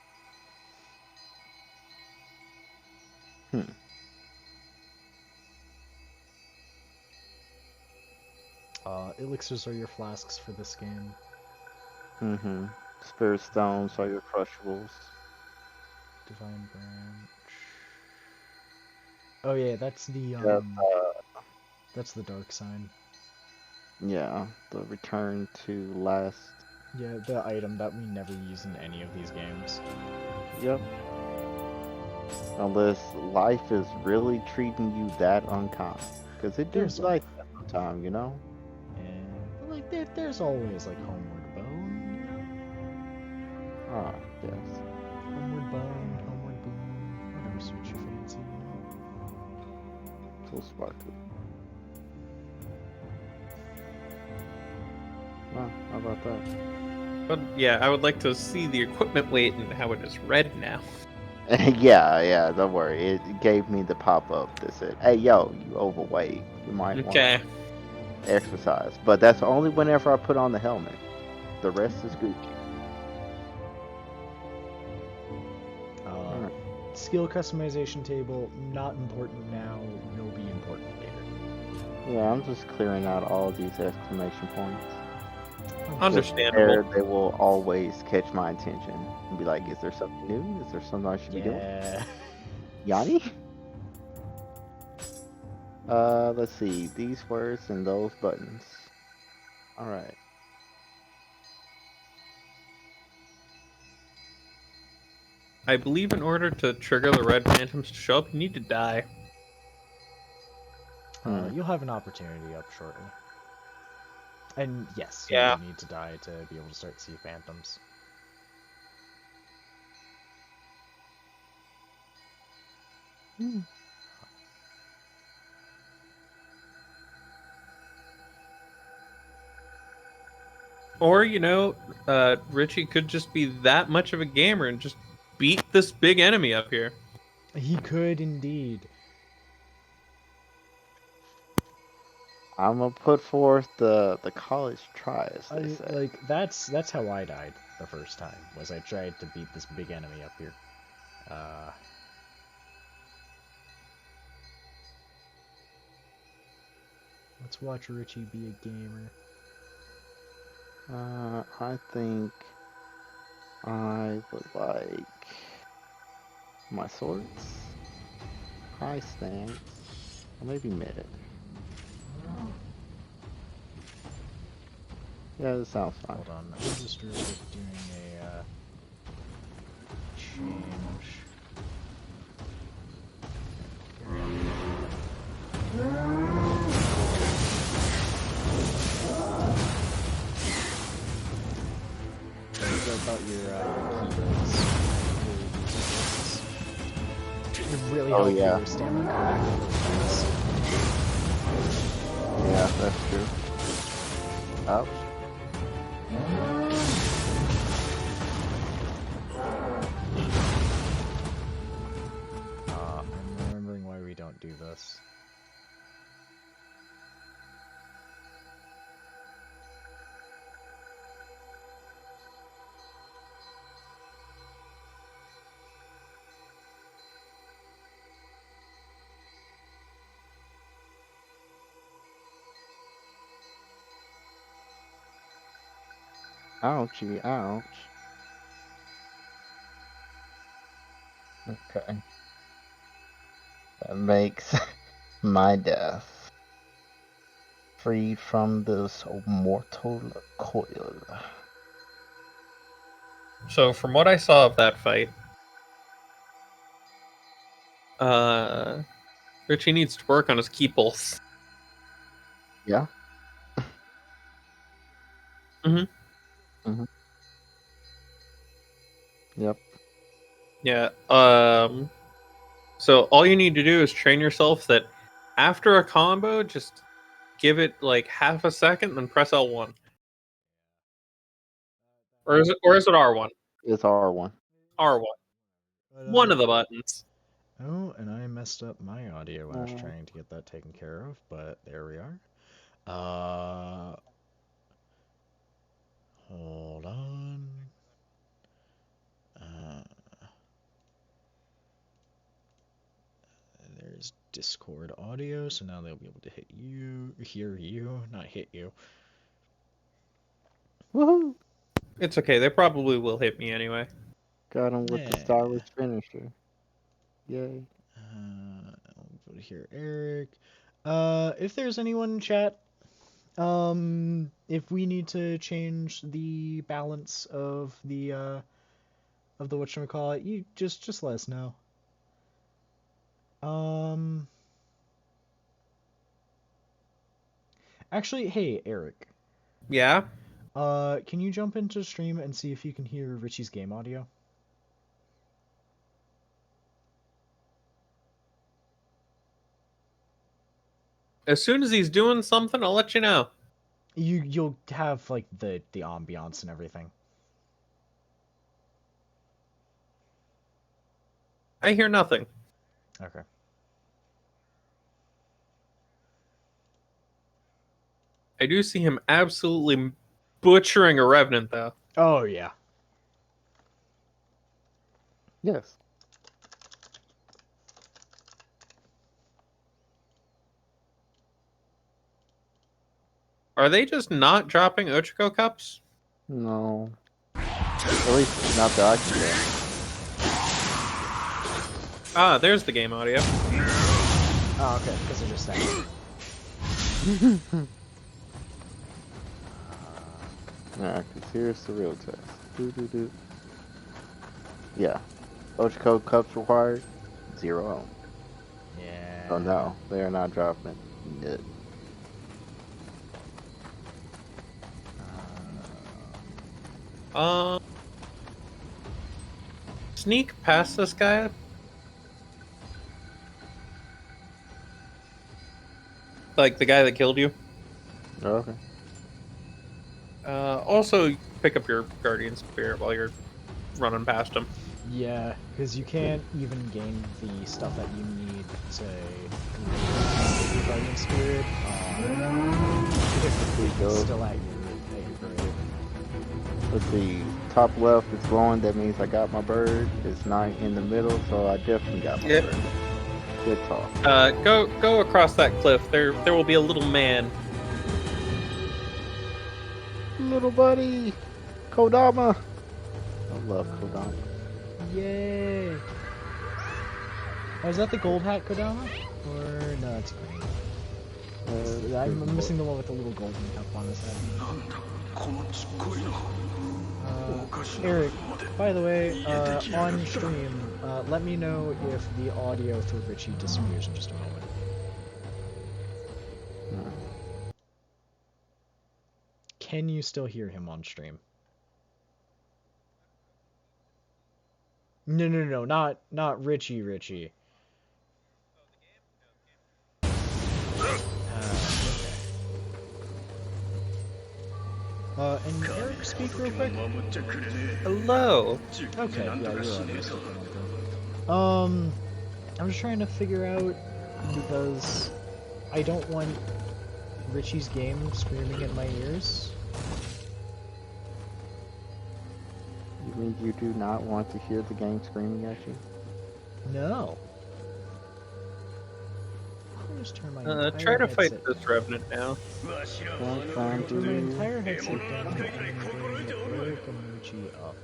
Elixirs are your flasks for this game. Spirit stones are your crushables. Divine branch. Oh yeah, that's the that's the dark sign. Yeah, the return to last. Yeah, the item that we never use in any of these games. Yep. Unless life is really treating you that unkind. Because it does like that sometimes, you know? And like there's always like Homeward Bone, you know? Ah, yes. Homeward Bone, Homeward Bone, whatever suits your fancy, you know? So sparkly. Wow, how about that? But yeah, I would like to see the equipment weight and how it is red now. yeah, don't worry. It gave me the pop-up that said, hey, yo, you overweight. You might want to exercise. But that's only whenever I put on the helmet. The rest is Gucci. Skill customization table, not important now, will be important later. Yeah, I'm just clearing out all these exclamation points. Understandable. They will always catch my attention and be like, is there something new? Is there something I should be doing? Yanni? Let's see. These words and those buttons. Alright. I believe in order to trigger the red phantoms to show up, you need to die. You'll have an opportunity up shortly. And yes, you need to die to be able to start to see phantoms. Or, you know, Richie could just be that much of a gamer and just beat this big enemy up here. He could indeed. I'm gonna put forth the college try, as they say. Like that's how I died the first time. Was I tried to beat this big enemy up here. Let's watch Richie be a gamer. I think I would like my swords, high stance, or maybe mid. Yeah, that sounds fine. Hold on, I'm just doing a change. I thought your keyboards would really help your stamina come back to those fights. Yeah, that's true. Ouch. I'm remembering why we don't do this. Ouchie, ouch. Okay. That makes my death free from this mortal coil. So from what I saw of that fight, Richie needs to work on his key pulse. Yeah? Mm-hmm. Yep. Yeah. So all you need to do is train yourself that after a combo, just give it like half a second, then press L1. Or is it R1? It's R1. R1. One of the buttons. Oh, and I messed up my audio when I was Oh. trying to get that taken care of, but there we are. Hold on. There's Discord audio, so now they'll be able to hear you, not hit you. Woohoo! It's okay. They probably will hit me anyway. Got him with the stylish finisher. Yay. I'll go to here, Eric. If there's anyone in chat, if we need to change the balance of the whatchamacallit, you just let us know. Actually, hey, Eric. Yeah? Can you jump into stream and see if you can hear Richie's game audio? As soon as he's doing something, I'll let you know. You'll have like the ambiance and everything. I hear nothing. Okay. I do see him absolutely butchering a Revenant, though. Oh, yeah. Yes. Are they just not dropping Ochiko cups? No. At least not that I can get. Ah, there's the game audio. Oh, okay, because they're just saying. Yeah, because here's the real test. Doo-doo-doo. Yeah. Ochiko cups required? 0. Yeah. Oh no, they are not dropping it. Sneak past this guy. Like the guy that killed you. Oh, okay. Also, pick up your Guardian Spirit while you're running past him. Yeah, because you can't even gain the stuff that you need to Guardian Spirit. Go. Still at your grave. Let's see. Top left is glowing. That means I got my bird. It's not in the middle, so I definitely got my Yep. bird. Good talk. Go across that cliff. There will be a little man. Little buddy, Kodama. I love Kodama. Yay! Oh, is that the gold hat Kodama? Or no, it's green. I'm missing the one with the little golden cup on his head. Eric, by the way, on stream, let me know if the audio for Richie disappears in just a moment. Can you still hear him on stream? No, not Richie. And Eric, speak real quick. Hello. Okay, yeah, you're on. I'm just trying to figure out, because I don't want Richie's game screaming in my ears. You mean you do not want to hear the game screaming at you? No. Let me just turn my Try to fight headset. this revenant now. I'm trying Turn my to. entire headset down and bring Eric and Richie up.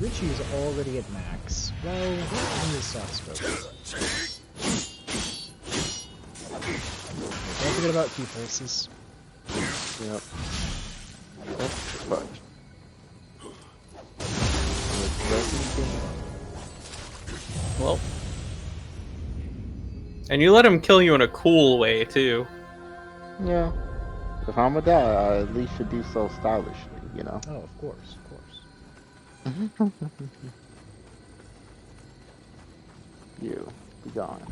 Richie is already at max. Well, he is soft spoken. Don't forget about key pulses. Yep. But. Well, and you let him kill you in a cool way too. Yeah. If I'm gonna die, I at least should do so stylishly, you know? Oh, of course. You, be gone.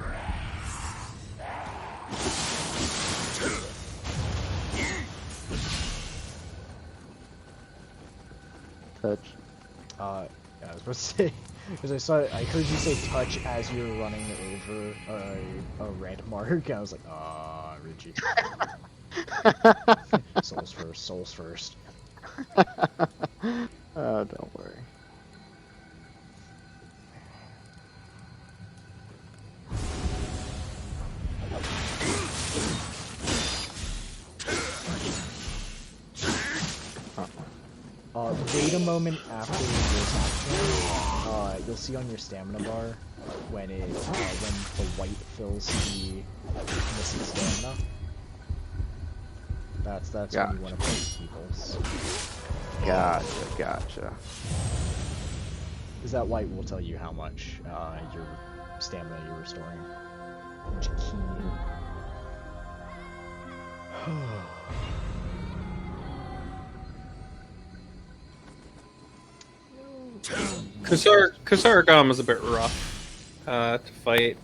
Touch. Yeah, I was supposed to say, because I heard you say touch as you were running over a red mark. I was like, Richie. Souls first. Oh, don't worry. Wait a moment after your action. You'll see on your stamina bar when the white fills the missing stamina. That's Gotcha. when you want to play people's. Gotcha. Because that white will tell you how much your stamina you're restoring. Which key. Kusarigama is a bit rough to fight.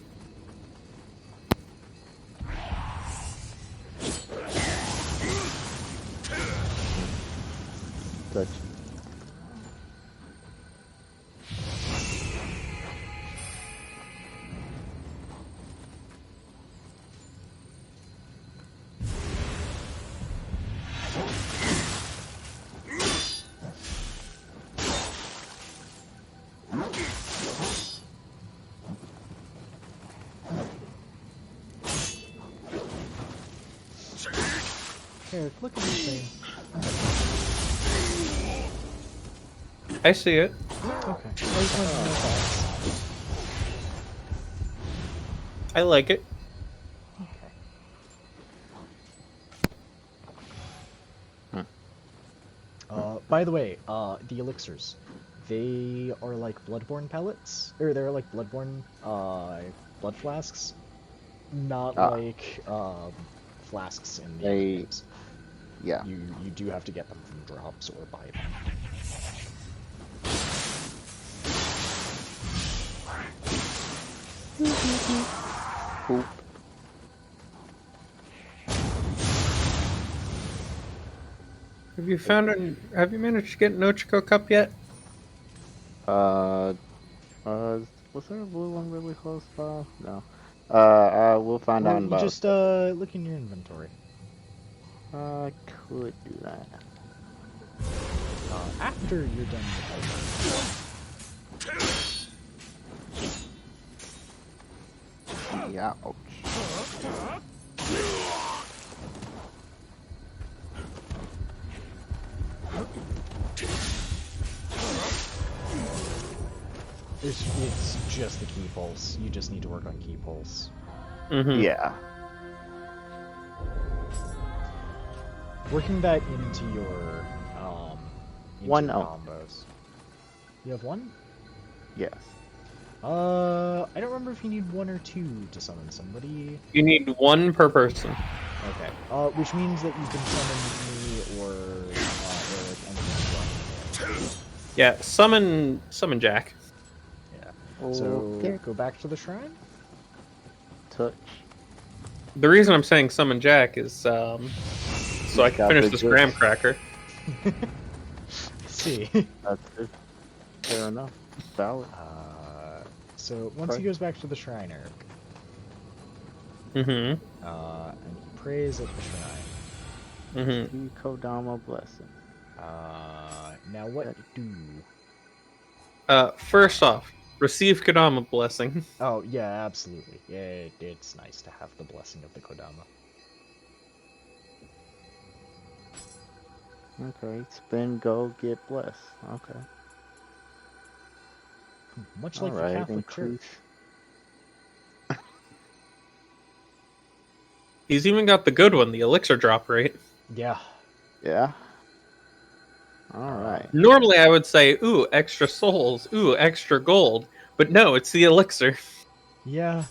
Touch. Eric, look at this thing. I see it. Okay. I just wanted to know that. I like it. By the way, the elixirs, they are like bloodborne pellets, or they're like bloodborne blood flasks, not like flasks in the other games. Yeah. You do have to get them from drops or buy them. Poop. Have you managed to get an Ochiko cup yet? Was there a blue one really close by? No. We'll find out Well, in you about. just look in your inventory. I could do that. After you're done with Yeah. Ouch. it's just the key pulse. You just need to work on key pulse. Mm-hmm. Yeah. Working that into your One your only. combos. You have one? Yes. I don't remember if you need one or two to summon somebody. You need one per person. Okay. Which means that you can summon me or Eric and then Yeah, summon Jack. yeah. So Okay. go back to the shrine. Touch. The reason I'm saying summon Jack is so I can Got finish the this good- graham cracker. See. That's it. Fair enough. Valid. So once he Okay. goes back to the shrine, Eric, Mm-hmm. and he prays at the shrine. Mm-hmm. Kodama blessing. Now what do? First off, receive Kodama blessing. Oh yeah, absolutely. Yeah, it's nice to have the blessing of the Kodama. Okay. Spin, go, get blessed. Okay. Much like the Alright. Catholic Increase. Church. He's even got the good one, the elixir drop rate. Yeah. Yeah. Alright. Normally I would say, ooh, extra souls, ooh, extra gold. But no, it's the elixir. Yeah.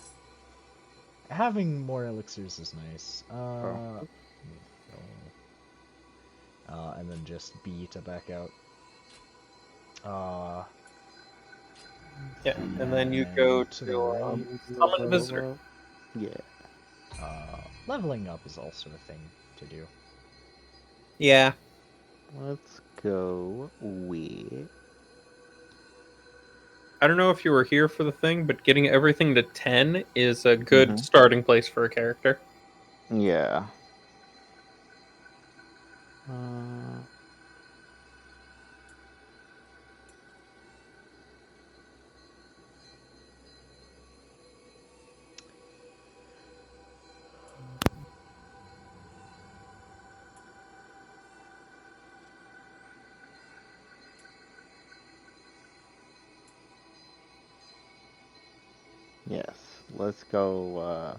Having more elixirs is nice. And then just B to back out. Yeah, and then you go to the to right. summon visitor. Yeah. Leveling up is also a thing to do. Yeah. Let's go with. I don't know if you were here for the thing, but getting everything to 10 is a good starting place for a character. Yeah. Yes. Let's go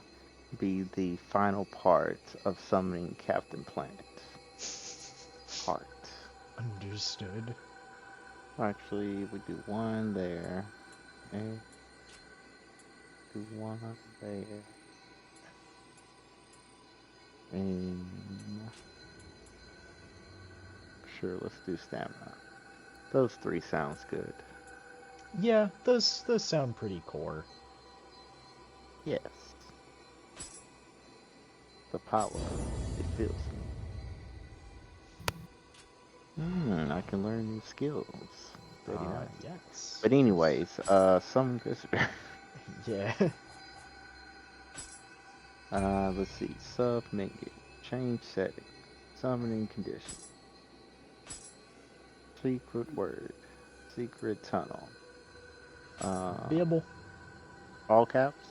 be the final part of summoning Captain Planet. Heart. Understood. Actually, we do one there. Okay. Do one there. And sure, let's do stamina. Those three sounds good. Yeah, those sound pretty core. Yes. The power. It fills me. I can learn new skills. Very nice. Yes. But anyways, summon visitor. Yeah. Let's see. Sub menu. Change setting. Summoning condition. Secret word. Secret tunnel. Beable. All caps?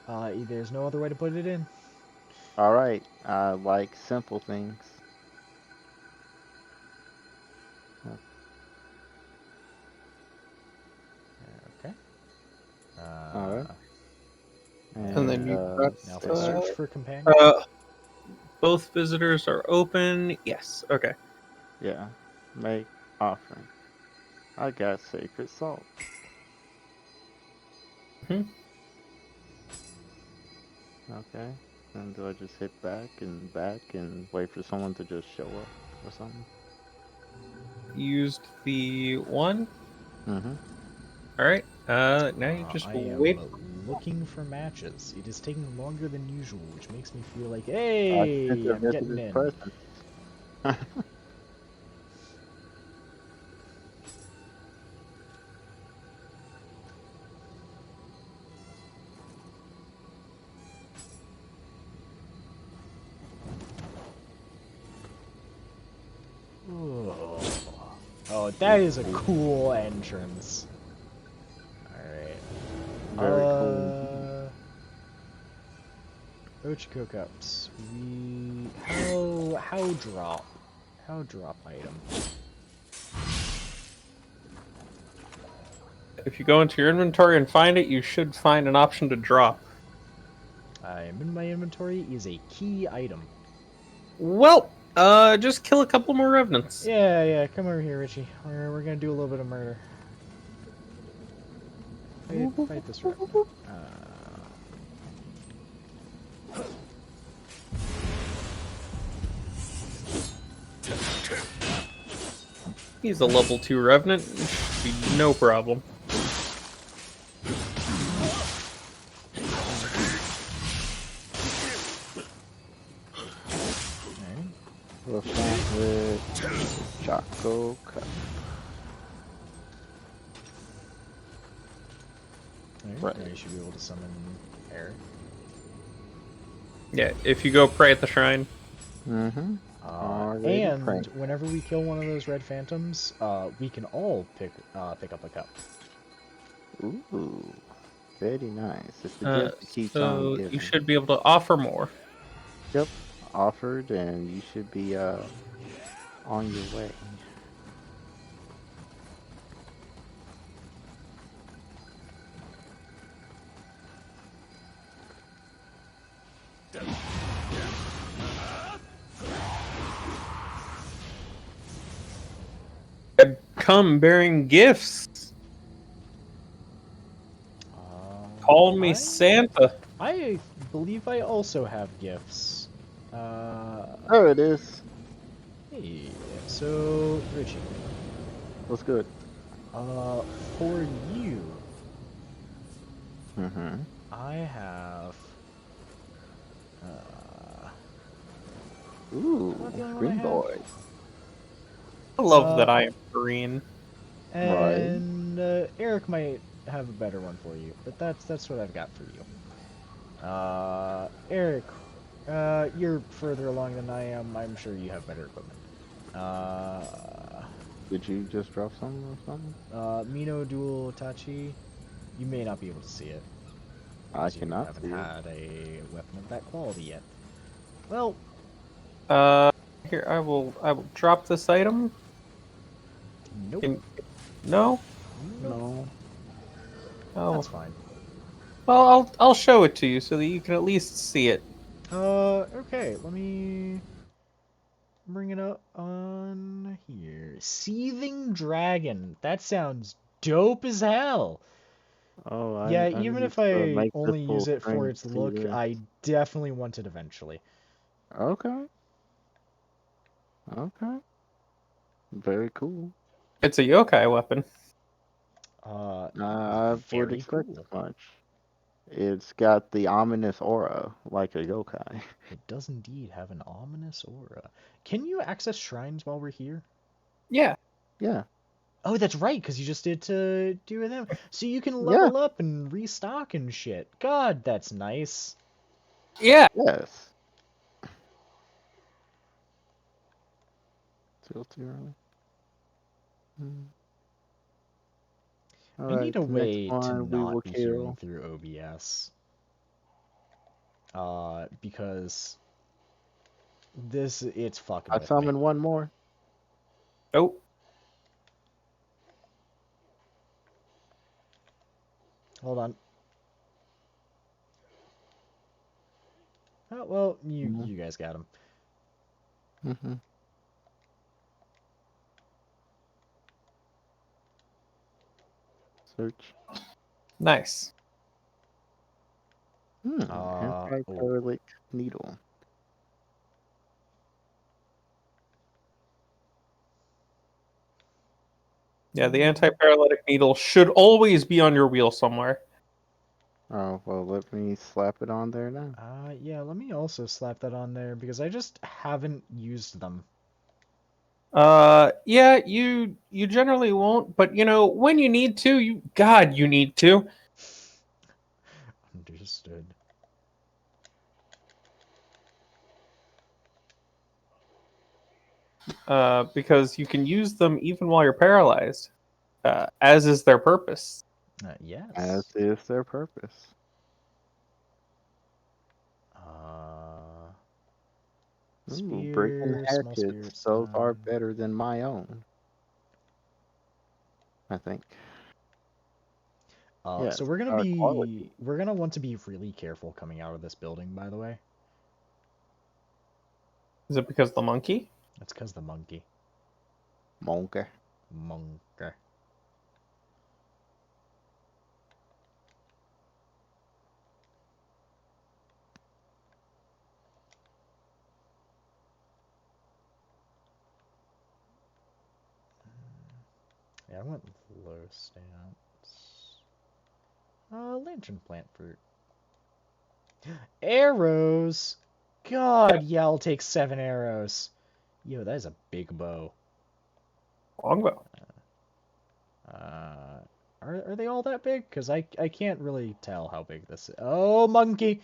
There's no other way to put it in. Alright. I like simple things. Okay. Alright. And then you press, Now if I search for companion. both visitors are open. Yes. Okay. Yeah. Make offering. I got sacred salt. Mhm. Okay. And do I just hit back and wait for someone to just show up or something? Used the one. Mm-hmm. All right. Now you just I wait. am looking for matches. It is taking longer than usual, which makes me feel like, hey, I'm getting in. Person. Oh, that is a cool entrance. Alright. Very cool. Ochiko cups. How drop item. If you go into your inventory and find it, you should find an option to drop. I'm in my inventory is a key item. Well, just kill a couple more revenants. Yeah, come over here, Richie. We're gonna do a little bit of murder. Fight this revenant. He's a level 2 revenant. It should be no problem. We'll start with Choco Cup. Right. You should be able to summon air. Yeah, if you go pray at the shrine. Mm-hmm. And whenever we kill one of those red phantoms, we can all pick up a cup. Ooh, very nice. It's the gift that keeps on So giving. you should be able to offer more. Yep, offered, and you should be on your way. Come bearing gifts. Call me Santa. I believe I also have gifts. There it is. Hey, so Richie. What's good? For you, Mm-hmm. I have. Ooh, not the only one I green have. boy. I love that I am green. And Eric might have a better one for you, but that's what I've got for you. Eric, you're further along than I am. I'm sure you have better equipment. Did you just drop something or something? Mino Dual Tachi. You may not be able to see it. I cannot haven't see it. had a weapon of that quality yet. Well, Here I will drop this item. nope. No? No. Oh. That's fine. Well, I'll show it to you so that you can at least see it. Okay, let me bring it up on here. Seething Dragon. That sounds dope as hell. Oh, Yeah, I even need if to I make this only full use it screen for to its see look, this. I definitely want it eventually. Okay. Okay. Very cool. It's a yokai weapon. I would Very expect cool. as much. It's got the ominous aura, like a yokai. It does indeed have an ominous aura. Can you access shrines while we're here? Yeah. Yeah. Oh, that's right, because you just did to do with them. So you can Yeah. level up and restock and shit. God, that's nice. Yeah. Yes. Still too early. I need Alright, a the next way to one we will not be hearing kill. through OBS. Because it's fucking I with me. summon one more. Oh. Hold on. Oh, well, you guys got him. Mm-hmm. Search. Nice. Anti-paralytic needle. Yeah, the anti-paralytic needle should always be on your wheel somewhere. Oh, well, let me slap it on there now. Yeah, let me also slap that on there because I just haven't used them. Yeah, you generally won't, but when you need to, you need to. Understood. because you can use them even while you're paralyzed, as is their purpose. Yes. As is their purpose. Ooh, breaking Spear, small hatchets, spirit those are stun. better than my own. I think. So Yes, we're gonna quality. want to be really careful coming out of this building, by the way. Is it because of the monkey? That's because the monkey. Monkey. Monkey. Yeah, I went with low stats. Lantern plant fruit. Arrows! God, yeah, I'll take 7 arrows. Yo, that is a big bow. Longbow. Are they all that big? Because I can't really tell how big this is. Oh, monkey!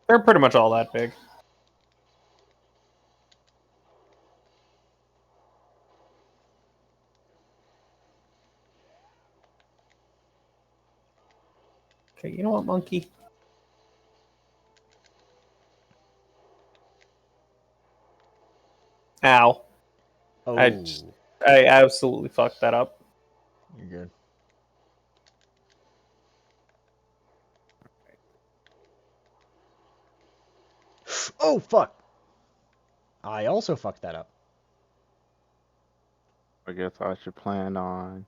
They're pretty much all that big. Okay, you know what, monkey? Ow. Oh, I absolutely fucked that up. you're good. Oh, fuck! I also fucked that up. I guess I should plan on.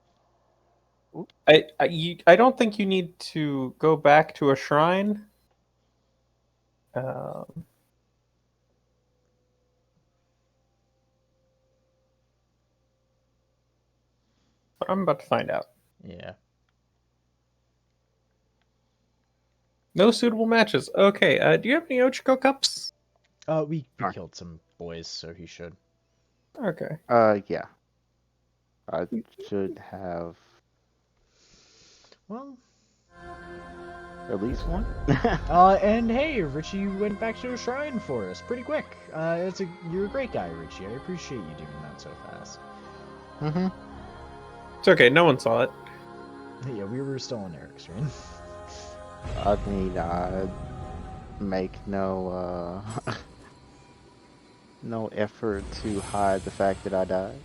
I don't think you need to go back to a shrine. Um, but I'm about to find out. Yeah. No suitable matches. Okay, do you have any Ochiko cups? We Alright. killed some boys, so he should. Okay. Yeah. I should have Well, at least one. and hey, Richie went back to a shrine for us pretty quick. You're a great guy, Richie. I appreciate you doing that so fast. Mm-hmm. It's okay, no one saw it. Yeah, we were still on Eric's screen. I mean, I make no no effort to hide the fact that I died.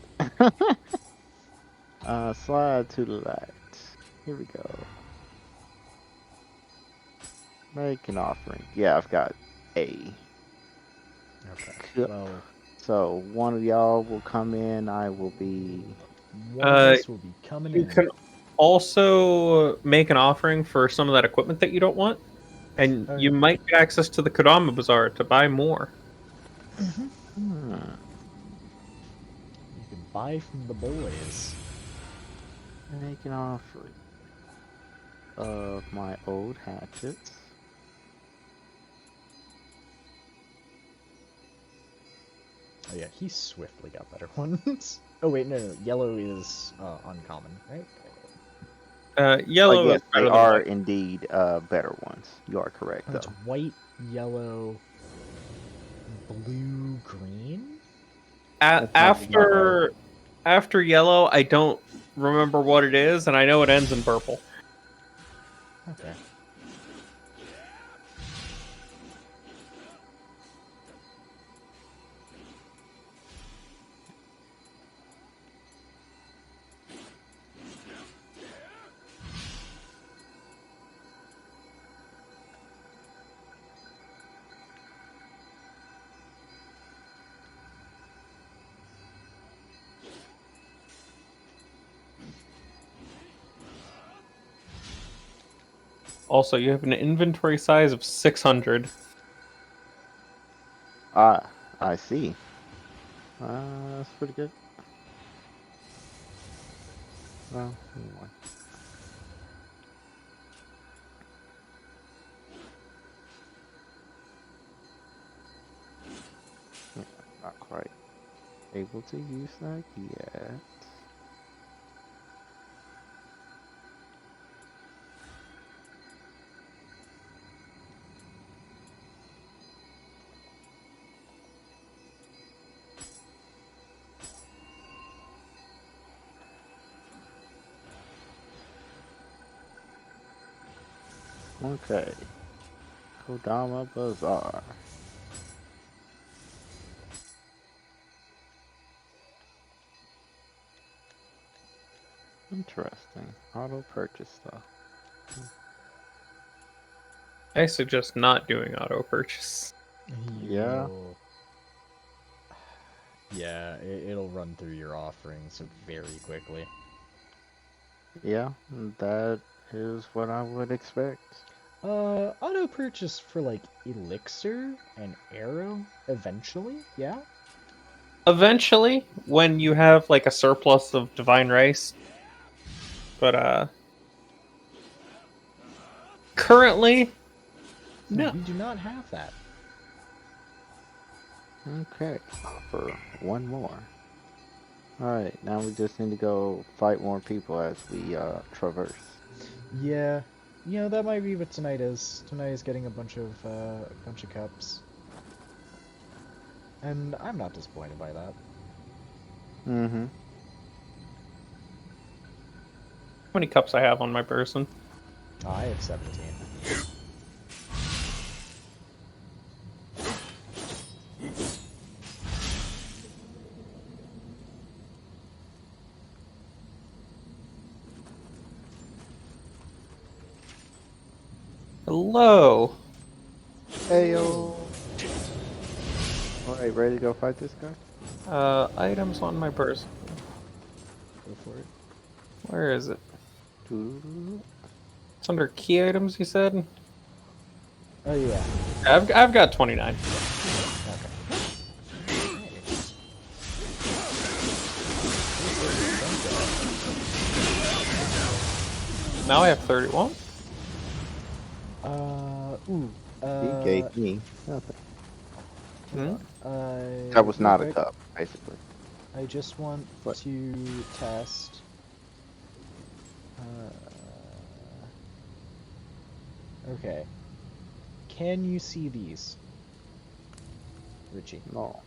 Slide to the left. Here we go. Make an offering. Yeah, I've got A. Okay. Cool. Well, So one of y'all will come in. I will be. one of us will be coming You in. can also make an offering for some of that equipment that you don't want, and Oh, you yeah. might get access to the Kodama Bazaar to buy more. Hmm. You can buy from the boys. Make an offering of my old hatchets. Oh yeah, he swiftly got better ones. Oh wait, no, yellow is uncommon, right? Yellow Yes, is they better than are white. indeed better ones. You are correct, Oh, it's though. white, yellow, blue, green. That's not the yellow. After yellow, I don't remember what it is, and I know it ends in purple. Okay. Also, you have an inventory size of 600. Ah, I see. That's pretty good. Well, one. Yeah, not quite able to use that yet. Okay. Kodama Bazaar. Interesting. Auto purchase stuff. I suggest not doing auto purchase. Yeah. Yeah, it'll run through your offerings very quickly. Yeah, that is what I would expect. Auto purchase for like Elixir and Arrow eventually, yeah? Eventually, when you have like a surplus of divine rice. But currently, no. We do not have that. Okay, offer one more. Alright, now we just need to go fight more people as we traverse. Yeah. You know, that might be what tonight is. Tonight is getting a bunch of cups. And I'm not disappointed by that. Mm-hmm. How many cups I have on my person? I have 17. Hello. Heyo. Alright, ready to go fight this guy? Items on my person. Go for it. Where is it? Doo-doo-doo. It's under key items, you said? Oh yeah. I've got 29. Now I have 31. He gave me nothing. Hmm? That was not a quick, cup, basically. I just want What? to test. Okay. Can you see these? Richie? No.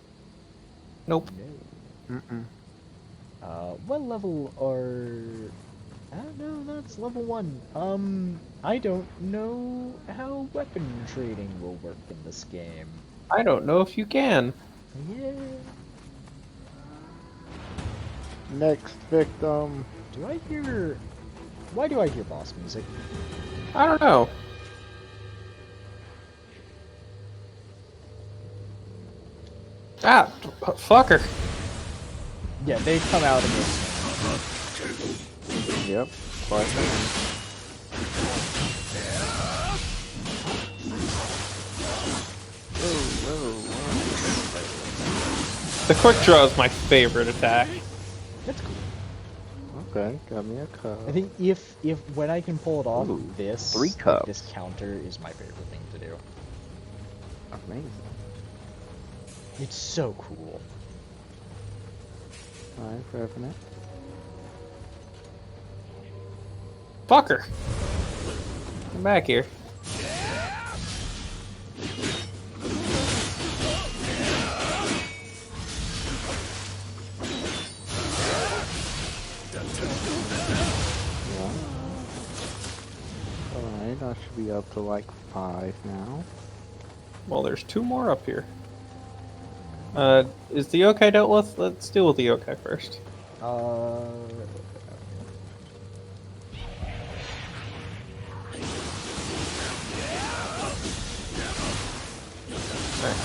Nope. No. Mm-mm. What level are... no, that's level 1. I don't know how weapon trading will work in this game. I don't know if you can. Yeah. Next victim. Do I hear... Why do I hear boss music? I don't know. Ah, fucker. Yeah, they come out in this. Yep. Quite fine. The quick draw is my favorite attack. That's cool. Okay, got me a cup. I think if when I can pull it off, Ooh, this 3 cups. this counter is my favorite thing to do. Amazing. It's so cool. Alright, Revenant. Fucker. Come back here. Alright, I should be up to like 5 now. Well, there's 2 more up here. Is the yokai dealt with? Let's deal with the yokai first. Alright,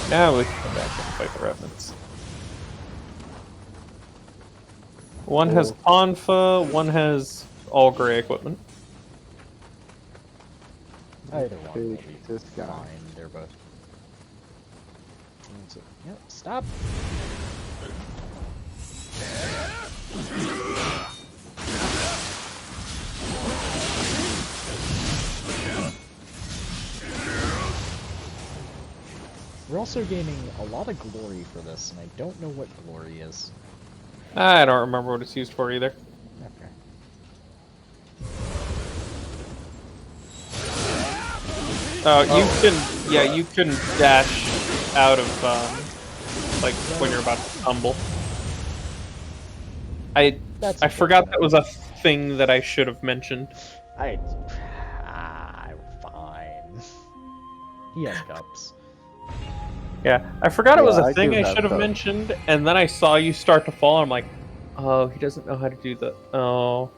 now we can come back and fight the revenants. One has Ponfa, one has all gray equipment. Either one will Okay, be this guy. fine. They're both. Yep. Stop. We're also gaining a lot of glory for this, and I don't know what glory is. I don't remember what it's used for either. Okay. Oh, you can dash out of, like, when you're about to tumble. I forgot that was a thing that I should have mentioned. I'm fine. He has cups. Yeah, I forgot it was Yeah, a I thing do I have should have cups. mentioned, and then I saw you start to fall, and I'm like, oh, he doesn't know how to do the... Oh.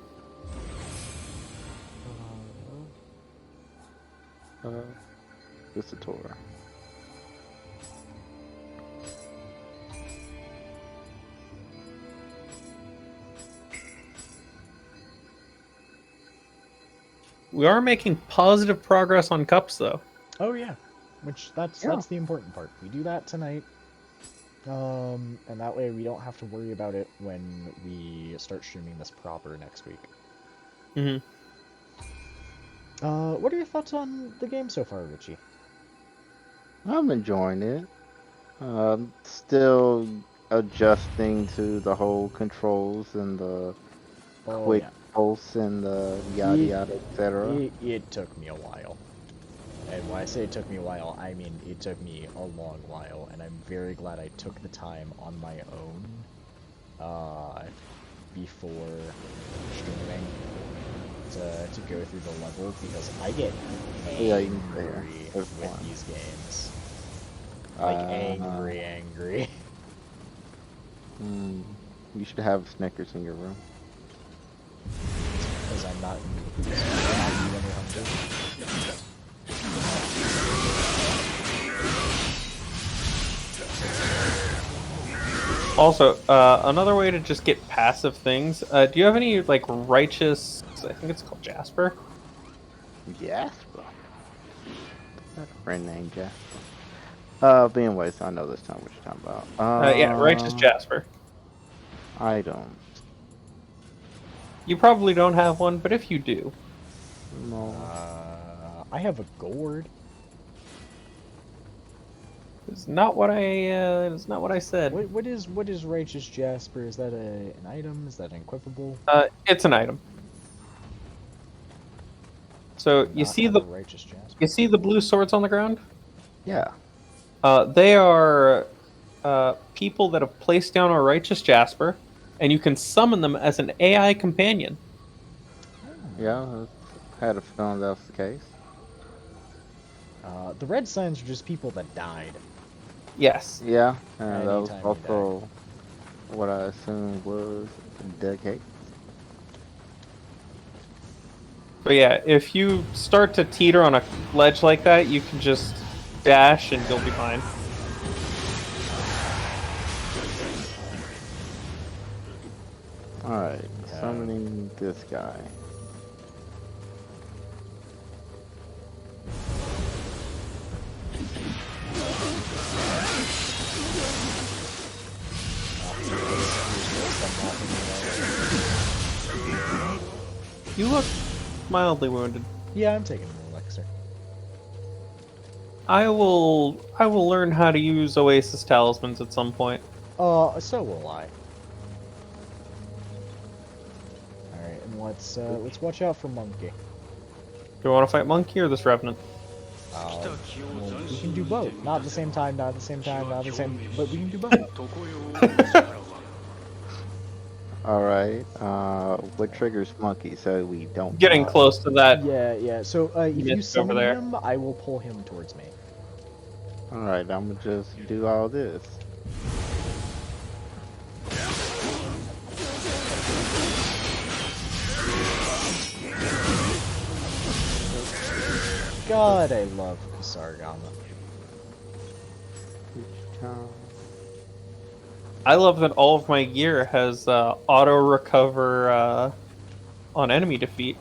Just a tour. We are making positive progress on cups, though. Oh yeah, which that's the important part. We do that tonight, and that way we don't have to worry about it when we start streaming this proper next week. Mm-hmm. What are your thoughts on the game so far, Richie? I'm enjoying it. Still adjusting to the whole controls and the Oh quick yeah, pulse and the yada yada, etc. it took me a while. And when I say it took me a while, I mean it took me a long while, and I'm very glad I took the time on my own, before streaming to go through the level, because I get angry with these games. Like, angry. You should have Snickers in your room. Because I'm not really hungry. Also, another way to just get passive things. Do you have any like righteous? I think it's called Jasper. Jasper. Got a friend named Jasper. But anyways, I know this time what you're talking about. Yeah, righteous Jasper. I don't. You probably don't have one, but if you do, No. I have a gourd. it's not what I said. What is righteous Jasper? Is that an item? Is that equipable? It's an item. So you see the righteous Jasper. you see the blue swords on the ground? Yeah. They are people that have placed down a righteous Jasper, and you can summon them as an AI companion. Yeah, I had a feeling that was the case. The red signs are just people that died. Yes. Yeah, and that was Anytime you also what I assumed was the case. But yeah, if you start to teeter on a ledge like that, you can just dash and you'll be fine. Alright, summoning this guy. You look mildly wounded. Yeah, I'm taking an elixir. I will learn how to use Oasis talismans at some point. So will I. Alright, and let's watch out for Monkey. Do you want to fight Monkey or this Revenant? Well, we can do both. Not at the same time, not at the same time, not at the same... But we can do both. Alright, what triggers Monkey so we don't Getting die? close to that. Yeah. So, if you Mist summon over there. him, I will pull him towards me. Alright, I'm gonna just do all this. God, I love Kusarigama. I love that all of my gear has auto recover on enemy defeat.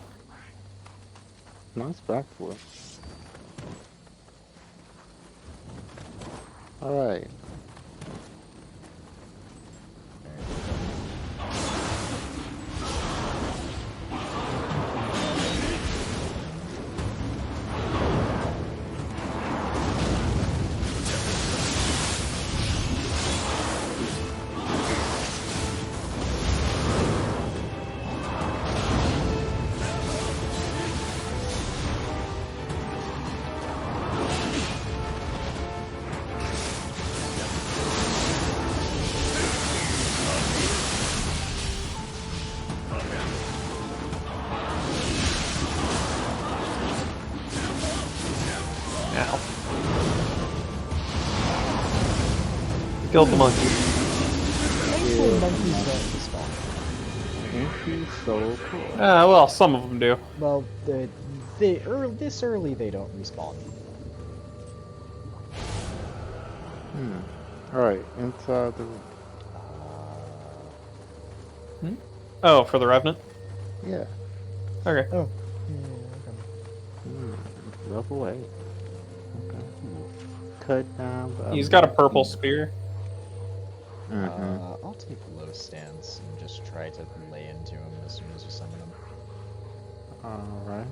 Nice back for it. Alright. Killed the monkey. Thankfully, monkeys don't respawn. Monkeys so cool. Well, some of them do. Well, this early they don't respawn. Alright, inside the room. Oh, for the Revenant? Yeah. Okay. Oh. Level 8. Okay. Cut down by He's got a purple spear. I'll take low stance and just try to lay into him as soon as you summon him. Alright.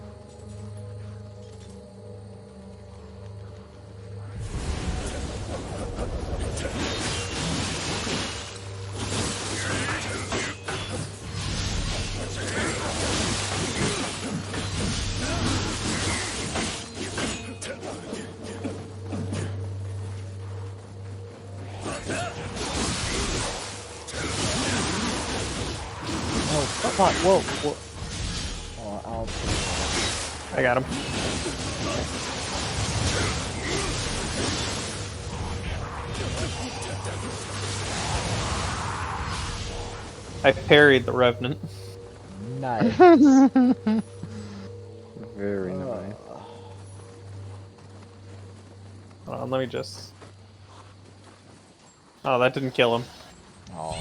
Oh, fuck! Whoa! Whoa! Oh, I'll take it. I got him. I parried the Revenant. Nice. Very nice. Hold on, let me just... Oh, that didn't kill him. Oh.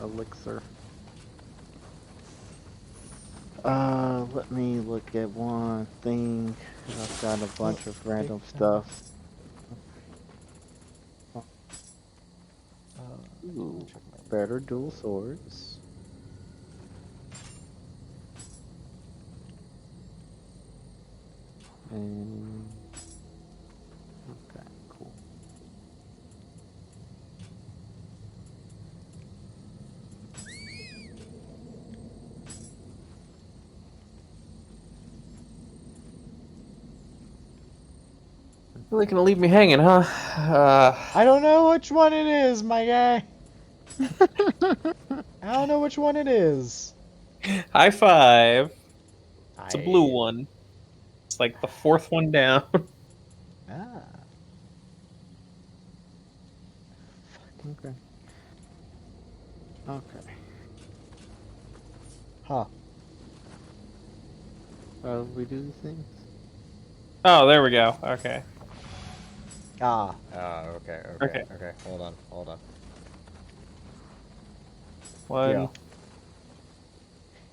Elixir. Let me look at one thing. I've got a bunch of random stuff. Ooh, better dual swords. And okay, cool. Really gonna leave me hanging, huh? I don't know which one it is, my guy. I don't know which one it is. High five. It's a blue one. It's like the fourth one down. Ah. Okay. Okay. Huh. We do these things? Oh, there we go. Okay. Ah. Okay. Okay. Okay. Hold on. One.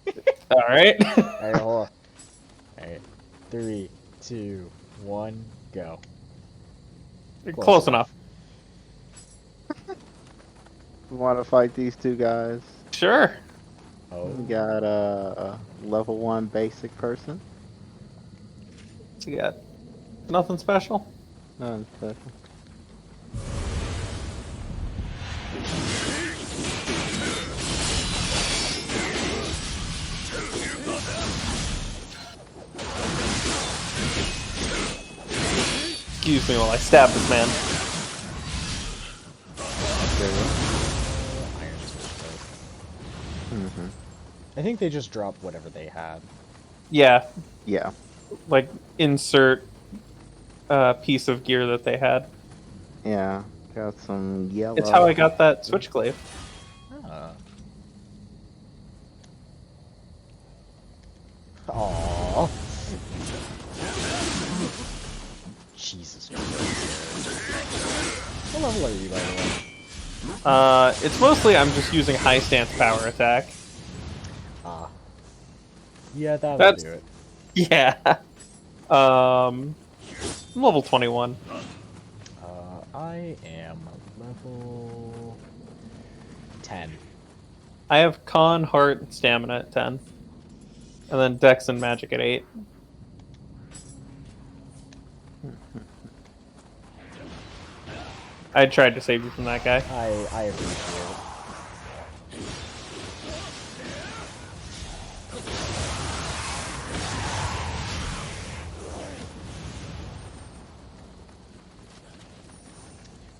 Yeah. Alright. Alright, hold on. Alright. 3, 2, 1, go. Close enough. We want to fight these two guys. Sure. Oh. We got a level 1 basic person. What's he got? Nothing special? Nothing special. Excuse me while I stab this man. I think they just dropped whatever they had. Yeah. Yeah. Like, insert piece of gear that they had. Yeah. Got some yellow. It's how I got that switchglaive. Ah. Aww. Jesus Christ. What level are you, by the way? It's mostly I'm just using high stance power attack. Ah. Yeah, that'll That's- do it. Yeah. I'm level 21. I am level 10. I have Con, Heart, and Stamina at 10. And then Dex and Magic at 8. I tried to save you from that guy. I appreciate it.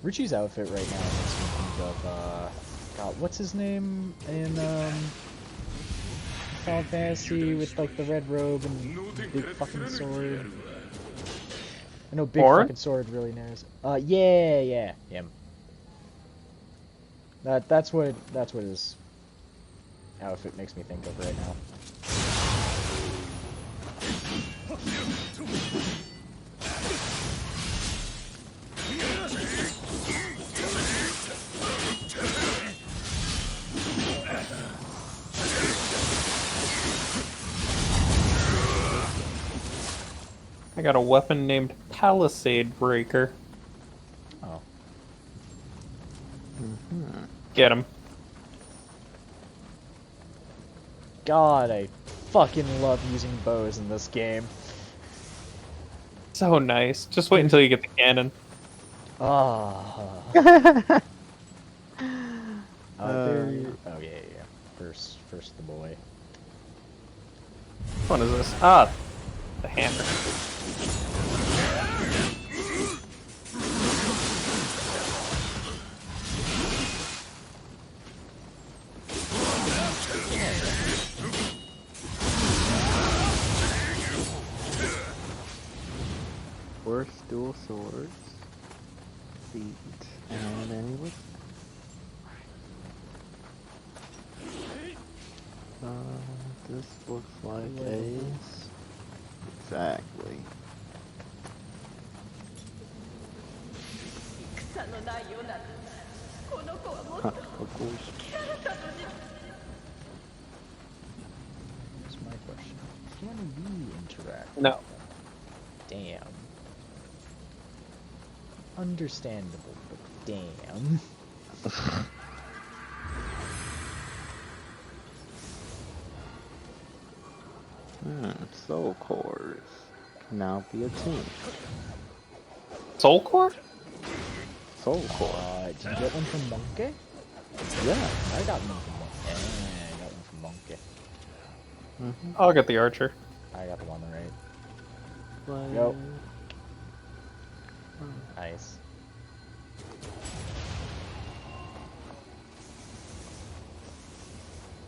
Richie's outfit right now makes me think of, God, what's his name in, Final Fantasy with, like, the red robe and big fucking sword? I know big Or? fucking sword really knows. Yeah, him. That's what his outfit makes me think of right now. I got a weapon named Palisade Breaker. Oh. Get him. God, I fucking love using bows in this game. So nice. Just wait until you get the cannon. Ah. Uh, Oh yeah. First the boy. Which one is this? Ah, the hammer. Worst dual swords. Feet. And anyway. This looks like Ace. Exactly. Of course. Here's my question. Can we interact? No. Damn. Understandable, but damn. Soul cores. Can now be a team. Soul Core? Soul core. Did you get one from Monkey? Yeah. I got one from Monkey. I got one from Monkey. I'll get the archer. I got the one right. Like... Yo. Nice.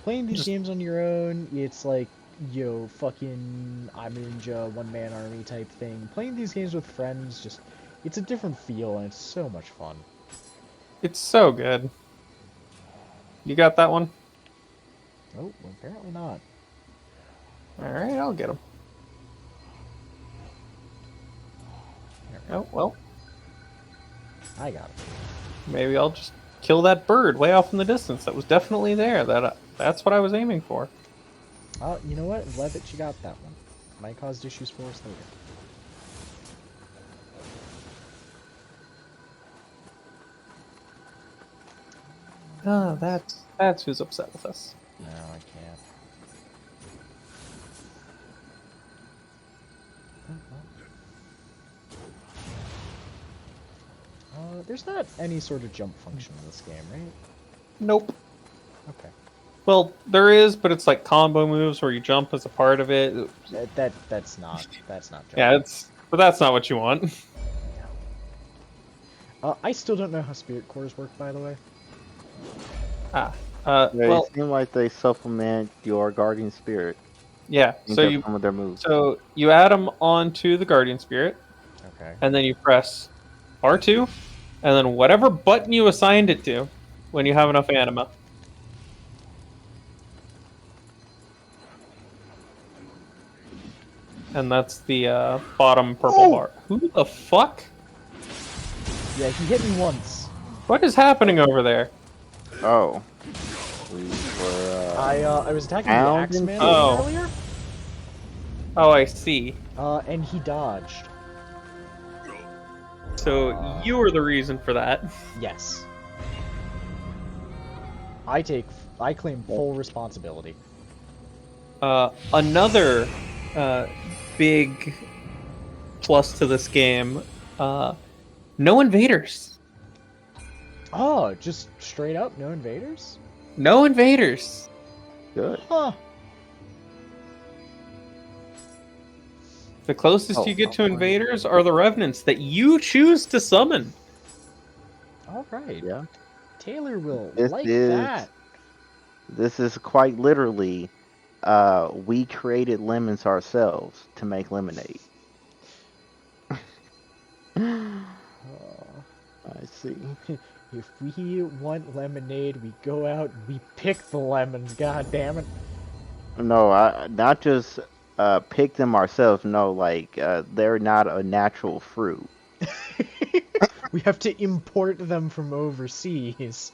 Playing these games on your own, it's like, yo, fucking I'm a ninja, one-man army type thing. Playing these games with friends, just, it's a different feel, and it's so much fun. It's so good. You got that one? Oh, well, apparently not. Alright, I'll get him. Oh, well. I got it. Maybe I'll just kill that bird way off in the distance. That was definitely there. That's what I was aiming for. You know what? I'm glad that you got that one. Might cause issues for us later. Ah, that's who's upset with us. No, I can't. There's not any sort of jump function in this game, right? Nope. Okay. Well, there is, but it's like combo moves where you jump as a part of it. That's not jumping. Yeah, but that's not what you want. I still don't know how spirit cores work, by the way. They Well, seem like they supplement your guardian spirit. yeah. Into some of their moves. So you add them onto the guardian spirit, Okay. and then you press R2, and then whatever button you assigned it to, when you have enough anima. And that's the bottom purple bar. Who the fuck? Yeah, he hit me once. What is happening over there? Oh. We were, I was attacking the Hound Axeman Oh. earlier, Oh, I see. and he dodged. So you were the reason for that. Yes. I claim full responsibility. Another big plus to this game, no invaders. Oh, just straight up, no invaders? No invaders. good. Huh. The closest you get to invaders are the revenants that you choose to summon. Alright. Yeah. Taylor will This like is- that. This is quite literally, we created lemons ourselves to make lemonade. see. If we want lemonade, we go out, we pick the lemons, god damn it. No, I not just pick them ourselves. No, like they're not a natural fruit. We have to import them from overseas.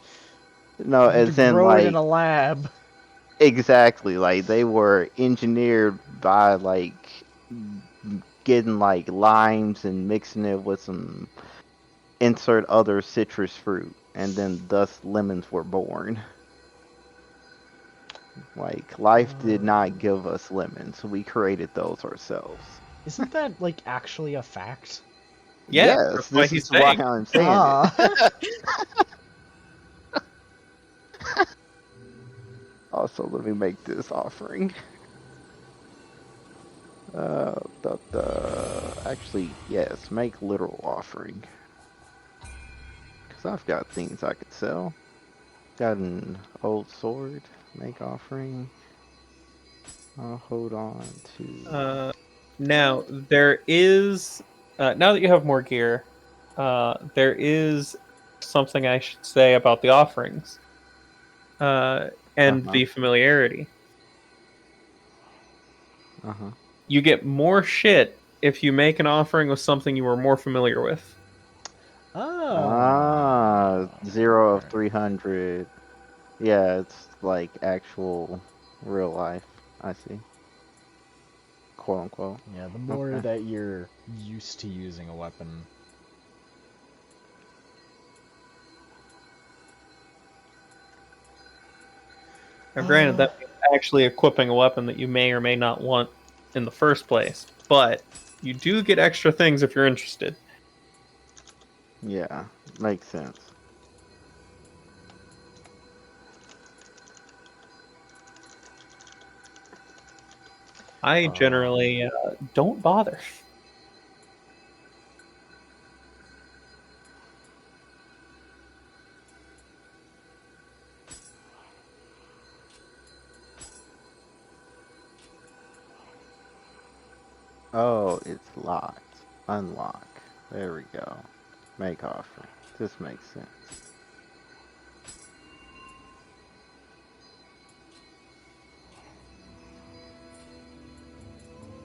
No, We have to as in grow it in like a lab. exactly like they were engineered by like getting like limes and mixing it with some insert other citrus fruit, and then thus lemons were born. Like life did not give us lemons, we created those ourselves. Isn't that, like, actually a fact? Yeah, Yes, that's why this he's is why saying. I'm saying Ah. it. Also, let me make this offering. Actually, yes, make literal offering. Because I've got things I could sell. Got an old sword, make offering. I'll hold on to. Now there is now that you have more gear, there is something I should say about the offerings and Uh-huh. the familiarity. Uh-huh. You get more shit if you make an offering with something you are more familiar with. Oh. 0 of Okay. 300. Yeah, it's like actual real life. I see. Quote unquote. Yeah, the more Okay. that you're used to using a weapon. Now, granted, that means actually equipping a weapon that you may or may not want in the first place, but you do get extra things if you're interested. Yeah, makes sense. I generally don't bother. Oh, it's locked. Unlock. There we go. Make offer. This makes sense.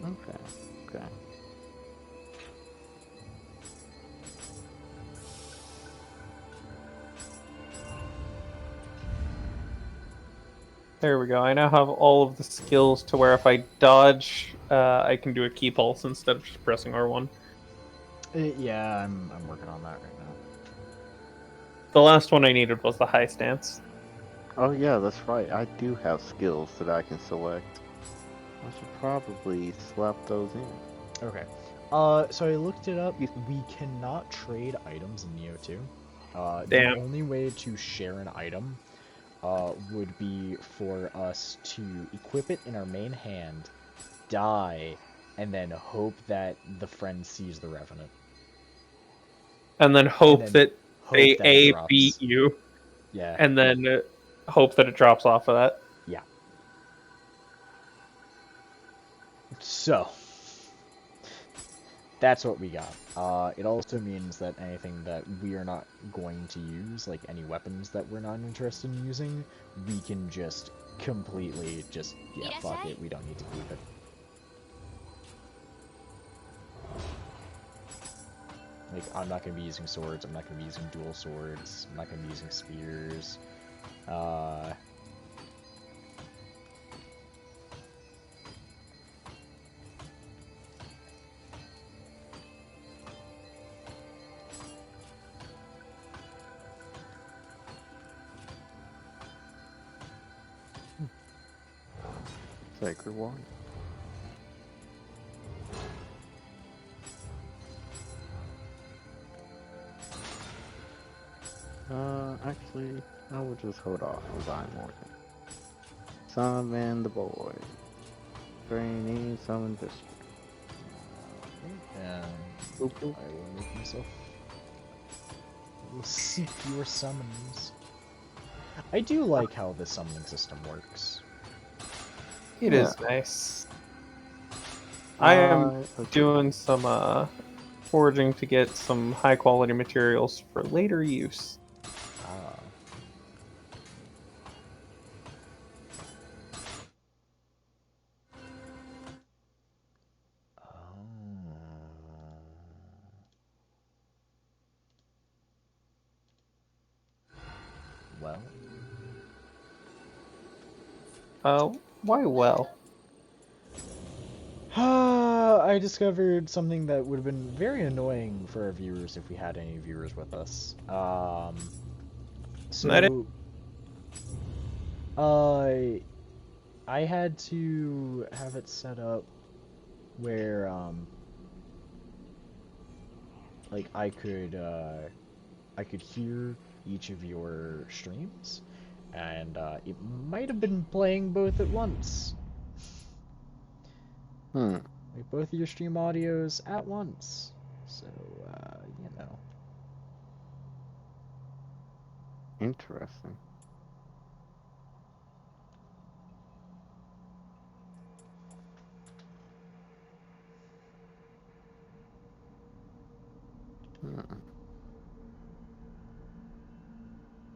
Okay. Okay. There we go. I now have all of the skills to where if I dodge, I can do a key pulse instead of just pressing R1. Yeah, I'm working on that right now. The last one I needed was the high stance. Oh yeah, that's right. I do have skills that I can select. I should probably slap those in. Okay. So I looked it up. We cannot trade items in Neo 2. The Damn. only way to share an item would be for us to equip it in our main hand, die, and then hope that the friend sees the Revenant. And then hope then that hope they that it beat drops. you, Yeah. and then hope that it drops off of that. Yeah. So, that's what we got. It also means that anything that we are not going to use, like any weapons that we're not interested in using, we can just completely just, yeah, fuck it, we don't need to keep it. Like, I'm not going to be using swords, I'm not going to be using dual swords, I'm not going to be using spears. Sacred one. Actually, I will just hold off on buying more things. Summon the boy. Training, summon this. And Boop, boop. I will make myself. I will seek your summons. I do like how the summoning system works. It Yeah. is nice. I am Okay. doing some foraging to get some high quality materials for later use. Ah. Well. Why well? I discovered something that would have been very annoying for our viewers if we had any viewers with us. So, I had to have it set up where, like I could hear each of your streams, and it might have been playing both at once. Like both of your stream audios at once. So, you know. Interesting.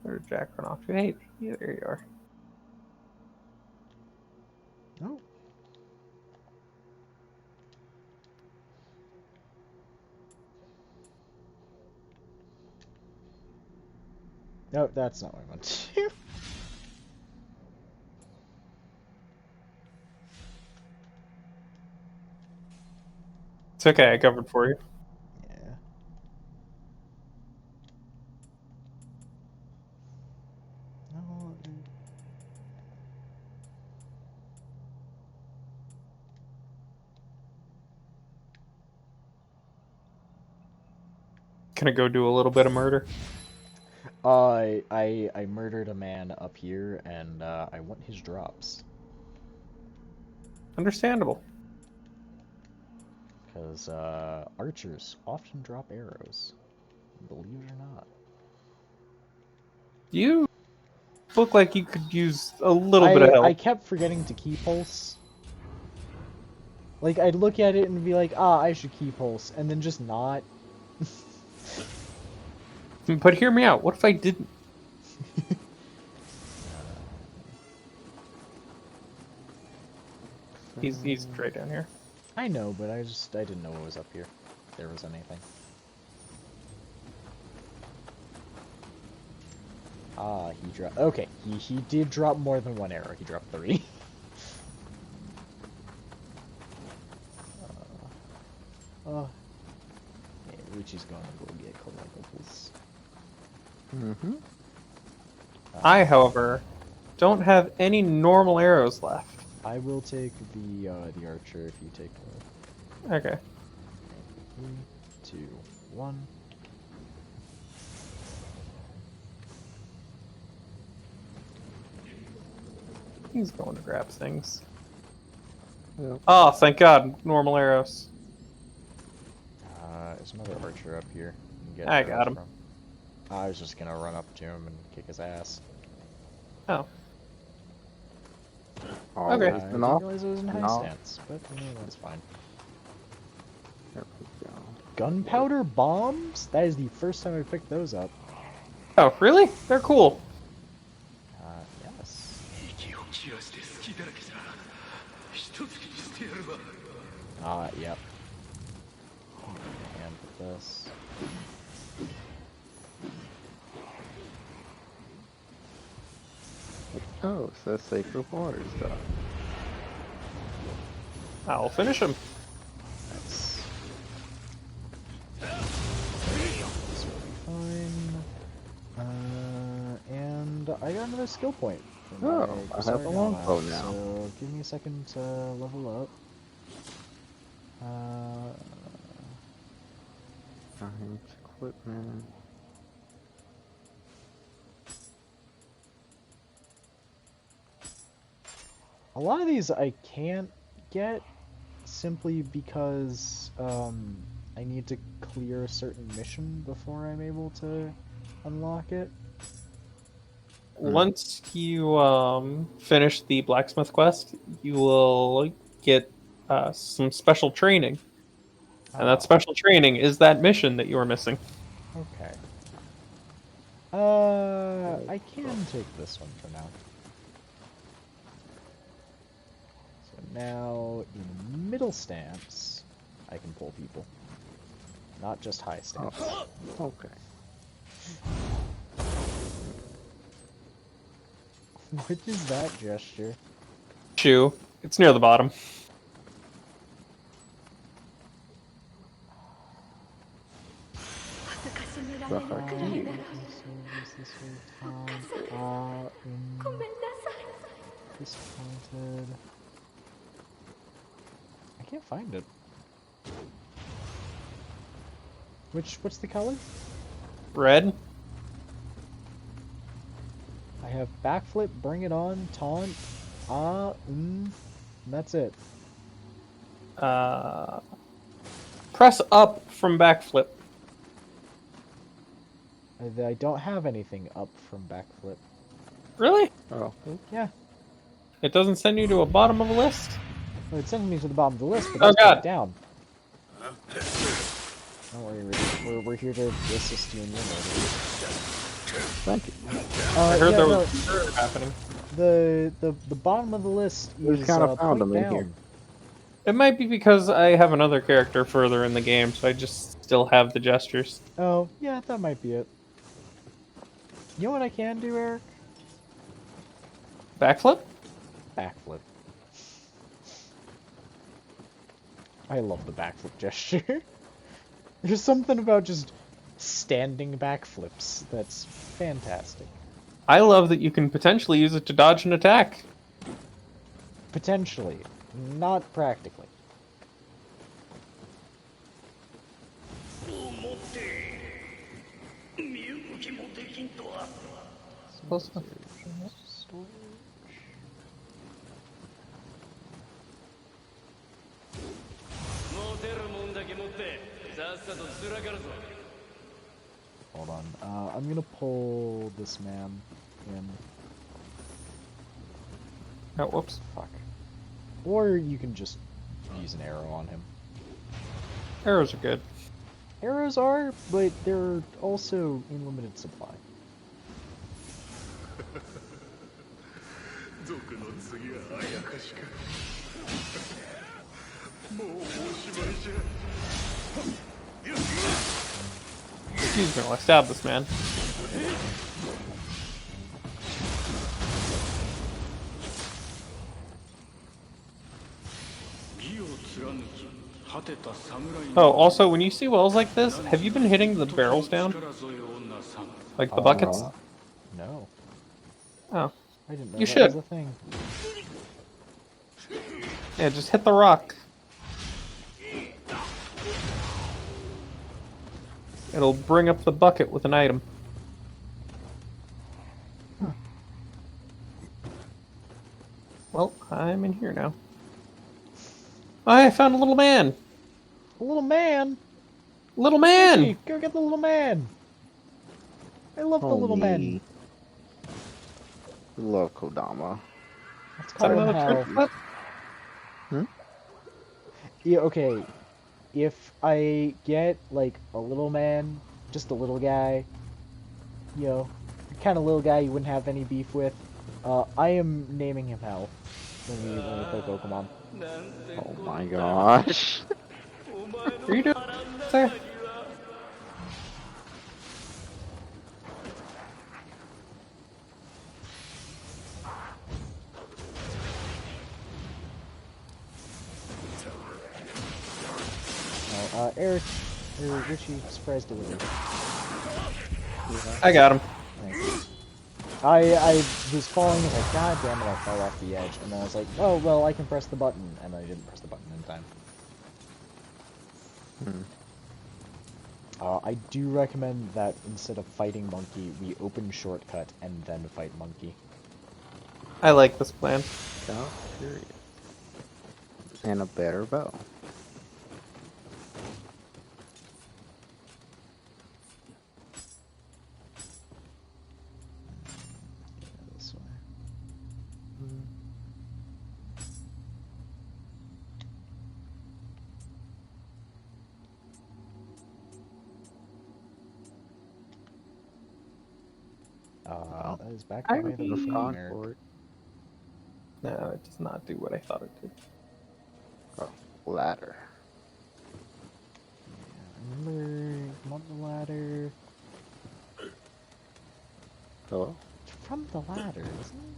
There's Jack run off. Hey, there you are. Oh. No, that's not what I meant to do. It's okay, I covered for you. Yeah. No, Gonna go do a little bit of murder. I murdered a man up here, and I want his drops. Understandable. Because archers often drop arrows, believe it or not. You look like you could use a little bit of I help. kept forgetting to key pulse. Like, I'd look at it and be like, ah, I should key pulse, and then just not. But hear me out. What if I didn't? He's straight down here. I know, but I didn't know what was up here. If there was anything. Ah, he dropped. Okay, he did drop more than one arrow. He dropped 3. Oh, yeah, Ruchi's going to go get collectibles. I, however, don't have any normal arrows left. I will take the archer if you take the. Okay. 3, 2, 1. He's going to grab things. Yep. Oh, thank God! Normal arrows. There's another archer up here. You can get I arrows got him. from. I was just gonna run up to him and kick his ass. Oh. Okay. I didn't realize it was in high stance, but that's fine. There we go. Gunpowder bombs? That is the first time I picked those up. Oh, really? They're cool. Yes. Yep. And with this. Oh, so that's sacred water stuff. I'll finish him. That's... This will be fine. And I got another skill point. Oh, I have a longbow now. So give me a second to level up. Science equipment. A lot of these I can't get simply because I need to clear a certain mission before I'm able to unlock it. Once you finish the blacksmith quest, you will get some special training. And that special training is that mission that you were missing. Okay. I can take this one for now. So now, in middle stance, I can pull people. Not just high stance. Oh, okay. What is that gesture? Shoe. It's near the bottom. Disappointed. I can't find it. What's the color? Red. I have backflip, bring it on, taunt, and that's it. Press up from backflip. I don't have anything up from backflip. Really? Oh. Yeah. It doesn't send you to a bottom of a list? Well, it sends me to the bottom of the list, but Oh, that's God. back down. Don't worry, Rudy. We're here to assist you in your murder. Thank you. I heard yeah, there no, was murder happening. the bottom of the list We is kind of found point them in down. here. It might be because I have another character further in the game, so I just still have the gestures. Oh, yeah, that might be it. You know what I can do, Eric? Backflip? Backflip. I love the backflip gesture. There's something about just standing backflips that's fantastic. I love that you can potentially use it to dodge an attack. Potentially. Not practically. Close enough. Hold on. I'm gonna pull this man in. Oh, whoops. Fuck. Or you can just use an arrow on him. Arrows are good. Arrows are, but they're also in limited supply. Excuse me while I stab this man. Oh, also, when you see wells like this, have you been hitting the barrels down? Like the buckets? No. Oh. I didn't know You that should. was a thing. Yeah, just hit the rock. It'll bring up the bucket with an item. Well, I'm in here now. I found a little man! A little man! Little man! Richie, go get the little man! I love the little men. Love Kodama. Let's Is that call him another Hal. trick? Hmm? Yeah, okay. If I get, like, a little man, just a little guy, you know, the kind of little guy you wouldn't have any beef with, I am naming him Hal when we play Pokemon. Oh my gosh. What are you doing, sir? Eric, or Richie, surprise delivery. I got him. Thanks. I was falling, and I was like, God damn it, I fell off the edge. And then I was like, oh, well, I can press the button. And I didn't press the button in time. I do recommend that instead of fighting Monkey, we open shortcut and then fight Monkey. I like this plan. Oh, period. And a better bow. This way. That is back I by the already- machine, Eric. Concord. No, it does not do what I thought it did. Oh, ladder. Yeah, remember, come up the ladder. Hello? It's from the ladder, isn't it?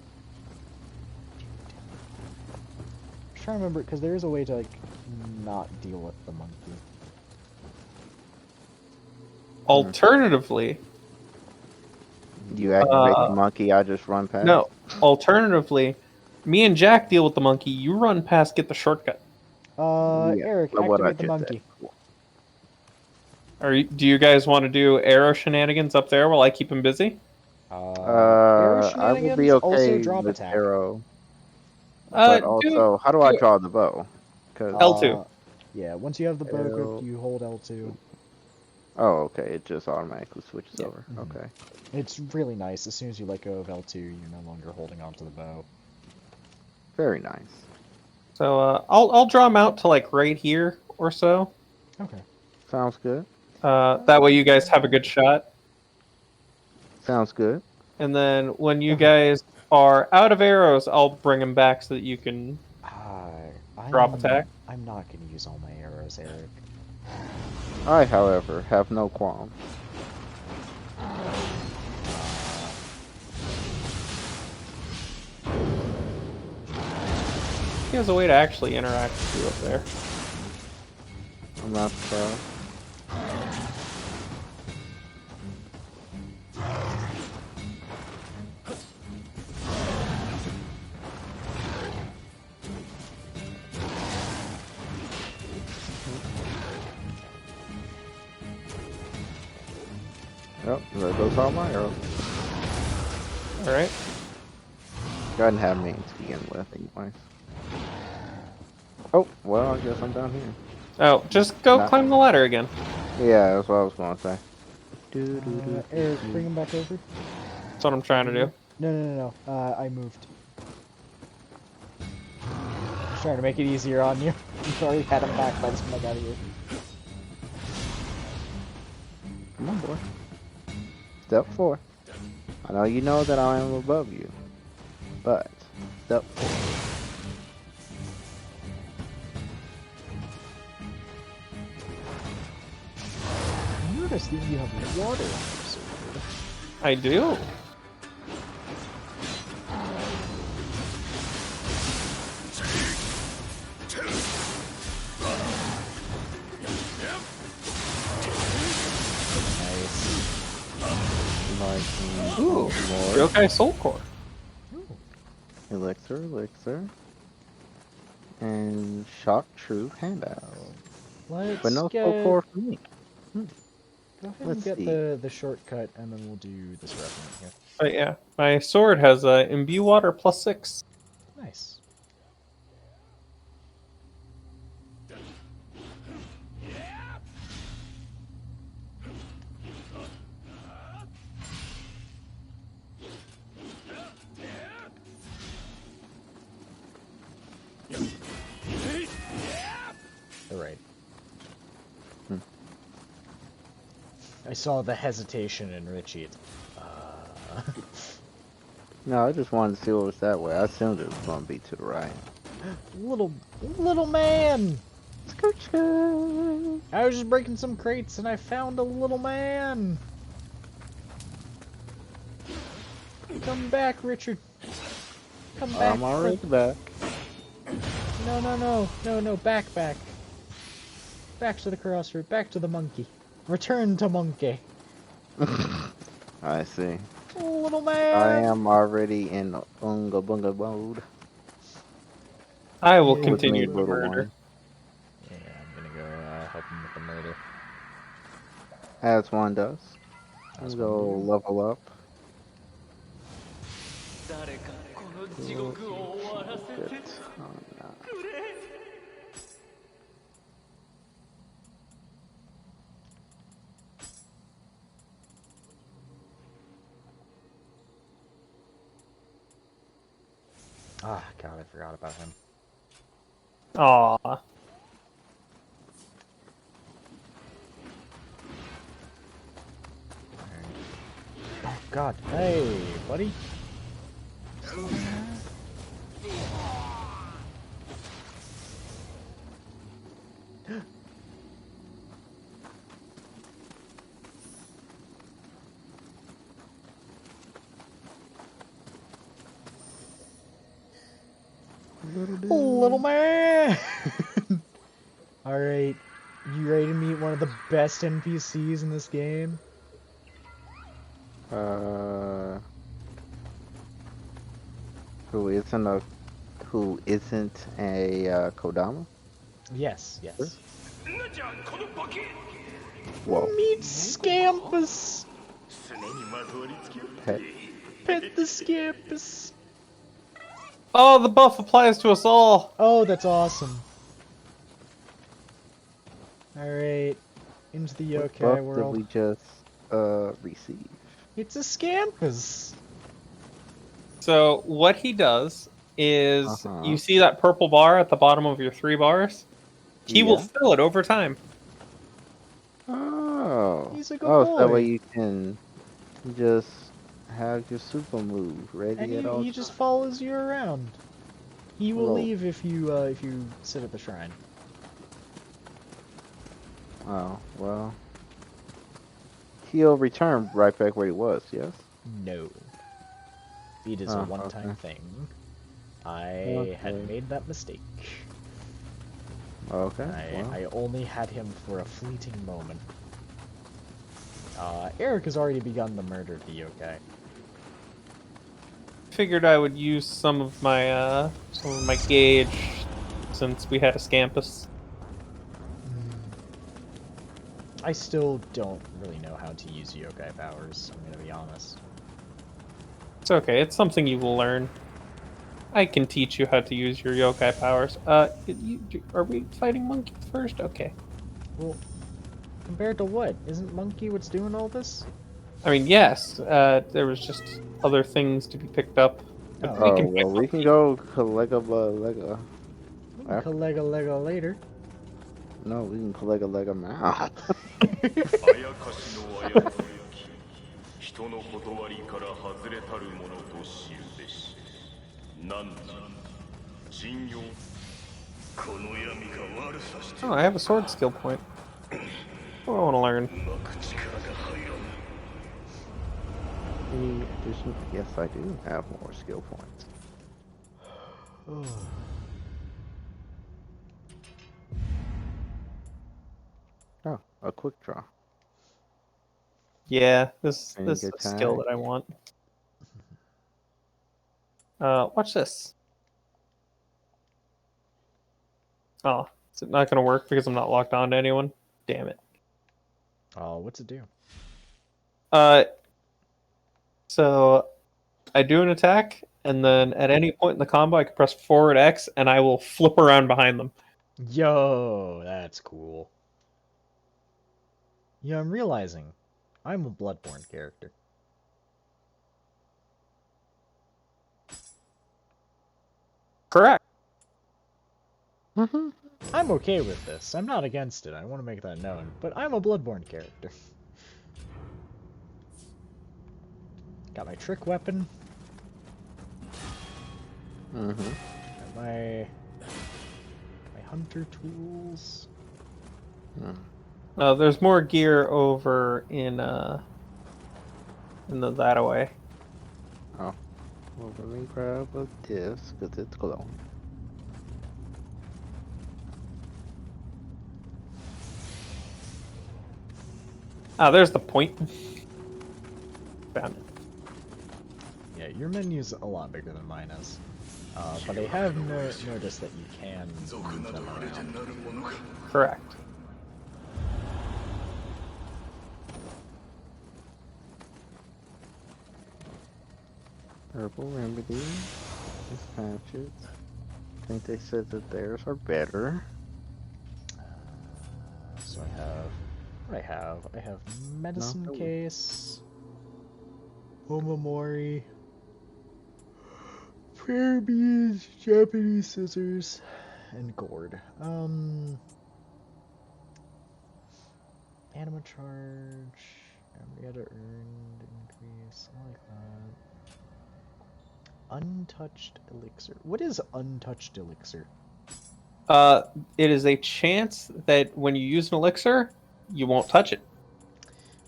I'm trying to remember, because there is a way to, like, not deal with the monkey. Alternatively, You activate the monkey, I just run past? no. Alternatively, me and Jack deal with the monkey. You run past, get the shortcut. Yeah, Eric, like what I activate the just said. monkey. Do you guys want to do arrow shenanigans up there while I keep him busy? Arrow I will shenanigans, be also okay drop with attack. arrow, but Do also, how do I do draw the bow? Cause L2. Yeah, once you have the bow equipped, L- you hold L2. oh, okay, it just automatically switches Yeah. over. Mhm. Okay. It's really nice. As soon as you let go of L2, you're no longer holding onto the bow. Very nice. So I'll draw him out to like right here or so. Okay. Sounds good. That way you guys have a good shot. Sounds good. And then when you guys are out of arrows, I'll bring him back so that you can drop attack. I'm not going to use all my arrows, Eric. I, however, have no qualm. He has a way to actually interact with you up there. I'm not surprised. Yep, there goes all my arrows. Alright. Go ahead and have me to begin with, anyways. Oh, well, I guess I'm down here. Oh, just go Nah. climb the ladder again. Yeah, that's what I was going to say. Eric, bring him back over. That's what I'm trying to do. No. I moved. Just trying to make it easier on you. You've already had him back by the time I got here. Come on, boy. Step 4. I know you know that I am above you, but step 4. I noticed that you have water on your sword. I do. Like, Ooh, more Yokai Soul Core. elixir, and shock true handout. Let's But no get... soul core for me. Go ahead and Let's get see. the shortcut, and then we'll do this revenant here. But yeah, my sword has imbue water +6. Nice. Alright. I saw the hesitation in Richie. No, I just wanted to see what was that way. I assumed it was going to be to the right. Little man! Scooch. I was just breaking some crates and I found a little man! Come back, Richard. Come back. I'm already back. No, back. Back to the crossroad, back to the monkey. Return to monkey. I see. Little man! I am already in Unga Bunga mode. I will With continue me, to little murder. one. Yeah, I'm gonna go help him with the murder. As one does. As Let's go one do. level up. Ah, God, I forgot about him. Aww. God. Hey, buddy. Little man! Alright, you ready to meet one of the best NPCs in this game? Who isn't a Kodama? Yes, yes. Whoa. Meet Scampus! Pet. Pet the Scampus! Oh, the buff applies to us all. Oh, that's awesome. Alright, into the What yokai buff did world. we just receive? It's a Scampus! So what he does is, Uh-huh. you see that purple bar at the bottom of your 3 bars? He will Yeah. fill it over time. Oh. He's a good Oh, so that way boy. you can just have your super move ready And at all he just times. follows you around. He will Hello. leave if you sit at the shrine. Oh, well. He'll return right back where he was, yes? No. It is a Oh, one-time okay. thing. I had Okay. made that mistake. Okay, well. I only had him for a fleeting moment. Eric has already begun the murder of the yokai. Figured I would use some of my gauge since we had a Scampus. I still don't really know how to use yokai powers, I'm gonna be honest. It's okay, it's something you will learn. I can teach you how to use your yokai powers. Are we fighting monkeys first? Okay. Well, compared to what? Isn't Monkey what's doing all this? I mean, yes, there was just other things to be picked up. But Oh, we Oh, can well, we can go collect a Lega. we can collect a Lego later. No, we can collect a Lega now. あやかしのあやつゆき人の断りから外れたるものと知るべし何時信用この闇が悪さして Oh, I have a sword skill point. What do I want to learn? うまく力が入らぬ Any addition? Yes, I do have more skill points. Oh, a quick draw. Yeah, this Can is you a get skill tagged? that I want. Watch this. Oh, is it not going to work because I'm not locked on to anyone? Damn it. Oh, what's it do? So I do an attack, and then at any point in the combo, I can press forward X, and I will flip around behind them. Yo, that's cool. Yeah, I'm realizing I'm a Bloodborne character. Correct. I'm okay with this. I'm not against it. I want to make that known. But I'm a Bloodborne character. Got my trick weapon. Got my hunter tools. There's more gear over in the that-away. Oh. Well, let me grab this, because it's glowing. Ah, there's the point. Found it. Yeah, your menu's a lot bigger than mine is. But I have noticed that you can move them around. Correct. Herbal remedy. Dispatches. I think they said that theirs are better. So I have... What do I have? I have medicine No. case, Omamori, prayer beads, Japanese scissors, and gourd. Anima charge, Amrita earned increase. nice. I like that. Untouched elixir. What is untouched elixir? It is a chance that when you use an elixir, you won't touch it.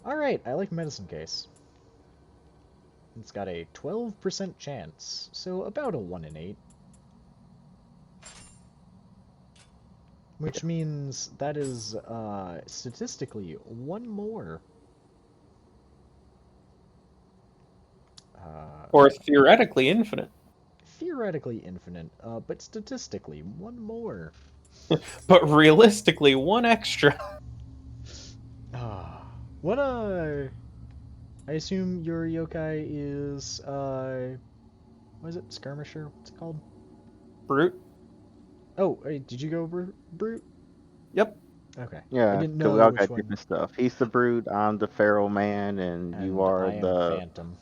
Alright, I like medicine case. It's got a 12% chance, so about a 1 in 8. Which means that is, statistically, 1 more. Or theoretically infinite. Theoretically infinite, but statistically, 1 more. But realistically, 1 extra. What, I assume your yokai is, what is it? Skirmisher? What's it called? Brute? Oh, hey, did you go Brute? Yep. Okay. I Yeah, didn't because we know all which got one. different stuff. He's the brute, I'm the feral man, and you And are I am the Phantom.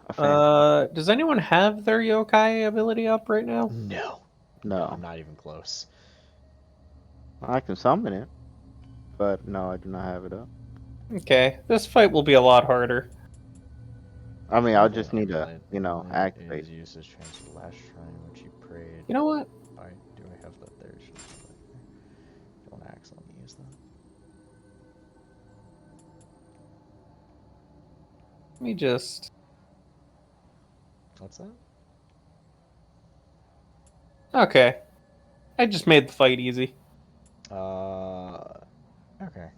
a phantom. Does anyone have their yokai ability up right now? No. No, I'm No, not even close. I can summon it, but no, I do not have it up. Okay, this fight will be a lot harder. I mean, I'll just need to, Amulet activate. is used as transfer last shrine which you prayed. You know what? Do I have that there? Don't accidentally use that. Let me just... What's that? Okay. I just made the fight easy. Okay.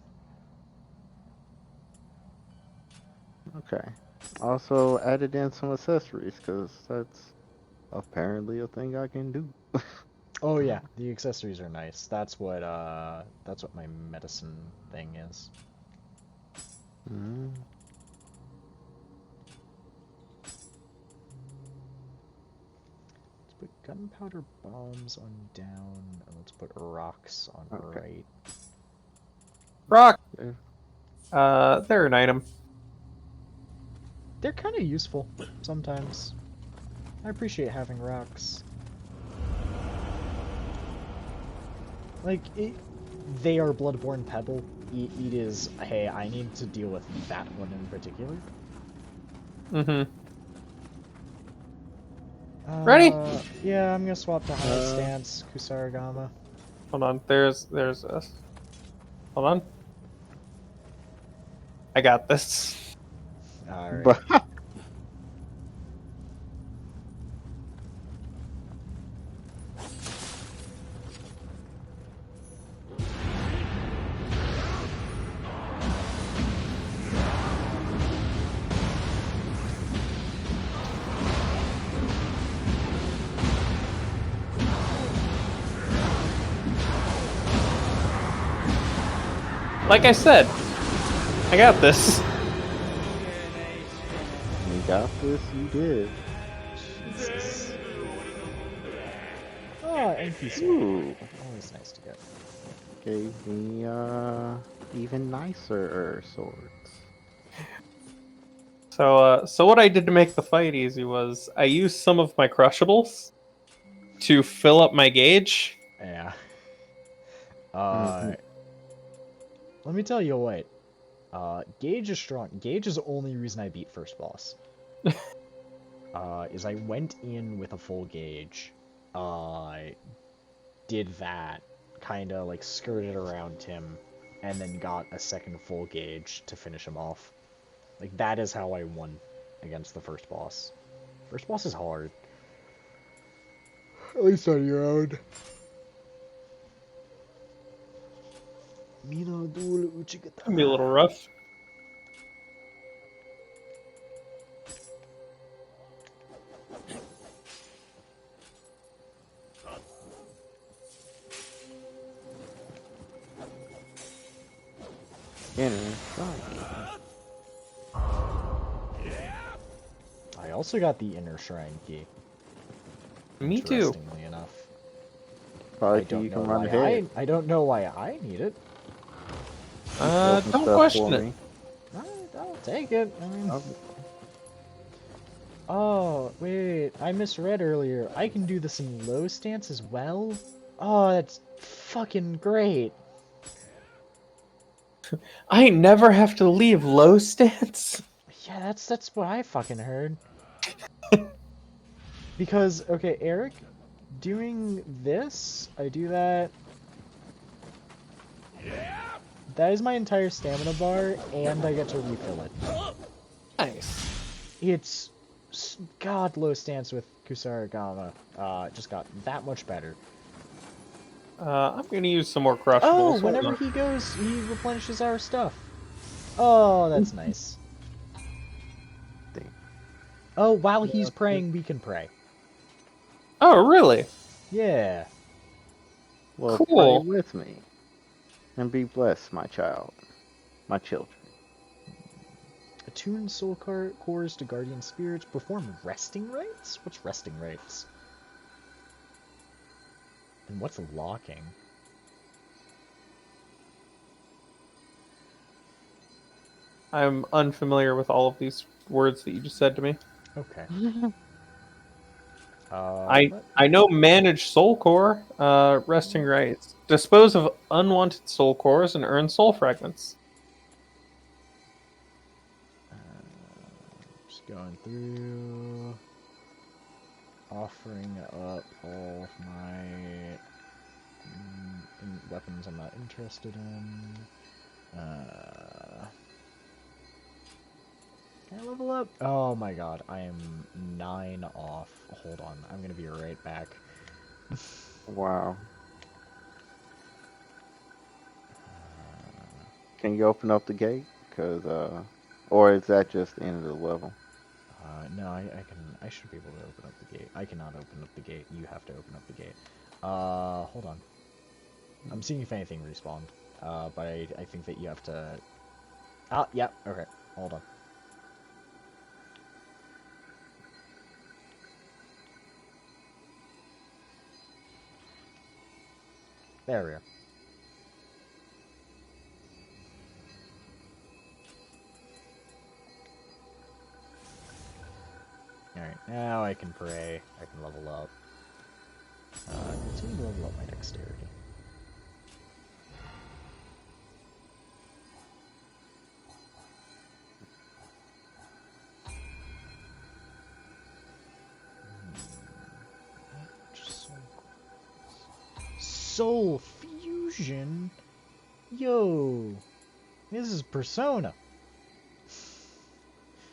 Okay. Also added in some accessories, because that's apparently a thing I can do. Oh yeah, the accessories are nice. That's what my medicine thing is. Mm. Let's put gunpowder bombs on down, and let's put rocks on right. Rock! Yeah. They're an item. They're kind of useful sometimes. I appreciate having rocks. Like, they are Bloodborne Pebble. It is, hey, I need to deal with that one in particular. Mm-hmm. Ready? Ready? Yeah, I'm gonna swap to high stance, Kusarigama. Hold on, there's us. Hold on. I got this. Alright. But Like I said, I got this. you got this, you did. Jesus. Oh, NPC. Ooh. Always nice to get. Gave me even nicer swords. So what I did to make the fight easy was I used some of my crushables to fill up my gauge. Yeah. Mhm. Let me tell you what. Gage is strong. Gage is the only reason I beat first boss. Is I went in with a full gauge. Did that. Kinda, like, skirted around him. And then got a second full gauge to finish him off. Like, that is how I won against the first boss. First boss is hard. At least on your own. Can be a little rough. I also got the inner shrine key. Me too. Interestingly enough. Probably I so don't you know can run why ahead. I don't know why I need it. Build some Don't stuff question for it. me. I'll take it. I mean, I'll- oh, wait, I misread earlier. I can do this in low stance as well? Oh, that's fucking great. I never have to leave low stance. Yeah, Yeah, that's what I fucking heard. Because, okay, Eric, doing this, I do that. That is my entire stamina bar, and I get to refill it. Nice. It's god low stance with Kusarigama. Just got that much better. I'm gonna use some more crushables. Oh, Hold whenever on. he goes, he replenishes our stuff. Oh, that's nice. Oh, while he's praying, we can pray. Oh, really? Yeah. Well, pray Cool. with me. And be blessed, my child. My children. Attune soul cores to guardian spirits. Perform resting rites? What's resting rites? And what's locking? I'm unfamiliar with all of these words that you just said to me. Okay. I know manage soul core, resting rights, dispose of unwanted soul cores, and earn soul fragments. Just going through, offering up all of my weapons I'm not interested in. Can I level up? Oh my god, I am 9 off. Hold on, I'm gonna be right back. Wow. Can you open up the gate? Cause or is that just the end of the level? No, I should be able to open up the gate. I cannot open up the gate. You have to open up the gate. Hold on. I'm seeing if anything respawned. But I think that you have to... Ah, yeah, okay. Hold on. There we are. Alright, now I can pray. I can level up. Continue to level up my dexterity. Soul fusion? Yo! This is Persona.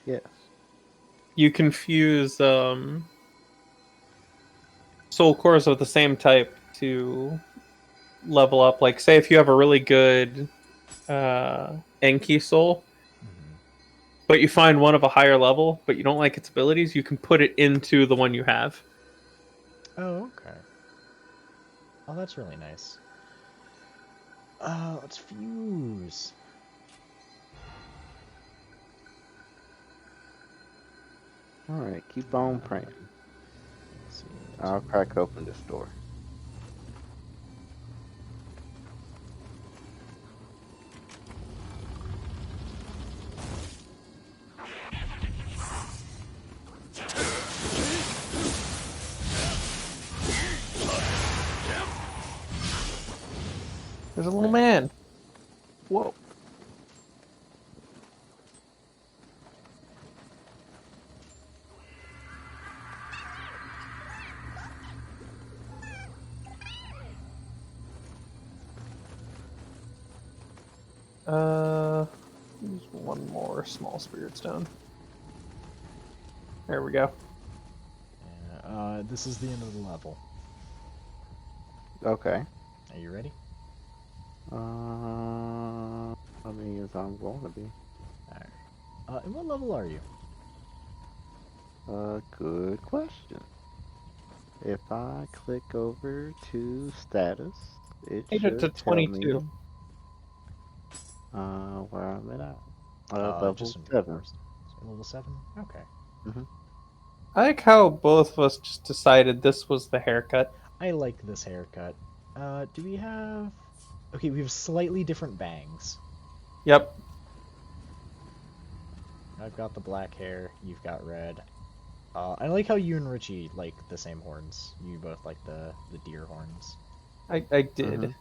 Yes. You can fuse soul cores of the same type to level up. Like, say if you have a really good Enki soul, but you find one of a higher level, but you don't like its abilities, you can put it into the one you have. Oh, okay. Oh, that's really nice. Let's fuse. Alright, keep on praying. Let's see. I'll crack open this door. There's a little man. Whoa. Use one more small spirit stone. There we go. This is the end of the level. Okay. Are you ready? I mean, as I'm going to be. Alright. And what level are you? Good question. If I click over to status, it Made it should to tell 22. me where I'm at. Level Just 7. Level 7? Okay. I like how both of us just decided this was the haircut. I like this haircut. Do we have... Okay, we have slightly different bangs. Yep. I've got the black hair, you've got red. I like how you and Richie like the same horns. You both like the deer horns. I did.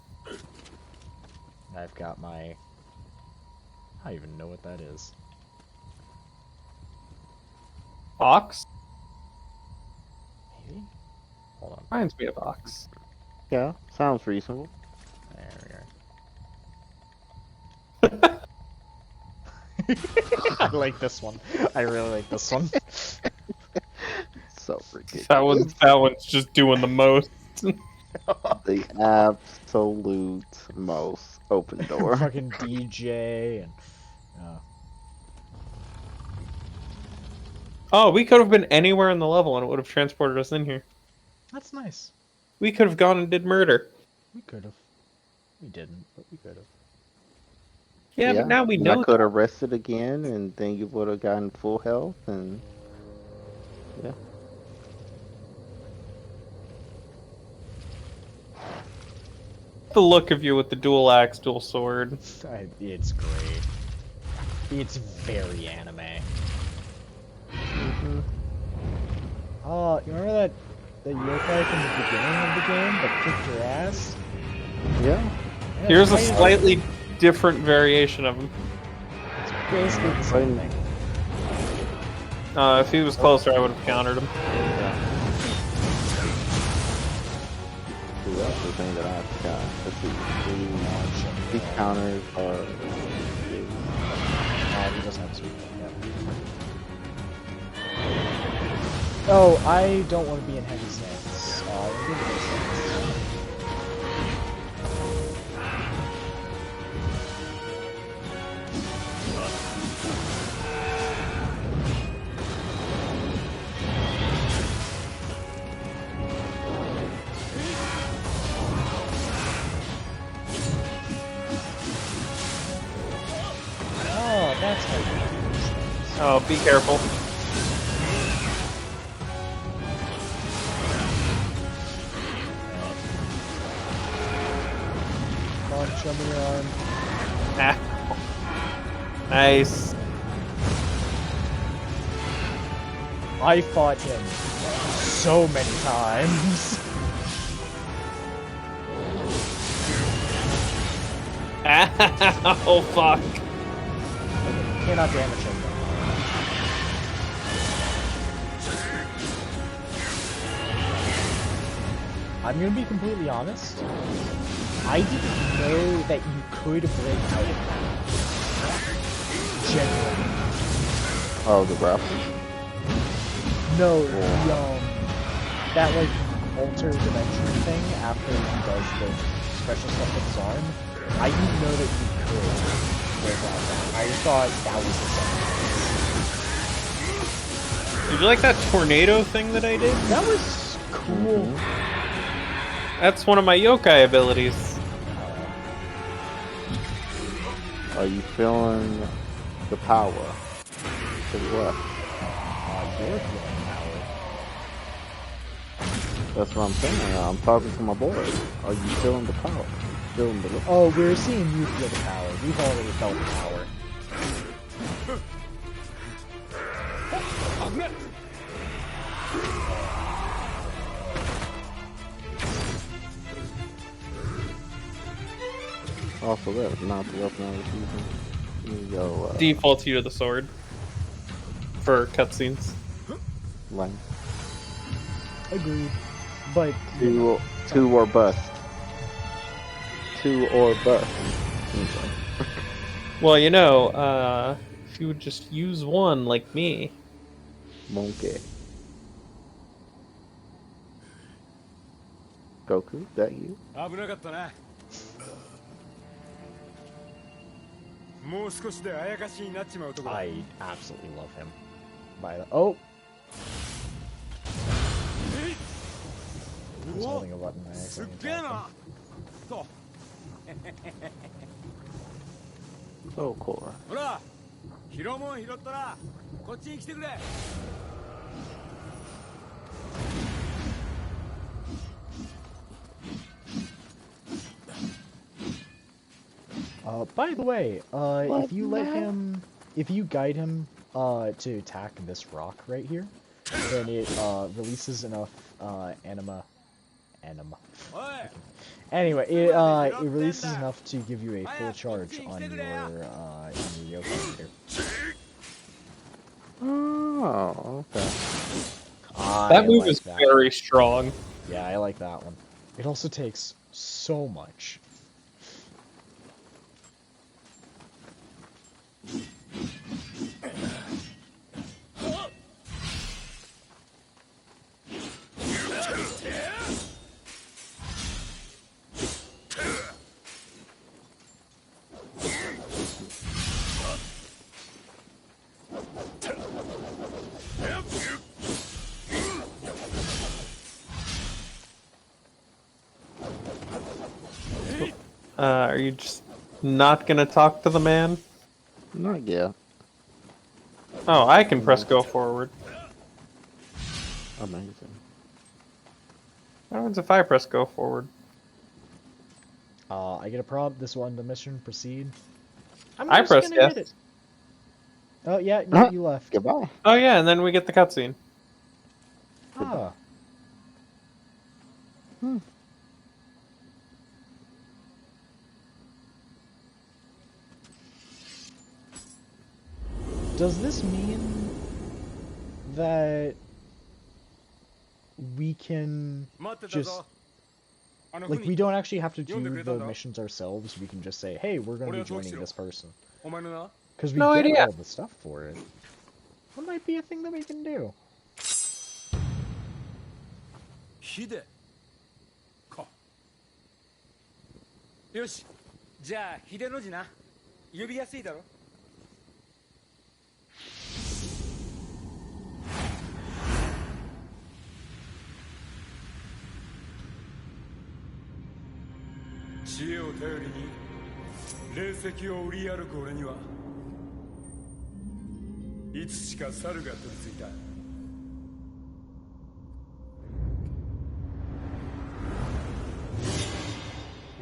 I've got my... I don't even know what that is. Ox? Maybe? Hold on. Reminds me of Ox. Yeah, sounds reasonable. There we are. I like this one. I really like this one. So ridiculous. That one's just doing the most. The absolute most open door. Fucking DJ and Oh, we could have been anywhere in the level and it would have transported us in here. that's nice. We could have gone and did murder. We could have. We didn't, but we could have. Yeah, but now we and know. I could have rested again, and then you would have gotten full health, and yeah. The look of you with the dual axe, dual sword. It's great. It's very anime. Oh, you remember that yokai from the beginning of the game that kicked your ass? Yeah. Here's a slightly different variation of him. It's basically the same thing. If he was closer, I would have countered him. See, that's the thing that I forgot. Let's see. These counters are. He doesn't have a sweep yet. Oh, I don't want to be in heavy stance. I want to be in heavy stance. Oh, that's how you do these things. Oh, be careful. Come on, show me your arm. Ow. Nice. I fought him so many times. Ow, fuck. You cannot damage him. I'm gonna be completely honest. I didn't know that you could break out of that. Genuinely. Oh, the grapple. No, that like alter dimension thing after he does the special stuff with his arm. I didn't know that you could break out of that. I thought that was the same. Did you like that tornado thing that I did? That was cool. That's one of my yokai abilities. Are you feeling the power? To what? You're feeling power. That's what I'm saying. I'm talking to my boy. Are you feeling the power? Feeling the Oh, we're seeing you feel the power. We've already felt the power. Also, that's not the weapon I was using. Here you go. Default you to the sword. For cutscenes. Lane. Agreed. But Two or bust. Two or bust. Okay. Well, you know, if you would just use one like me. Monkey. Goku, that you? I absolutely love him. Oh! I was holding a button. I accidentally tapped him. So cool. By the way, if you let him, if you guide him to attack this rock right here, then it releases enough anima. Anyway, it releases enough to give you a full charge on your yokai meter. Oh. Oh, okay. That I move like is that very one. strong. Yeah, I like that one. It also takes so much. Are you just not gonna talk to the man? Not yet. Oh, I can press go forward. Amazing. What happens if I press go forward? I get a prompt. This will end the mission. Proceed. I'm I just press gonna yes. hit it. Oh yeah, no, you left. Goodbye. Oh yeah, and then we get the cutscene. Ah. Hmm. Does this mean that we can just like we don't actually have to do the missions ourselves? We can just say, "Hey, we're going to be joining this person," because we No get idea. all the stuff for it. That might be a thing that we can do. ヒデかよしじゃあ秀の字な呼びやすいだろ知恵を頼りに霊石を売り歩く俺にはいつしか猿が取り付いた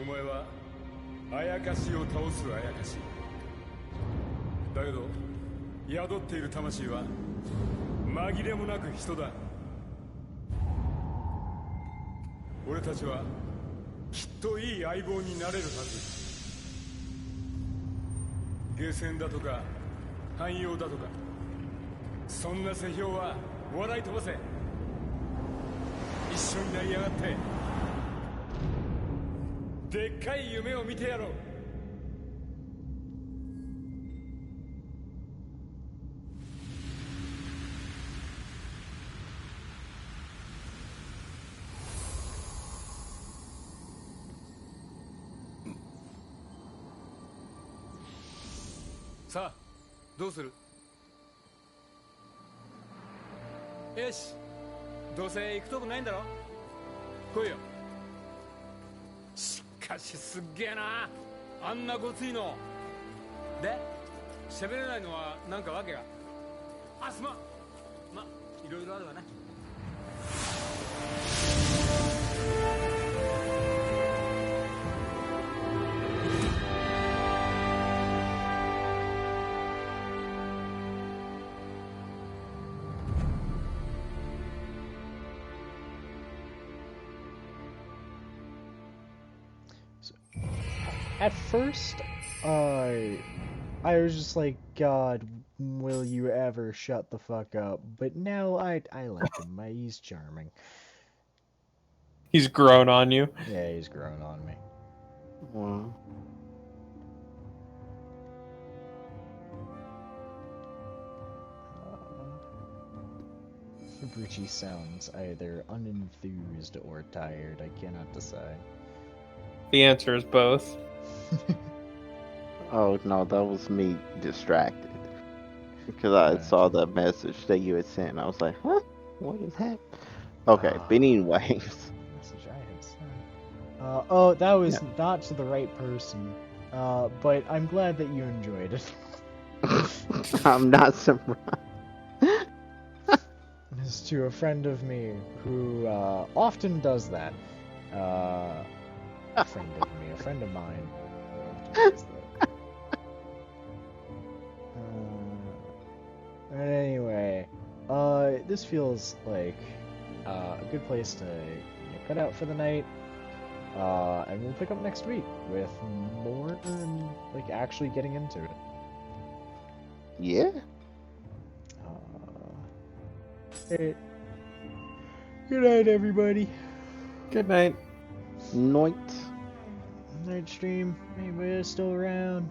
お前はあやかしを倒すあやかしだけど宿っている魂は紛れもなく人だ俺たちはきっといい相棒になれるはずゲーセンだとか汎用だとかそんな世評は笑い飛ばせ一緒になりやがってでっかい夢を見てやろうさあどうするよしどうせ行くとこないんだろ来いよしかしすっげえなあんなごついので喋れないのはなんかわけがあすまんまいろいろあるわな At first, I was just like, God, will you ever shut the fuck up? But now I like him. He's charming. He's grown on you. Yeah, he's grown on me. Wow. Fabrici sounds either unenthused or tired. I cannot decide. The answer is both. Oh no, that was me distracted because I saw the message that you had sent. And I was like, "Huh? What is happening?" Okay, but anyways. Message I had sent. Oh, that was not to the right person. But I'm glad that you enjoyed it. I'm not surprised. This is to a friend of me who often does that. A friend of me, a friend of mine. Who often does that. And anyway, this feels like a good place to cut out for the night. And we'll pick up next week with more and like actually getting into it. Yeah. Hey. Good night, everybody. Good night. Night. Night stream. Anybody else still around?